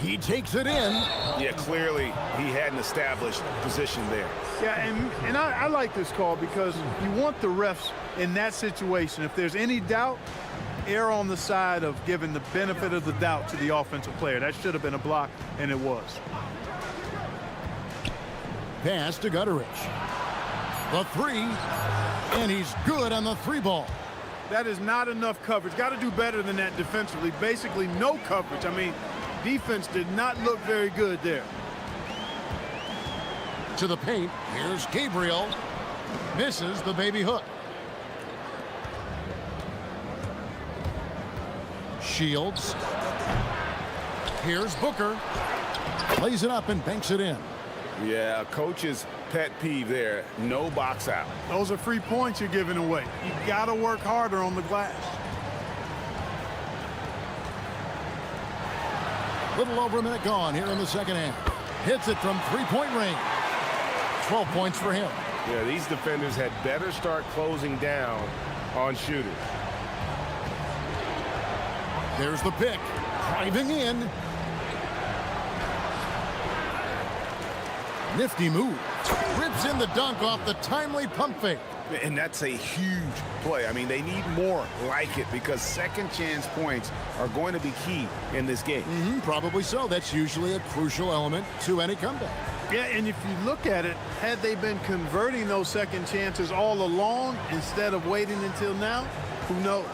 He takes it in. Yeah, clearly he had an established position there. Yeah, and I like this call because you want the refs in that situation. If there's any doubt, err on the side of giving the benefit of the doubt to the offensive player. That should have been a block, and it was. Pass to Gutteridge. The three, and he's good on the three ball. That is not enough coverage. Got to do better than that defensively. Basically no coverage. I mean, defense did not look very good there. To the paint. Here's Gabriel. Misses the baby hook. Shields. Here's Booker. Plays it up and banks it in. Yeah, coaches pet peeve there. No box out. Those are free points you're giving away. You got to work harder on the glass. Little over a minute gone here in the second half. Hits it from three-point range. 12 points for him. Yeah, these defenders had better start closing down on shooters. There's the pick. Driving in. Nifty move. Rips in the dunk off the timely pump fake. And that's a huge play. I mean, they need more like it because second chance points are going to be key in this game. Probably so. That's usually a crucial element to any comeback. Yeah, and if you look at it, had they been converting those second chances all along instead of waiting until now, who knows?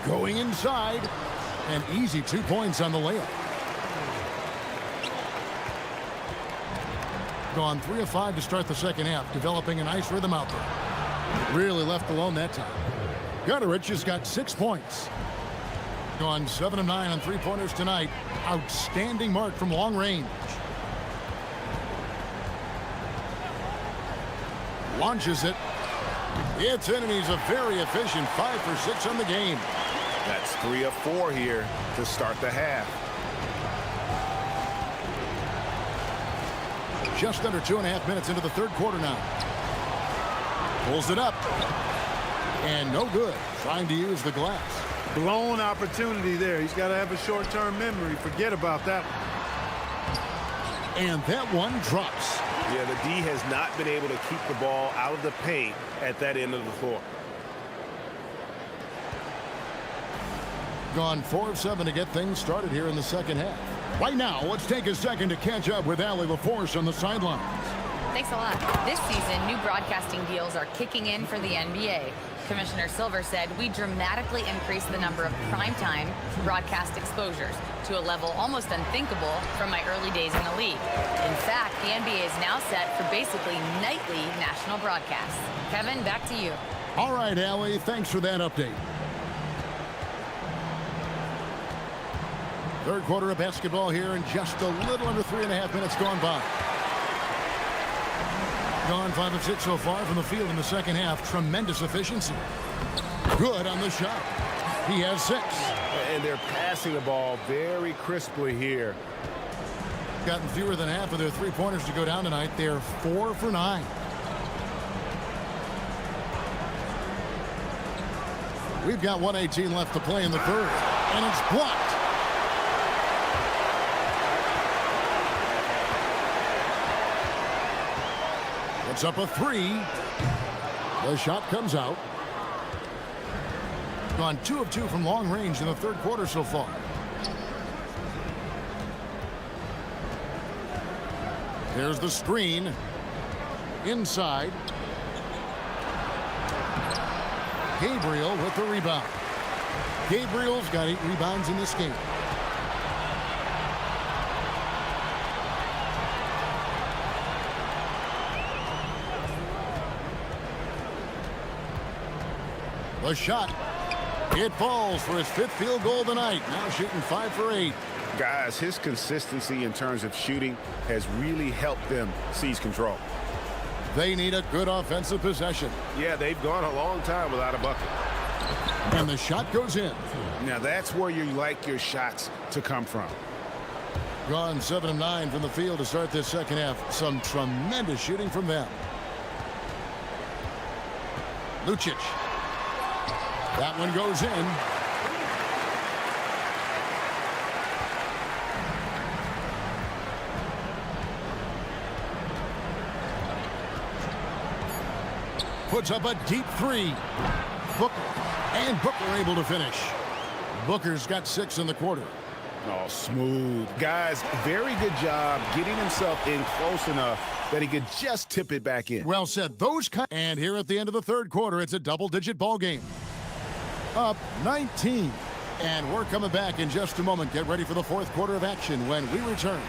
Going inside, and easy 2 points on the layup. Gone 3 of 5 to start the second half, developing a nice rhythm out there. Really left alone that time. Gutterich has got 6 points. Gone 7 of 9 on three-pointers tonight. Outstanding mark from long range. Launches it. It's in, and he's a very efficient 5 for 6 on the game. That's 3 of 4 here to start the half. Just under 2.5 minutes into the third quarter now. Pulls it up. And no good. Trying to use the glass. Blown opportunity there. He's got to have a short-term memory. Forget about that one. And that one drops. Yeah, the D has not been able to keep the ball out of the paint at that end of the floor. Gone 4 of 7 to get things started here in the second half. Right now, let's take a second to catch up with Allie LaForce on the sidelines. Thanks a lot. This season, new broadcasting deals are kicking in for the NBA. Commissioner Silver said we dramatically increased the number of primetime broadcast exposures to a level almost unthinkable from my early days in the league. In fact, the NBA is now set for basically nightly national broadcasts. Kevin, back to you. All right, Allie, thanks for that update. Third quarter of basketball here, and just a little under 3.5 minutes gone by. Gone 5 of 6 so far from the field in the second half. Tremendous efficiency. Good on the shot. He has 6. And they're passing the ball very crisply here. Gotten fewer than half of their three-pointers to go down tonight. They're 4 for 9. We've got 1:18 left to play in the third, and it's blocked. It's up a 3. The shot comes out. Gone 2 of 2 from long range in the third quarter so far. There's the screen. Inside. Gabriel with the rebound. Gabriel's got 8 rebounds in this game. The shot. It falls for his 5th field goal tonight. Now shooting 5 for 8. Guys, his consistency in terms of shooting has really helped them seize control. They need a good offensive possession. Yeah, they've gone a long time without a bucket. And the shot goes in. Now that's where you like your shots to come from. Gone 7 of 9 from the field to start this second half. Some tremendous shooting from them. Lucic. That one goes in. Puts up a deep 3. Booker. And Booker able to finish. Booker's got 6 in the quarter. Oh, smooth. Guys, very good job getting himself in close enough that he could just tip it back in. Well said. And here at the end of the third quarter, it's a double-digit ball game. Up 19. And we're coming back in just a moment. Get ready for the fourth quarter of action when we return.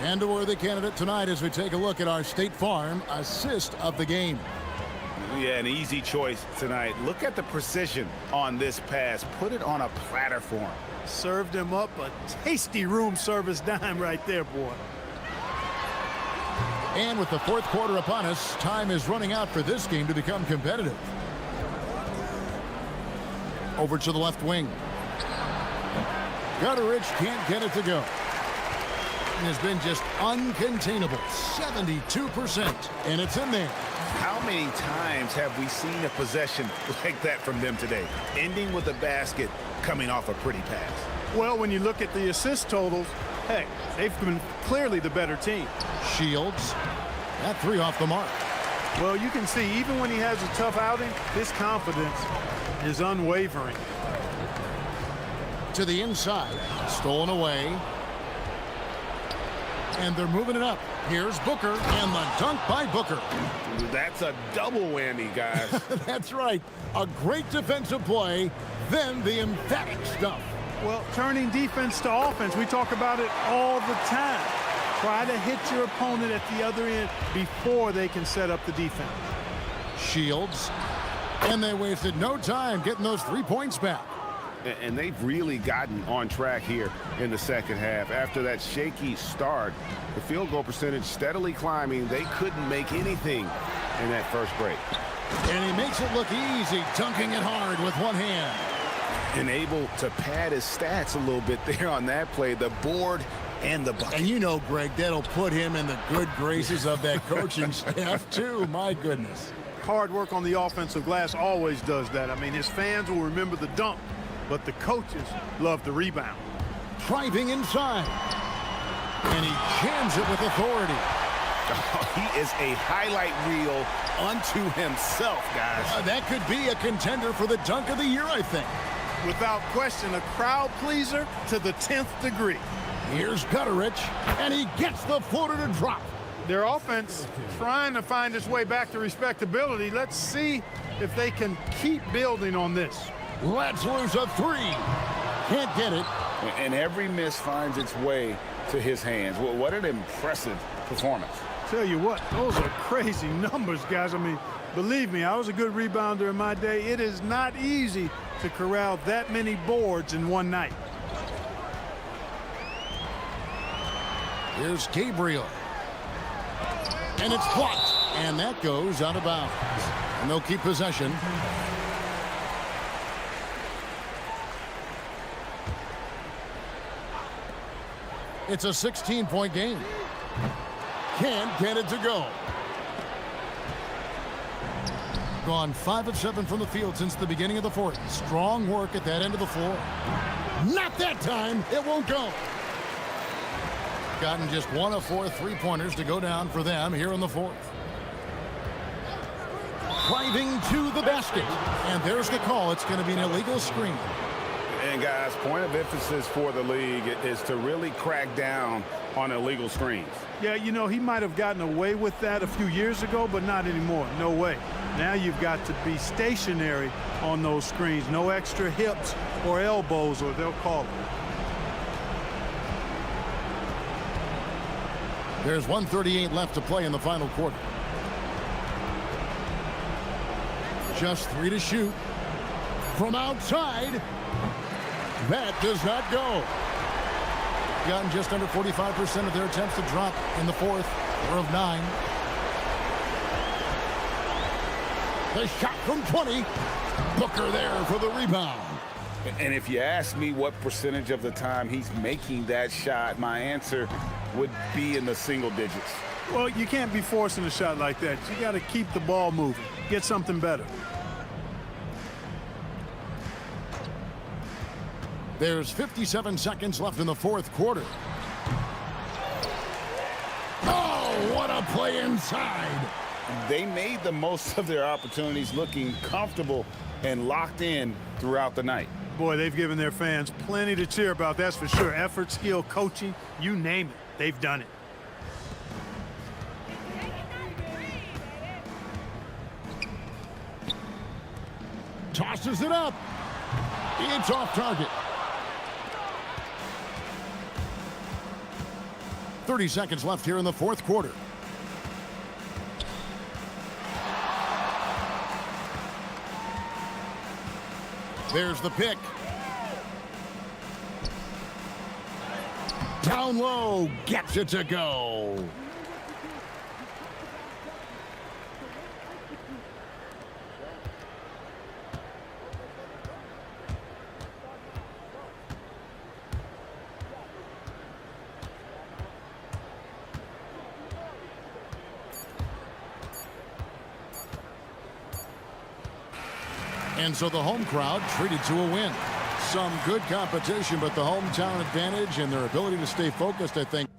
And a worthy candidate tonight as we take a look at our State Farm assist of the game. Yeah, an easy choice tonight. Look at the precision on this pass. Put it on a platter for him. Served him up a tasty room service dime right there, boy. And with the fourth quarter upon us, time is running out for this game to become competitive. Over to the left wing. Gutteridge can't get it to go. It has been just uncontainable. 72%. And it's in there. How many times have we seen a possession like that from them today? Ending with a basket, coming off a pretty pass. Well, when you look at the assist totals, hey, they've been clearly the better team. Shields. That three off the mark. Well, you can see even when he has a tough outing, his confidence is unwavering. To the inside. Stolen away. And they're moving it up. Here's Booker, and the dunk by Booker. That's a double whammy, guys. That's right. A great defensive play, then the emphatic stuff. Well, turning defense to offense, we talk about it all the time. Try to hit your opponent at the other end before they can set up the defense. Shields. And they wasted no time getting those 3 points back. And they've really gotten on track here in the second half. After that shaky start, the field goal percentage steadily climbing. They couldn't make anything in that first break. And he makes it look easy, dunking it hard with one hand. And able to pad his stats a little bit there on that play, the board and the bucket. And you know, Greg, that'll put him in the good graces of that coaching staff, too. My goodness. Hard work on the offensive glass always does that. I mean, his fans will remember the dunk, but the coaches love the rebound. Driving inside. And he jams it with authority. Oh, he is a highlight reel unto himself, guys. That could be a contender for the dunk of the year, I think. Without question, a crowd pleaser to the 10th degree. Here's Gutteridge, and he gets the floater to drop. Their offense trying to find its way back to respectability. Let's see if they can keep building on this. Let's lose a three. Can't get it. And every miss finds its way to his hands. Well, what an impressive performance. Tell you what, those are crazy numbers, guys. I mean, believe me, I was a good rebounder in my day. It is not easy to corral that many boards in one night. Here's Gabriel. And it's blocked. And that goes out of bounds. And they'll keep possession. It's a 16-point game. Can't get it to go. Gone 5 of 7 from the field since the beginning of the fourth. Strong work at that end of the floor. Not that time. It won't go. Gotten just 1 of 4 3-pointers to go down for them here in the fourth. Driving to the basket. And there's the call. It's going to be an illegal screen. And guys, point of emphasis for the league is to really crack down on illegal screens. Yeah, you know, he might have gotten away with that a few years ago, but not anymore. No way. Now you've got to be stationary on those screens. No extra hips or elbows, or they'll call it. There's 1:38 left to play in the final quarter. Just 3 to shoot. From outside. That does not go. Gotten just under 45% of their attempts to drop in the fourth. 4 of 9. The shot from 20. Booker there for the rebound. And if you ask me what percentage of the time he's making that shot, my answer would be in the single digits. Well, you can't be forcing a shot like that. You got to keep the ball moving. Get something better. There's 57 seconds left in the fourth quarter. Oh, what a play inside. They made the most of their opportunities, looking comfortable and locked in throughout the night. Boy, they've given their fans plenty to cheer about, that's for sure. Effort, skill, coaching, you name it. They've done it. Tosses it up. It's off target. 30 seconds left here in the fourth quarter. There's the pick. Down low, gets it to go. And so the home crowd treated to a win. Some good competition, but the hometown advantage and their ability to stay focused, I think,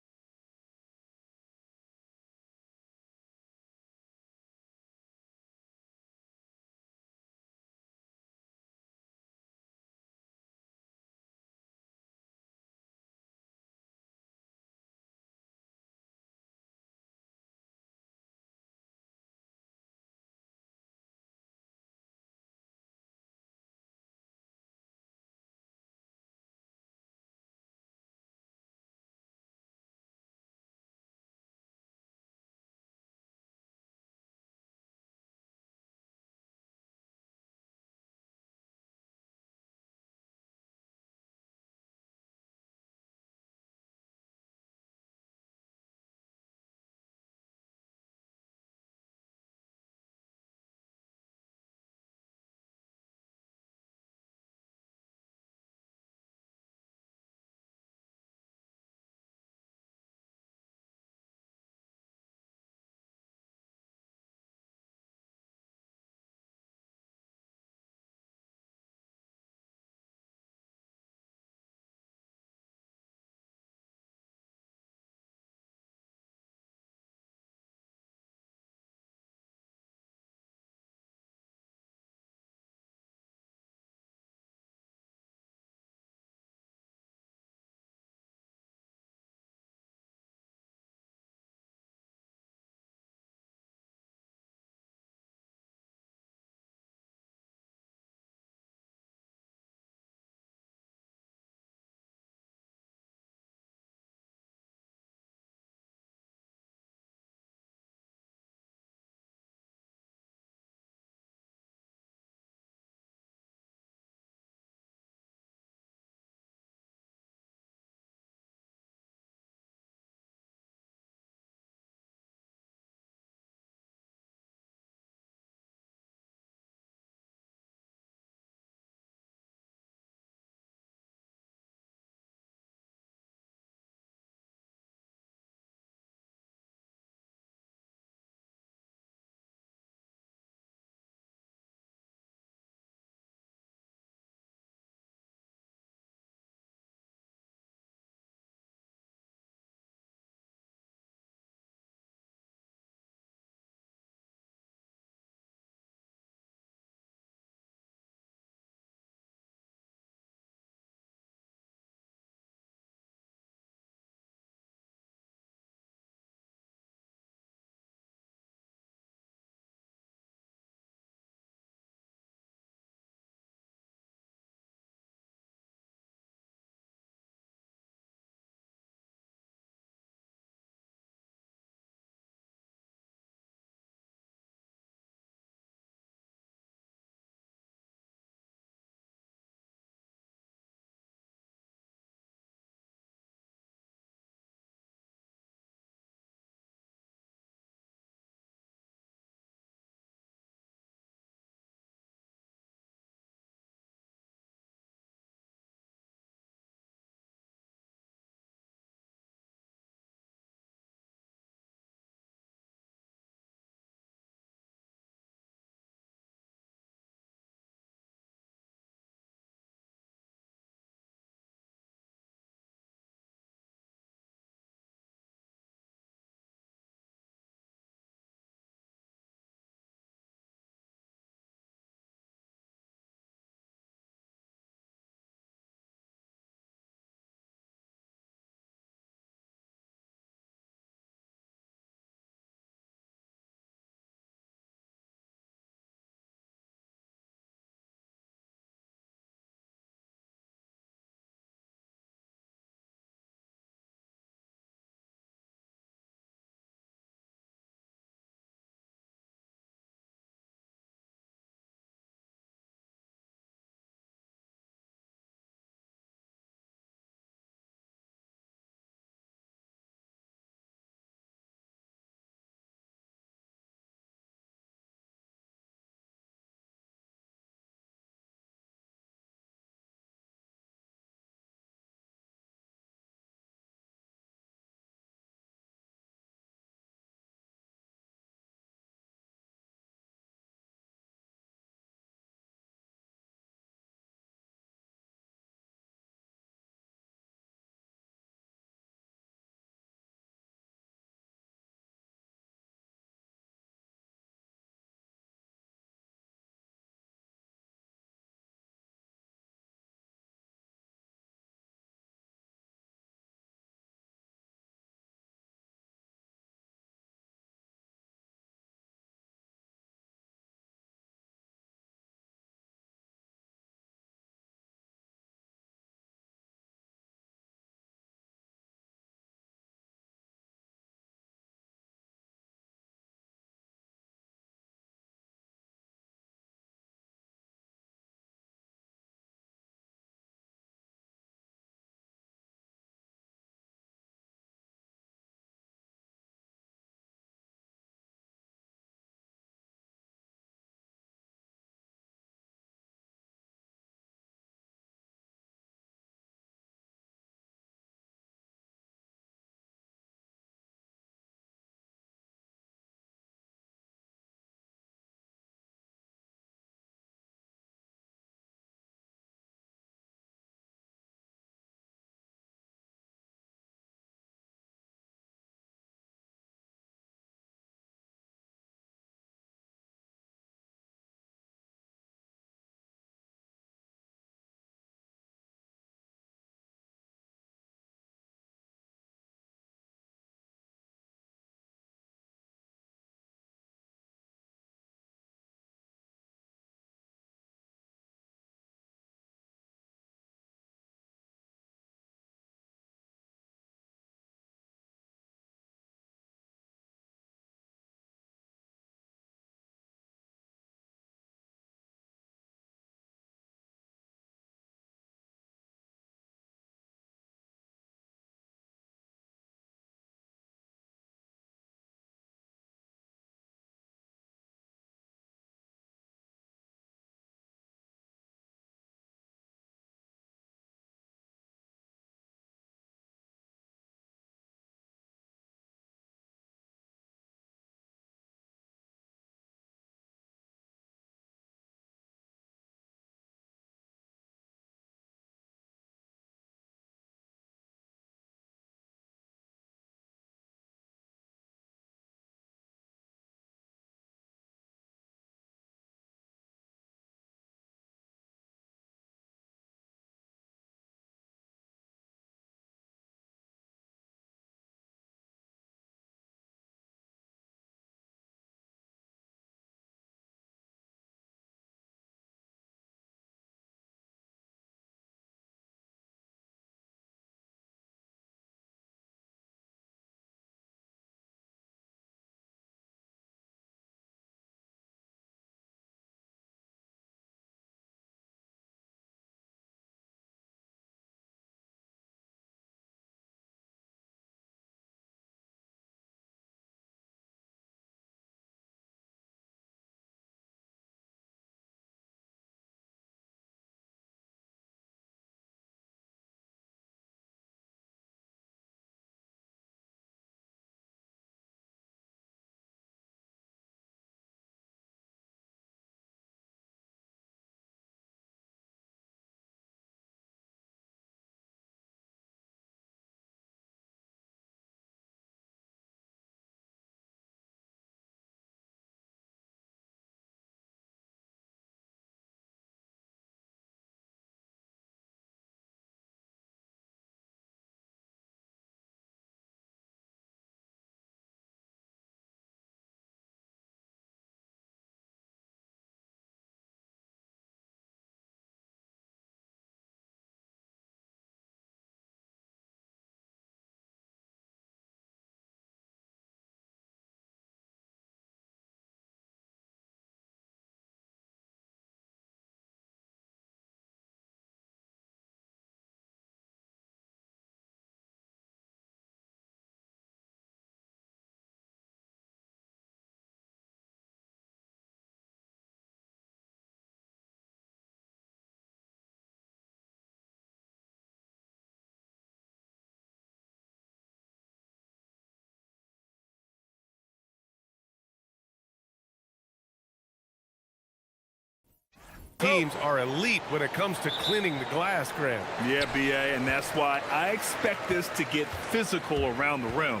teams are elite when it comes to cleaning the glass, Grant. Yeah, BA, and that's why I expect this to get physical around the rim,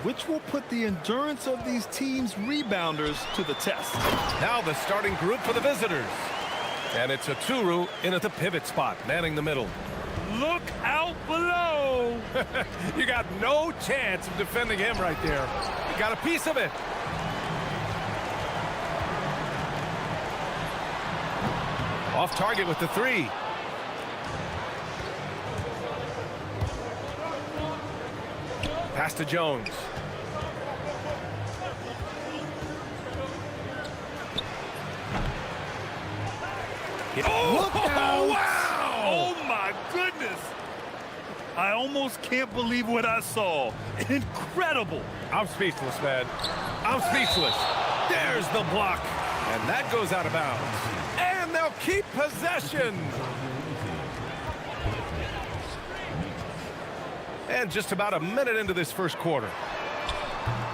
which will put the endurance of these teams' rebounders to the test. Now the starting group for the visitors. And it's a Turu in at the pivot spot, manning the middle. Look out below! You got no chance of defending him right there. You got a piece of it. Off target with the three. Pass to Jones. Oh, wow! Oh, my goodness! I almost can't believe what I saw. Incredible! I'm speechless, man. I'm speechless. There's the block. And that goes out of bounds. And they'll keep possession. And just about a minute into this first quarter.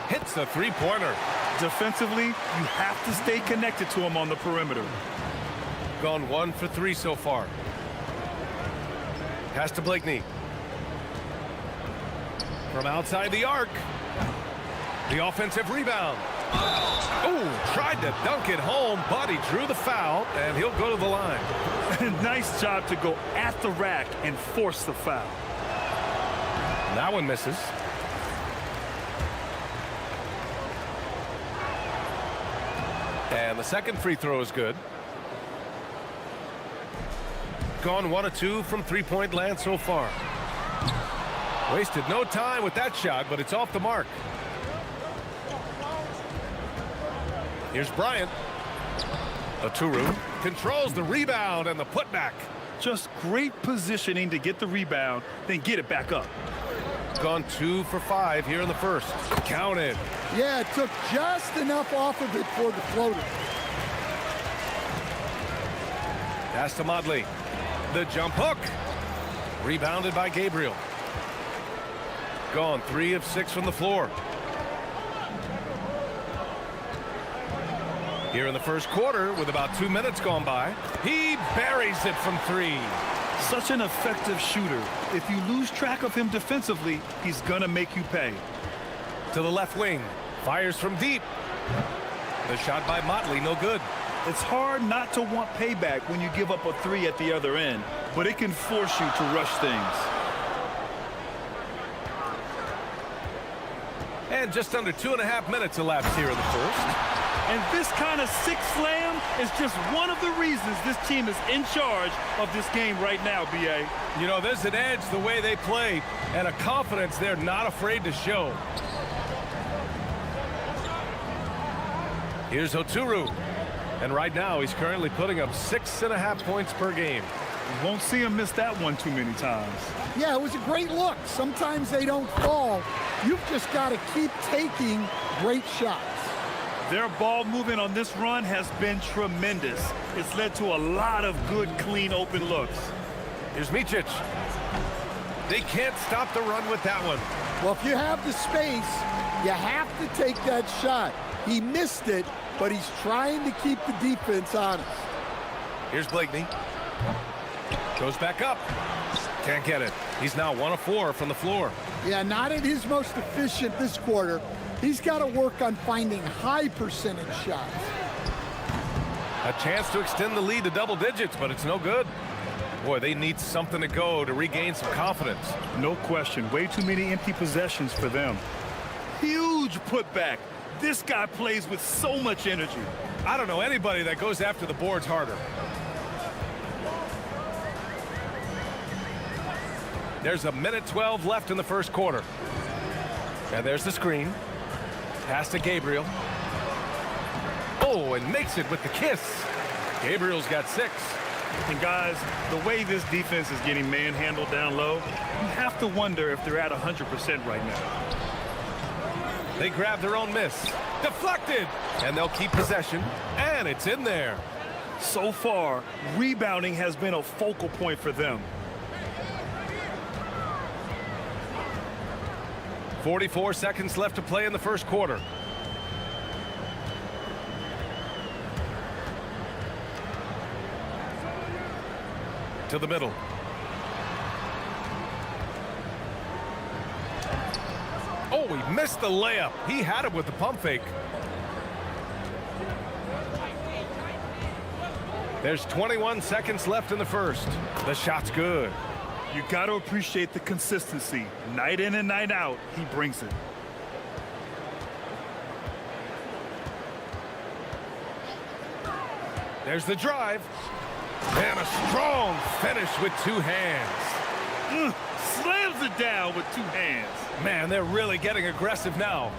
Hits the three-pointer. Defensively, you have to stay connected to him on the perimeter. Gone 1 for 3 so far. Pass to Blakeney. From outside the arc. The offensive rebound. Oh, tried to dunk it home, but he drew the foul, and he'll go to the line. Nice job to go at the rack and force the foul. That one misses. And the second free throw is good. Gone 1 of 2 from three-point land so far. Wasted no time with that shot, but it's off the mark. Here's Bryant. Aturu controls the rebound and the putback. Just great positioning to get the rebound, then get it back up. Gone 2 for 5 here in the first. Counted. Yeah, it took just enough off of it for the floater. Pass to Modley. The jump hook. Rebounded by Gabriel. Gone 3 of 6 from the floor. Here in the first quarter, with about 2 minutes gone by, he buries it from 3. Such an effective shooter. If you lose track of him defensively, he's gonna make you pay. To the left wing. Fires from deep. The shot by Motley, no good. It's hard not to want payback when you give up a 3 at the other end, but it can force you to rush things. And just under 2.5 minutes elapsed here in the first. And this kind of six slam is just one of the reasons this team is in charge of this game right now, BA. You know, there's an edge the way they play and a confidence they're not afraid to show. Here's Oturu. And right now, he's currently putting up 6.5 points per game. You won't see him miss that one too many times. Yeah, it was a great look. Sometimes they don't fall. You've just got to keep taking great shots. Their ball movement on this run has been tremendous. It's led to a lot of good, clean, open looks. Here's Micic. They can't stop the run with that one. Well, if you have the space, you have to take that shot. He missed it, but he's trying to keep the defense honest. Here's Blakeney. Goes back up. Can't get it. He's now 1 of 4 from the floor. Yeah, not at his most efficient this quarter. He's got to work on finding high percentage shots. A chance to extend the lead to double digits, but it's no good. Boy, they need something to go to regain some confidence. No question. Way too many empty possessions for them. Huge putback. This guy plays with so much energy. I don't know anybody that goes after the boards harder. There's 1:12 left in the first quarter. And there's the screen. Pass to Gabriel. Oh, and makes it with the kiss. Gabriel's got 6. And guys, the way this defense is getting manhandled down low, you have to wonder if they're at 100% right now. They grab their own miss. Deflected. And they'll keep possession. And it's in there. So far, rebounding has been a focal point for them. 44 seconds left to play in the first quarter. To the middle. Oh, he missed the layup. He had him with the pump fake. There's 21 seconds left in the first. The shot's good. You got to appreciate the consistency. Night in and night out, he brings it. There's the drive. And a strong finish with two hands. Slams it down with two hands. Man, they're really getting aggressive now.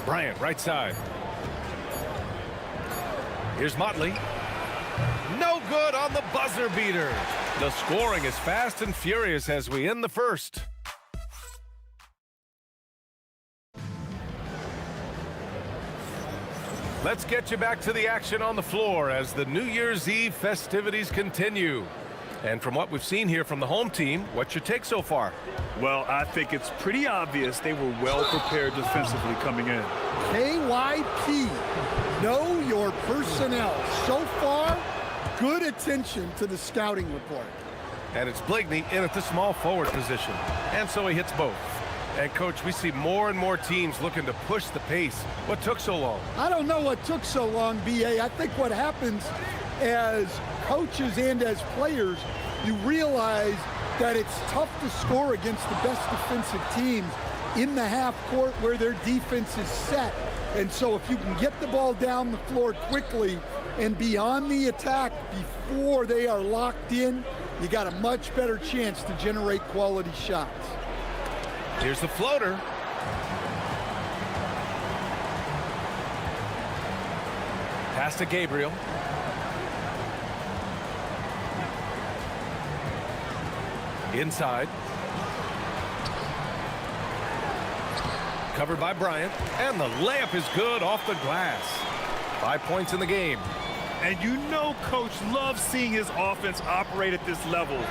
Bryant, right side. Here's Motley. No good on the buzzer beater. The scoring is fast and furious as we end the first. Let's get you back to the action on the floor as the New Year's Eve festivities continue. And from what we've seen here from the home team, what's your take so far? Well, I think it's pretty obvious they were well prepared defensively coming in. KYP, know your personnel. So far, good attention to the scouting report. And it's Blakeney in at the small forward position. And so he hits both. And, Coach, we see more and more teams looking to push the pace. What took so long? I don't know what took so long, B.A. I think what happens as coaches and as players, you realize that it's tough to score against the best defensive teams in the half court where their defense is set. And so if you can get the ball down the floor quickly and be on the attack before they are locked in, you got a much better chance to generate quality shots. Here's the floater. Pass to Gabriel. Inside. Covered by Bryant. And the layup is good off the glass. 5 points in the game. And you know Coach loves seeing his offense operate at this level.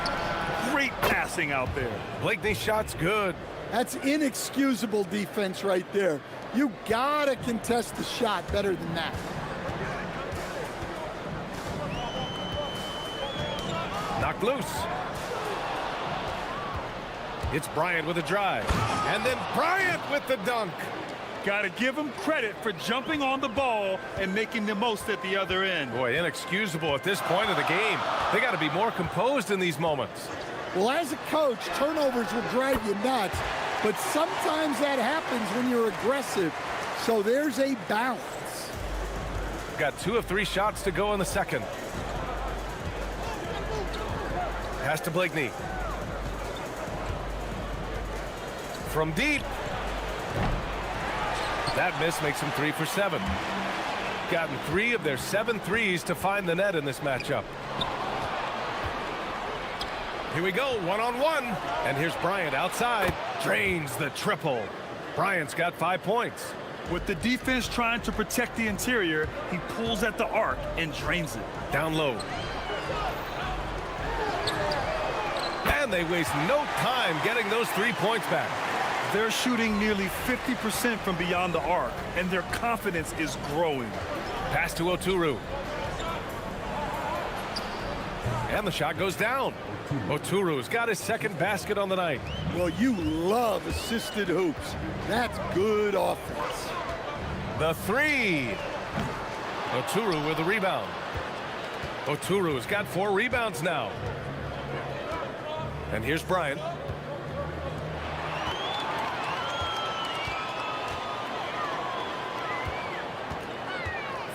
Great passing out there. Blakeney's shot's good. That's inexcusable defense right there. You gotta contest the shot better than that. Knocked loose. It's Bryant with a drive. And then Bryant with the dunk. Got to give him credit for jumping on the ball and making the most at the other end. Boy, inexcusable at this point of the game. They got to be more composed in these moments. Well, as a coach, turnovers will drive you nuts, but sometimes that happens when you're aggressive. So there's a balance. Got 2 of 3 shots to go in the second. Pass to Blakeney. From deep. That miss makes him 3 for 7. Gotten 3 of their 7 threes to find the net in this matchup. Here we go, one-on-one. And here's Bryant outside. Drains the triple. Bryant's got 5 points. With the defense trying to protect the interior, he pulls at the arc and drains it. Down low. And they waste no time getting those 3 points back. They're shooting nearly 50% from beyond the arc, and their confidence is growing. Pass to Oturu. And the shot goes down. Oturu's got his second basket on the night. Well, you love assisted hoops. That's good offense. The 3. Oturu with the rebound. Oturu's got 4 rebounds now. And here's Bryant.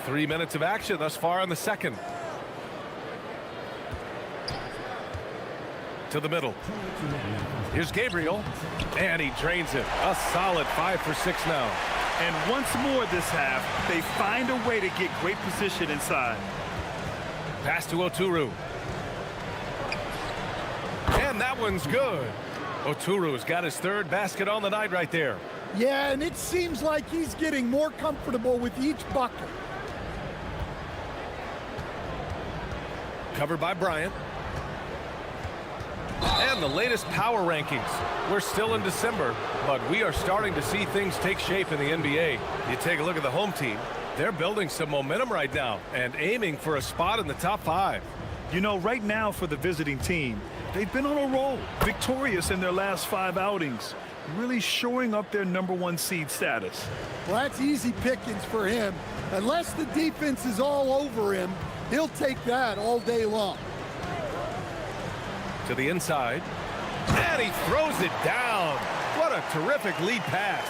Three minutes of action thus far in the second. To the middle. Here's Gabriel. And he drains it. A solid 5 for 6 now. And once more this half, they find a way to get great position inside. Pass to Oturu. And that one's good. Oturu's got his 3rd basket on the night right there. Yeah, and it seems like he's getting more comfortable with each bucket. Covered by Bryant. And the latest power rankings. We're still in December, but we are starting to see things take shape in the NBA. You take a look at the home team. They're building some momentum right now and aiming for a spot in the top 5. You know, right now for the visiting team, they've been on a roll, victorious in their last 5 outings, really shoring up their #1 seed status. Well, that's easy pickings for him. Unless the defense is all over him, he'll take that all day long. To the inside, and he throws it down. What a terrific lead pass.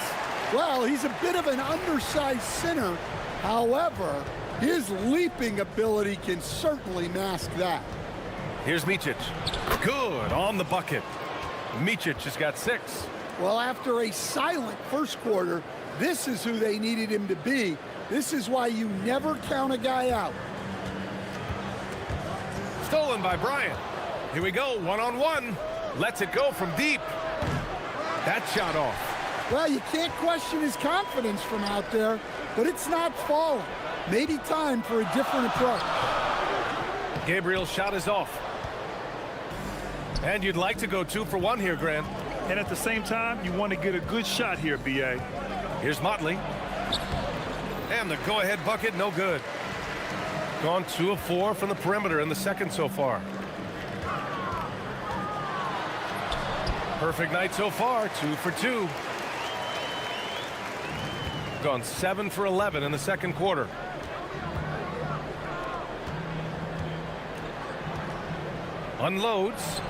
Well, he's a bit of an undersized center. However, his leaping ability can certainly mask that. Here's Micic. Good on the bucket. Micic has got 6. Well, after a silent first quarter, this is who they needed him to be. This is why you never count a guy out. Stolen by Bryant. Here we go, one-on-one. Lets it go from deep. That shot off. Well, you can't question his confidence from out there, but it's not falling. Maybe time for a different approach. Gabriel's shot is off. And you'd like to go 2 for 1 here, Grant. And at the same time, you want to get a good shot here, B.A. Here's Motley. And the go-ahead bucket, no good. Gone 2 of 4 from the perimeter in the second so far. Perfect night so far, 2 for 2. Gone 7 for 11 in the second quarter. Unloads.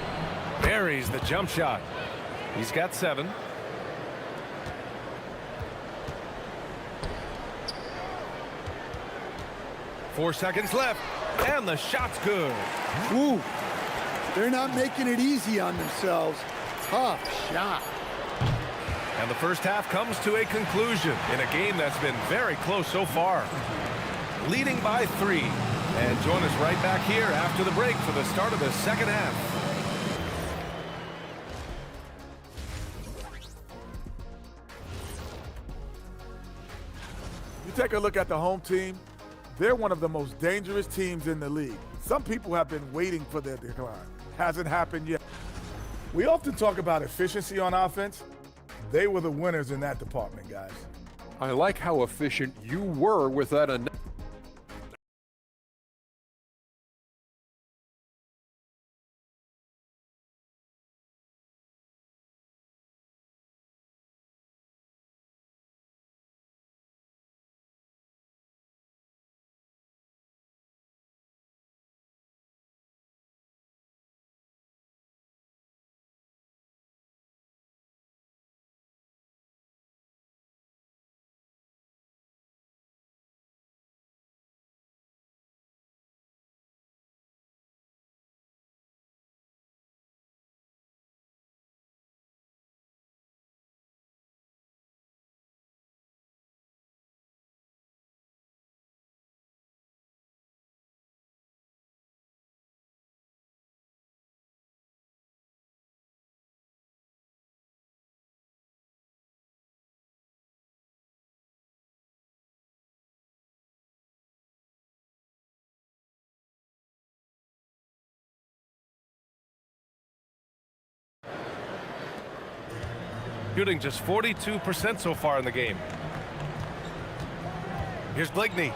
Buries the jump shot. He's got 7. Four seconds left, and the shot's good. Ooh, they're not making it easy on themselves. Tough shot. And the first half comes to a conclusion in a game that's been very close so far. Leading by 3. And join us right back here after the break for the start of the second half. You take a look at the home team, they're one of the most dangerous teams in the league. Some people have been waiting for their decline. Hasn't happened yet. We often talk about efficiency on offense. They were the winners in that department, guys. I like how efficient you were with that. Shooting just 42% so far in the game. Here's Blakeney.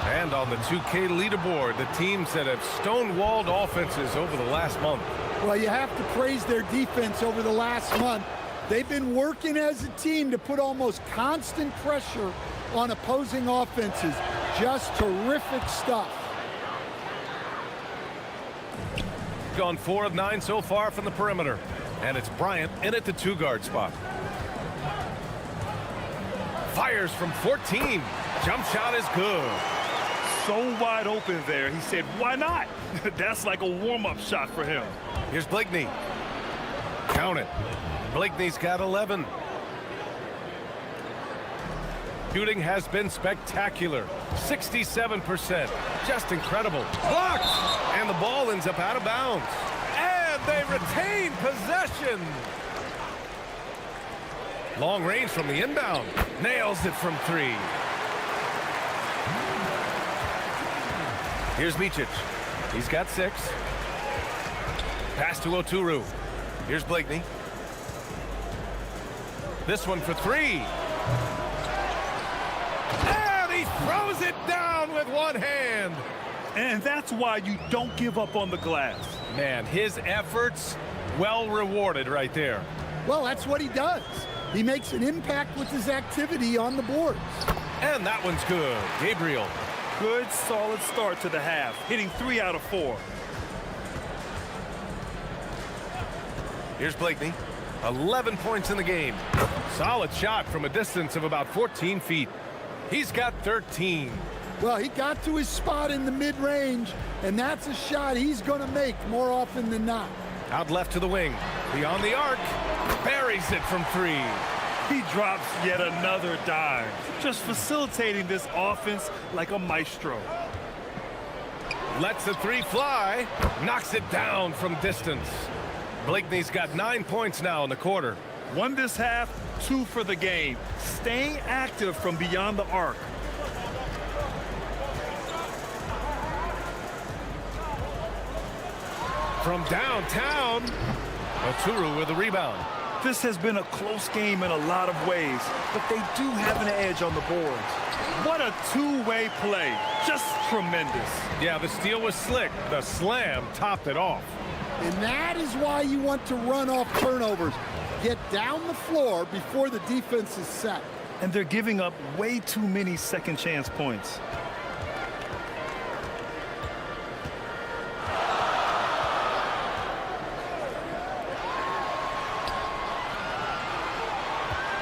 And on the 2K leaderboard, the teams that have stonewalled offenses over the last month. Well, you have to praise their defense over the last month. They've been working as a team to put almost constant pressure on opposing offenses. Just terrific stuff. Gone 4 of 9 so far from the perimeter. And it's Bryant in at the 2-guard spot. Fires from 14. Jump shot is good. So wide open there. He said, why not? That's like a warm-up shot for him. Here's Blakeney. Count it. Blakeney's got 11. Shooting has been spectacular. 67%. Just incredible. Blocked! And the ball ends up out of bounds. And they retain possession. Long range from the inbound. Nails it from 3. Here's Micic. He's got 6. Pass to Oturu. Here's Blakeney. This one for 3. throws it down with one hand. And that's why you don't give up on the glass. Man, his efforts well rewarded right there. Well, that's what he does. He makes an impact with his activity on the boards. And that one's good. Gabriel. Good, solid start to the half, hitting 3 out of 4. Here's Blakeney. 11 points in the game. Solid shot from a distance of about 14 feet. He's got 13. Well, he got to his spot in the mid-range, and that's a shot he's going to make more often than not. Out left to the wing. Beyond the arc. Buries it from 3. He drops yet another dime, just facilitating this offense like a maestro. Lets the 3 fly. Knocks it down from distance. Blakeney's got 9 points now in the quarter. 1 this half, 2 for the game. Staying active from beyond the arc. From downtown, Oturu with the rebound. This has been a close game in a lot of ways, but they do have an edge on the boards. What a two-way play. Just tremendous. Yeah, the steal was slick. The slam topped it off. And that is why you want to run off turnovers. Get down the floor before the defense is set. And they're giving up way too many second chance points.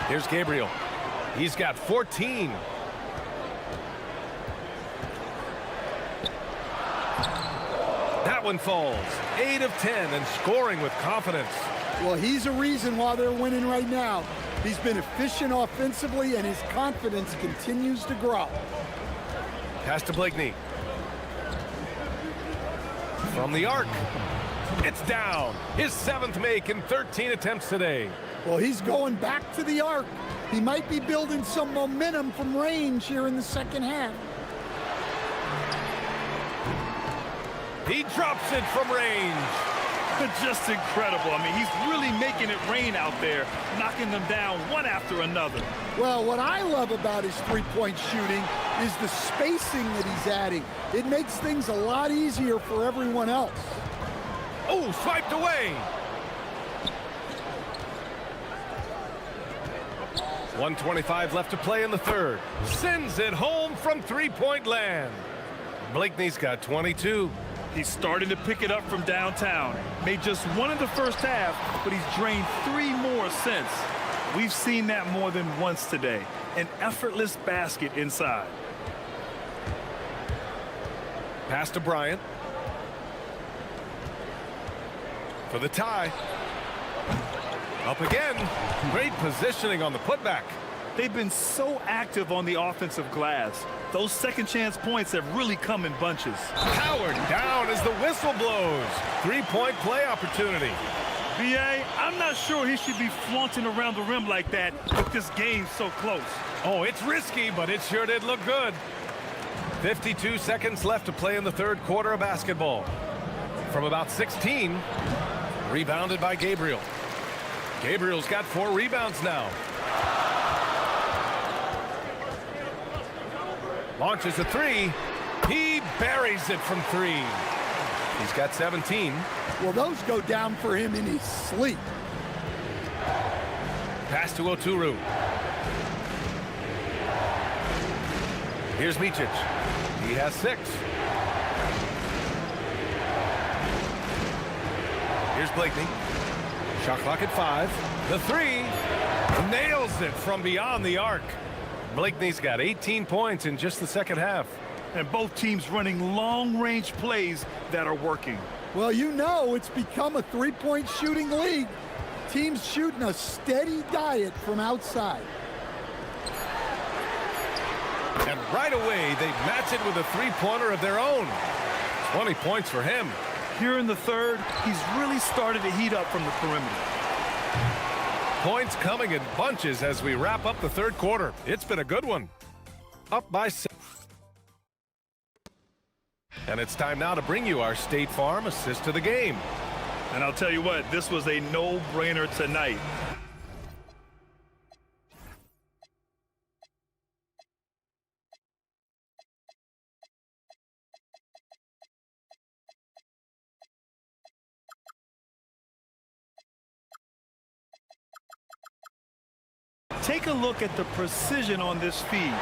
Here's Gabriel. He's got 14. That one falls. 8 of 10 and scoring with confidence. Well, he's a reason why they're winning right now. He's been efficient offensively, and his confidence continues to grow. Pass to Blakeney. From the arc. It's down. His 7th make in 13 attempts today. Well, he's going back to the arc. He might be building some momentum from range here in the second half. He drops it from range. Just incredible. I mean, he's really making it rain out there, knocking them down one after another. Well, what I love about his three-point shooting is the spacing that he's adding. It makes things a lot easier for everyone else. Oh, swiped away. 1:25 left to play in the third. Sends it home from three-point land. Blakeney's got 22. He's starting to pick it up from downtown. Made just 1 in the first half, but he's drained 3 more since. We've seen that more than once today. An effortless basket inside. Pass to Bryant. For the tie. Up again. Great positioning on the putback. They've been so active on the offensive glass. Those second chance points have really come in bunches. Powered down as the whistle blows. 3-point play opportunity. BA, I'm not sure he should be flaunting around the rim like that with this game so close. Oh, it's risky, but it sure did look good. 52 seconds left to play in the third quarter of basketball. From about 16, rebounded by Gabriel. Gabriel's got 4 rebounds now. Launches a 3. He buries it from 3. He's got 17. Well, those go down for him in his sleep. Pass to Oturu. Here's Micic. He has 6. Here's Blakeney. Shot clock at 5. The 3. Nails it from beyond the arc. Blakeney's got 18 points in just the second half. And both teams running long-range plays that are working. Well, you know it's become a three-point shooting league. Teams shooting a steady diet from outside. And right away, they match it with a three-pointer of their own. 20 points for him. Here in the third, he's really started to heat up from the perimeter. Points coming in bunches as we wrap up the third quarter. It's been a good one. Up by 6. And it's time now to bring you our State Farm assist to the game. And I'll tell you what, this was a no-brainer tonight. take a look at the precision on this feed.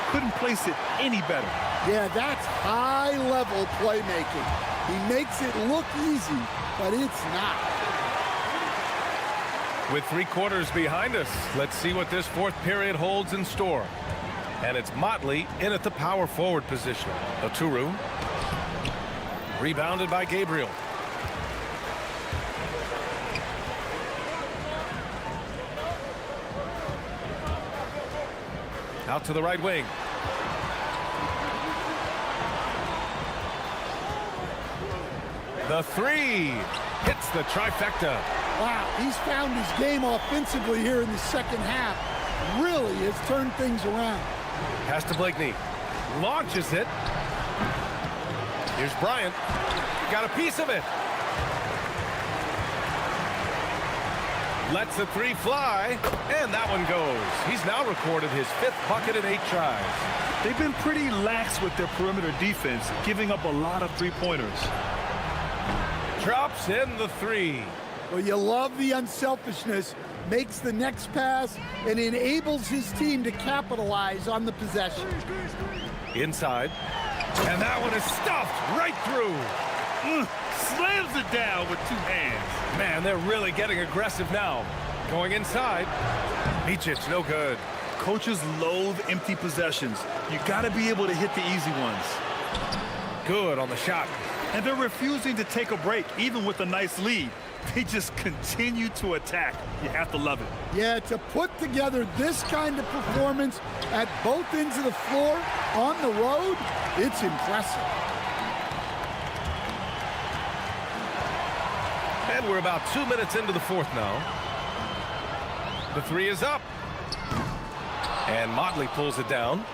Couldn't place it any better. Yeah, that's high-level playmaking. He makes it look easy, but it's not. With 3 quarters behind us, let's see what this fourth period holds in store. And it's Motley in at the power forward position. Oturu. Rebounded by Gabriel. Out to the right wing. The 3 hits the trifecta. Wow, he's found his game offensively here in the second half. Really has turned things around. Pass to Blakeney. Launches it. Here's Bryant. Got a piece of it. Lets the 3 fly, and that one goes. He's now recorded his 5th bucket in 8 tries. They've been pretty lax with their perimeter defense, giving up a lot of 3-pointers. Drops in the 3. Well, you love the unselfishness, makes the next pass, and enables his team to capitalize on the possession. Inside, and that one is stuffed right through. Slams it down with 2 hands. Man, they're really getting aggressive now. Going inside. Micic, no good. Coaches loathe empty possessions. You got to be able to hit the easy ones. Good on the shot. And they're refusing to take a break, even with a nice lead. They just continue to attack. You have to love it. Yeah, to put together this kind of performance at both ends of the floor on the road, it's impressive. And we're about 2 minutes into the fourth now. The 3 is up. And Motley pulls it down.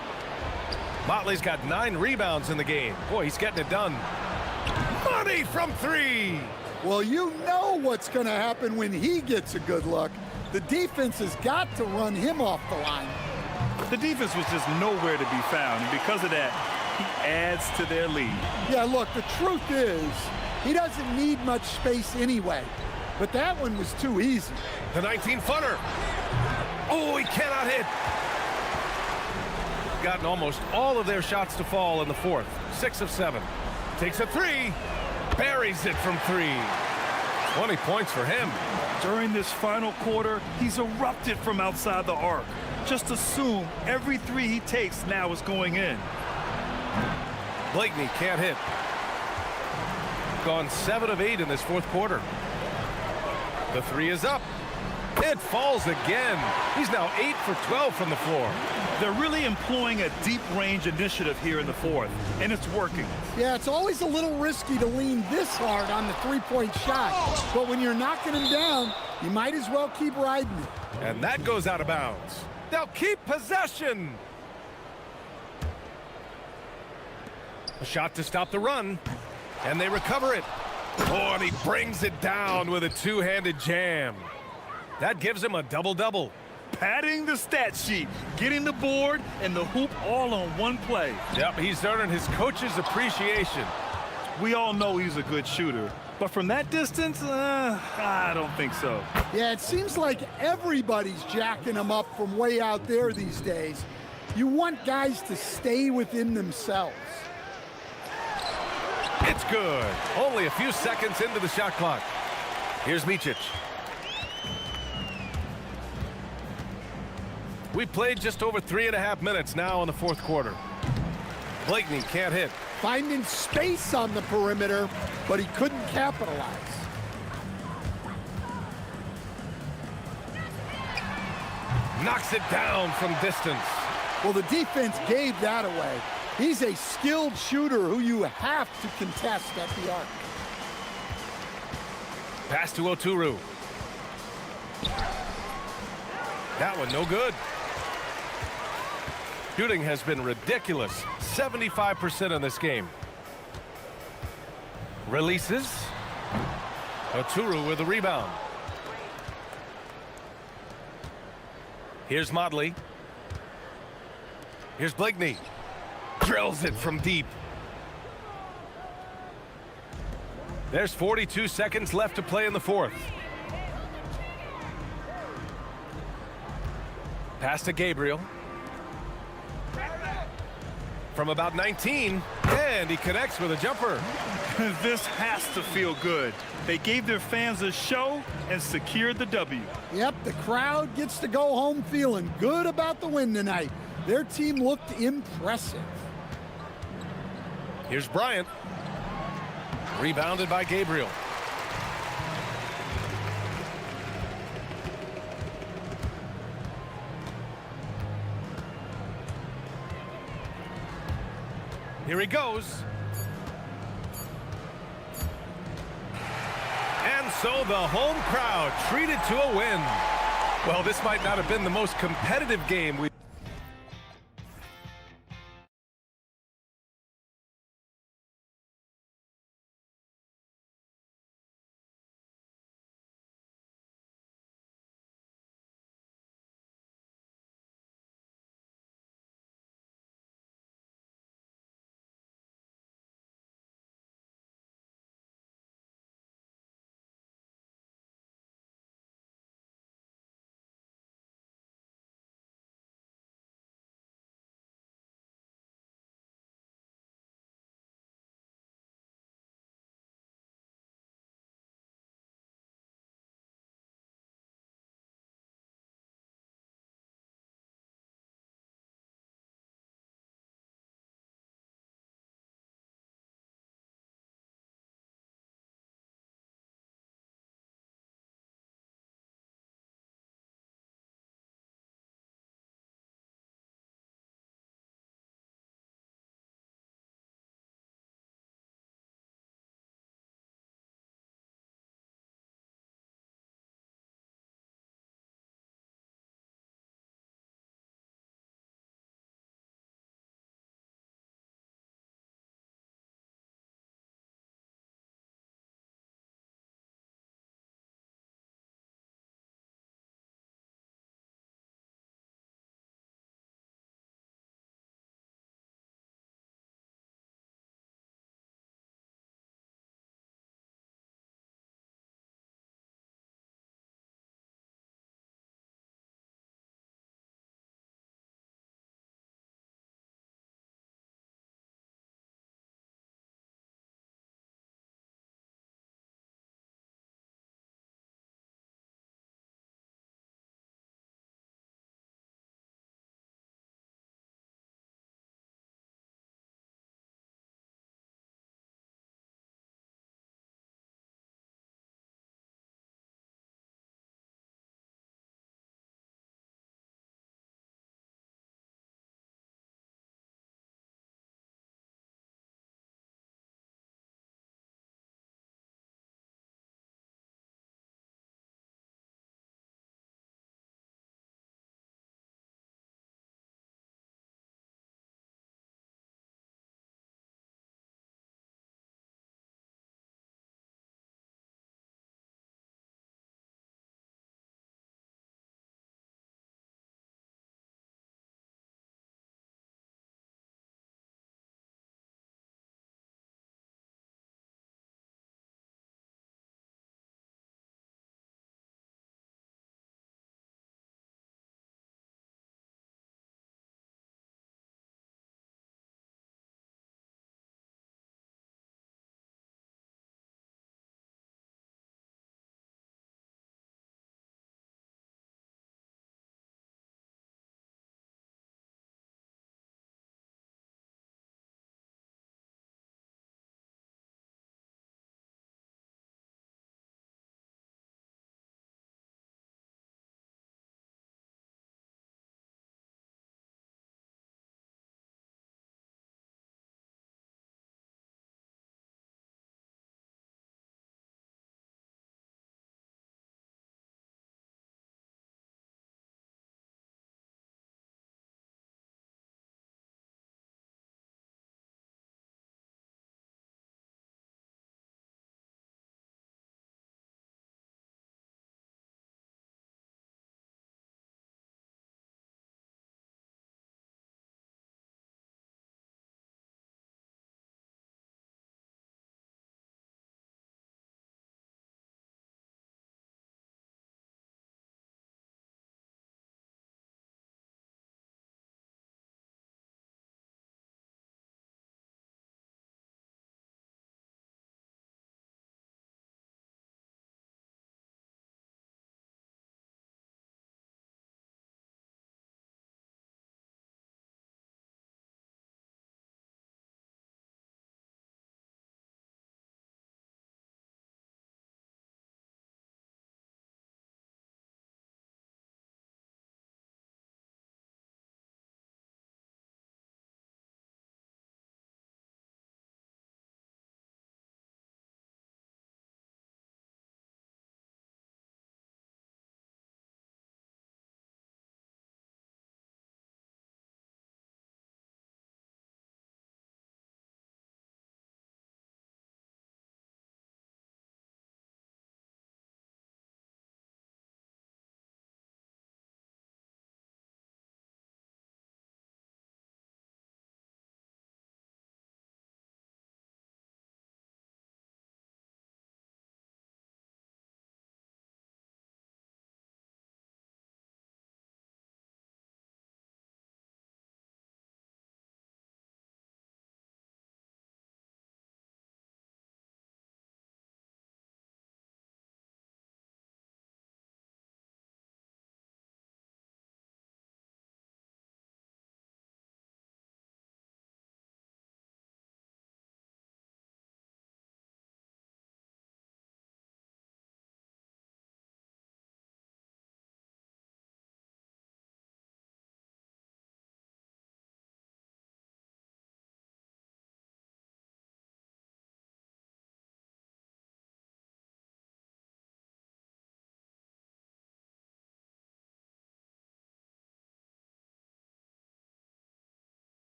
Motley's got 9 rebounds in the game. Boy, he's getting it done. Money from 3. Well, you know what's going to happen when he gets a good look. The defense has got to run him off the line. The defense was just nowhere to be found, and because of that, he adds to their lead. Yeah, look, the truth is, he doesn't need much space anyway, but that one was too easy. The 19-footer. Oh, he cannot hit. Gotten almost all of their shots to fall in the fourth. 6 of 7. Takes a 3. Buries it from 3. 20 points for him. During this final quarter, he's erupted from outside the arc. Just assume every 3 he takes now is going in. Blakeney can't hit. Gone 7 of 8 in this fourth quarter. The 3 is up. It falls again. He's now 8 for 12 from the floor. They're really employing a deep range initiative here in the fourth, and it's working. Yeah, it's always a little risky to lean this hard on the 3-point shot. But when you're knocking him down, you might as well keep riding it. And that goes out of bounds. They'll keep possession. A shot to stop the run, and they recover it. Oh, and he brings it down with a 2-handed jam. That gives him a double-double. Padding the stat sheet, getting the board and the hoop all on one play. Yep, he's earning his coach's appreciation. We all know he's a good shooter, but from that distance, I don't think so. Yeah, it seems like everybody's jacking him up from way out there these days. You want guys to stay within themselves. It's good. Only a few seconds into the shot clock. Here's Micic. We played just over 3.5 minutes now in the fourth quarter. Blakeney can't hit. Finding space on the perimeter, but he couldn't capitalize. Knocks it down from distance. Well, the defense gave that away. He's a skilled shooter who you have to contest at the arc. Pass to Oturu. That one no good. Shooting has been ridiculous. 75% in this game. Releases. Oturu with the rebound. Here's Motley. Here's Blakeney. Drills it from deep. There's 42 seconds left to play in the fourth. Pass to Gabriel. From about 19, and he connects with a jumper. This has to feel good. They gave their fans a show and secured the W. Yep, the crowd gets to go home feeling good about the win tonight. Their team looked impressive. Here's Bryant. Rebounded by Gabriel. Here he goes. And so the home crowd treated to a win. Well, this might not have been the most competitive game we've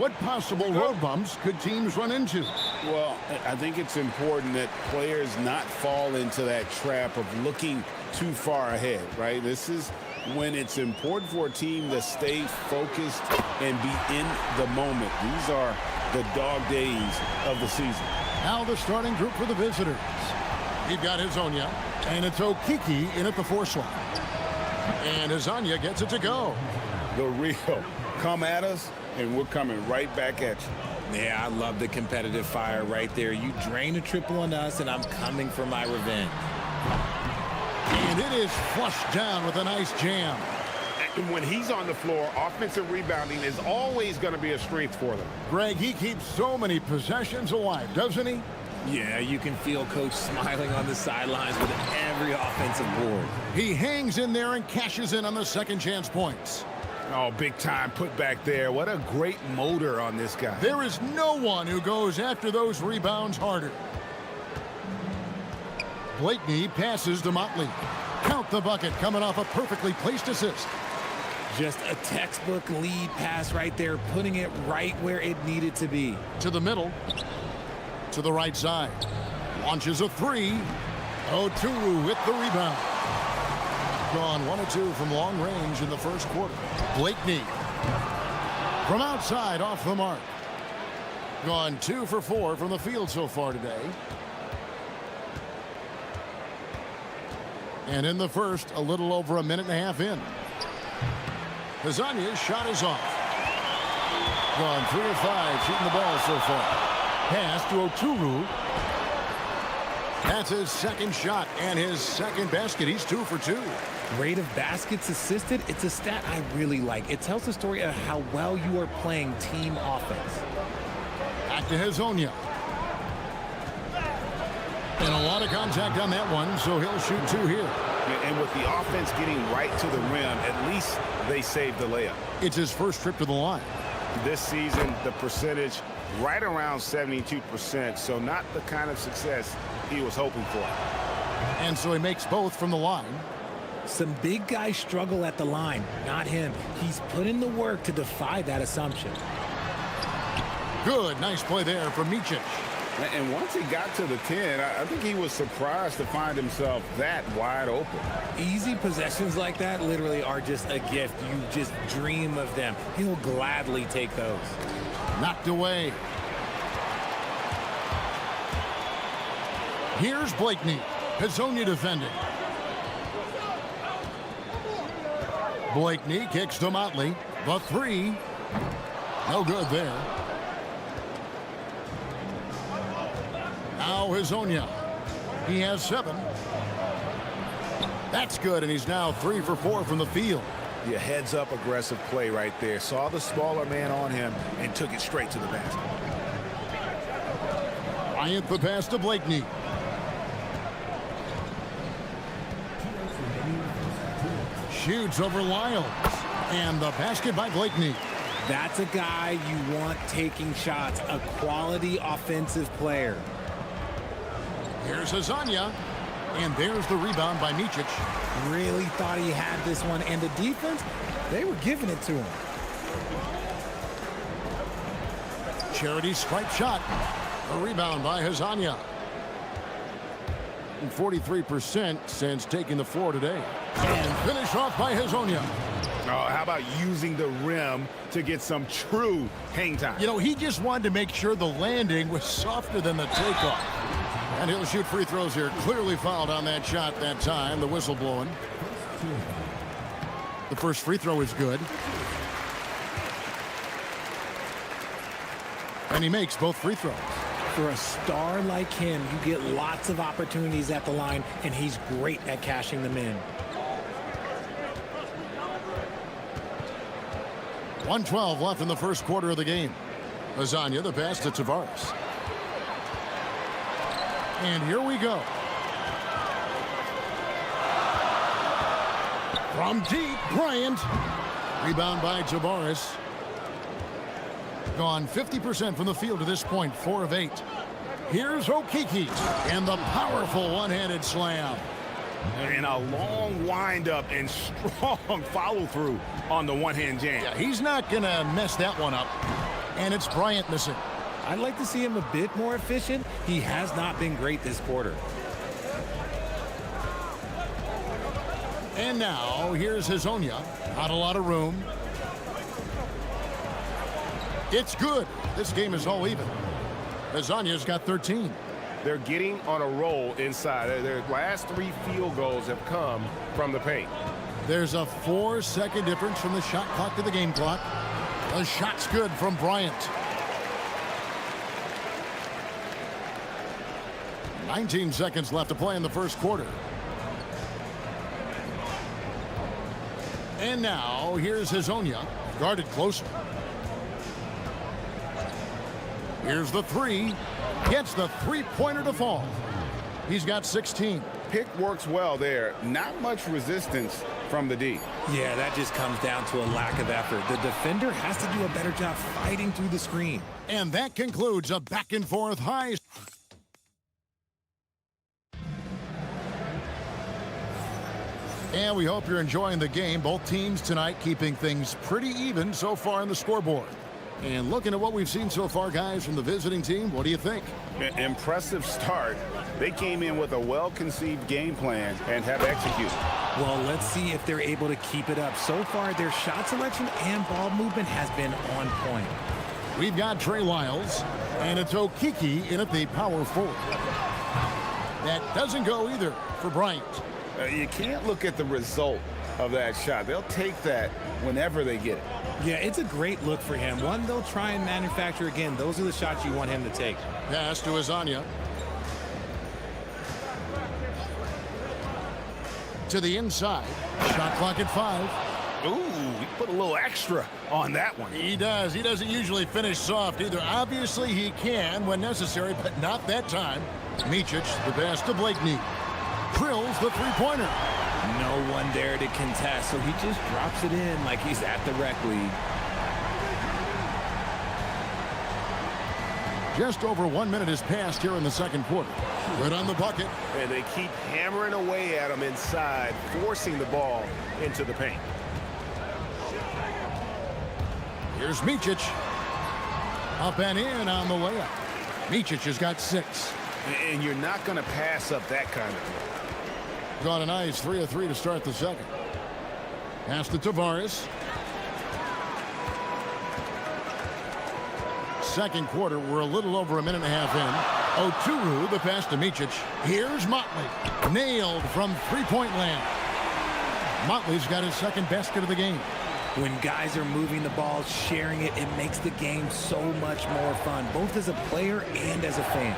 What possible road bumps could teams run into? Well, I think it's important that players not fall into that trap of looking too far ahead, right? This is when it's important for a team to stay focused and be in the moment. These are the dog days of the season. Now the starting group for the visitors. We've got Hazonia, and it's Okiki in at the 4 slot. And Hazonia gets it to go. The real come at us, and we're coming right back at you. Yeah, I love the competitive fire right there. You drain a triple on us, and I'm coming for my revenge. And it is flushed down with a nice jam. And when he's on the floor, offensive rebounding is always going to be a strength for them. Greg, he keeps so many possessions alive, doesn't he? Yeah, you can feel Coach smiling on the sidelines with every offensive board. He hangs in there and cashes in on the second chance points. Oh, big time put back there. What a great motor on this guy. There is no one who goes after those rebounds harder. Blakeney passes to Motley. Count the bucket coming off a perfectly placed assist. Just a textbook lead pass right there, putting it right where it needed to be. To the middle. To the right side. Launches a 3. Oturu with the rebound. Gone 1 of 2 from long range in the first quarter. Blakeney from outside off the mark. Gone 2 for 4 from the field so far today. And in the first, a little over a minute and a half in. Hazania's shot is off. Gone 3 of 5 shooting the ball so far. Pass to Oturu. That's his second shot and his second basket. He's 2 for 2. Rate of baskets assisted, it's a stat I really like. It tells the story of how well you are playing team offense. Back to Hazonia. And a lot of contact on that one, so he'll shoot 2 here. And with the offense getting right to the rim, at least they saved the layup. It's his first trip to the line. This season, the percentage right around 72%, so not the kind of success he was hoping for. And so he makes both from the line. Some big guys struggle at the line, not him. He's put in the work to defy that assumption. Good, nice play there from Micic. And once he got to the 10, I think he was surprised to find himself that wide open. Easy possessions like that literally are just a gift. You just dream of them. He'll gladly take those. Knocked away. Here's Blakeney. Hazonia defending. Blakeney kicks to Motley. The 3. No good there. Now Hazonia. He has 7. That's good, and he's now 3 for 4 from the field. Yeah, heads up aggressive play right there. Saw the smaller man on him and took it straight to the basket. Bryant the pass to Blakeney. Shoots over Lyles. And the basket by Blakeney. That's a guy you want taking shots, a quality offensive player. Here's Hazonia. And there's the rebound by Micic. Really thought he had this one. And the defense, they were giving it to him. Charity stripe shot. A rebound by Hazonia. 43% since taking the floor today. And finish off by Hazonia. Oh, how about using the rim to get some true hang time? You know, he just wanted to make sure the landing was softer than the takeoff. And he'll shoot free throws here. Clearly fouled on that shot that time. The whistle blowing. The first free throw is good. And he makes both free throws. For a star like him, you get lots of opportunities at the line, and he's great at cashing them in. 1:12 left in the first quarter of the game. Hazonia the pass to Tavares. And here we go. From deep, Bryant. Rebound by Tavares. Gone 50% from the field to this point, 4 of 8. Here's Okiki. And the powerful one-handed slam. And a long windup and strong follow-through on the one-hand jam. Yeah, he's not going to mess that one up. And it's Bryant missing. I'd like to see him a bit more efficient. He has not been great this quarter. And now, here's Hazonia. Not a lot of room. It's good. This game is all even. Hazonia's got 13. They're getting on a roll inside. Their last 3 field goals have come from the paint. There's a 4-second difference from the shot clock to the game clock. The shot's good from Bryant. 19 seconds left to play in the first quarter. And now, here's Hazonia, guarded closer. Here's the 3. Gets the 3-pointer to fall. He's got 16. Pick works well there. Not much resistance from the D. Yeah, that just comes down to a lack of effort. The defender has to do a better job fighting through the screen. And that concludes a back-and-forth high. And we hope you're enjoying the game. Both teams tonight keeping things pretty even so far on the scoreboard. And looking at what we've seen so far, guys, from the visiting team, what do you think? Impressive start. They came in with a well-conceived game plan and have executed. Well, let's see if they're able to keep it up. So far, their shot selection and ball movement has been on point. We've got Trey Lyles, and it's Okiki in at the power forward. That doesn't go either for Bryant. You can't look at the result of that shot. They'll take that whenever they get it. Yeah, it's a great look for him. One they'll try and manufacture again. Those are the shots you want him to take. Pass to Hazonia. To the inside. Shot clock at 5. Ooh, he put a little extra on that one. He does. He doesn't usually finish soft either. Obviously, he can when necessary, but not that time. Micic, the pass to Blakeney. Drills the 3-pointer. No one there to contest, so he just drops it in like he's at the rec league. Just over 1 minute has passed here in the second quarter. Good on the bucket. And they keep hammering away at him inside, forcing the ball into the paint. Here's Micic. Up and in on the layup. Micic has got 6. And you're not going to pass up that kind of thing. Got a nice 3 of 3 to start the second. Pass to Tavares. Second quarter, we're a little over a minute and a half in. Oturu, the pass to Micic. Here's Motley. Nailed from 3-point land. Motley's got his second basket of the game. When guys are moving the ball, sharing it, it makes the game so much more fun, both as a player and as a fan.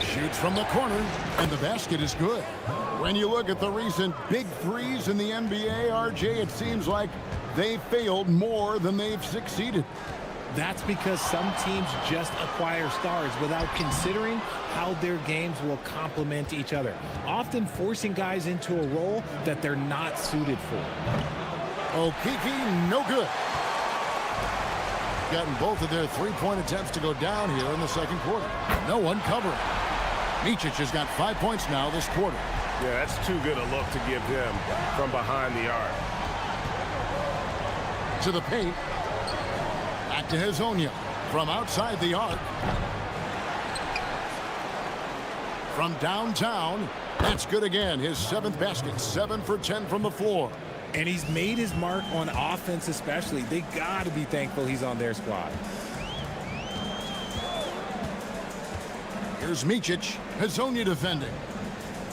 Shoots from the corner, and the basket is good. When you look at the recent big threes in the NBA, RJ, it seems like they failed more than they've succeeded. That's because some teams just acquire stars without considering how their games will complement each other, often forcing guys into a role that they're not suited for. Okiki, no good. Gotten both of their 3-point attempts to go down here in the second quarter. No one covering. Micic has got 5 points now this quarter. Yeah, that's too good a look to give him from behind the arc. To the paint. Back to Hazonia from outside the arc. From downtown. That's good again. His 7th basket. 7 for 10 from the floor. And he's made his mark on offense especially. They got to be thankful he's on their squad. Here's Micic. Hazonia defending.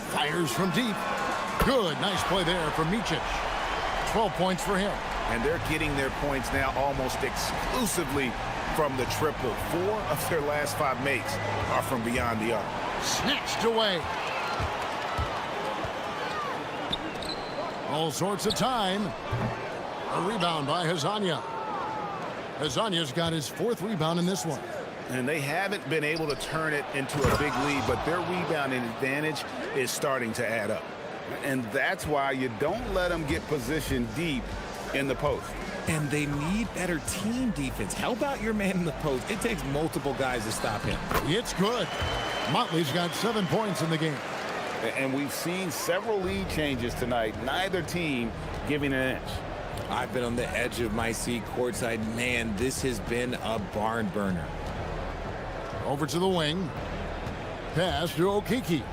Fires from deep. Good. Nice play there from Micic. 12 points for him. And they're getting their points now almost exclusively from the triple. 4 of their last 5 makes are from beyond the arc. Snatched away. All sorts of time. A rebound by Hazonia. Hazonia's got his 4th rebound in this one. And they haven't been able to turn it into a big lead, but their rebounding advantage is starting to add up. And that's why you don't let them get positioned deep in the post. And they need better team defense. Help out your man in the post. It takes multiple guys to stop him. It's good. Motley's got 7 points in the game. And we've seen several lead changes tonight, neither team giving an inch. I've been on the edge of my seat courtside. Man, this has been a barn burner. Over to the wing. Pass to Okiki.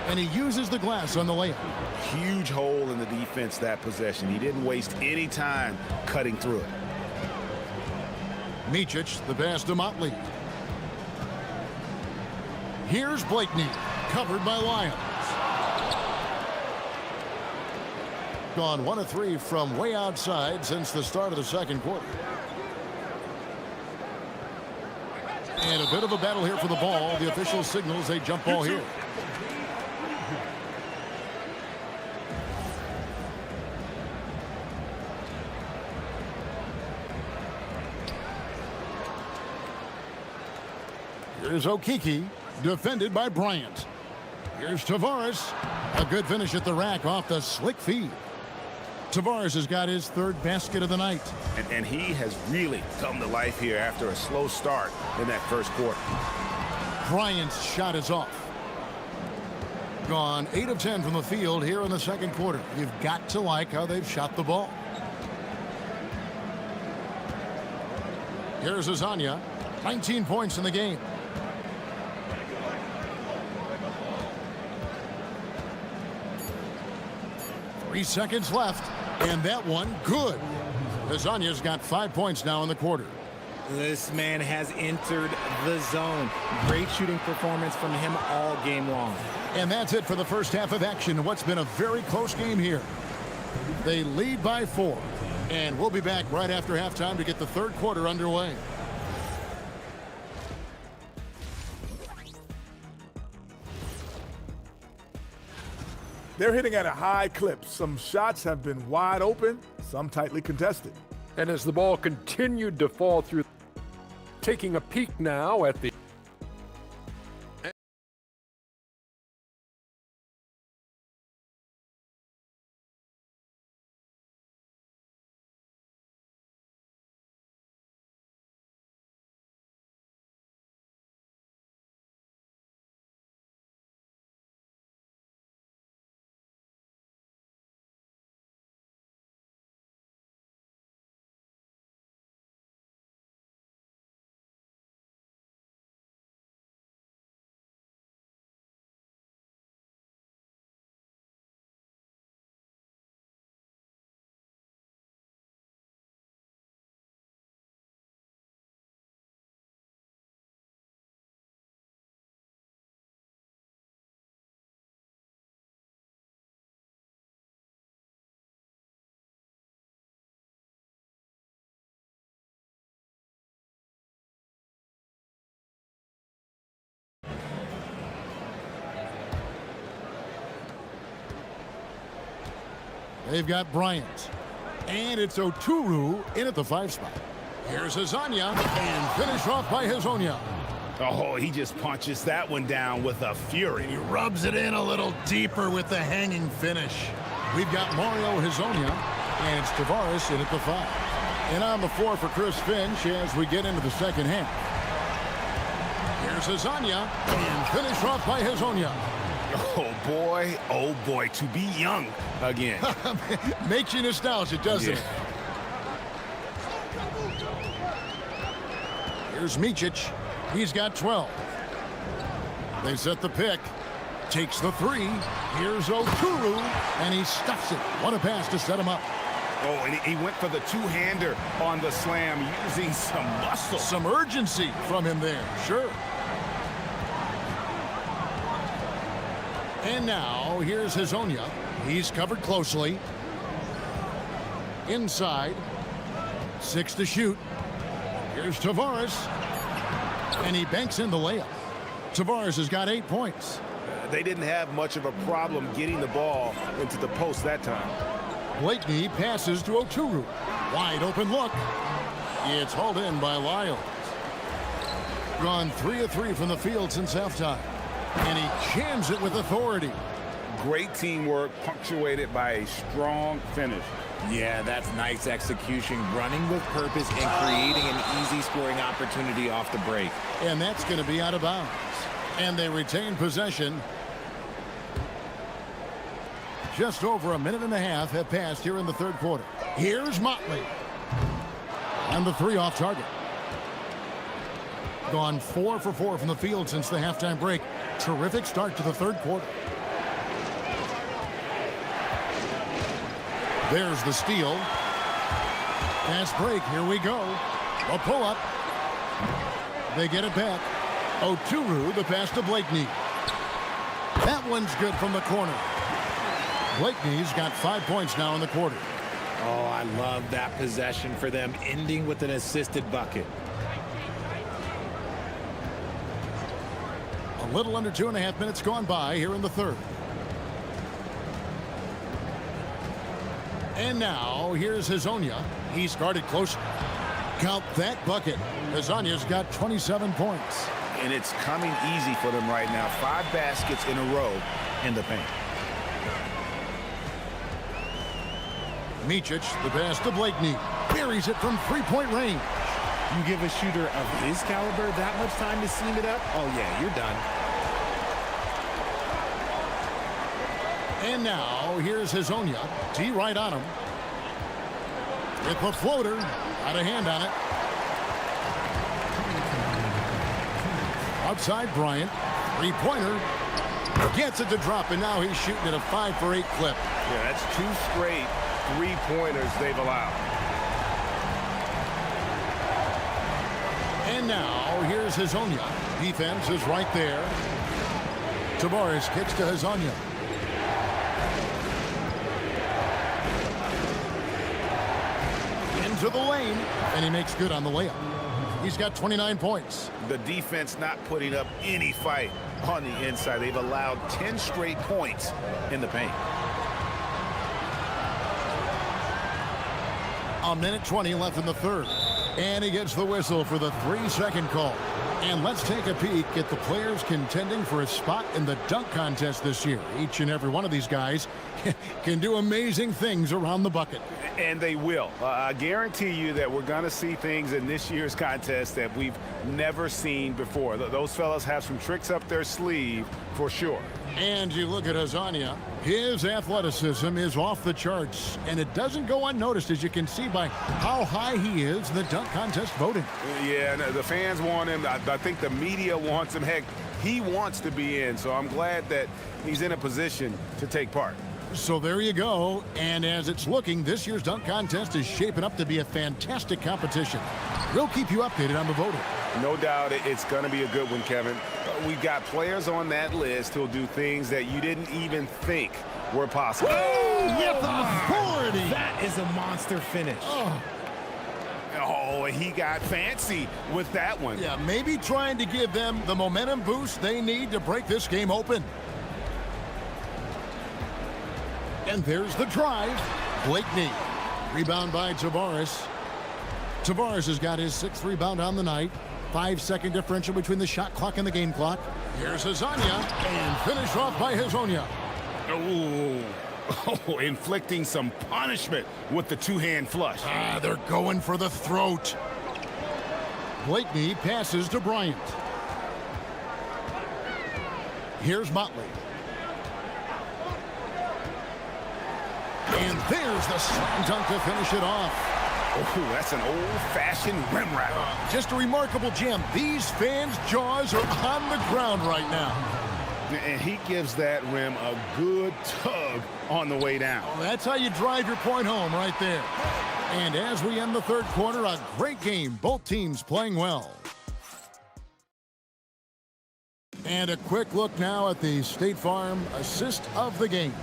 And he uses the glass on the layup. Huge hole in the defense that possession. He didn't waste any time cutting through it. Micic, the pass to Motley. Here's Blakeney, covered by Lyons. Gone 1 of 3 from way outside since the start of the second quarter. And a bit of a battle here for the ball. The official signals a jump ball here. Here's Okiki, defended by Bryant. Here's Tavares. A good finish at the rack off the slick feed. Tavares has got his 3rd basket of the night. And he has really come to life here after a slow start in that first quarter. Bryant's shot is off. Gone 8 of 10 from the field here in the second quarter. You've got to like how they've shot the ball. Here's Azania. 19 points in the game. Three seconds left, and that one good. Azania's got 5 points now in the quarter. This man has entered the zone. Great shooting performance from him all game long. And that's it for the first half of action. What's been a very close game here. They lead by 4. And we'll be back right after halftime to get the third quarter underway. They're hitting at a high clip. Some shots have been wide open, some tightly contested. And as the ball continued to fall through, taking a peek now at the they've got Bryant. And it's Oturu in at the 5 spot. Here's Azania, and finished off by Hazonia. Oh, he just punches that one down with a fury. He rubs it in a little deeper with the hanging finish. We've got Mario Hazonia, and it's Tavares in at the 5. And on the floor for Chris Finch as we get into the second half. Here's Azania, and finished off by Hazonia. Oh boy, to be young again. Makes you nostalgic, doesn't it? Here's Micic. He's got 12. They set the pick. Takes the 3. Here's Oturu, and he stuffs it. What a pass to set him up. Oh, and he went for the two-hander on the slam, using some muscle. Some urgency from him there, sure. And now, here's Hazonia. He's covered closely. Inside. 6 to shoot. Here's Tavares. And he banks in the layup. Tavares has got 8 points. They didn't have much of a problem getting the ball into the post that time. Blakeney passes to Oturu. Wide open look. It's hauled in by Lyles. Gone 3 of 3 from the field since halftime. And he jams it with authority. Great teamwork, punctuated by a strong finish. Yeah, that's nice execution, running with purpose and creating an easy scoring opportunity off the break. And that's going to be out of bounds. And they retain possession. Just over a minute and a half have passed here in the third quarter. Here's Motley. And the three off target. Gone 4 for 4 from the field since the halftime break. Terrific start to the third quarter. There's the steal. Fast break. Here we go. A pull-up. They get it back. Oturu, the pass to Blakeney. That one's good from the corner. Blakeney's got 5 points now in the quarter. Oh, I love that possession for them, ending with an assisted bucket. A little under 2.5 minutes gone by here in the third. And now, here's Hazonia. He's guarded closer. Count that bucket. Hazonia's got 27 points. And it's coming easy for them right now. 5 baskets in a row in the paint. Micic, the pass to Blakeney. Buries it from three-point range. You give a shooter of his caliber that much time to seam it up? Oh, yeah, you're done. And now, here's Hazonia. T right on him. With the floater. Got a hand on it. Outside Bryant. Three-pointer. Gets it to drop, and now he's shooting at a 5 for 8 clip. Yeah, that's 2 straight three-pointers they've allowed. And now, here's Hazonia. Defense is right there. Tavares kicks to Hazonia. Into the lane, and he makes good on the layup. He's got 29 points. The defense not putting up any fight on the inside. They've allowed 10 straight points in the paint. A minute 20 left in the third. And he gets the whistle for the 3-second call. And let's take a peek at the players contending for a spot in the dunk contest this year. Each and every one of these guys can do amazing things around the bucket. And they will. I guarantee you that we're going to see things in this year's contest that we've never seen before. Those fellas have some tricks up their sleeve for sure. And you look at Hazonia, his athleticism is off the charts, and it doesn't go unnoticed, as you can see by how high he is in the dunk contest voting. Yeah, the fans want him. I think the media wants him. Heck, he wants to be in, so I'm glad that he's in a position to take part. So there you go, and as it's looking, this year's dunk contest is shaping up to be a fantastic competition. We'll keep you updated on the voting. No doubt it's going to be a good one, Kevin. We've got players on that list who'll do things that you didn't even think were possible. With authority! That is a monster finish. Oh, he got fancy with that one. Yeah, maybe trying to give them the momentum boost they need to break this game open. And there's the drive. Blakeney. Rebound by Tavares. Tavares has got his 6th rebound on the night. 5-second differential between the shot clock and the game clock. Here's Hazonia, and finish off by Hazonia. Oh, inflicting some punishment with the two-hand flush. They're going for the throat. Blakeney passes to Bryant. Here's Motley. And there's the slam dunk to finish it off. Oh, that's an old-fashioned rim wrap. Just a remarkable jam. These fans' jaws are on the ground right now. And he gives that rim a good tug on the way down. Well, that's how you drive your point home right there. And as we end the third quarter, a great game. Both teams playing well. And a quick look now at the State Farm assist of the game.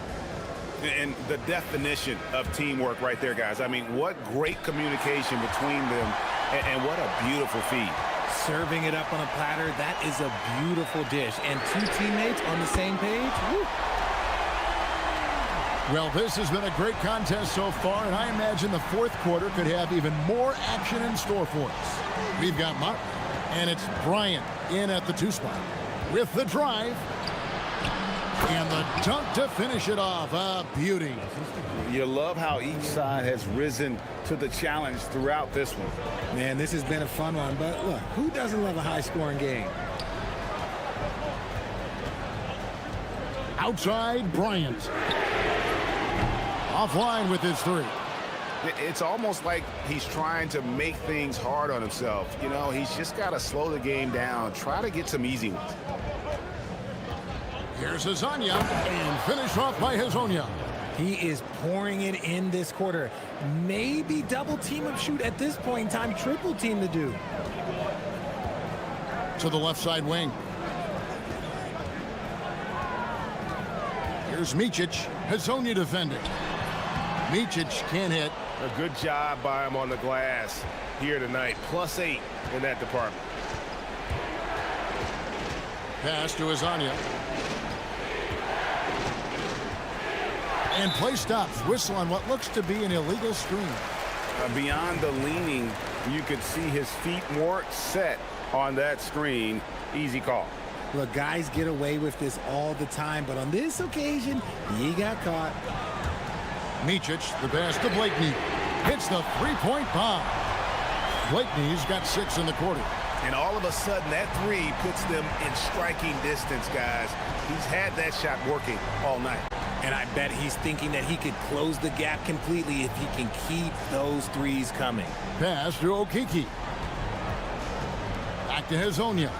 And the definition of teamwork right there, guys. I mean, what great communication between them, and what a beautiful feed. Serving it up on a platter, that is a beautiful dish. And 2 teammates on the same page. Woo. Well, this has been a great contest so far, and I imagine the fourth quarter could have even more action in store for us. We've got Motley, and it's Bryant in at the 2 spot with the drive. And the dunk to finish it off. A beauty. You love how each side has risen to the challenge throughout this one. Man, this has been a fun one, but look, who doesn't love a high-scoring game? Outside Bryant. Offline with his three. It's almost like he's trying to make things hard on himself. You know, he's just got to slow the game down, try to get some easy ones. Here's Hazonia, and finish off by Hazonia. He is pouring it in this quarter. Maybe double team up shoot at this point in time, triple team to do. To the left side wing. Here's Micic. Hazonia defending. Micic can't hit. A good job by him on the glass here tonight. +8 in that department. Pass to Hazonia. And play stops. Whistle on what looks to be an illegal screen. Beyond the leaning, you could see his feet more set on that screen. Easy call. Look, guys get away with this all the time, but on this occasion, he got caught. Micic, the pass to Blakeney. Hits the three-point bomb. Blakeney's got 6 in the quarter. And all of a sudden, that three puts them in striking distance, guys. He's had that shot working all night. And I bet he's thinking that he could close the gap completely if he can keep those threes coming. Pass to Okiki. Back to Hazonia.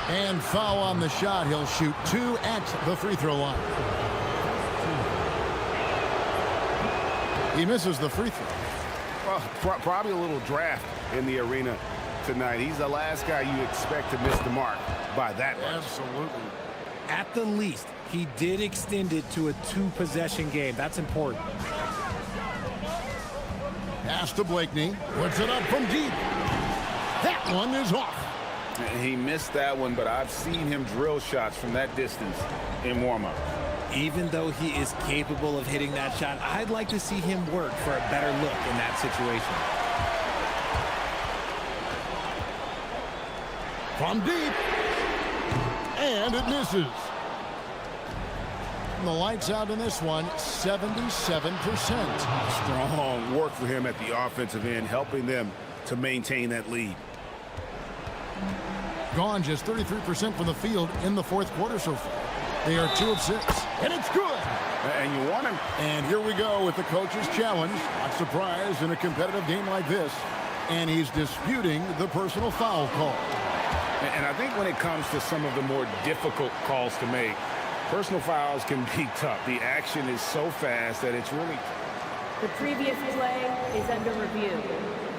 And foul on the shot. He'll shoot 2 at the free throw line. He misses the free throw. Well, probably a little draft in the arena tonight. He's the last guy you expect to miss the mark by that much. Absolutely. At the least, he did extend it to a 2-possession game. That's important. Pass to Blakeney. Puts it up from deep. That one is off. He missed that one, but I've seen him drill shots from that distance in warm-up. Even though he is capable of hitting that shot, I'd like to see him work for a better look in that situation. From deep. And it misses. And the lights out in this one, 77%. Strong work for him at the offensive end, helping them to maintain that lead. Gone just 33% from the field in the fourth quarter so far. They are 2 of 6. And it's good. And you want him. And here we go with the coach's challenge. Not surprised in a competitive game like this. And he's disputing the personal foul call. And I think when it comes to some of the more difficult calls to make, personal fouls can be tough. The action is so fast that it's really... The previous play is under review.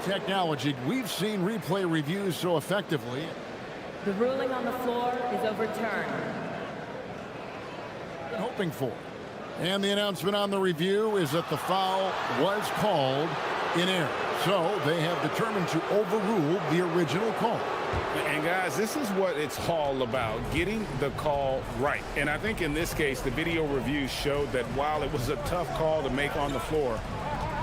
Technology. We've seen replay reviews so effectively. The ruling on the floor is overturned. Hoping for. And the announcement on the review is that the foul was called in error. So they have determined to overrule the original call. And guys, this is what it's all about, getting the call right. And I think in this case, the video review showed that while it was a tough call to make on the floor,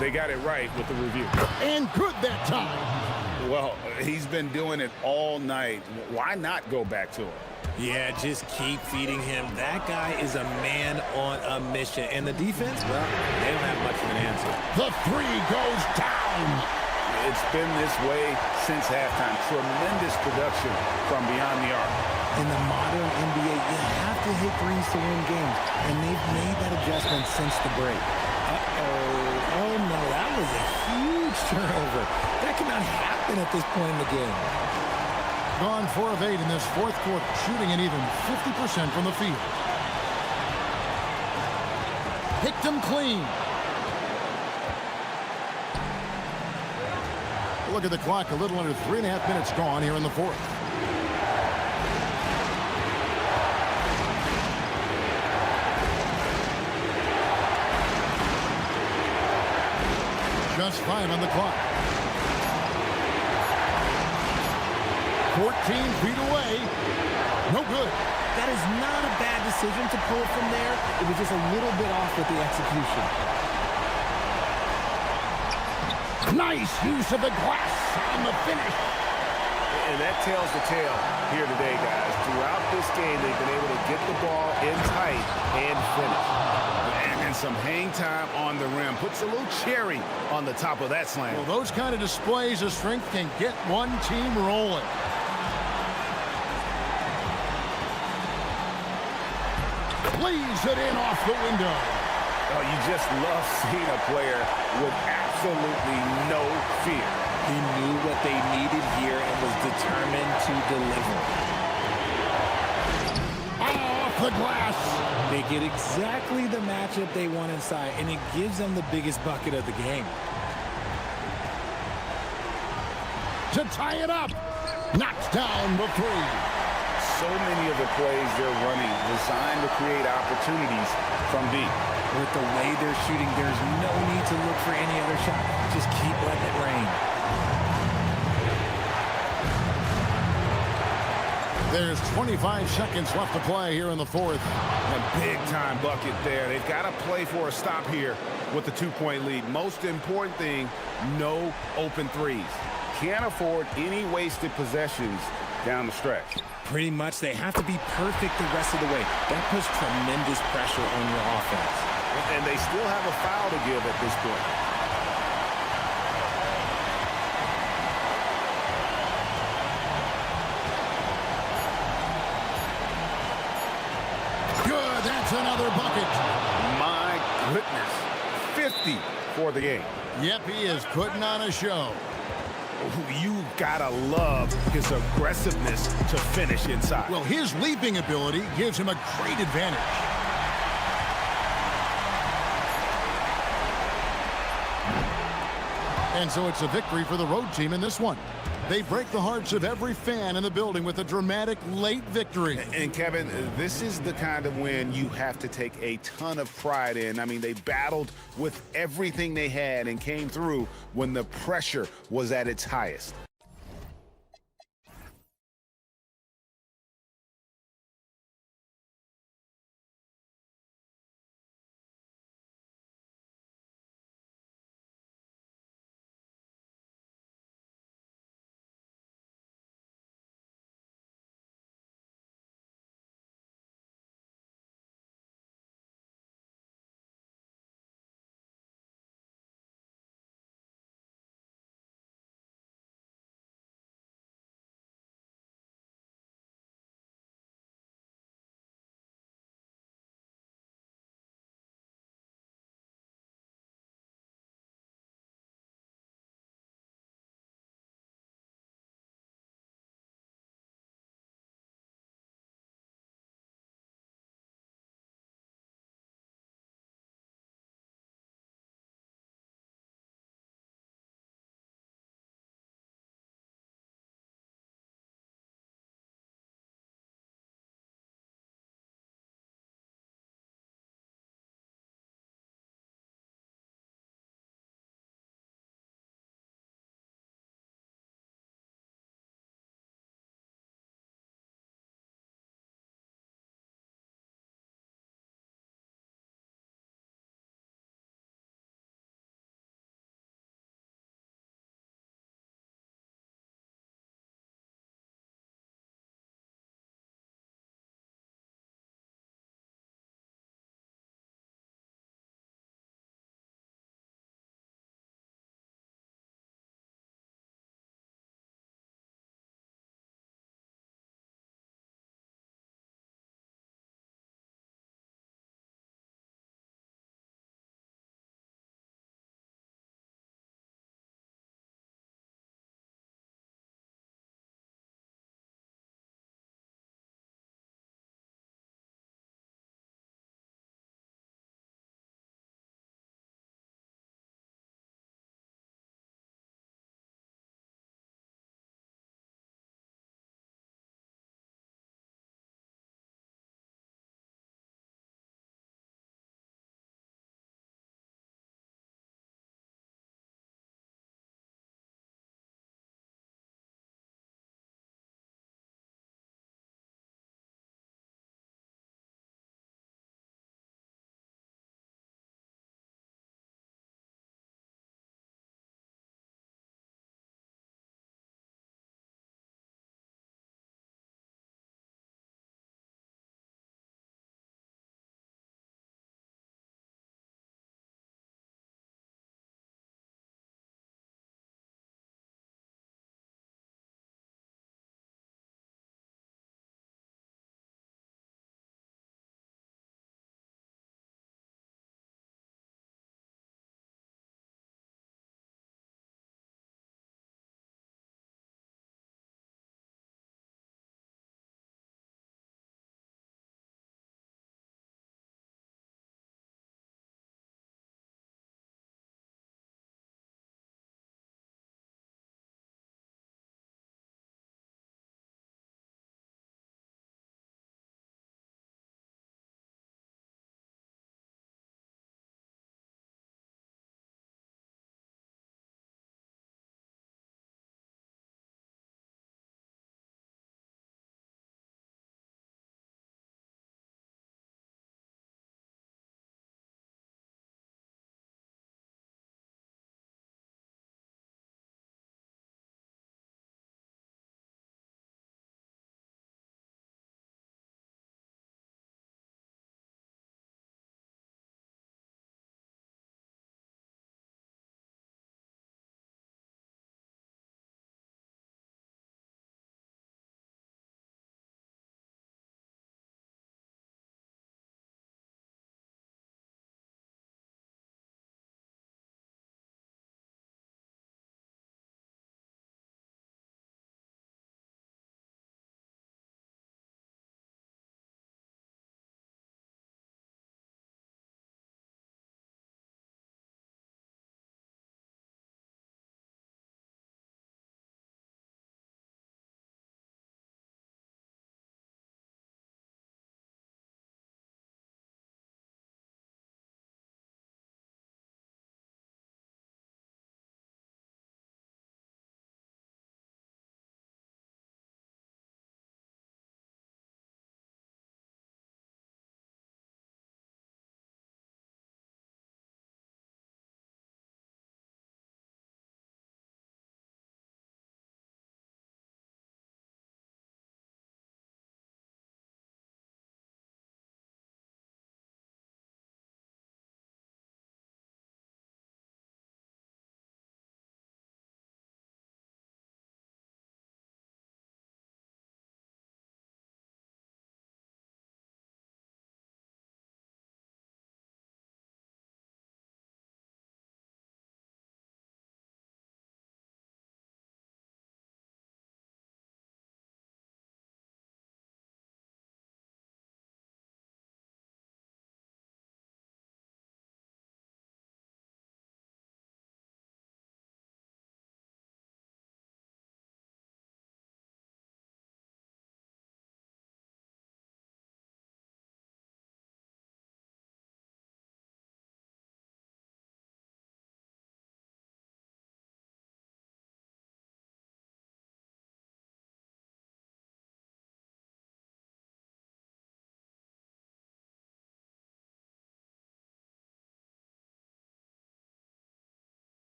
they got it right with the review. And good that time. Well, he's been doing it all night. Why not go back to it? Yeah, just keep feeding him. That guy is a man on a mission. And the defense, well, they don't have much of an answer. The three goes down. It's been this way since halftime. Tremendous production from beyond the arc. In the modern NBA, you have to hit threes to win games. And they've made that adjustment since the break. Uh-oh. Oh, no, that was a huge turnover. That cannot happen at this point in the game. Gone 4 of 8 in this fourth quarter, shooting an even 50% from the field. Picked him clean. Look at the clock, a little under 3.5 minutes gone here in the fourth. Just 5 on the clock. 14 feet away. No good. That is not a bad decision to pull it from there. It was just a little bit off with the execution. Nice use of the glass on the finish. And that tells the tale here today, guys. Throughout this game, they've been able to get the ball in tight and finish. And some hang time on the rim. Puts a little cherry on the top of that slam. Well, those kind of displays of strength can get one team rolling. lays it in off the window. Oh, you just love seeing a player with absolutely no fear. He knew what they needed here and was determined to deliver. Off the glass. They get exactly the matchup they want inside, and it gives them the biggest bucket of the game. To tie it up. Knocks down the three. So many of the plays they're running designed to create opportunities from deep. With the way they're shooting, there's no need to look for any other shot. Just keep letting it rain. There's 25 seconds left to play here in the fourth. A big-time bucket there. They've got to play for a stop here with the 2-point lead. Most important thing, no open threes. Can't afford any wasted possessions down the stretch. Pretty much, they have to be perfect the rest of the way. That puts tremendous pressure on your offense. And they still have a foul to give at this point. Good, that's another bucket. My goodness, 50 for the game. Yep, he is putting on a show. You gotta love his aggressiveness to finish inside. Well, his leaping ability gives him a great advantage. And so it's a victory for the road team in this one. They break the hearts of every fan in the building with a dramatic late victory. And Kevin, this is the kind of win you have to take a ton of pride in. I mean, they battled with everything they had and came through when the pressure was at its highest.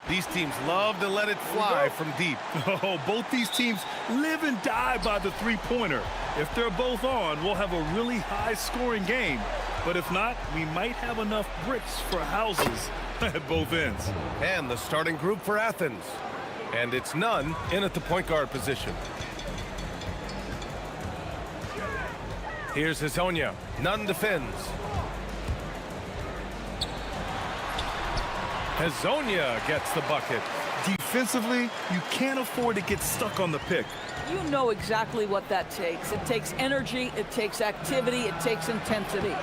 These teams love to let it fly from deep. Oh, both these teams live and die by the three-pointer. If they're both on, we'll have a really high-scoring game. But if not, we might have enough bricks for houses at both ends. And the starting group for Athens. And it's none in at the point guard position. Here's Hazonia. None defends. Hazonia gets the bucket. Defensively, you can't afford to get stuck on the pick. You know exactly what that takes. It takes energy, it takes activity, it takes intensity.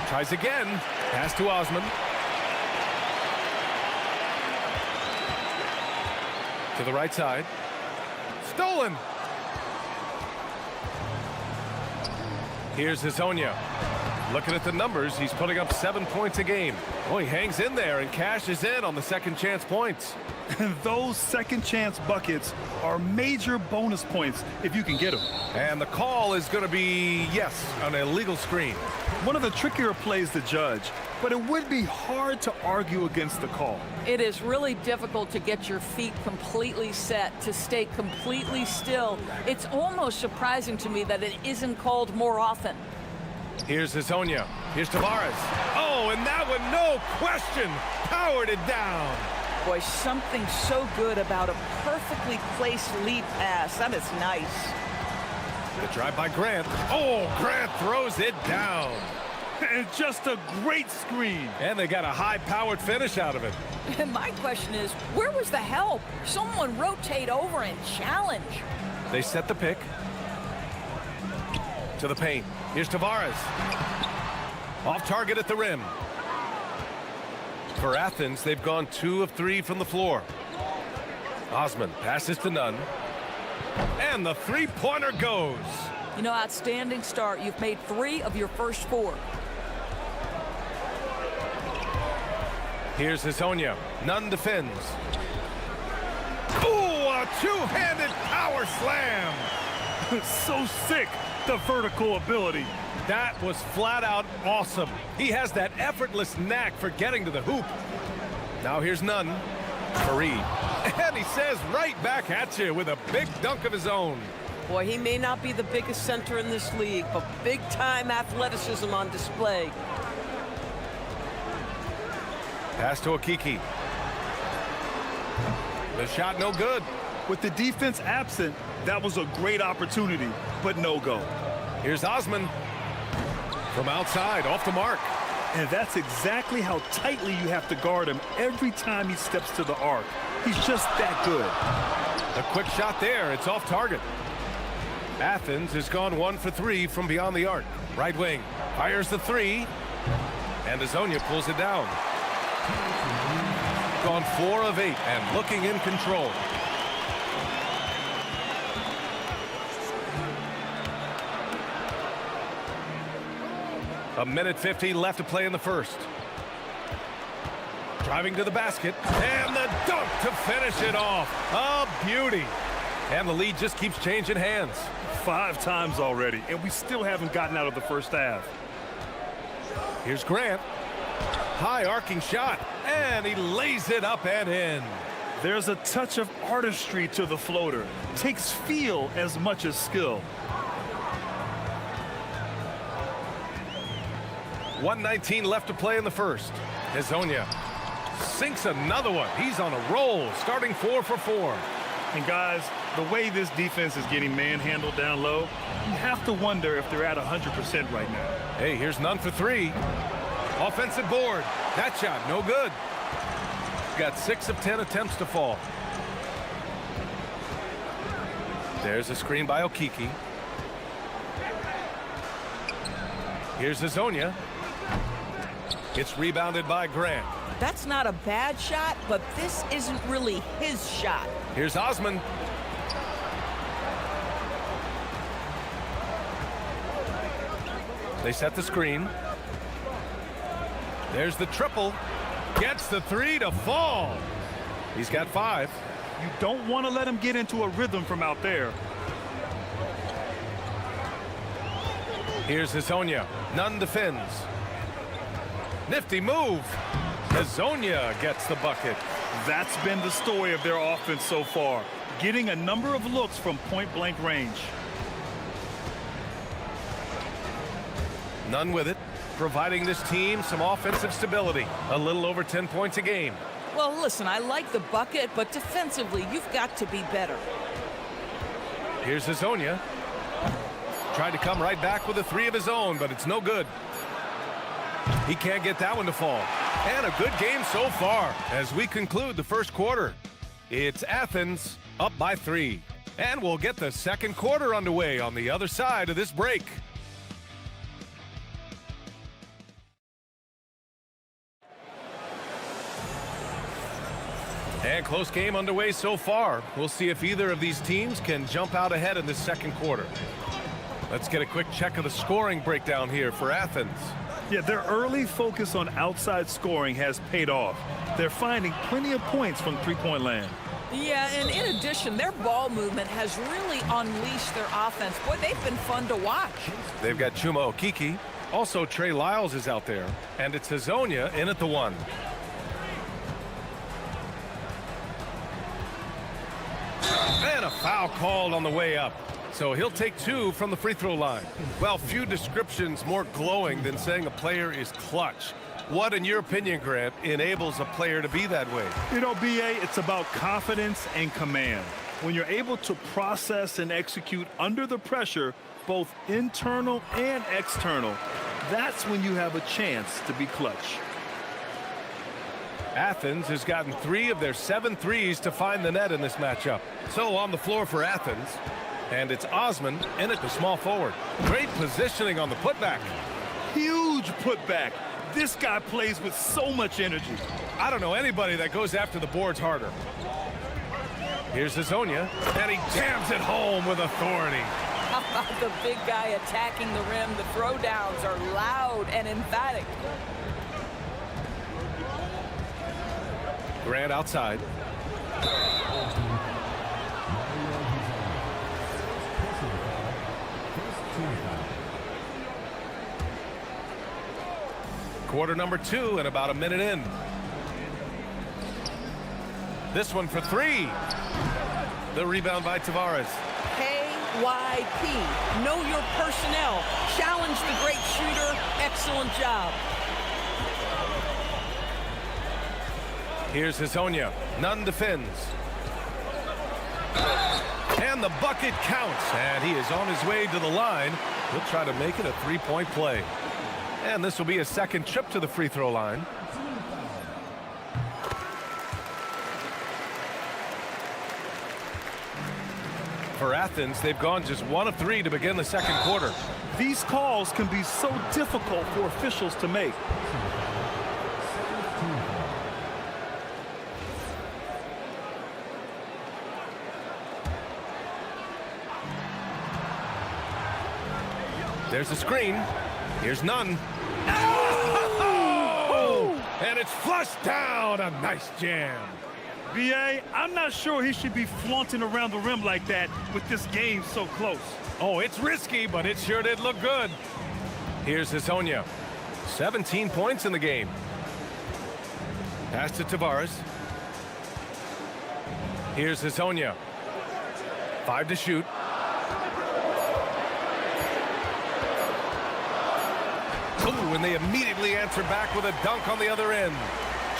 Tries again. Pass to Osman. To the right side. Stolen. Here's Hazonia. Looking at the numbers, he's putting up 7 points a game. Oh, he hangs in there and cashes in on the second chance points. And those second chance buckets are major bonus points if you can get them. And the call is going to be, yes, an illegal screen. One of the trickier plays to judge, but it would be hard to argue against the call. It is really difficult to get your feet completely set, to stay completely still. It's almost surprising to me that it isn't called more often. Here's Hazonia. Here's Tavares. Oh, and that one, no question, powered it down. Boy, something so good about a perfectly placed lead pass. That is nice. The drive by Grant. Oh, Grant throws it down. And just a great screen. And they got a high-powered finish out of it. And my question is, where was the help? Someone rotate over and challenge. They set the pick. To the paint. Here's Tavares. Off target at the rim. For Athens, they've gone 2 of 3 from the floor. Osman passes to Nunn. And the three-pointer goes. You know, outstanding start. You've made 3 of your first 4. Here's Hazonia. Nunn defends. Ooh, a two-handed power slam. So sick, the vertical ability. That was flat out awesome. He has that effortless knack for getting to the hoop. Now here's Nunn. Fareed. And he says right back at you with a big dunk of his own. Boy, he may not be the biggest center in this league, but big-time athleticism on display. Pass to Okiki. The shot no good. With the defense absent, that was a great opportunity, but no go. Here's Osman. From outside, off the mark. And that's exactly how tightly you have to guard him every time he steps to the arc. He's just that good. A quick shot there. It's off target. Athens has gone 1 for 3 from beyond the arc. Right wing. Fires the 3. And Hazonia pulls it down. Gone 4 of 8 and looking in control. A minute 50 left to play in the first. Driving to the basket. And the dunk to finish it off. A beauty. And the lead just keeps changing hands. 5 times already, and we still haven't gotten out of the first half. Here's Grant. High arcing shot. And he lays it up and in. There's a touch of artistry to the floater. Takes feel as much as skill. 1:19 left to play in the first. Hazonia sinks another one. He's on a roll, starting 4 for 4. And guys, the way this defense is getting manhandled down low, you have to wonder if they're at 100% right now. Hey, here's Nunn for 3. Offensive board. That shot, no good. Got 6 of 10 attempts to fall. There's a screen by Okiki. Here's Hazonia. It's rebounded by Grant. That's not a bad shot, but this isn't really his shot. Here's Osman. They set the screen. There's the triple. Gets the 3 to fall. He's got 5. You don't want to let him get into a rhythm from out there. Here's Hazonia. Nunn defends. Nifty move. Hazonia gets the bucket. That's been the story of their offense so far, getting a number of looks from point-blank range. None with it, providing this team some offensive stability. A little over 10 points a game. Well, listen, I like the bucket, but defensively, you've got to be better. Here's Hazonia. Tried to come right back with a three of his own, but it's no good. He can't get that one to fall. And a good game so far as we conclude the first quarter. It's Athens up by 3. And we'll get the second quarter underway on the other side of this break. And close game underway so far. We'll see if either of these teams can jump out ahead in this second quarter. Let's get a quick check of the scoring breakdown here for Athens. Yeah, their early focus on outside scoring has paid off. They're finding plenty of points from three-point land. Yeah, and in addition, their ball movement has really unleashed their offense. Boy, they've been fun to watch. They've got Chuma Okiki. Also, Trey Lyles is out there. And it's Hazonia in at the 1. And a foul called on the way up. So he'll take 2 from the free throw line. Well, few descriptions more glowing than saying a player is clutch. What, in your opinion, Grant, enables a player to be that way? You know, BA, it's about confidence and command. When you're able to process and execute under the pressure, both internal and external, that's when you have a chance to be clutch. Athens has gotten 3 of their 7 threes to find the net in this matchup. So on the floor for Athens, and it's Osman in at the small forward. Great positioning on the putback. Huge putback. This guy plays with so much energy. I don't know anybody that goes after the boards harder. Here's Hazonia, and he jams it home with authority. How about the big guy attacking the rim? The throwdowns are loud and emphatic. Grant outside. Quarter number 2 and about a minute in. This one for 3. The rebound by Tavares. KYP. Know your personnel. Challenge the great shooter. Excellent job. Here's Hazonia. Nunn defends. And the bucket counts. And he is on his way to the line. He'll try to make it a 3-point play. And this will be a second trip to the free throw line. For Athens, they've gone just 1 of 3 to begin the second quarter. These calls can be so difficult for officials to make. There's a screen. Here's Nunn. Oh! And it's flushed down. A nice jam. BA, I'm not sure he should be flaunting around the rim like that with this game so close. Oh, it's risky, but it sure did look good. Here's Hazonia. 17 points in the game. Pass to Tavares. Here's Hazonia. 5 to shoot. Ooh, and they immediately answer back with a dunk on the other end.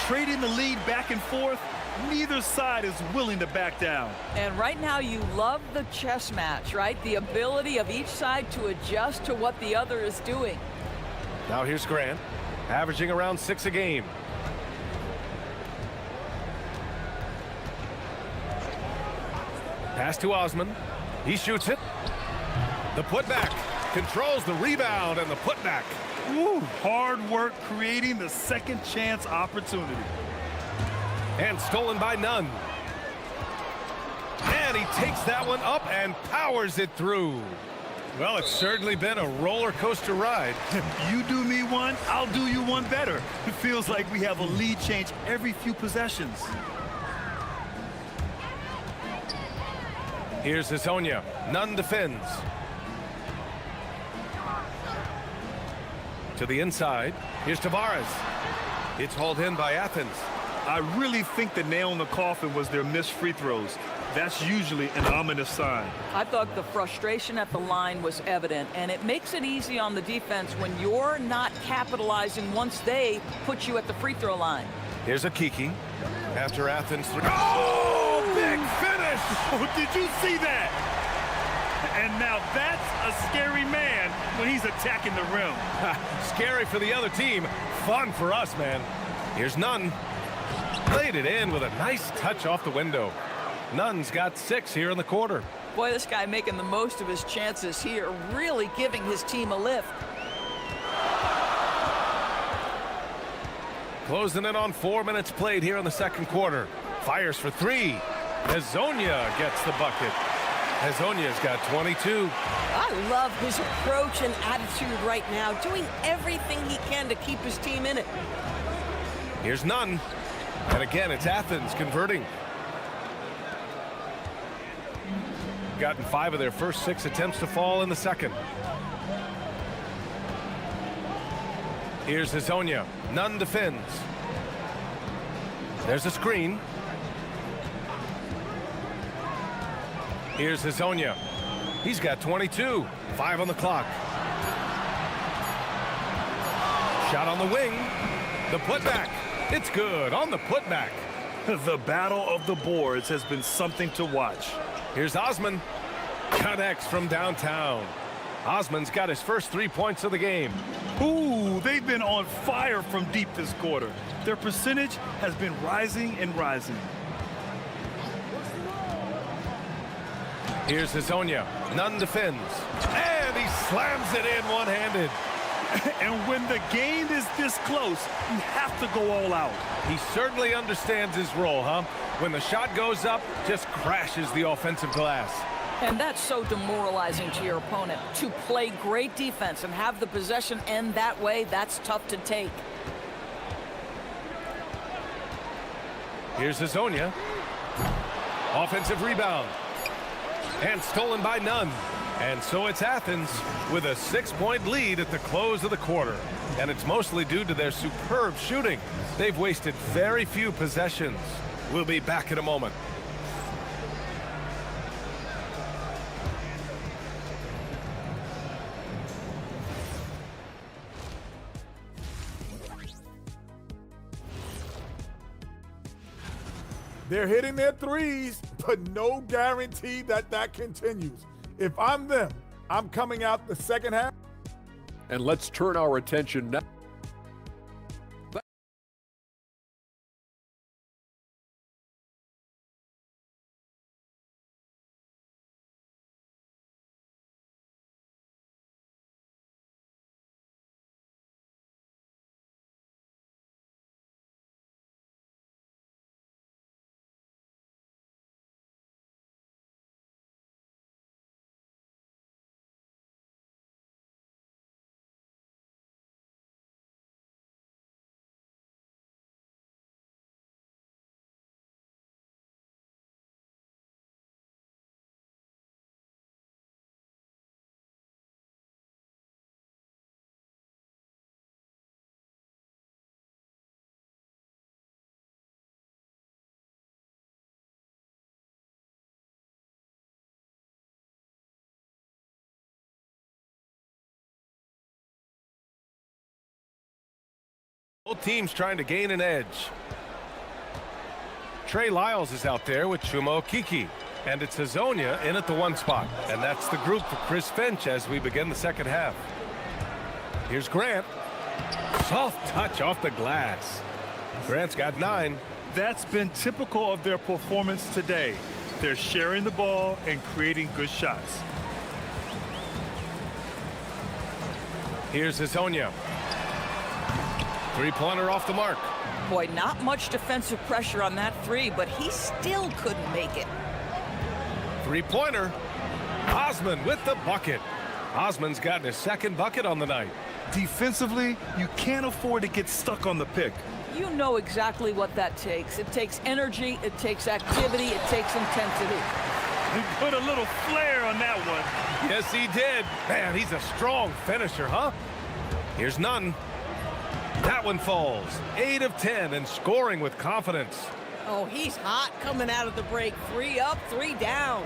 Trading the lead back and forth, neither side is willing to back down. And right now you love the chess match, right? The ability of each side to adjust to what the other is doing. Now here's Grant, averaging around 6 a game. Pass to Osman. He shoots it. The putback. Controls the rebound and the putback. Ooh, hard work creating the second chance opportunity. And stolen by Nunn. And he takes that one up and powers it through. Well, it's certainly been a roller coaster ride. You do me one, I'll do you one better. It feels like we have a lead change every few possessions. Here's Hazonia. Nunn defends. To the inside. Here's Tavares. It's hauled in by Athens. I really think the nail in the coffin was their missed free throws. That's usually an ominous sign. I thought the frustration at the line was evident, and it makes it easy on the defense when you're not capitalizing once they put you at the free throw line. Here's a Kiki. After Athens. Oh, big finish! Oh, did you see that? And now that's a scary man when he's attacking the rim. Scary for the other team. Fun for us, man. Here's Nunn. Laid it in with a nice touch off the window. Nunn's got 6 here in the quarter. Boy, this guy making the most of his chances here, really giving his team a lift. Closing in on 4 minutes played here in the second quarter. Fires for 3. Hezonja gets the bucket. Hezonja's got 22. I love his approach and attitude right now, doing everything he can to keep his team in it. Here's Nunn. And again, it's Athens converting. Gotten 5 of their first 6 attempts to fall in the second. Here's Hezonja. Nunn defends. There's a screen. Here's Hezonja. He's got 22. 5 on the clock. Shot on the wing. The putback. It's good on the putback. The battle of the boards has been something to watch. Here's Osman. Connects from downtown. Osman's got his first 3 points of the game. Ooh, they've been on fire from deep this quarter. Their percentage has been rising and rising. Here's Hezonja. Nunn defends. And he slams it in one-handed. And when the game is this close, you have to go all out. He certainly understands his role, huh? When the shot goes up, just crashes the offensive glass. And that's so demoralizing to your opponent. To play great defense and have the possession end that way, that's tough to take. Here's Hezonja. Offensive rebound. And stolen by Nunn. And so it's Athens with a 6-point lead at the close of the quarter. And it's mostly due to their superb shooting. They've wasted very few possessions. We'll be back in a moment. They're hitting their threes, but no guarantee that that continues. If I'm them, I'm coming out the second half. And let's turn our attention now. Both teams trying to gain an edge. Trey Lyles is out there with Chuma Okeke. And it's Hezonja in at the 1 spot. And that's the group for Chris Finch as we begin the second half. Here's Grant. Soft touch off the glass. Grant's got 9. That's been typical of their performance today. They're sharing the ball and creating good shots. Here's Hezonja. 3-pointer off the mark. Boy, not much defensive pressure on that 3, but he still couldn't make it. 3-pointer. Osman with the bucket. Osman's gotten his 2nd bucket on the night. Defensively, you can't afford to get stuck on the pick. You know exactly what that takes. It takes energy, it takes activity, it takes intensity. He put a little flair on that one. Yes, he did. Man, he's a strong finisher, huh? Here's Nunn. That one falls. 8 of 10 and scoring with confidence. Oh, he's hot coming out of the break. 3 up, 3 down.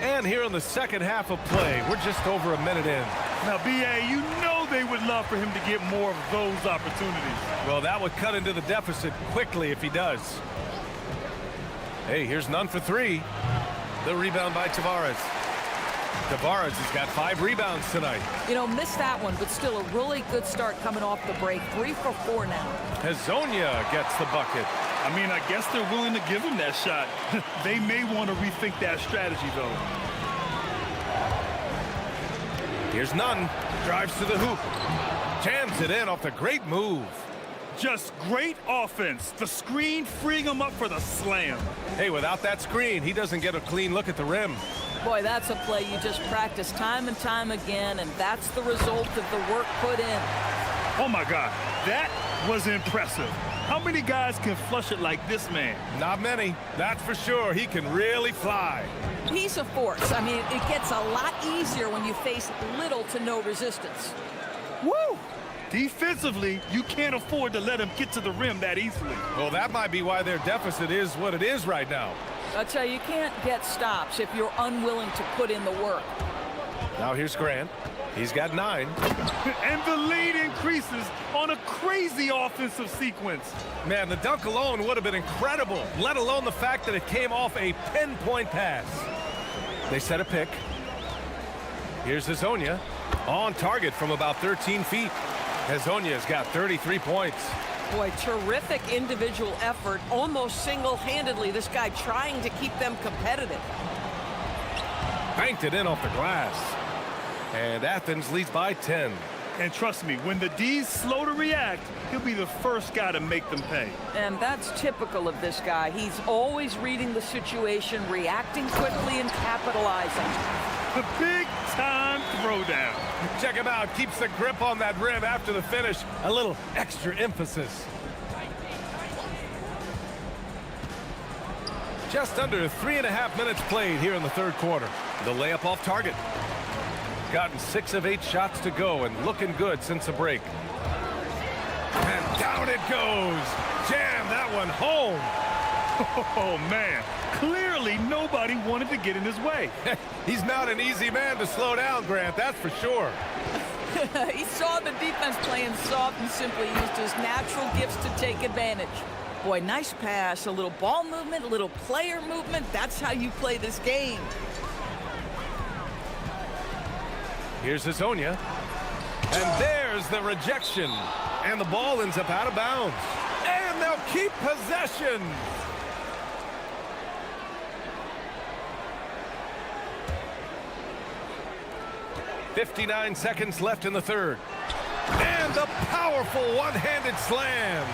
And here in the second half of play, we're just over a minute in. Now, B.A., you know they would love for him to get more of those opportunities. Well, that would cut into the deficit quickly if he does. Hey, here's none for 3. The rebound by Tavares. Tavares has got 5 rebounds tonight. You know, missed that one, but still a really good start coming off the break. 3 for 4 now. Hezonja gets the bucket. I mean, I guess they're willing to give him that shot. They may want to rethink that strategy, though. Here's Nunn. Drives to the hoop. Jams it in off the great move. Just great offense. The screen freeing him up for the slam. Hey, without that screen, he doesn't get a clean look at the rim. Boy, that's a play you just practice time and time again, and that's the result of the work put in. Oh, my God. That was impressive. How many guys can flush it like this man? Not many. That's for sure. He can really fly. He's a force. I mean, it gets a lot easier when you face little to no resistance. Woo! Defensively, you can't afford to let him get to the rim that easily. Well, that might be why their deficit is what it is right now. I tell you, you can't get stops if you're unwilling to put in the work. Now here's Grant. He's got 9. And the lead increases on a crazy offensive sequence. Man, the dunk alone would have been incredible, let alone the fact that it came off a pinpoint pass. They set a pick. Here's Hezonja. On target from about 13 feet. Hezonja's got 33 points. Boy, terrific individual effort, almost single-handedly. This guy trying to keep them competitive. Banked it in off the glass. And Athens leads by 10. And trust me, when the D's slow to react, he'll be the first guy to make them pay. And that's typical of this guy. He's always reading the situation, reacting quickly and capitalizing. A big-time throwdown. Check him out. Keeps the grip on that rim after the finish. A little extra emphasis. Just under 3.5 minutes played here in the third quarter. The layup off target. Gotten 6 of 8 shots to go and looking good since the break. And down it goes. Jam that one home. Oh, man. Clearly, nobody wanted to get in his way. He's not an easy man to slow down, Grant, that's for sure. He saw the defense playing soft and simply used his natural gifts to take advantage. Boy, nice pass, a little ball movement, a little player movement. That's how you play this game. Here's Hezonja. And there's the rejection. And the ball ends up out of bounds. And they'll keep possession. .59 seconds left in the third. And the powerful one-handed slam.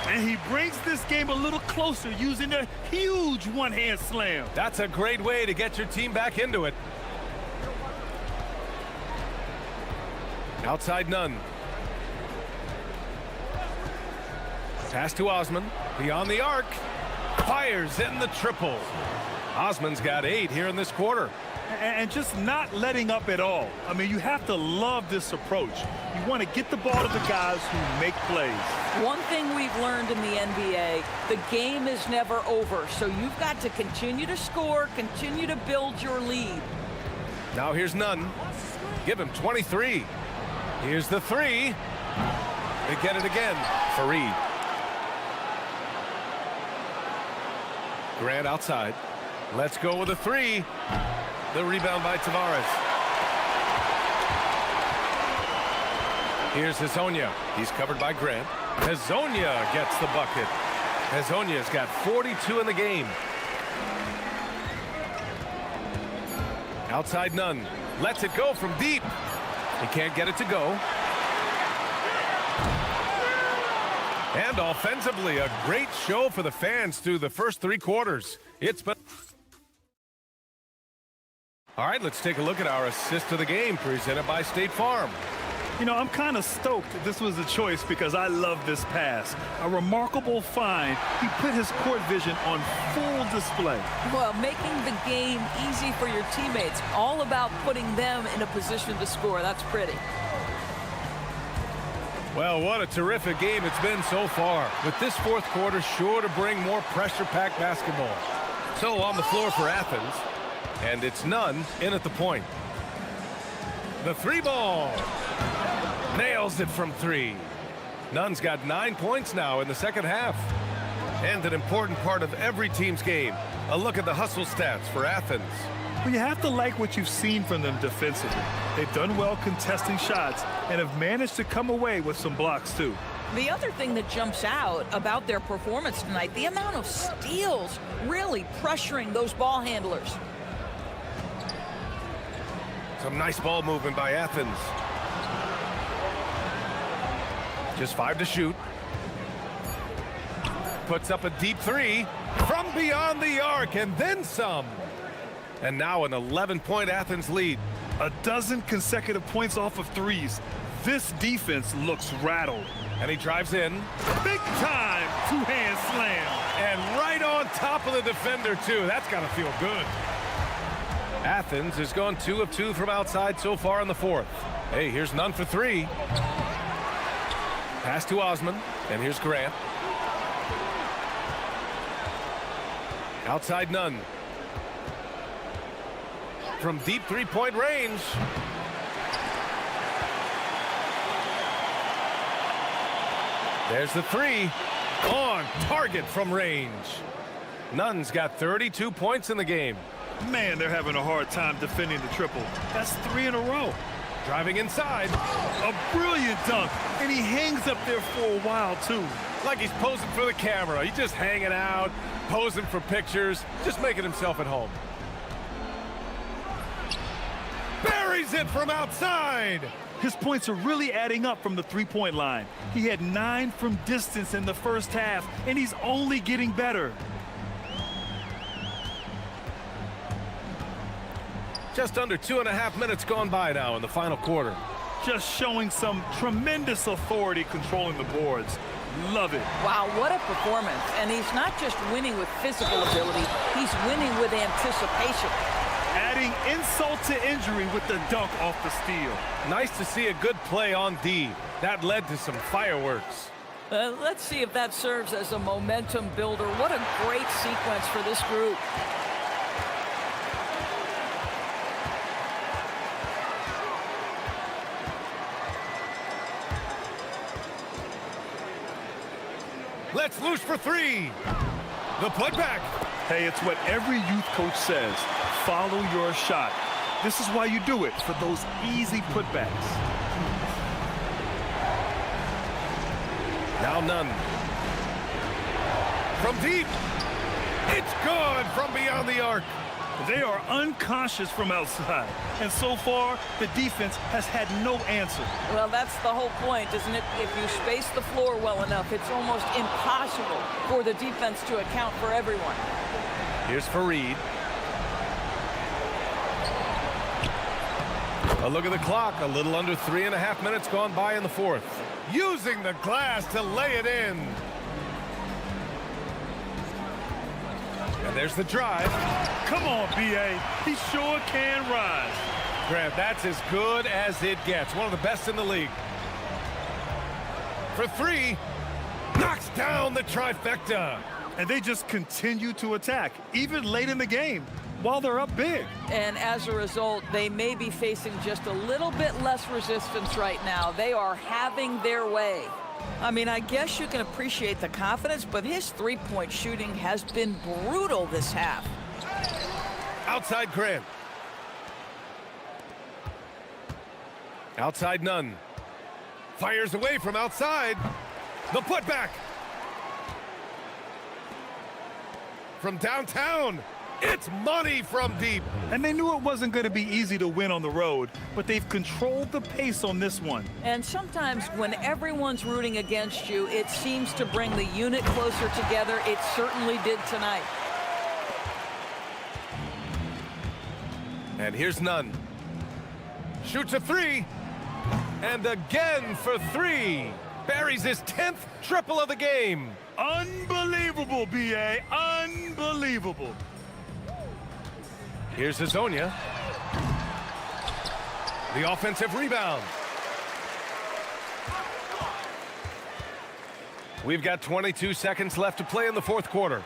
And he brings this game a little closer using a huge one-hand slam. That's a great way to get your team back into it. Outside Nunn. Pass to Osman. Beyond the arc. Fires in the triple. Osman's got 8 here in this quarter. And just not letting up at all. I mean, you have to love this approach. You want to get the ball to the guys who make plays. One thing we've learned in the NBA, the game is never over. So you've got to continue to score, continue to build your lead. Now here's Nunn. Give him 23. Here's the 3. They get it again. Fareed. Grant outside. Let's go with a 3. The rebound by Tavares. Here's Hezonja. He's covered by Grant. Hezonja gets the bucket. Hezonja's got 42 in the game. Outside Nunn. Lets it go from deep. He can't get it to go. And offensively, a great show for the fans through the first 3 quarters. It's been... All right, let's take a look at our assist of the game presented by State Farm. You know, I'm kind of stoked that this was a choice because I love this pass. A remarkable find. He put his court vision on full display. Well, making the game easy for your teammates, all about putting them in a position to score. That's pretty. Well, what a terrific game it's been so far, with this fourth quarter sure to bring more pressure-packed basketball. So on the floor for Athens, and it's Nunn in at the point. The three ball. Nails it from three. Nunn's got 9 points now in the second half. And an important part of every team's game, a look at the hustle stats for Athens. Well, you have to like what you've seen from them defensively. They've done well contesting shots and have managed to come away with some blocks, too. The other thing that jumps out about their performance tonight, the amount of steals really pressuring those ball handlers. Some nice ball movement by Athens. Just 5 to shoot. Puts up a deep three from beyond the arc and then some. And now an 11-point Athens lead. A dozen consecutive points off of threes. This defense looks rattled. And he drives in. Big time two-hand slam. And right on top of the defender, too. That's got to feel good. Athens has gone 2 of 2 from outside so far in the fourth. Hey, here's Nunn for three. Pass to Osman. And here's Grant. Outside Nunn. From deep three-point range. There's the three. On target from range. Nunn's got 32 points in the game. Man, they're having a hard time defending the triple. That's 3 in a row. Driving inside. A brilliant dunk. And he hangs up there for a while, too. Like he's posing for the camera. He's just hanging out, posing for pictures, just making himself at home. Buries it from outside. His points are really adding up from the three-point line. He had 9 from distance in the first half, and he's only getting better. Just under 2.5 minutes gone by now in the final quarter. Just showing some tremendous authority controlling the boards. Love it. Wow, what a performance. And he's not just winning with physical ability, he's winning with anticipation. Adding insult to injury with the dunk off the steal. Nice to see a good play on D. That led to some fireworks. Let's see if that serves as a momentum builder. What a great sequence for this group. Let's loose for three. The putback. Hey, it's what every youth coach says. Follow your shot. This is why you do it, for those easy putbacks. Now Nunn. From deep. It's good from beyond the arc. They are unconscious from outside. And so far, the defense has had no answer. Well, that's the whole point, isn't it? If you space the floor well enough, it's almost impossible for the defense to account for everyone. Here's Fareed. A look at the clock. A little under 3.5 minutes gone by in the fourth. Using the glass to lay it in. And there's the drive. Come on, B.A. He sure can rise. Grant, that's as good as it gets. One of the best in the league. For three. Knocks down the trifecta. And they just continue to attack, even late in the game, while they're up big. And as a result, they may be facing just a little bit less resistance right now. They are having their way. I mean, I guess you can appreciate the confidence, but his three-point shooting has been brutal this half. Outside Grant. Outside Nunn. Fires away from outside. The putback. From downtown. It's money from deep. And they knew it wasn't going to be easy to win on the road, but they've controlled the pace on this one. And sometimes when everyone's rooting against you, it seems to bring the unit closer together. It certainly did tonight. And here's Nunn. Shoots a three. And again for three. Buries his 10th triple of the game. Unbelievable, B.A. Unbelievable. Here's Hazonia. The offensive rebound. We've got 22 seconds left to play in the fourth quarter.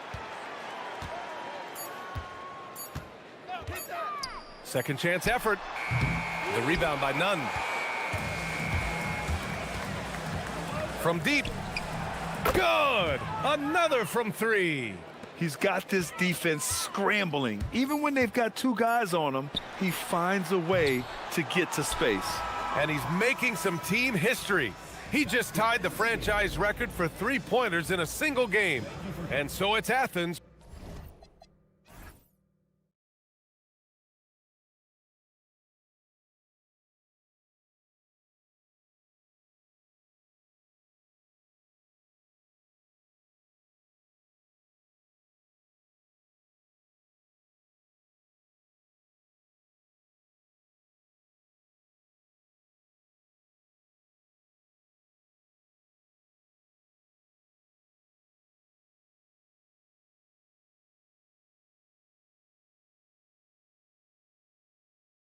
Second chance effort. The rebound by Nunn. From deep. Good! Another from three. He's got this defense scrambling. Even when they've got two guys on him, he finds a way to get to space. And he's making some team history. He just tied the franchise record for three-pointers in a single game. And so it's Athens.